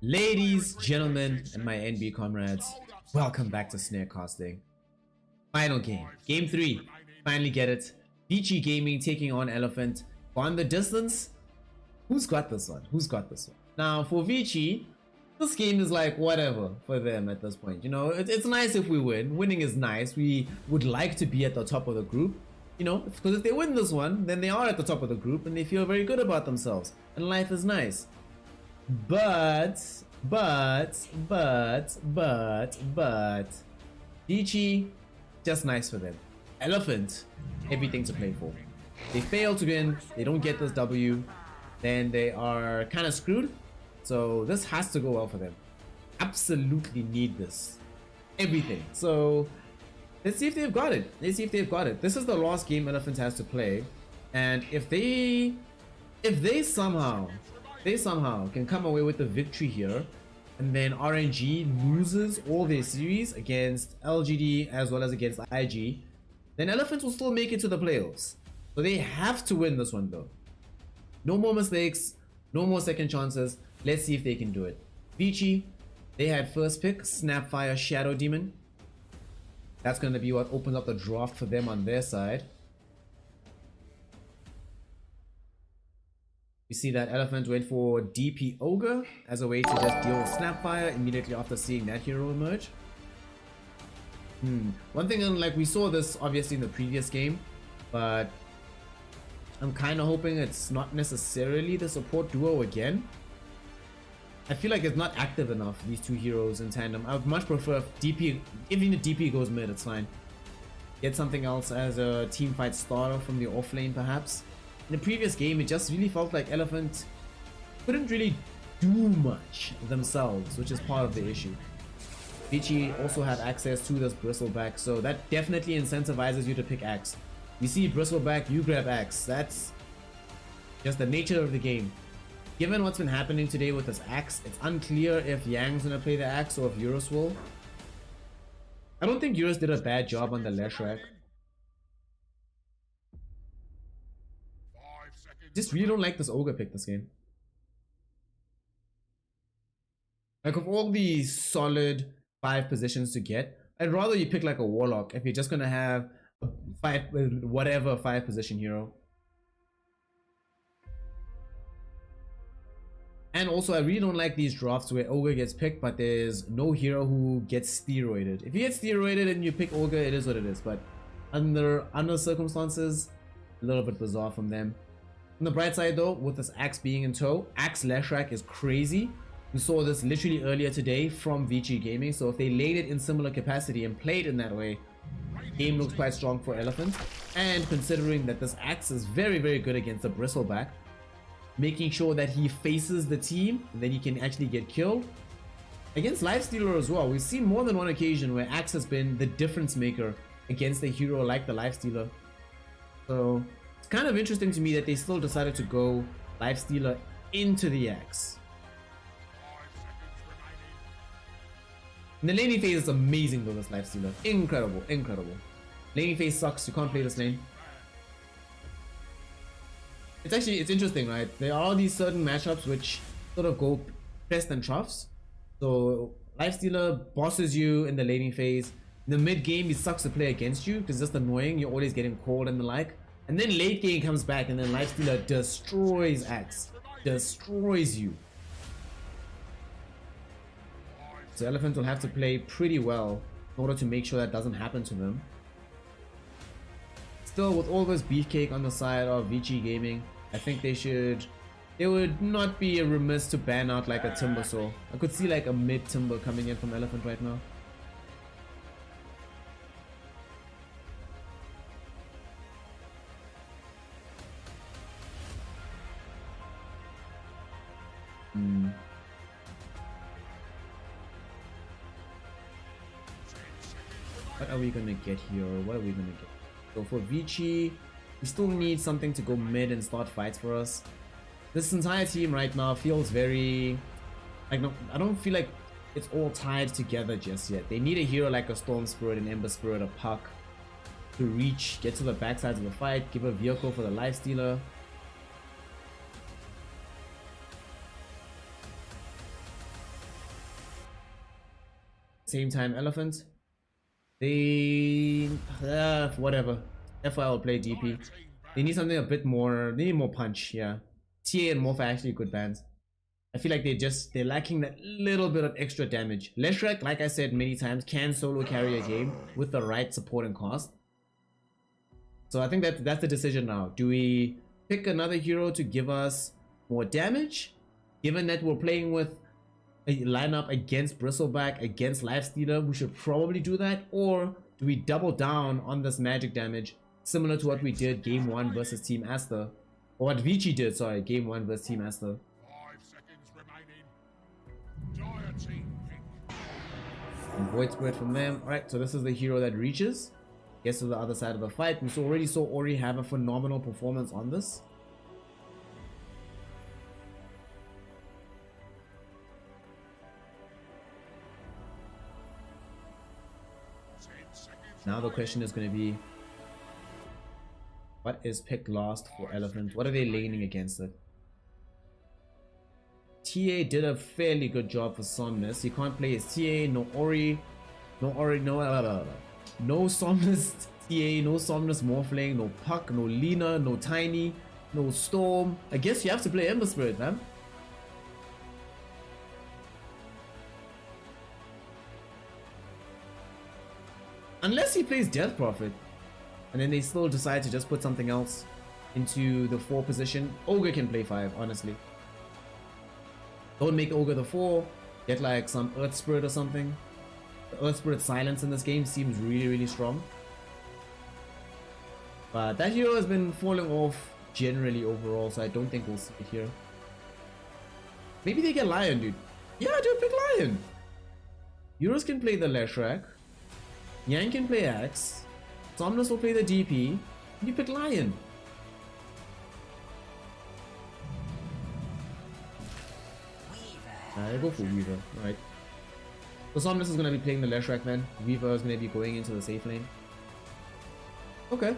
Ladies, gentlemen, and my NB comrades, welcome back to Snare Casting. Final game, game 3. Finally get it. Vici Gaming taking on Elephant. On the distance, who's got this one? Who's got this one? Now, for Vici, this game is like whatever for them at this point. You know, it's nice if we win. Winning is nice. We would like to be at the top of the group. You know, because if they win this one, then they are at the top of the group and they feel very good about themselves. And life is nice. But Vici, just nice for them. Elephant, everything to play for. They fail to win, they don't get this W, then they are kind of screwed. So this has to go well for them. Absolutely need this. Everything. So let's see if they've got it. Let's see if they've got it. This is the last game Elephant has to play. And if they somehow can come away with the victory here, and then RNG loses all their series against LGD as well as against IG, then Elephants will still make it to the playoffs. So they have to win this one though. No more mistakes, no more second chances. Let's see if they can do it. Vici, they had first pick, Snapfire Shadow Demon. That's going to be what opens up the draft for them on their side. We see that Elephant went for DP Ogre as a way to just deal with Snapfire immediately after seeing that hero emerge. One thing, like we saw this obviously in the previous game, but I'm kind of hoping it's not necessarily the support duo again. I feel like it's not active enough, these two heroes in tandem. I would much prefer if DP, even if DP goes mid, it's fine. Get something else as a team fight starter from the off lane perhaps. In the previous game, it just really felt like Elephant couldn't really do much themselves, which is part of the issue. Vici also had access to this Bristleback, so that definitely incentivizes you to pick Axe. You see Bristleback, you grab Axe. That's just the nature of the game. Given what's been happening today with this Axe, it's unclear if Yang's gonna play the Axe or if Eurus will. I don't think Eurus did a bad job on the Leshrac. Just really don't like this Ogre pick this game. Like of all the solid 5 positions to get, I'd rather you pick like a Warlock if you're just gonna have a 5 position hero. And also I really don't like these drafts where Ogre gets picked but there's no hero who gets steroided. If you get steroided and you pick Ogre, it is what it is, but under circumstances, a little bit bizarre from them. On the bright side though, with this Axe being in tow, Axe Leshrac is crazy. We saw this literally earlier today from Vici Gaming, so if they laid it in similar capacity and played in that way, game looks quite strong for Elephant. And considering that this Axe is very good against the Bristleback, making sure that he faces the team and then he can actually get killed. Against Lifestealer as well, we've seen more than one occasion where Axe has been the difference maker against a hero like the Lifestealer. So it's kind of interesting to me that they still decided to go Lifestealer into the Axe. And the laning phase is amazing though, this Lifestealer. Incredible, incredible. Laning phase sucks, you can't play this lane. it's interesting, right? There are these certain matchups which sort of go best and troughs. So Lifestealer bosses you in the laning phase. In the mid game, he sucks to play against you because it's just annoying. You're always getting called and the like. And then late game comes back and then Lifestealer destroys Axe. Destroys you. So Elephant will have to play pretty well in order to make sure that doesn't happen to them. Still, with all this beefcake on the side of Vici Gaming, I think they would not be remiss to ban out like a Timbersaw. I could see like a mid Timber coming in from Elephant right now. What are we gonna get here? What are we gonna get? So for Vici, we still need something to go mid and start fights for us. This entire team right now feels very... like, no, I don't feel like it's all tied together just yet. They need a hero like a Storm Spirit, an Ember Spirit, a Puck to reach, get to the backsides of the fight, give a vehicle for the Lifestealer. Same time, Elephant. They... whatever. FY will play DP. They need something a bit more... they need more punch, yeah. TA and Morph are actually good bands. I feel like they're lacking that little bit of extra damage. Leshrac, like I said many times, can solo carry a game with the right support and cost. So I think that's the decision now. Do we pick another hero to give us more damage? Given that we're playing with a lineup against Bristleback, against Lifestealer, we should probably do that. Or do we double down on this magic damage, similar to what we did game 1 versus Team Aster? Or what Vici did, sorry, game 1 versus Team Aster. 5 seconds remaining. Dire team pick. And Void Spirit from them. Alright, so this is the hero that reaches. Gets to the other side of the fight. We already saw Ori have a phenomenal performance on this. Now the question is going to be, what is picked last for Elephant? What are they laning against it? TA did a fairly good job for Somnus. He can't play his TA, no Ori, no Somnus TA, no Somnus Morphling, no Puck, no Lina, no Tiny, no Storm. I guess you have to play Ember Spirit, man. Unless he plays Death Prophet. And then they still decide to just put something else into the 4 position. Ogre can play 5, honestly. Don't make Ogre the 4. Get like some Earth Spirit or something. The Earth Spirit silence in this game seems really, really strong. But that hero has been falling off generally overall, so I don't think we'll see it here. Maybe they get Lion, dude. Yeah, dude, pick Lion. Euros can play the Leshrac. Yang can play Axe. Somnus will play the DP. You pick Lion. I go for Weaver, right? So Somnus is gonna be playing the Leshrac then. Weaver is gonna be going into the safe lane. Okay.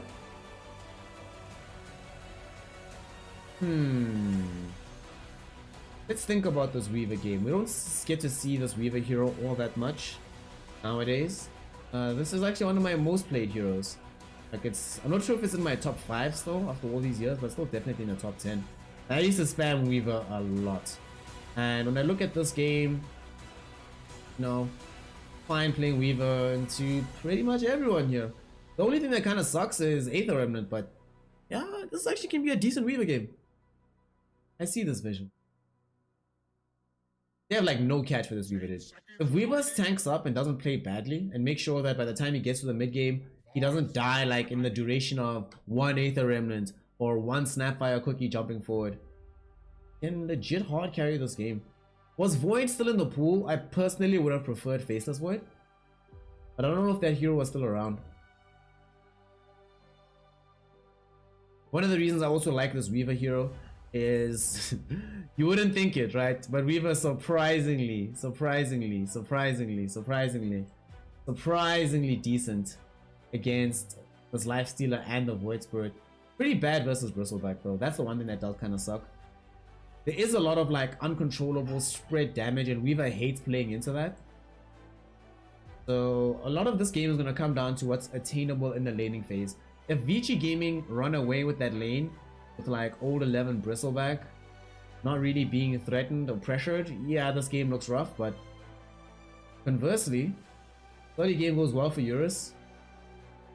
Let's think about this Weaver game. We don't get to see this Weaver hero all that much nowadays. This is actually one of my most played heroes. Like I'm not sure if it's in my top 5 still after all these years, but still definitely in the top 10. I used to spam Weaver a lot. And when I look at this game, you know, fine playing Weaver into pretty much everyone here. The only thing that kind of sucks is Aether Remnant, but yeah, this actually can be a decent Weaver game. I see this vision. They have like no catch for this Weaver, dude. If Weaver tanks up and doesn't play badly and make sure that by the time he gets to the mid game, he doesn't die like in the duration of 1 Aether Remnant or 1 Snapfire Cookie jumping forward, can legit hard carry this game. Was Void still in the pool? I personally would have preferred Faceless Void, but I don't know if that hero was still around. One of the reasons I also like this Weaver hero is you wouldn't think it, right? But Weaver surprisingly decent against this Lifestealer and the Void Spirit. Pretty bad versus Bristleback though. That's the one thing that does kind of suck. There is a lot of like uncontrollable spread damage, and Weaver hates playing into that. So a lot of this game is going to come down to what's attainable in the laning phase. If Vici Gaming run away with that lane with like old 11 Bristleback, not really being threatened or pressured, yeah, this game looks rough. But conversely, 30 game goes well for Eurus,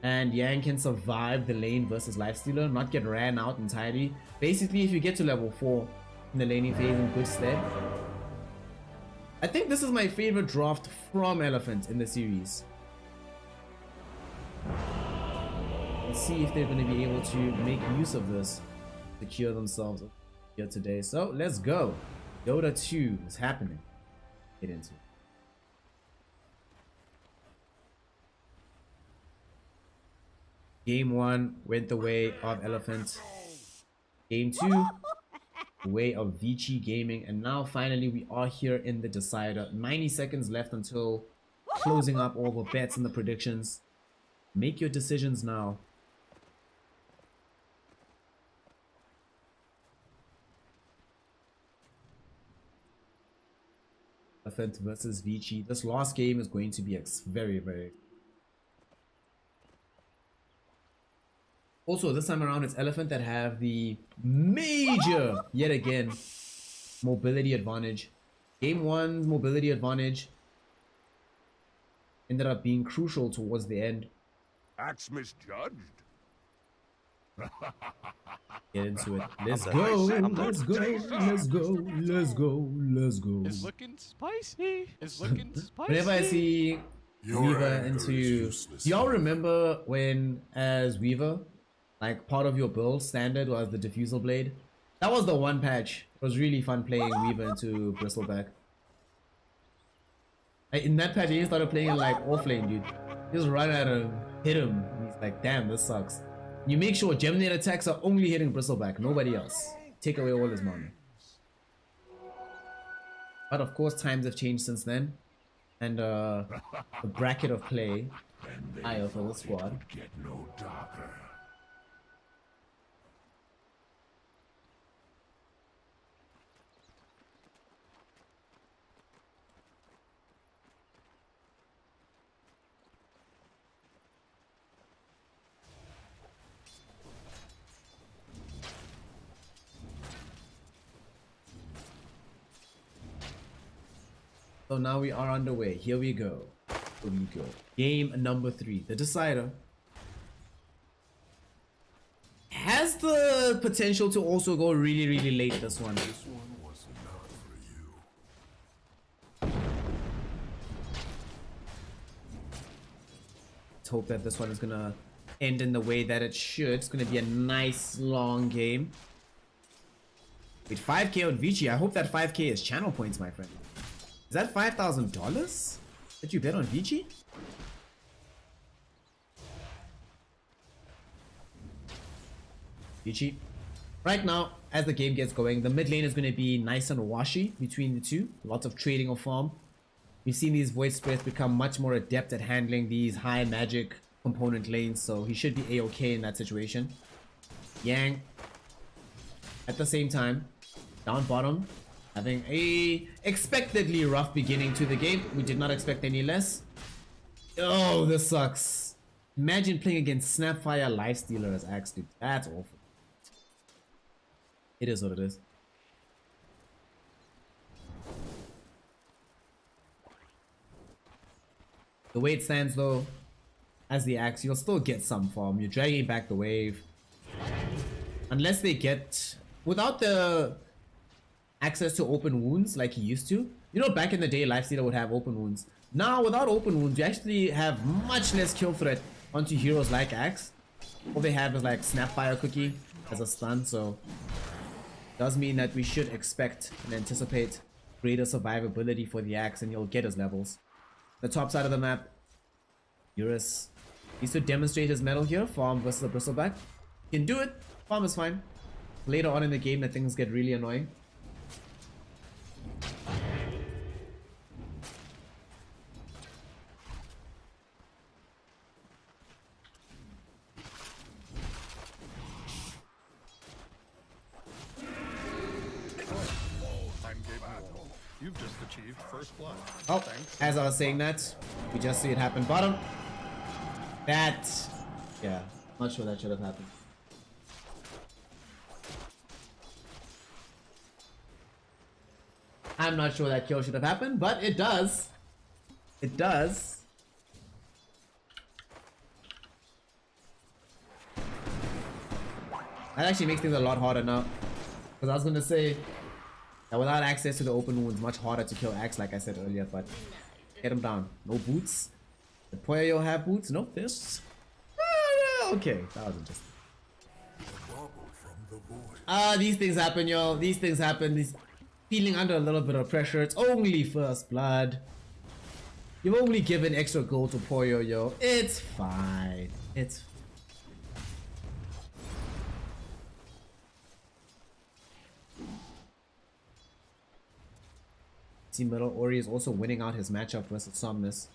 and Yang can survive the lane versus Lifestealer, not get ran out entirely. Basically, if you get to level 4 in the laning phase in good stead, I think this is my favorite draft from Elephant in the series. Let's see if they're going to be able to make use of this, secure themselves here today. So let's go. Dota 2 is happening. Get into it. Game 1 went the way of Elephant. Game 2, the way of Vici Gaming. And now finally we are here in the decider. 90 seconds left until closing up all the bets and the predictions. Make your decisions now. Elephant versus Vici. This last game is going to be very. Also, this time around, it's Elephant that have the major, yet again, mobility advantage. Game 1's mobility advantage ended up being crucial towards the end. Axe misjudged. Get into it. Let's I'm go. dead. I'm Let's dead. go. Let's go. Let's go. Let's go. It's looking spicy. It's looking spicy. Whenever I see Your Weaver anger into, is useless. do y'all remember when as Weaver, like part of your build standard was the diffusal blade? That was the one patch. It was really fun playing Weaver into Bristleback. Like in that patch, he started playing it like offlane, dude. He just run at him, hit him. And he's like, damn, this sucks. You make sure Geminate attacks are only hitting Bristleback, nobody else. Take away all his mana. But of course, times have changed since then. And the bracket of play higher for the squad. Get no darker. So now we are underway. Here we go. Here we go. Game number 3, the decider. Has the potential to also go really late, this one. This one was not for you. Let's hope that this one is gonna end in the way that it should. It's gonna be a nice long game. With 5k on Vici, I hope that 5k is channel points, my friend. Is that $5,000 that you bet on Vici? Vici. Right now, as the game gets going, the mid lane is going to be nice and washy between the two. Lots of trading of farm. We've seen these Void Spirits become much more adept at handling these high magic component lanes, so he should be a-okay in that situation. Yang, at the same time, down bottom, having a expectedly rough beginning to the game. We did not expect any less. Oh, this sucks. Imagine playing against Snapfire Lifestealer as Axe, dude. That's awful. It is what it is. The way it stands though, as the Axe, you'll still get some farm. You're dragging back the wave. Unless they get, without the access to open wounds like he used to. You know, back in the day, Lifestealer would have open wounds. Now, without open wounds, you actually have much less kill threat onto heroes like Axe. All they have is like Snapfire Cookie as a stun, so does mean that we should expect and anticipate greater survivability for the Axe, and you'll get his levels. The top side of the map, Eurus needs to demonstrate his mettle here. Farm versus the Bristleback. Can do it. Farm is fine. Later on in the game, that things get really annoying. You've just achieved first blood. Oh, Thanks. as I was saying that, we just see it happen. Bottom. That. Yeah, not sure that should have happened. I'm not sure that kill should have happened, but it does. It does. That actually makes things a lot harder now. Because I was going to say that without access to the open wounds, much harder to kill Axe, like I said earlier, but get him down. No boots. Did Poyo have boots? No fists. Okay, that was interesting. These things happen, y'all. These things happen. He's feeling under a little bit of pressure. It's only first blood. You've only given extra gold to Poyo, yo. It's fine. It's Team Metal Ori is also winning out his matchup versus Somnus.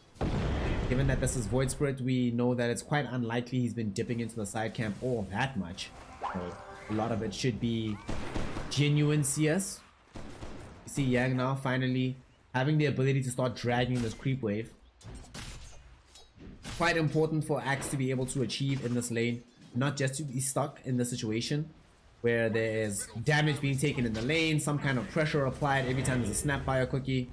Given that this is Void Spirit, we know that it's quite unlikely he's been dipping into the side camp all that much. So a lot of it should be genuine CS. You see Yang now finally having the ability to start dragging this creep wave. Quite important for Axe to be able to achieve in this lane, not just to be stuck in the situation where there is damage being taken in the lane, some kind of pressure applied every time there's a snap by a cookie.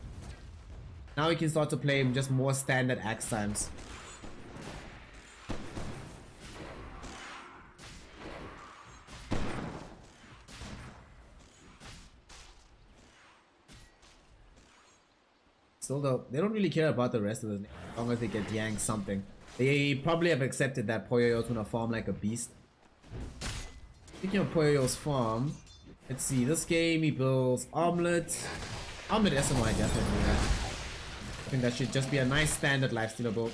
Now we can start to play just more standard Axe times. Still though, they don't really care about the rest of the, as long as they get Yang something. They probably have accepted that Poyoyo's gonna farm like a beast. Speaking of Poyoyo's farm, let's see, this game he builds Omelette. Omelette SMY definitely, yeah. I think that should just be a nice standard lifestealer build.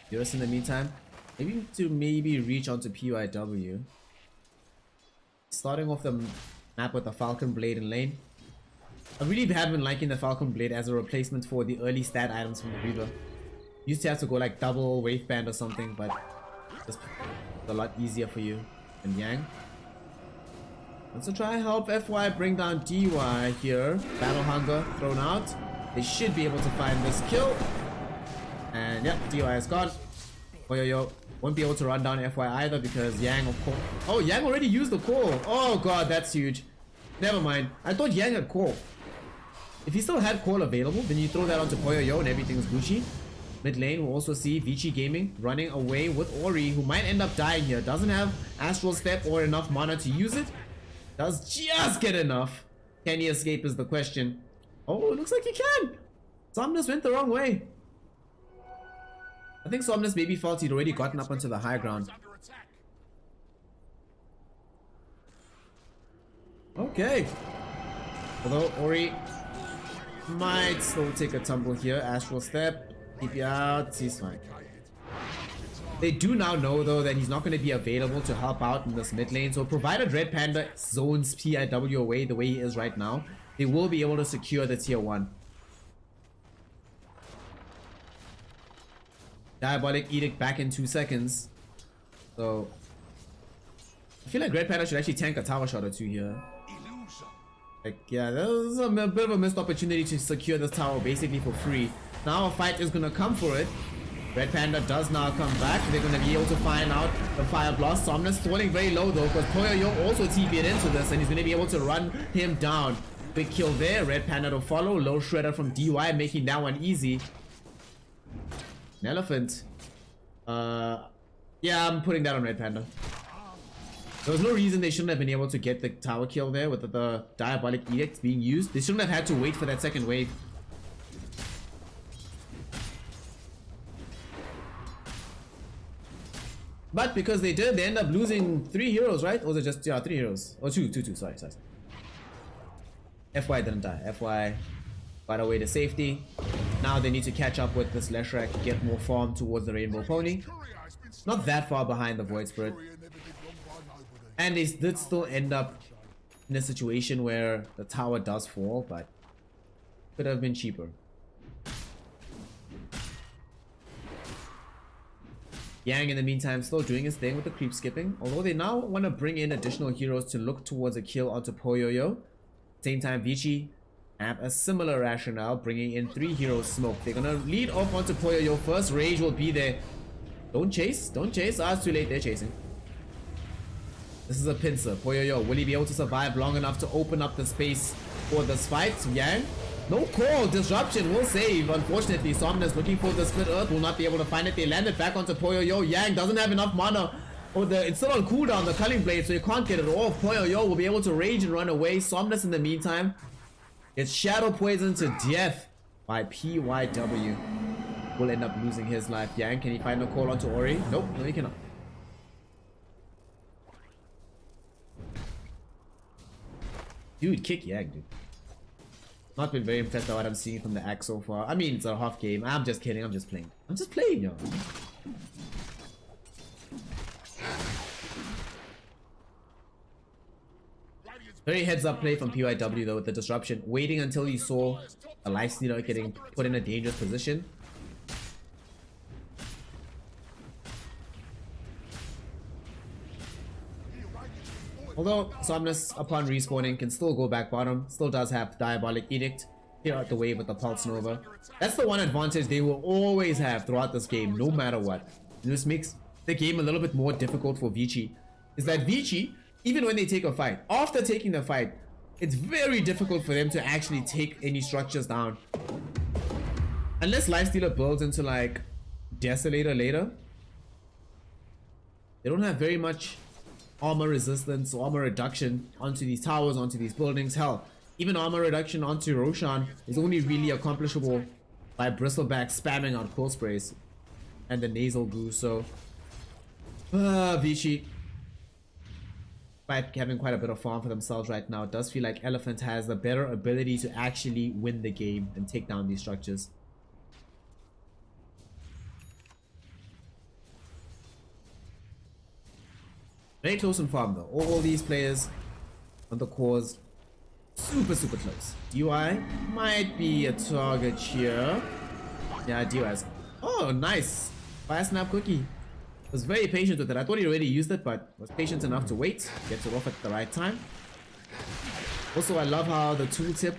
Yours in the meantime, maybe reach onto PYW. Starting off the map with the Falcon Blade in lane. I really have been liking the Falcon Blade as a replacement for the early stat items from the Reaver. Used to have to go like double wave band or something, but it's a lot easier for you. And Yang wants to try help FY bring down DY here. Battle Hunger thrown out. They should be able to find this kill. And yep, DY is gone. Poyoyo won't be able to run down FY either because Yang of course. Oh, Yang already used the call. Oh god, that's huge. Never mind. I thought Yang had call. If he still had call available, then you throw that onto Poyoyo and everything's Gucci. Mid lane, we'll also see Vici Gaming running away with Ori, who might end up dying here. Doesn't have Astral Step or enough mana to use it. Does just get enough. Can he escape is the question. Oh, it looks like he can. Somnus went the wrong way. I think Somnus maybe felt he'd already gotten up onto the high ground. Okay. Although Ori might still take a tumble here. Astral Step. Keep you out. He's fine. They do now know though that he's not going to be available to help out in this mid lane. So provided Red Panda zones PIW away the way he is right now, they will be able to secure the tier 1. Diabolic Edict back in 2 seconds. So I feel like Red Panda should actually tank a tower shot or two here. Like, yeah, there's a bit of a missed opportunity to secure this tower basically for free. Now a fight is gonna come for it. Red Panda does now come back. They're gonna be able to find out the Fire Blast. Somnus falling very low though, because Poyoyo also TP'd into this and he's gonna be able to run him down. Big kill there. Red Panda to follow. Low shredder from DY, making that one easy. An elephant. Yeah, I'm putting that on Red Panda. There was no reason they shouldn't have been able to get the tower kill there with the Diabolic Edict being used. They shouldn't have had to wait for that second wave. But because they did, they end up losing 3 heroes, right? Or was it just, yeah, 3 heroes? Oh, two, sorry. FY didn't die. FY got away to safety. Now they need to catch up with this Leshrac, get more farm towards the Rainbow Pony. Not that far behind the Void Spirit. And they did still end up in a situation where the tower does fall, but could have been cheaper. Yang in the meantime still doing his thing with the creep skipping, although they now want to bring in additional heroes to look towards a kill onto Poyoyo. Same time Vici have a similar rationale, bringing in 3 heroes smoke. They're gonna lead off onto Poyo. First rage will be there. Don't chase, don't chase. Ah, it's too late, they're chasing. This is a pincer. Poyo, will he be able to survive long enough to open up the space for this fight? Yang? No call, disruption will save. Unfortunately, Somnus looking for the split earth, will not be able to find it. They landed back onto Poyo. Yang doesn't have enough mana. Oh, it's still on cooldown, the culling blade, so you can't get it off. Poyo will be able to rage and run away. Somnus in the meantime gets shadow poison to death by PYW. Will end up losing his life. Yang, can he find a call onto Ori? Nope, no he cannot. Dude, kick Yang, dude. Not been very impressed by what I'm seeing from the axe so far. I mean, it's a half game. I'm just kidding, I'm just playing. I'm just playing, yo. Very heads up play from PYW though with the disruption. Waiting until he saw a lifestealer getting put in a dangerous position. Although Somnus upon respawning can still go back bottom, still does have Diabolic Edict, clear out the way with the Pulse Nova. That's the one advantage they will always have throughout this game, no matter what. And this makes the game a little bit more difficult for Vici. Is that Vici, even when they take a fight, after taking the fight, it's very difficult for them to actually take any structures down. Unless Lifestealer builds into like Desolator later, they don't have very much armor resistance or armor reduction onto these towers, onto these buildings. Hell, even armor reduction onto Roshan is only really accomplishable by Bristleback spamming out cold sprays and the nasal goo. So Vici having quite a bit of farm for themselves right now. It does feel like Elephant has the better ability to actually win the game and take down these structures. Very close in farm though. All these players on the cores, super close. DUI might be a target here. Yeah, DUI's. Oh, nice. Fire snap cookie. Was very patient with it. I thought he already used it, but was patient enough to wait. Gets it off at the right time. Also, I love how the tooltip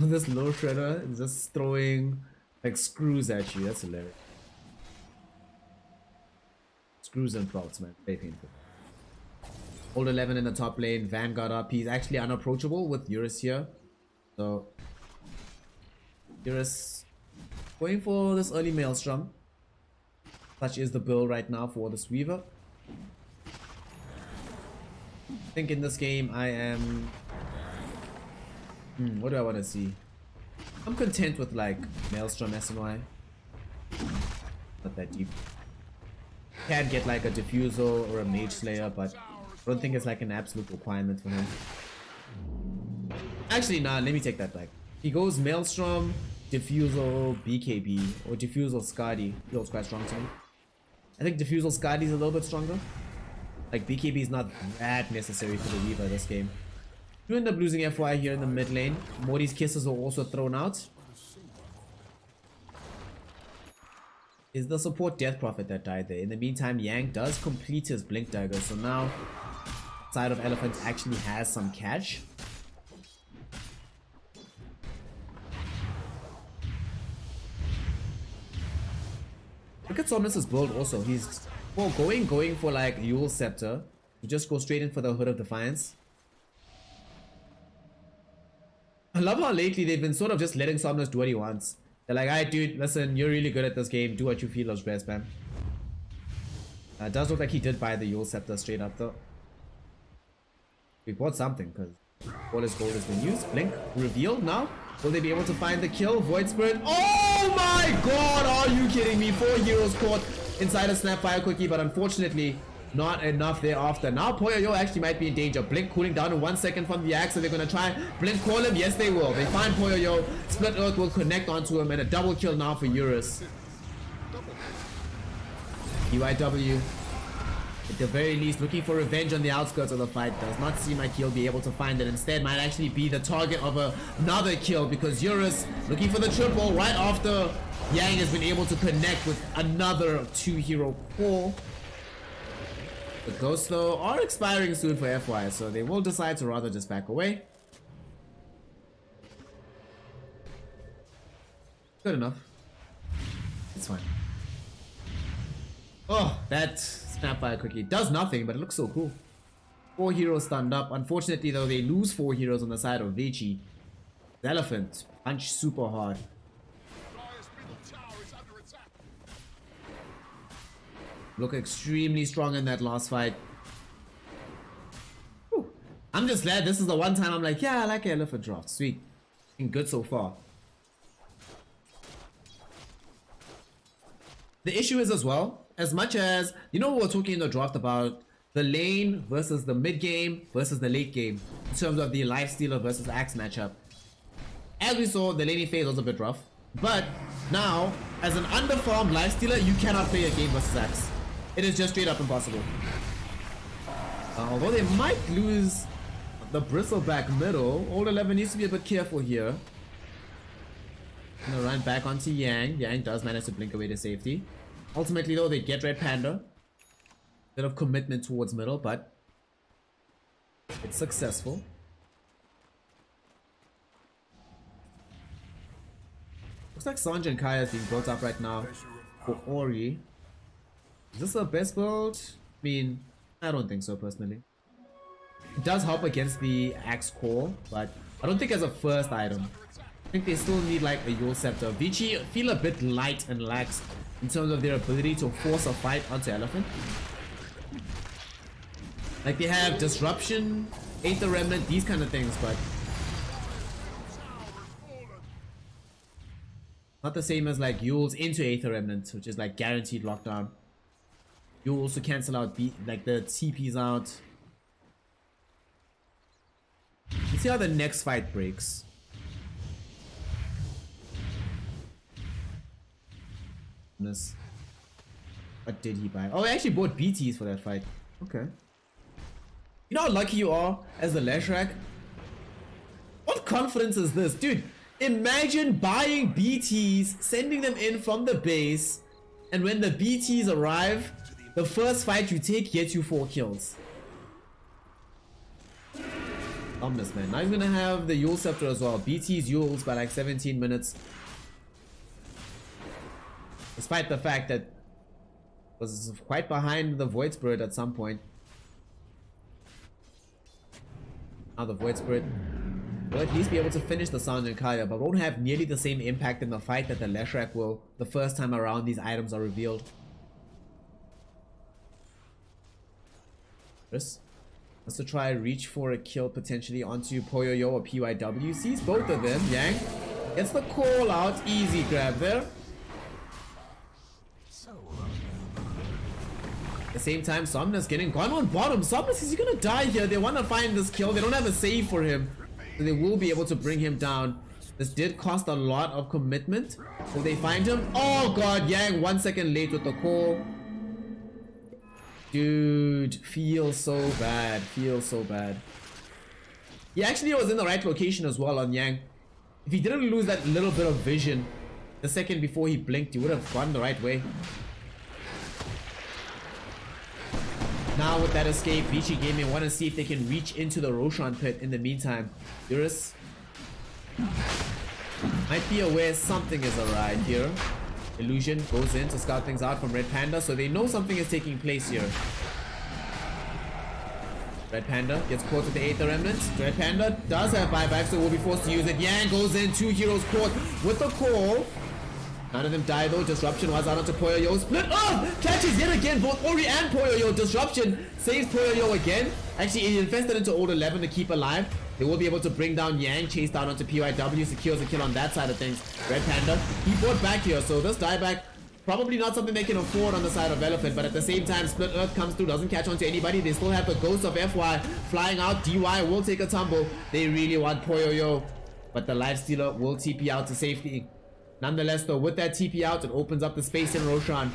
on this low shredder is just throwing like screws at you. That's hilarious. Screws and props, man. Very painful. Old 11 in the top lane. Vanguard up. He's actually unapproachable with Eurus here. So Eurus going for this early Maelstrom. Such is the build right now for this Weaver. I think in this game I am... what do I want to see? I'm content with like Maelstrom SNY. Not that deep. Can get like a Diffusal or a Mage Slayer, but I don't think it's like an absolute requirement for him. Actually, nah, let me take that back. He goes Maelstrom, Diffusal, BKB, or Diffusal Skadi. Feels quite strong to me. I think Diffusal Skadi is a little bit stronger. Like BKB is not that necessary for the Weaver this game. You end up losing FY here in the mid lane. Morty's kisses are also thrown out. Is the support Death Prophet that died there. In the meantime, Yang does complete his Blink Dagger, so now side of Elephant actually has some catch. Look at Somnus' build also. He's going for like Yule Scepter. He just goes straight in for the Hood of Defiance. I love how lately they've been sort of just letting Somnus do what he wants. They're like, alright dude, listen, you're really good at this game. Do what you feel is best, man. It does look like he did buy the Yule Scepter straight up though. We bought something because all his gold has been used. Blink revealed now. Will they be able to find the kill? Void Spirit. Oh my god, are you kidding me? 4 heroes caught inside a Snapfire Cookie, but unfortunately not enough thereafter. Now Poyo actually might be in danger. Blink cooling down in 1 second from the axe, so they're gonna try Blink call him. Yes, they will. They find Poyo. Split Earth will connect onto him, and a double kill now for Eurus. UIW, at the very least, looking for revenge on the outskirts of the fight. Does not seem like he'll be able to find it. Instead, might actually be the target of another kill, because Eurus looking for the triple right after Yang has been able to connect with another 2-hero core. The ghosts though are expiring soon for FY, so they will decide to rather just back away. Good enough. It's fine. Oh, that Snapfire Cookie does nothing, but it looks so cool. 4 heroes stunned up. Unfortunately, though, they lose 4 heroes on the side of Vici. The Elephant punch super hard. Dire's middle tower is under attack. Look extremely strong in that last fight. Whew. I'm just glad this is the one time I'm like, yeah, I like Elephant draft. Sweet. Been good so far. The issue is as well, as much as, you know, we were talking in the draft about the lane versus the mid game versus the late game in terms of the Lifestealer versus Axe matchup. As we saw, the laning phase was a bit rough, but now, as an underfarmed Lifestealer, you cannot play a game versus Axe. It is just straight up impossible. Although they might lose the Bristleback middle, Old 11 needs to be a bit careful here. Gonna run back onto Yang. Yang does manage to blink away to safety. Ultimately though, they get Red Panda. Bit of commitment towards middle, but it's successful. Looks like Sanj and Kaya is being built up right now for Ori. Is this the best build? I mean, I don't think so personally. It does help against the Axe Core, but I don't think as a first item. I think they still need like a Yule Scepter. Vici feel a bit light and lax in terms of their ability to force a fight onto Elephant. Like they have Disruption, Aether Remnant, these kind of things, but not the same as like Yule's into Aether Remnant, which is like guaranteed lockdown. You also cancel out like the TPs out. Let's see how the next fight breaks. What did he buy? Oh, he actually bought BTs for that fight. Okay. You know how lucky you are as the Leshrac? What confidence is this? Dude, imagine buying BTs, sending them in from the base, and when the BTs arrive, the first fight you take gets you 4 kills. Ominous, man. Now he's gonna have the Yule Scepter as well. BT's Yules by like 17 minutes. Despite the fact that was quite behind the Void Spirit at some point. Now the Void Spirit will at least be able to finish the Sanj and Kaya, but won't have nearly the same impact in the fight that the Leshrac will the first time around these items are revealed. Chris wants to try reach for a kill potentially onto Poyoyo or PYW. Sees both of them. Yang gets the call out. Easy grab there. At the same time, Somnus getting gone on bottom. Somnus is gonna die here. They want to find this kill. They don't have a save for him, so they will be able to bring him down. This did cost a lot of commitment. Will they find him? Oh god, Yang 1 second late with the call. Dude, feels so bad. Feels so bad. He actually was in the right location as well on Yang. If he didn't lose that little bit of vision the second before he blinked, he would have gone the right way. Now with that escape, Vici Gaming want to see if they can reach into the Roshan pit in the meantime. Eurus might be aware something is awry here. Illusion goes in to scout things out from Red Panda, so they know something is taking place here. Red Panda gets caught with the Aether Remnants. Red Panda does have buyback, so will be forced to use it. Yang goes in, 2 heroes caught with the call. None of them die though. Disruption was out onto Poyoyo. Split up! Catches yet again both Ori and Poyoyo. Disruption saves Poyoyo again. Actually, he infested into Old 11 to keep alive. They will be able to bring down Yang, chase down onto PYW, secures a kill on that side of things. Red Panda, he bought back here, so this dieback, probably not something they can afford on the side of Elephant, but at the same time, Split Earth comes through, doesn't catch on to anybody. They still have the Ghost of FY flying out. DY will take a tumble. They really want Poyoyo, but the Lifestealer will TP out to safety. Nonetheless, though, with that TP out, it opens up the space in Roshan.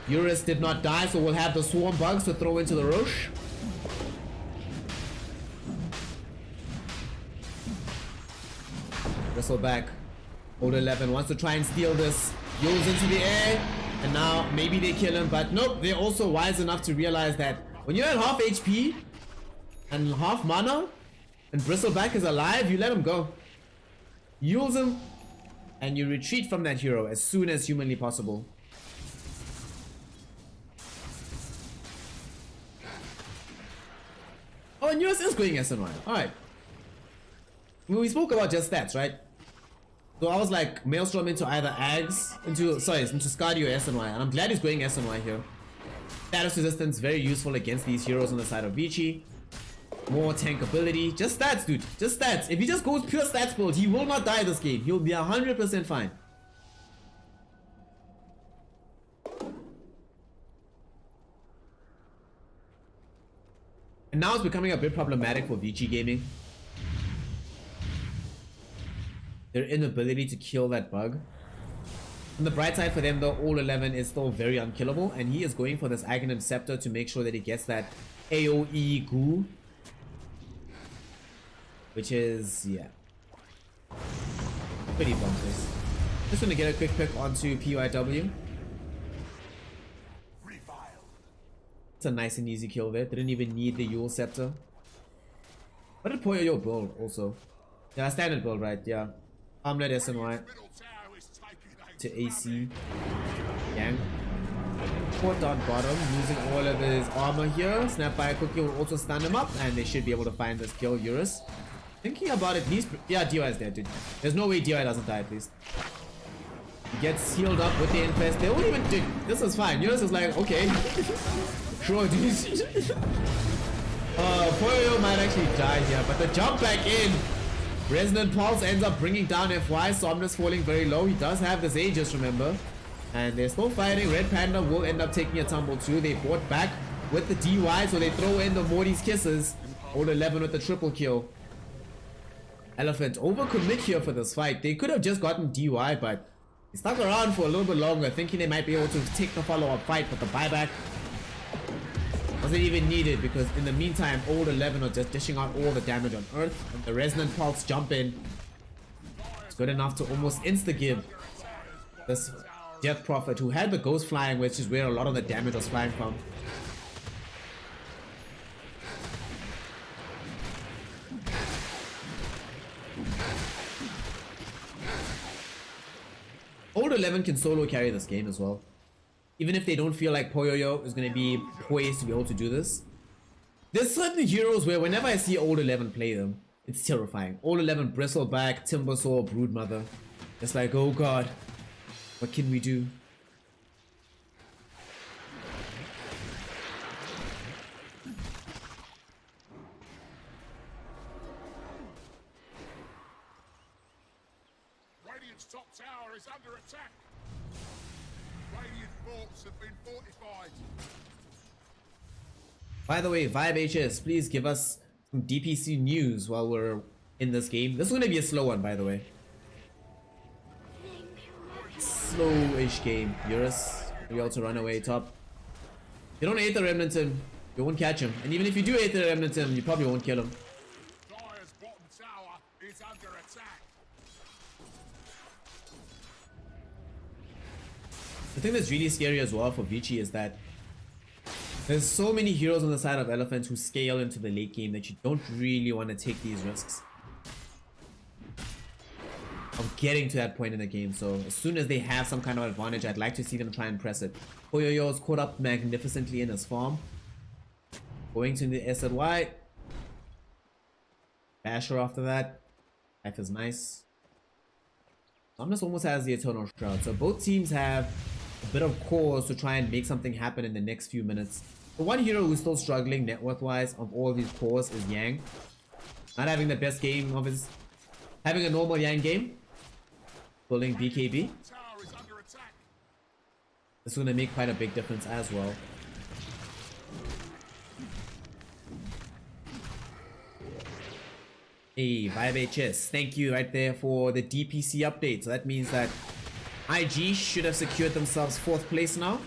Eurus did not die, so we'll have the Swarm Bugs to throw into the Rosh. Wrestle back. Old 11 wants to try and steal this. Yo's into the air. And now maybe they kill him. But nope, they're also wise enough to realize that when you're at half HP and half mana and Bristleback is alive, you let him go. Yules him. and you retreat from that hero as soon as humanly possible. Oh, and yours is going SNY. Alright. We spoke about just stats, right? So I was like Maelstrom into either Ags, into Skadi or SNY, and I'm glad he's going SNY here. Status resistance, very useful against these heroes on the side of Vici. More tank ability. Just stats, dude. Just stats. If he just goes pure stats build, he will not die this game. He'll be 100% fine. And now it's becoming a bit problematic for Vici Gaming. Their inability to kill that bug. On the bright side for them though, all 11 is still very unkillable, and he is going for this Aghanim Scepter to make sure that he gets that AoE goo. Which is, yeah, pretty bonkers. Just gonna get a quick pick onto PYW. It's a nice and easy kill there. Didn't even need the Yule Scepter. What did Poyo build also? Yeah, standard build, right? Yeah. Armlet SNY to AC. Yang. Port on bottom, using all of his armor here. Snap by a cookie will also stun him up, and they should be able to find this kill. Eurus. Thinking about it, yeah, DY is dead, dude. There's no way DY doesn't die at least. He gets healed up with the infest. They won't even, dude, this is fine. Eurus is like, okay. Sure, dude. Poyo might actually die here, but the jump back in. Resonant Pulse ends up bringing down FY. Somnus falling very low. He does have this Aegis, remember. And they're still fighting. Red Panda will end up taking a tumble too. They bought back with the DY, so they throw in the Morty's Kisses. Old 11 with the triple kill. Elephant overcommit here for this fight. They could have just gotten DY, but they stuck around for a little bit longer, thinking they might be able to take the follow-up fight, but the buyback wasn't even needed, because in the meantime, Old 11 are just dishing out all the damage on Earth, and the Resonant Pulse jump in. It's good enough to almost insta-give this Death Prophet, who had the Ghost flying, which is where a lot of the damage was flying from. Old 11 can solo carry this game as well. Even if they don't feel like Poyo is going to be poised to be able to do this. There's certain heroes where whenever I see Old 11 play them, it's terrifying. Old 11 Bristleback, Timbersaw, Broodmother. It's like, oh god, what can we do? Radiant's top tower is under attack. Radiant forts have been fortified. By the way, Vibe HS, please give us some DPC news while we're in this game. This is going to be a slow one, by the way. Slow-ish game. Eurus, you'll be able to run away top. You don't hate the Remnanton, you won't catch him. And even if you do hate the Remnanton, you probably won't kill him. Dire's bottom tower is under attack. The thing that's really scary as well for Vici is that there's so many heroes on the side of Elephant who scale into the late game that you don't really want to take these risks of getting to that point in the game. So as soon as they have some kind of advantage, I'd like to see them try and press it. Poyo is caught up magnificently in his farm. Going to the SLY. Basher after that. Life is nice. Somnus almost has the Eternal Shroud. So both teams have a bit of cause to try and make something happen in the next few minutes. The one hero who's still struggling net worth wise of all these cores is Yang. Not having the best game of his... Having a normal Yang game. Pulling BKB. Tower is under attack. This is going to make quite a big difference as well. Hey, Vibe HS, thank you right there for the DPC update. So that means that IG should have secured themselves 4th place now.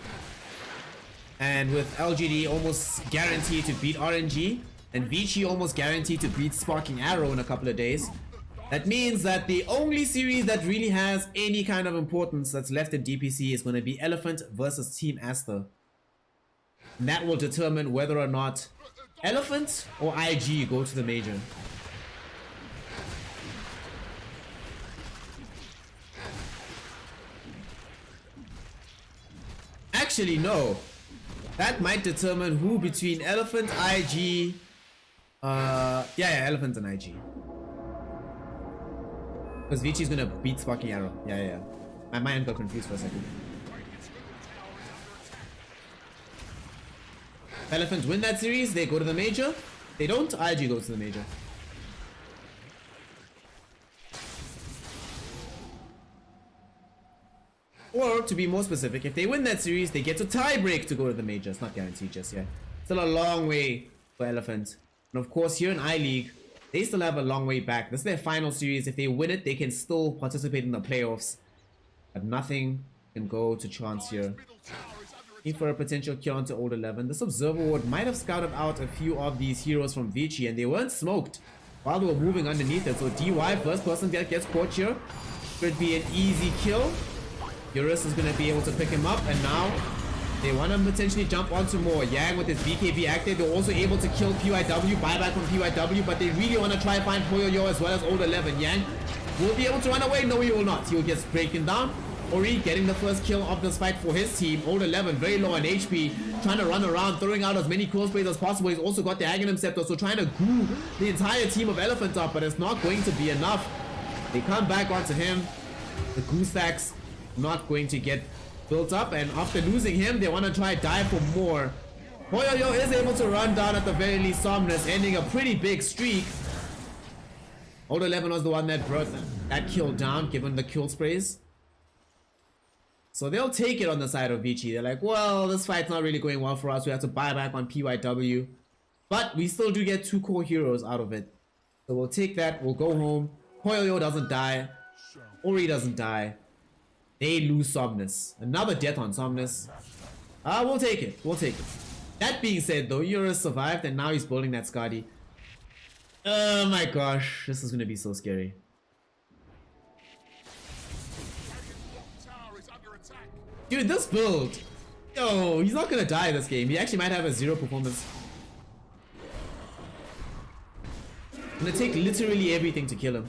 And with LGD almost guaranteed to beat RNG, and Vici almost guaranteed to beat Sparking Arrow in a couple of days, that means that the only series that really has any kind of importance that's left in DPC is going to be Elephant versus Team Aster. And that will determine whether or not Elephant or IG go to the major. Actually, no. That might determine who between Elephant, IG. Yeah, Elephant and IG. Because Vici's gonna beat fucking Arrow. Yeah. My mind got confused for a second. If Elephant win that series, they go to the major. They don't, IG goes to the major. Or, to be more specific, if they win that series, they get to tie break to go to the major. It's not guaranteed just yet. Still a long way for Elephant. And of course, here in I-League, they still have a long way back. This is their final series. If they win it, they can still participate in the playoffs. But nothing can go to chance here. Need for a potential kill onto Old 11. This Observer Ward might have scouted out a few of these heroes from Vici, and they weren't smoked while they were moving underneath it. So DY, first person that gets caught here, should be an easy kill. Eurus is going to be able to pick him up, and now they want to potentially jump onto more. Yang with his BKB active, they're also able to kill PYW, buyback from PYW, but they really want to try and find Poyoyo as well as Old 11. Yang will be able to run away. No, he will not. He will get breaking down. Ori getting the first kill of this fight for his team. Old 11 very low on HP, trying to run around, throwing out as many cool sprays as possible. He's also got the Aghanim Scepter, so trying to glue the entire team of Elephant up, but it's not going to be enough. They come back onto him. The goo stacks not going to get built up, and after losing him, they want to try dive for more. Poyoyo is able to run down at the very least Somnus, ending a pretty big streak. Old 11 was the one that brought that kill down, given the kill sprays. So they'll take it on the side of Vici. They're like, well, this fight's not really going well for us. We have to buy back on PYW. But we still do get 2 core heroes out of it. So we'll take that. We'll go home. Poyoyo doesn't die. Ori doesn't die. They lose Somnus. Another death on Somnus. We'll take it. We'll take it. That being said, though, Eurus survived, and now he's building that Skadi. Oh my gosh. This is going to be so scary. Dude, this build. Yo, he's not going to die this game. He actually might have a 0 performance. Gonna take literally everything to kill him.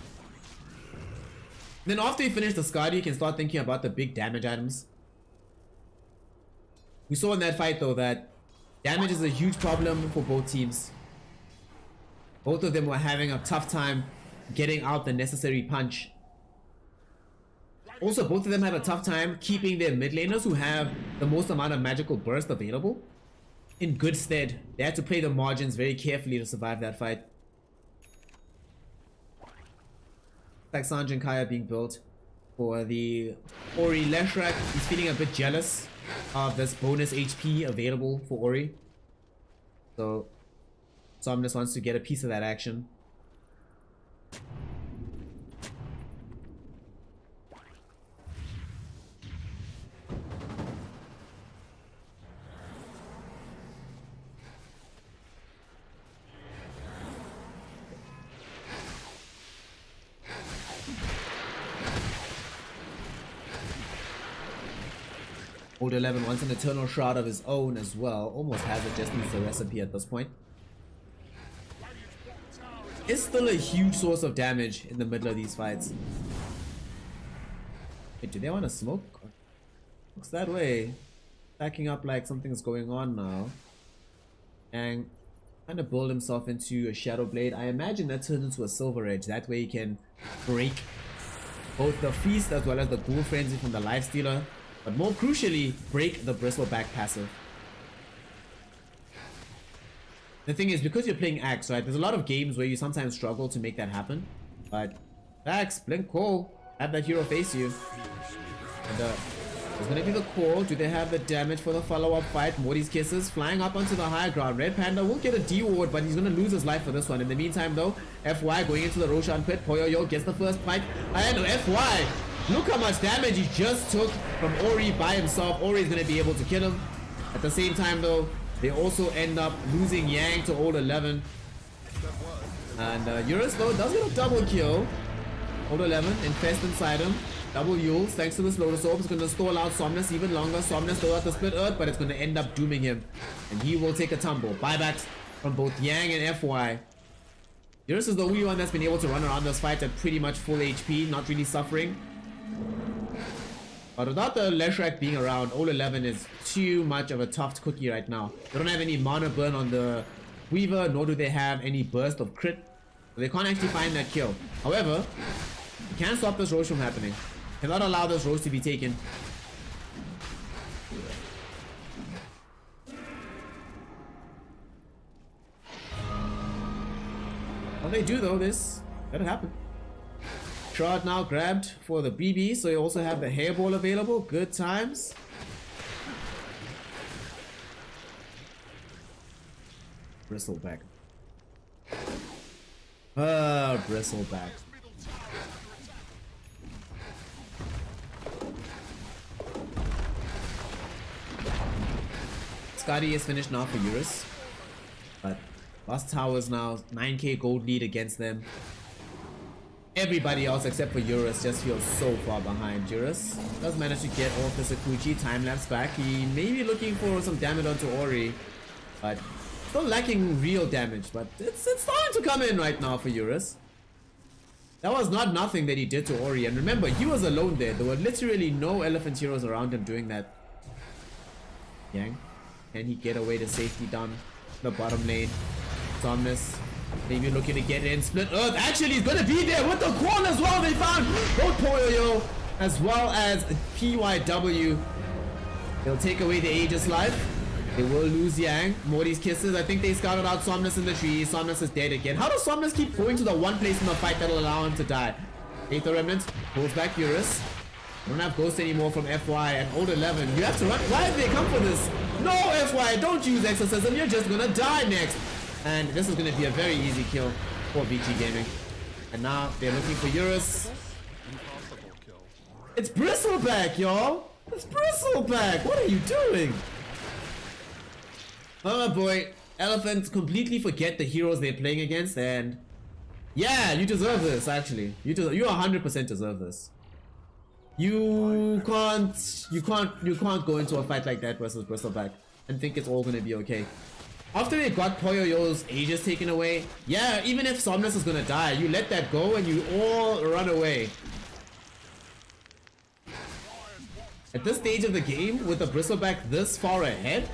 Then after you finish the Skadi, you can start thinking about the big damage items. We saw in that fight though that damage is a huge problem for both teams. Both of them were having a tough time getting out the necessary punch. Also, both of them have a tough time keeping their mid laners who have the most amount of magical burst available in good stead. They had to play the margins very carefully to survive that fight. Like Sanj and Kaya being built for the Ori. Leshrak, he's feeling a bit jealous of this bonus HP available for Ori. So Somnus wants to get a piece of that action. Old 11 wants an Eternal Shroud of his own as well. Almost has it, just needs the recipe at this point. It's still a huge source of damage in the middle of these fights. Wait, do they want to smoke? Looks that way. Backing up like something's going on now. And trying to build himself into a Shadow Blade. I imagine that turns into a Silver Edge. That way he can break both the Feast as well as the Ghoul Frenzy from the Lifestealer. But more crucially, break the Bristleback passive. The thing is, because you're playing Axe, right, there's a lot of games where you sometimes struggle to make that happen. But Axe, blink call, have that hero face you. And there's gonna be the call. Do they have the damage for the follow-up fight? Morty's Kisses flying up onto the higher ground. Red Panda will get a D-ward, but he's gonna lose his life for this one. In the meantime though, FY going into the Roshan pit. Poyoyo gets the first fight. And FY, look how much damage he just took from Ori by himself. Ori is going to be able to kill him. At the same time though, they also end up losing Yang to Old 11. And Eurus though does get a double kill. Old 11 infest inside him. Double Yules thanks to this Lotus Orb. It's going to stall out Somnus even longer. Somnus still at the split earth, but it's going to end up dooming him. And he will take a tumble. Buybacks from both Yang and FY. Eurus is the only one that's been able to run around this fight at pretty much full HP, not really suffering. But without the Leshrac being around, Old 11 is too much of a tough cookie right now. They don't have any mana burn on the Weaver, nor do they have any burst of crit. So they can't actually find that kill. However, you can't stop this Roche from happening. Cannot allow this Roche to be taken. What they do though, this that'll happen. Shroud now grabbed for the BB, so you also have the hairball available. Good times. Bristleback. Bristleback. Scotty is finished now for Eurus, but Lost Towers now 9k gold lead against them. Everybody else except for Eurus just feels so far behind. Eurus does manage to get off the Sakuchi time-lapse back. He may be looking for some damage onto Ori, but still lacking real damage. But it's starting to come in right now for Eurus. That was not nothing that he did to Ori. And remember, he was alone there. There were literally no elephant heroes around him doing that. Yang, can he get away to safety down the bottom lane? Somnus maybe looking to get in. Split Earth actually is gonna be there with the corner as well. They found both Poyo as well as PYW. They'll take away the Aegis life. They will lose Yang. Morty's kisses. I think they scouted out Somnus in the tree. Somnus is dead again. How does Somnus keep going to the one place in the fight that'll allow him to die? Aether Remnant pulls back Eurus. Don't have Ghost anymore from FY and Old 11. You have to run. Why did they come for this? No, FY, don't use Exorcism. You're just gonna die next. And this is going to be a very easy kill for Vici Gaming. And now they're looking for Eurus. It's Bristleback, y'all. It's Bristleback. What are you doing? Oh boy. Elephants completely forget the heroes they're playing against. And yeah, you deserve this, actually. You 100% deserve this. You can't go into a fight like that versus Bristleback and think it's all going to be okay. After they got Poyoyo's Aegis taken away, yeah, even if Somnus is gonna die, you let that go and you all run away. At this stage of the game, with the Bristleback this far ahead,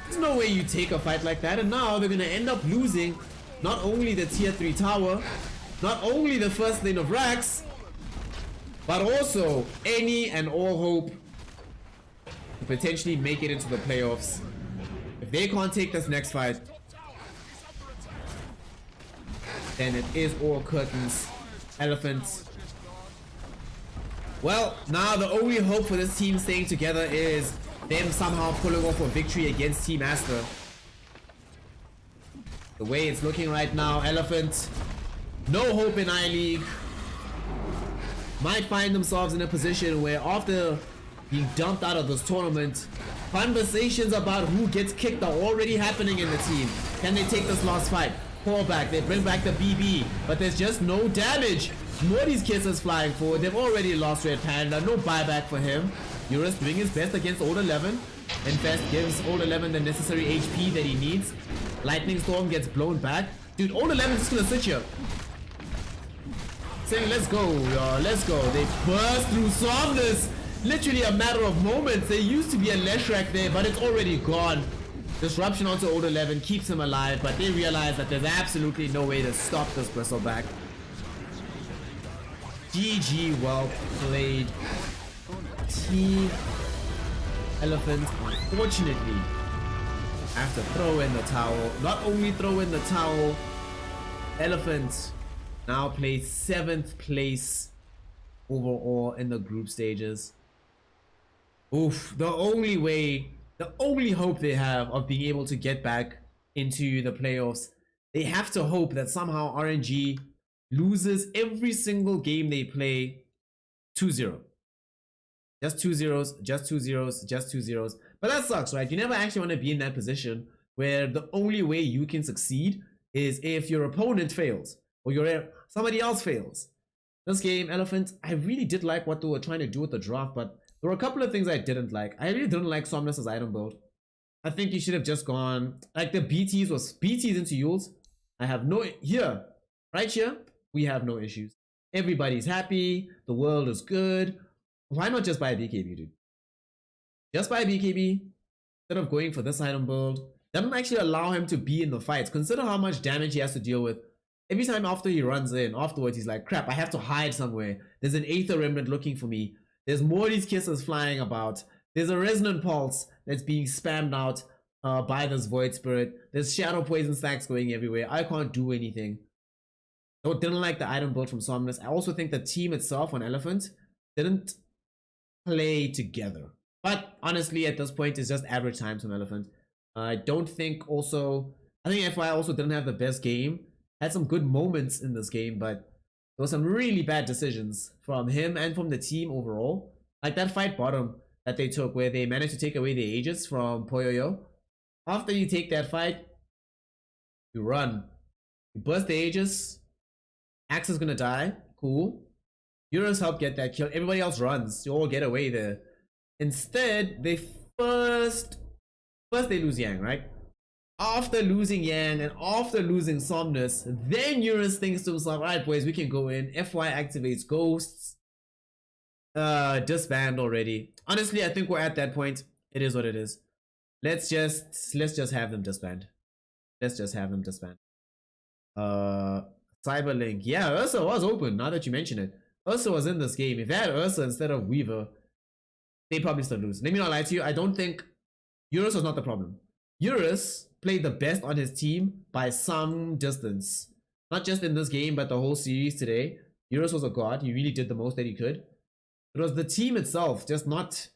there's no way you take a fight like that, and now they're gonna end up losing not only the tier 3 tower, not only the first lane of Rax, but also any and all hope to potentially make it into the playoffs. If they can't take this next fight, then it is all curtains. Elephants. Well, now the only hope for this team staying together is them somehow pulling off a victory against Team Aster. The way it's looking right now, Elephant, no hope in I-League. Might find themselves in a position where after being dumped out of this tournament, conversations about who gets kicked are already happening in the team. Can they take this last fight? Pull back, they bring back the BB, but there's just no damage. Morty's kiss is flying forward. They've already lost Red Panda, no buyback for him. Eurus doing his best against Old 11. Infest gives Old 11 the necessary HP that he needs. Lightning Storm gets blown back. Dude, Old 11 is just gonna sit here. Saying, let's go, y'all, let's go. They burst through Somnus. Literally a matter of moments. There used to be a Leshrac there, but it's already gone. Disruption onto Old 11 keeps him alive, but they realize that there's absolutely no way to stop this Bristleback. GG, well played. Team Elephant, unfortunately, have to throw in the towel. Not only throw in the towel, Elephant now plays 7th place overall in the group stages. Oof, the only hope they have of being able to get back into the playoffs, they have to hope that somehow RNG loses every single game they play 2-0. Just 2 zeros, just 2 zeros, just 2 zeros. But that sucks, right? You never actually want to be in that position where the only way you can succeed is if your opponent fails or somebody else fails. This game, Elephant, I really did like what they were trying to do with the draft, but there were a couple of things I didn't like. I really didn't like Somnus' item build. I think you should have just gone, like the BTs into Yules. I have no, here, right here, we have no issues. Everybody's happy, the world is good. why not just buy a BKB, dude? Just buy a BKB instead of going for this item build. Doesn't actually allow him to be in the fights. Consider how much damage he has to deal with. Every time after he runs in, afterwards he's like, crap, I have to hide somewhere. There's an Aether Remnant looking for me. There's Morty's Kisses flying about. There's a Resonant Pulse that's being spammed out by this Void Spirit. There's Shadow Poison stacks going everywhere. I can't do anything. So didn't like the item build from Somnus. I also think the team itself on Elephant didn't play together. But honestly, at this point, it's just average times from Elephant. I don't think also... I think FY also didn't have the best game. Had some good moments in this game, but there were some really bad decisions from him and from the team overall. Like that fight bottom that they took where they managed to take away the Aegis from Poyoyo. After you take that fight, you run. You burst the Aegis. Axe is gonna die. Cool. Eurus help get that kill. Everybody else runs. You all get away there. Instead, they first they lose Yang, right? After losing Yang and after losing Somnus, then Eurus thinks to himself, alright boys, we can go in. FY activates Ghosts. Disband already. Honestly, I think we're at that point. It is what it is. Let's just have them disband. Let's just have them disband. Cyberlink. Yeah, Ursa was open, now that you mention it. Ursa was in this game. If they had Ursa instead of Weaver, they probably still lose. Let me not lie to you, I don't think Eurus was not the problem. Eurus played the best on his team by some distance. Not just in this game, but the whole series today. Eurus was a god. He really did the most that he could. It was the team itself, just not...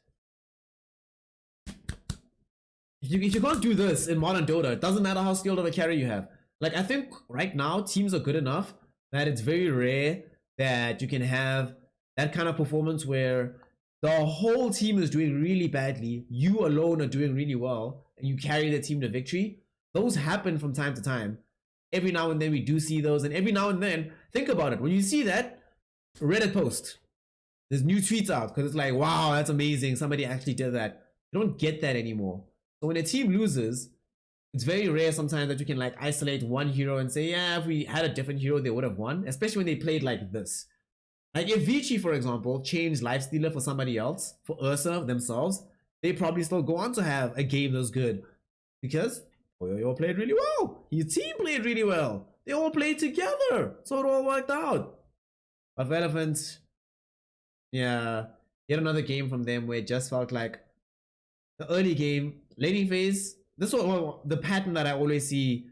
If you can't do this in modern Dota, it doesn't matter how skilled of a carry you have. Like, I think right now, teams are good enough that it's very rare that you can have that kind of performance where the whole team is doing really badly, you alone are doing really well, and you carry the team to victory. Those happen from time to time. Every now and then we do see those, and every now and then, think about it. When you see that, Reddit post, there's new tweets out, because it's like, wow, that's amazing, somebody actually did that. You don't get that anymore. So when a team loses, it's very rare sometimes that you can like isolate one hero and say, yeah, if we had a different hero, they would have won, especially when they played like this. Like if Vici, for example, changed Lifestealer for somebody else, for Ursa themselves, they probably still go on to have a game that's good. Because Poyoyo played really well. His team played really well. They all played together. So it all worked out. But for Elephant, yeah, yet another game from them where it just felt like the early game, laning phase, this was the pattern that I always see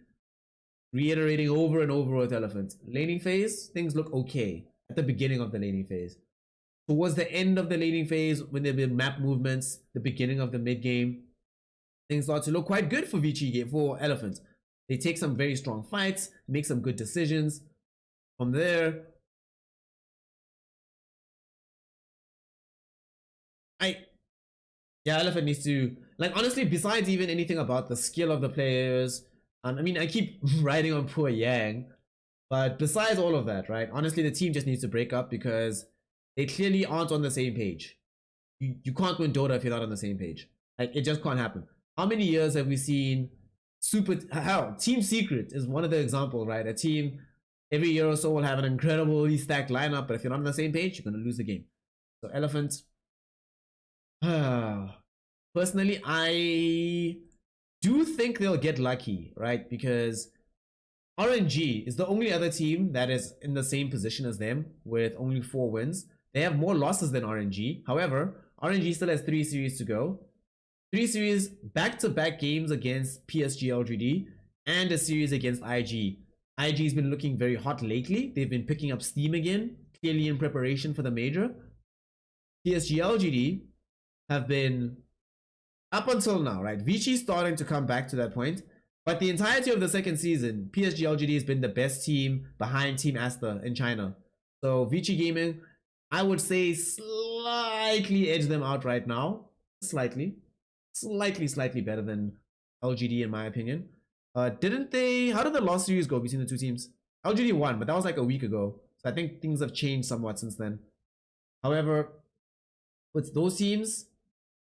reiterating over and over with Elephant. Laning phase, things look okay at the beginning of the laning phase. Towards the end of the laning phase, when there have been map movements, the beginning of the mid game, things start to look quite good for Vici game, for Elephant. They take some very strong fights, make some good decisions. From there, yeah, Elephant needs to, like, honestly, besides even anything about the skill of the players, I mean, I keep riding on poor Yang, but besides all of that, right, honestly, the team just needs to break up because they clearly aren't on the same page. You can't win Dota if you're not on the same page. Like, it just can't happen. How many years have we seen Team Secret is one of the examples, right? A team every year or so will have an incredibly stacked lineup, but if you're not on the same page, you're going to lose the game. So Elephant, personally, I do think they'll get lucky, right? Because RNG is the only other team that is in the same position as them with only 4 wins. They have more losses than RNG. However, RNG still has 3 series to go. 3 series back-to-back games against PSG LGD and a series against IG. IG's been looking very hot lately. They've been picking up steam again, clearly in preparation for the major. PSG LGD have been, up until now, right? Vici starting to come back to that point. But the entirety of the second season, PSG LGD has been the best team behind Team Aster in China. So Vici Gaming, I would say slightly edge them out right now. Slightly better than LGD in my opinion. Didn't they, how did the last series go between the two teams? LGD won, but that was like a week ago. So I think things have changed somewhat since then. However, with those teams,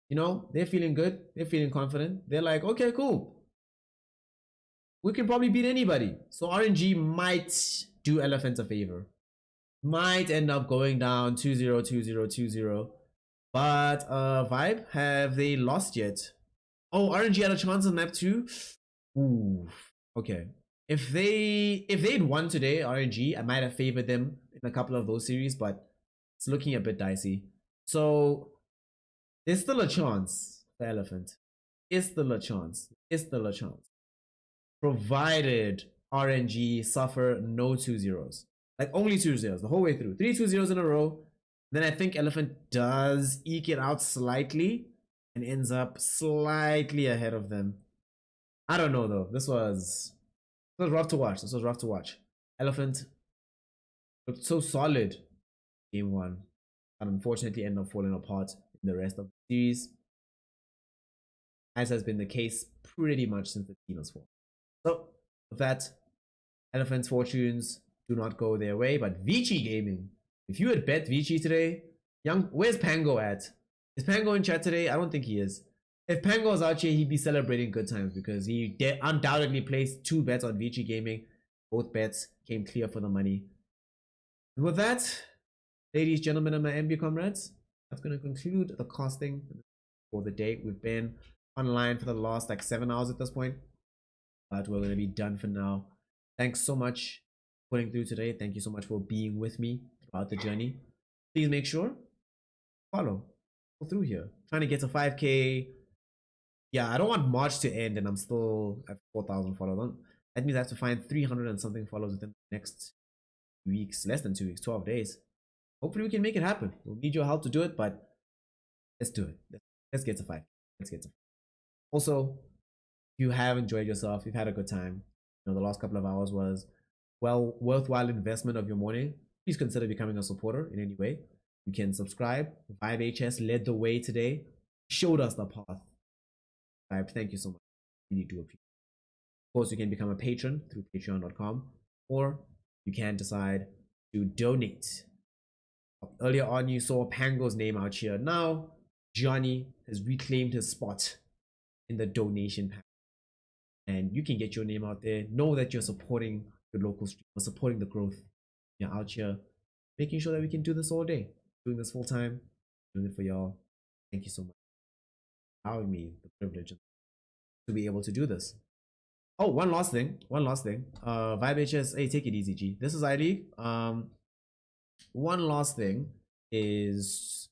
you know, they're feeling good. They're feeling confident. They're like, okay, cool. We can probably beat anybody. So RNG might do Elephant a favor. Might end up going down 2-0, 2-0, 2-0. But Vibe, have they lost yet? Oh, RNG had a chance on map 2. Ooh. Okay. If they'd won today, RNG, I might have favored them in a couple of those series, but it's looking a bit dicey. So there's still a chance for Elephant. It's still a chance. It's still a chance. Provided RNG suffer no 2-0s. Like only 2-0s the whole way through. 3 2-0s in a row. Then I think Elephant does eke it out slightly and ends up slightly ahead of them. I don't know though. This was rough to watch. This was rough to watch. Elephant looked so solid game 1. And unfortunately ended up falling apart in the rest of the series. As has been the case pretty much since the Tina's fall. So with that, Elephant's fortunes do not go their way, but Vici Gaming. If you had bet Vici today, where's Pango at? Is Pango in chat today? I don't think he is. If Pango was out here, he'd be celebrating good times because he undoubtedly placed 2 bets on Vici Gaming. Both bets came clear for the money. And with that, ladies, gentlemen, and my MB comrades, that's going to conclude the casting for the day. We've been online for the last like 7 hours at this point, but we're going to be done for now. Thanks so much for putting through today. Thank you so much for being with me throughout the journey. Please make sure follow through here. Trying to get to 5K. Yeah, I don't want March to end and I'm still at 4,000 followers. That means I have to find 300 and something followers within the next weeks, less than 2 weeks, 12 days. Hopefully we can make it happen. We'll need your help to do it, but let's do it. Let's get to 5. Let's get to 5. Also, if you have enjoyed yourself, you've had a good time, you know, the last couple of hours was worthwhile investment of your morning, please consider becoming a supporter in any way. You can subscribe. VibeHS led the way today, showed us the path. Thank you so much. Really do appreciate it. Of course, you can become a patron through patreon.com, or you can decide to donate. Earlier on, you saw Pango's name out here. Now, Johnny has reclaimed his spot in the donation pack. And you can get your name out there. Know that you're supporting your local stream, supporting the growth. You're out here making sure that we can do this all day. Doing this full time, doing it for y'all. Thank you so much for allowing me the privilege to be able to do this. Oh, one last thing. VibeHS, hey, take it easy, G. This is iLeague. One last thing is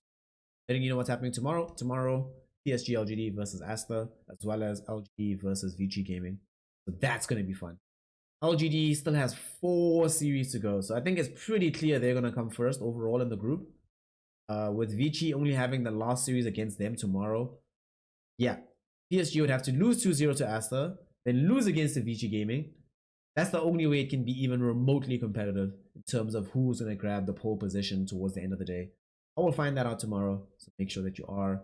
letting you know what's happening tomorrow. Tomorrow, PSG LGD versus Aster, as well as LGD versus Vici Gaming. So that's going to be fun. LGD still has 4 series to go, so I think it's pretty clear they're going to come first overall in the group. With Vici only having the last series against them tomorrow. Yeah, PSG would have to lose 2-0 to Aster, then lose against the Vici Gaming. That's the only way it can be even remotely competitive in terms of who's going to grab the pole position towards the end of the day. I will find that out tomorrow, so make sure that you are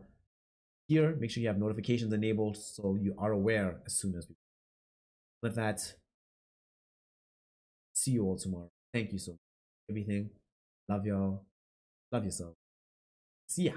here. Make sure you have notifications enabled so you are aware as soon as we. With that, see you all tomorrow. Thank you so much for everything. Love y'all. Love yourself. See ya.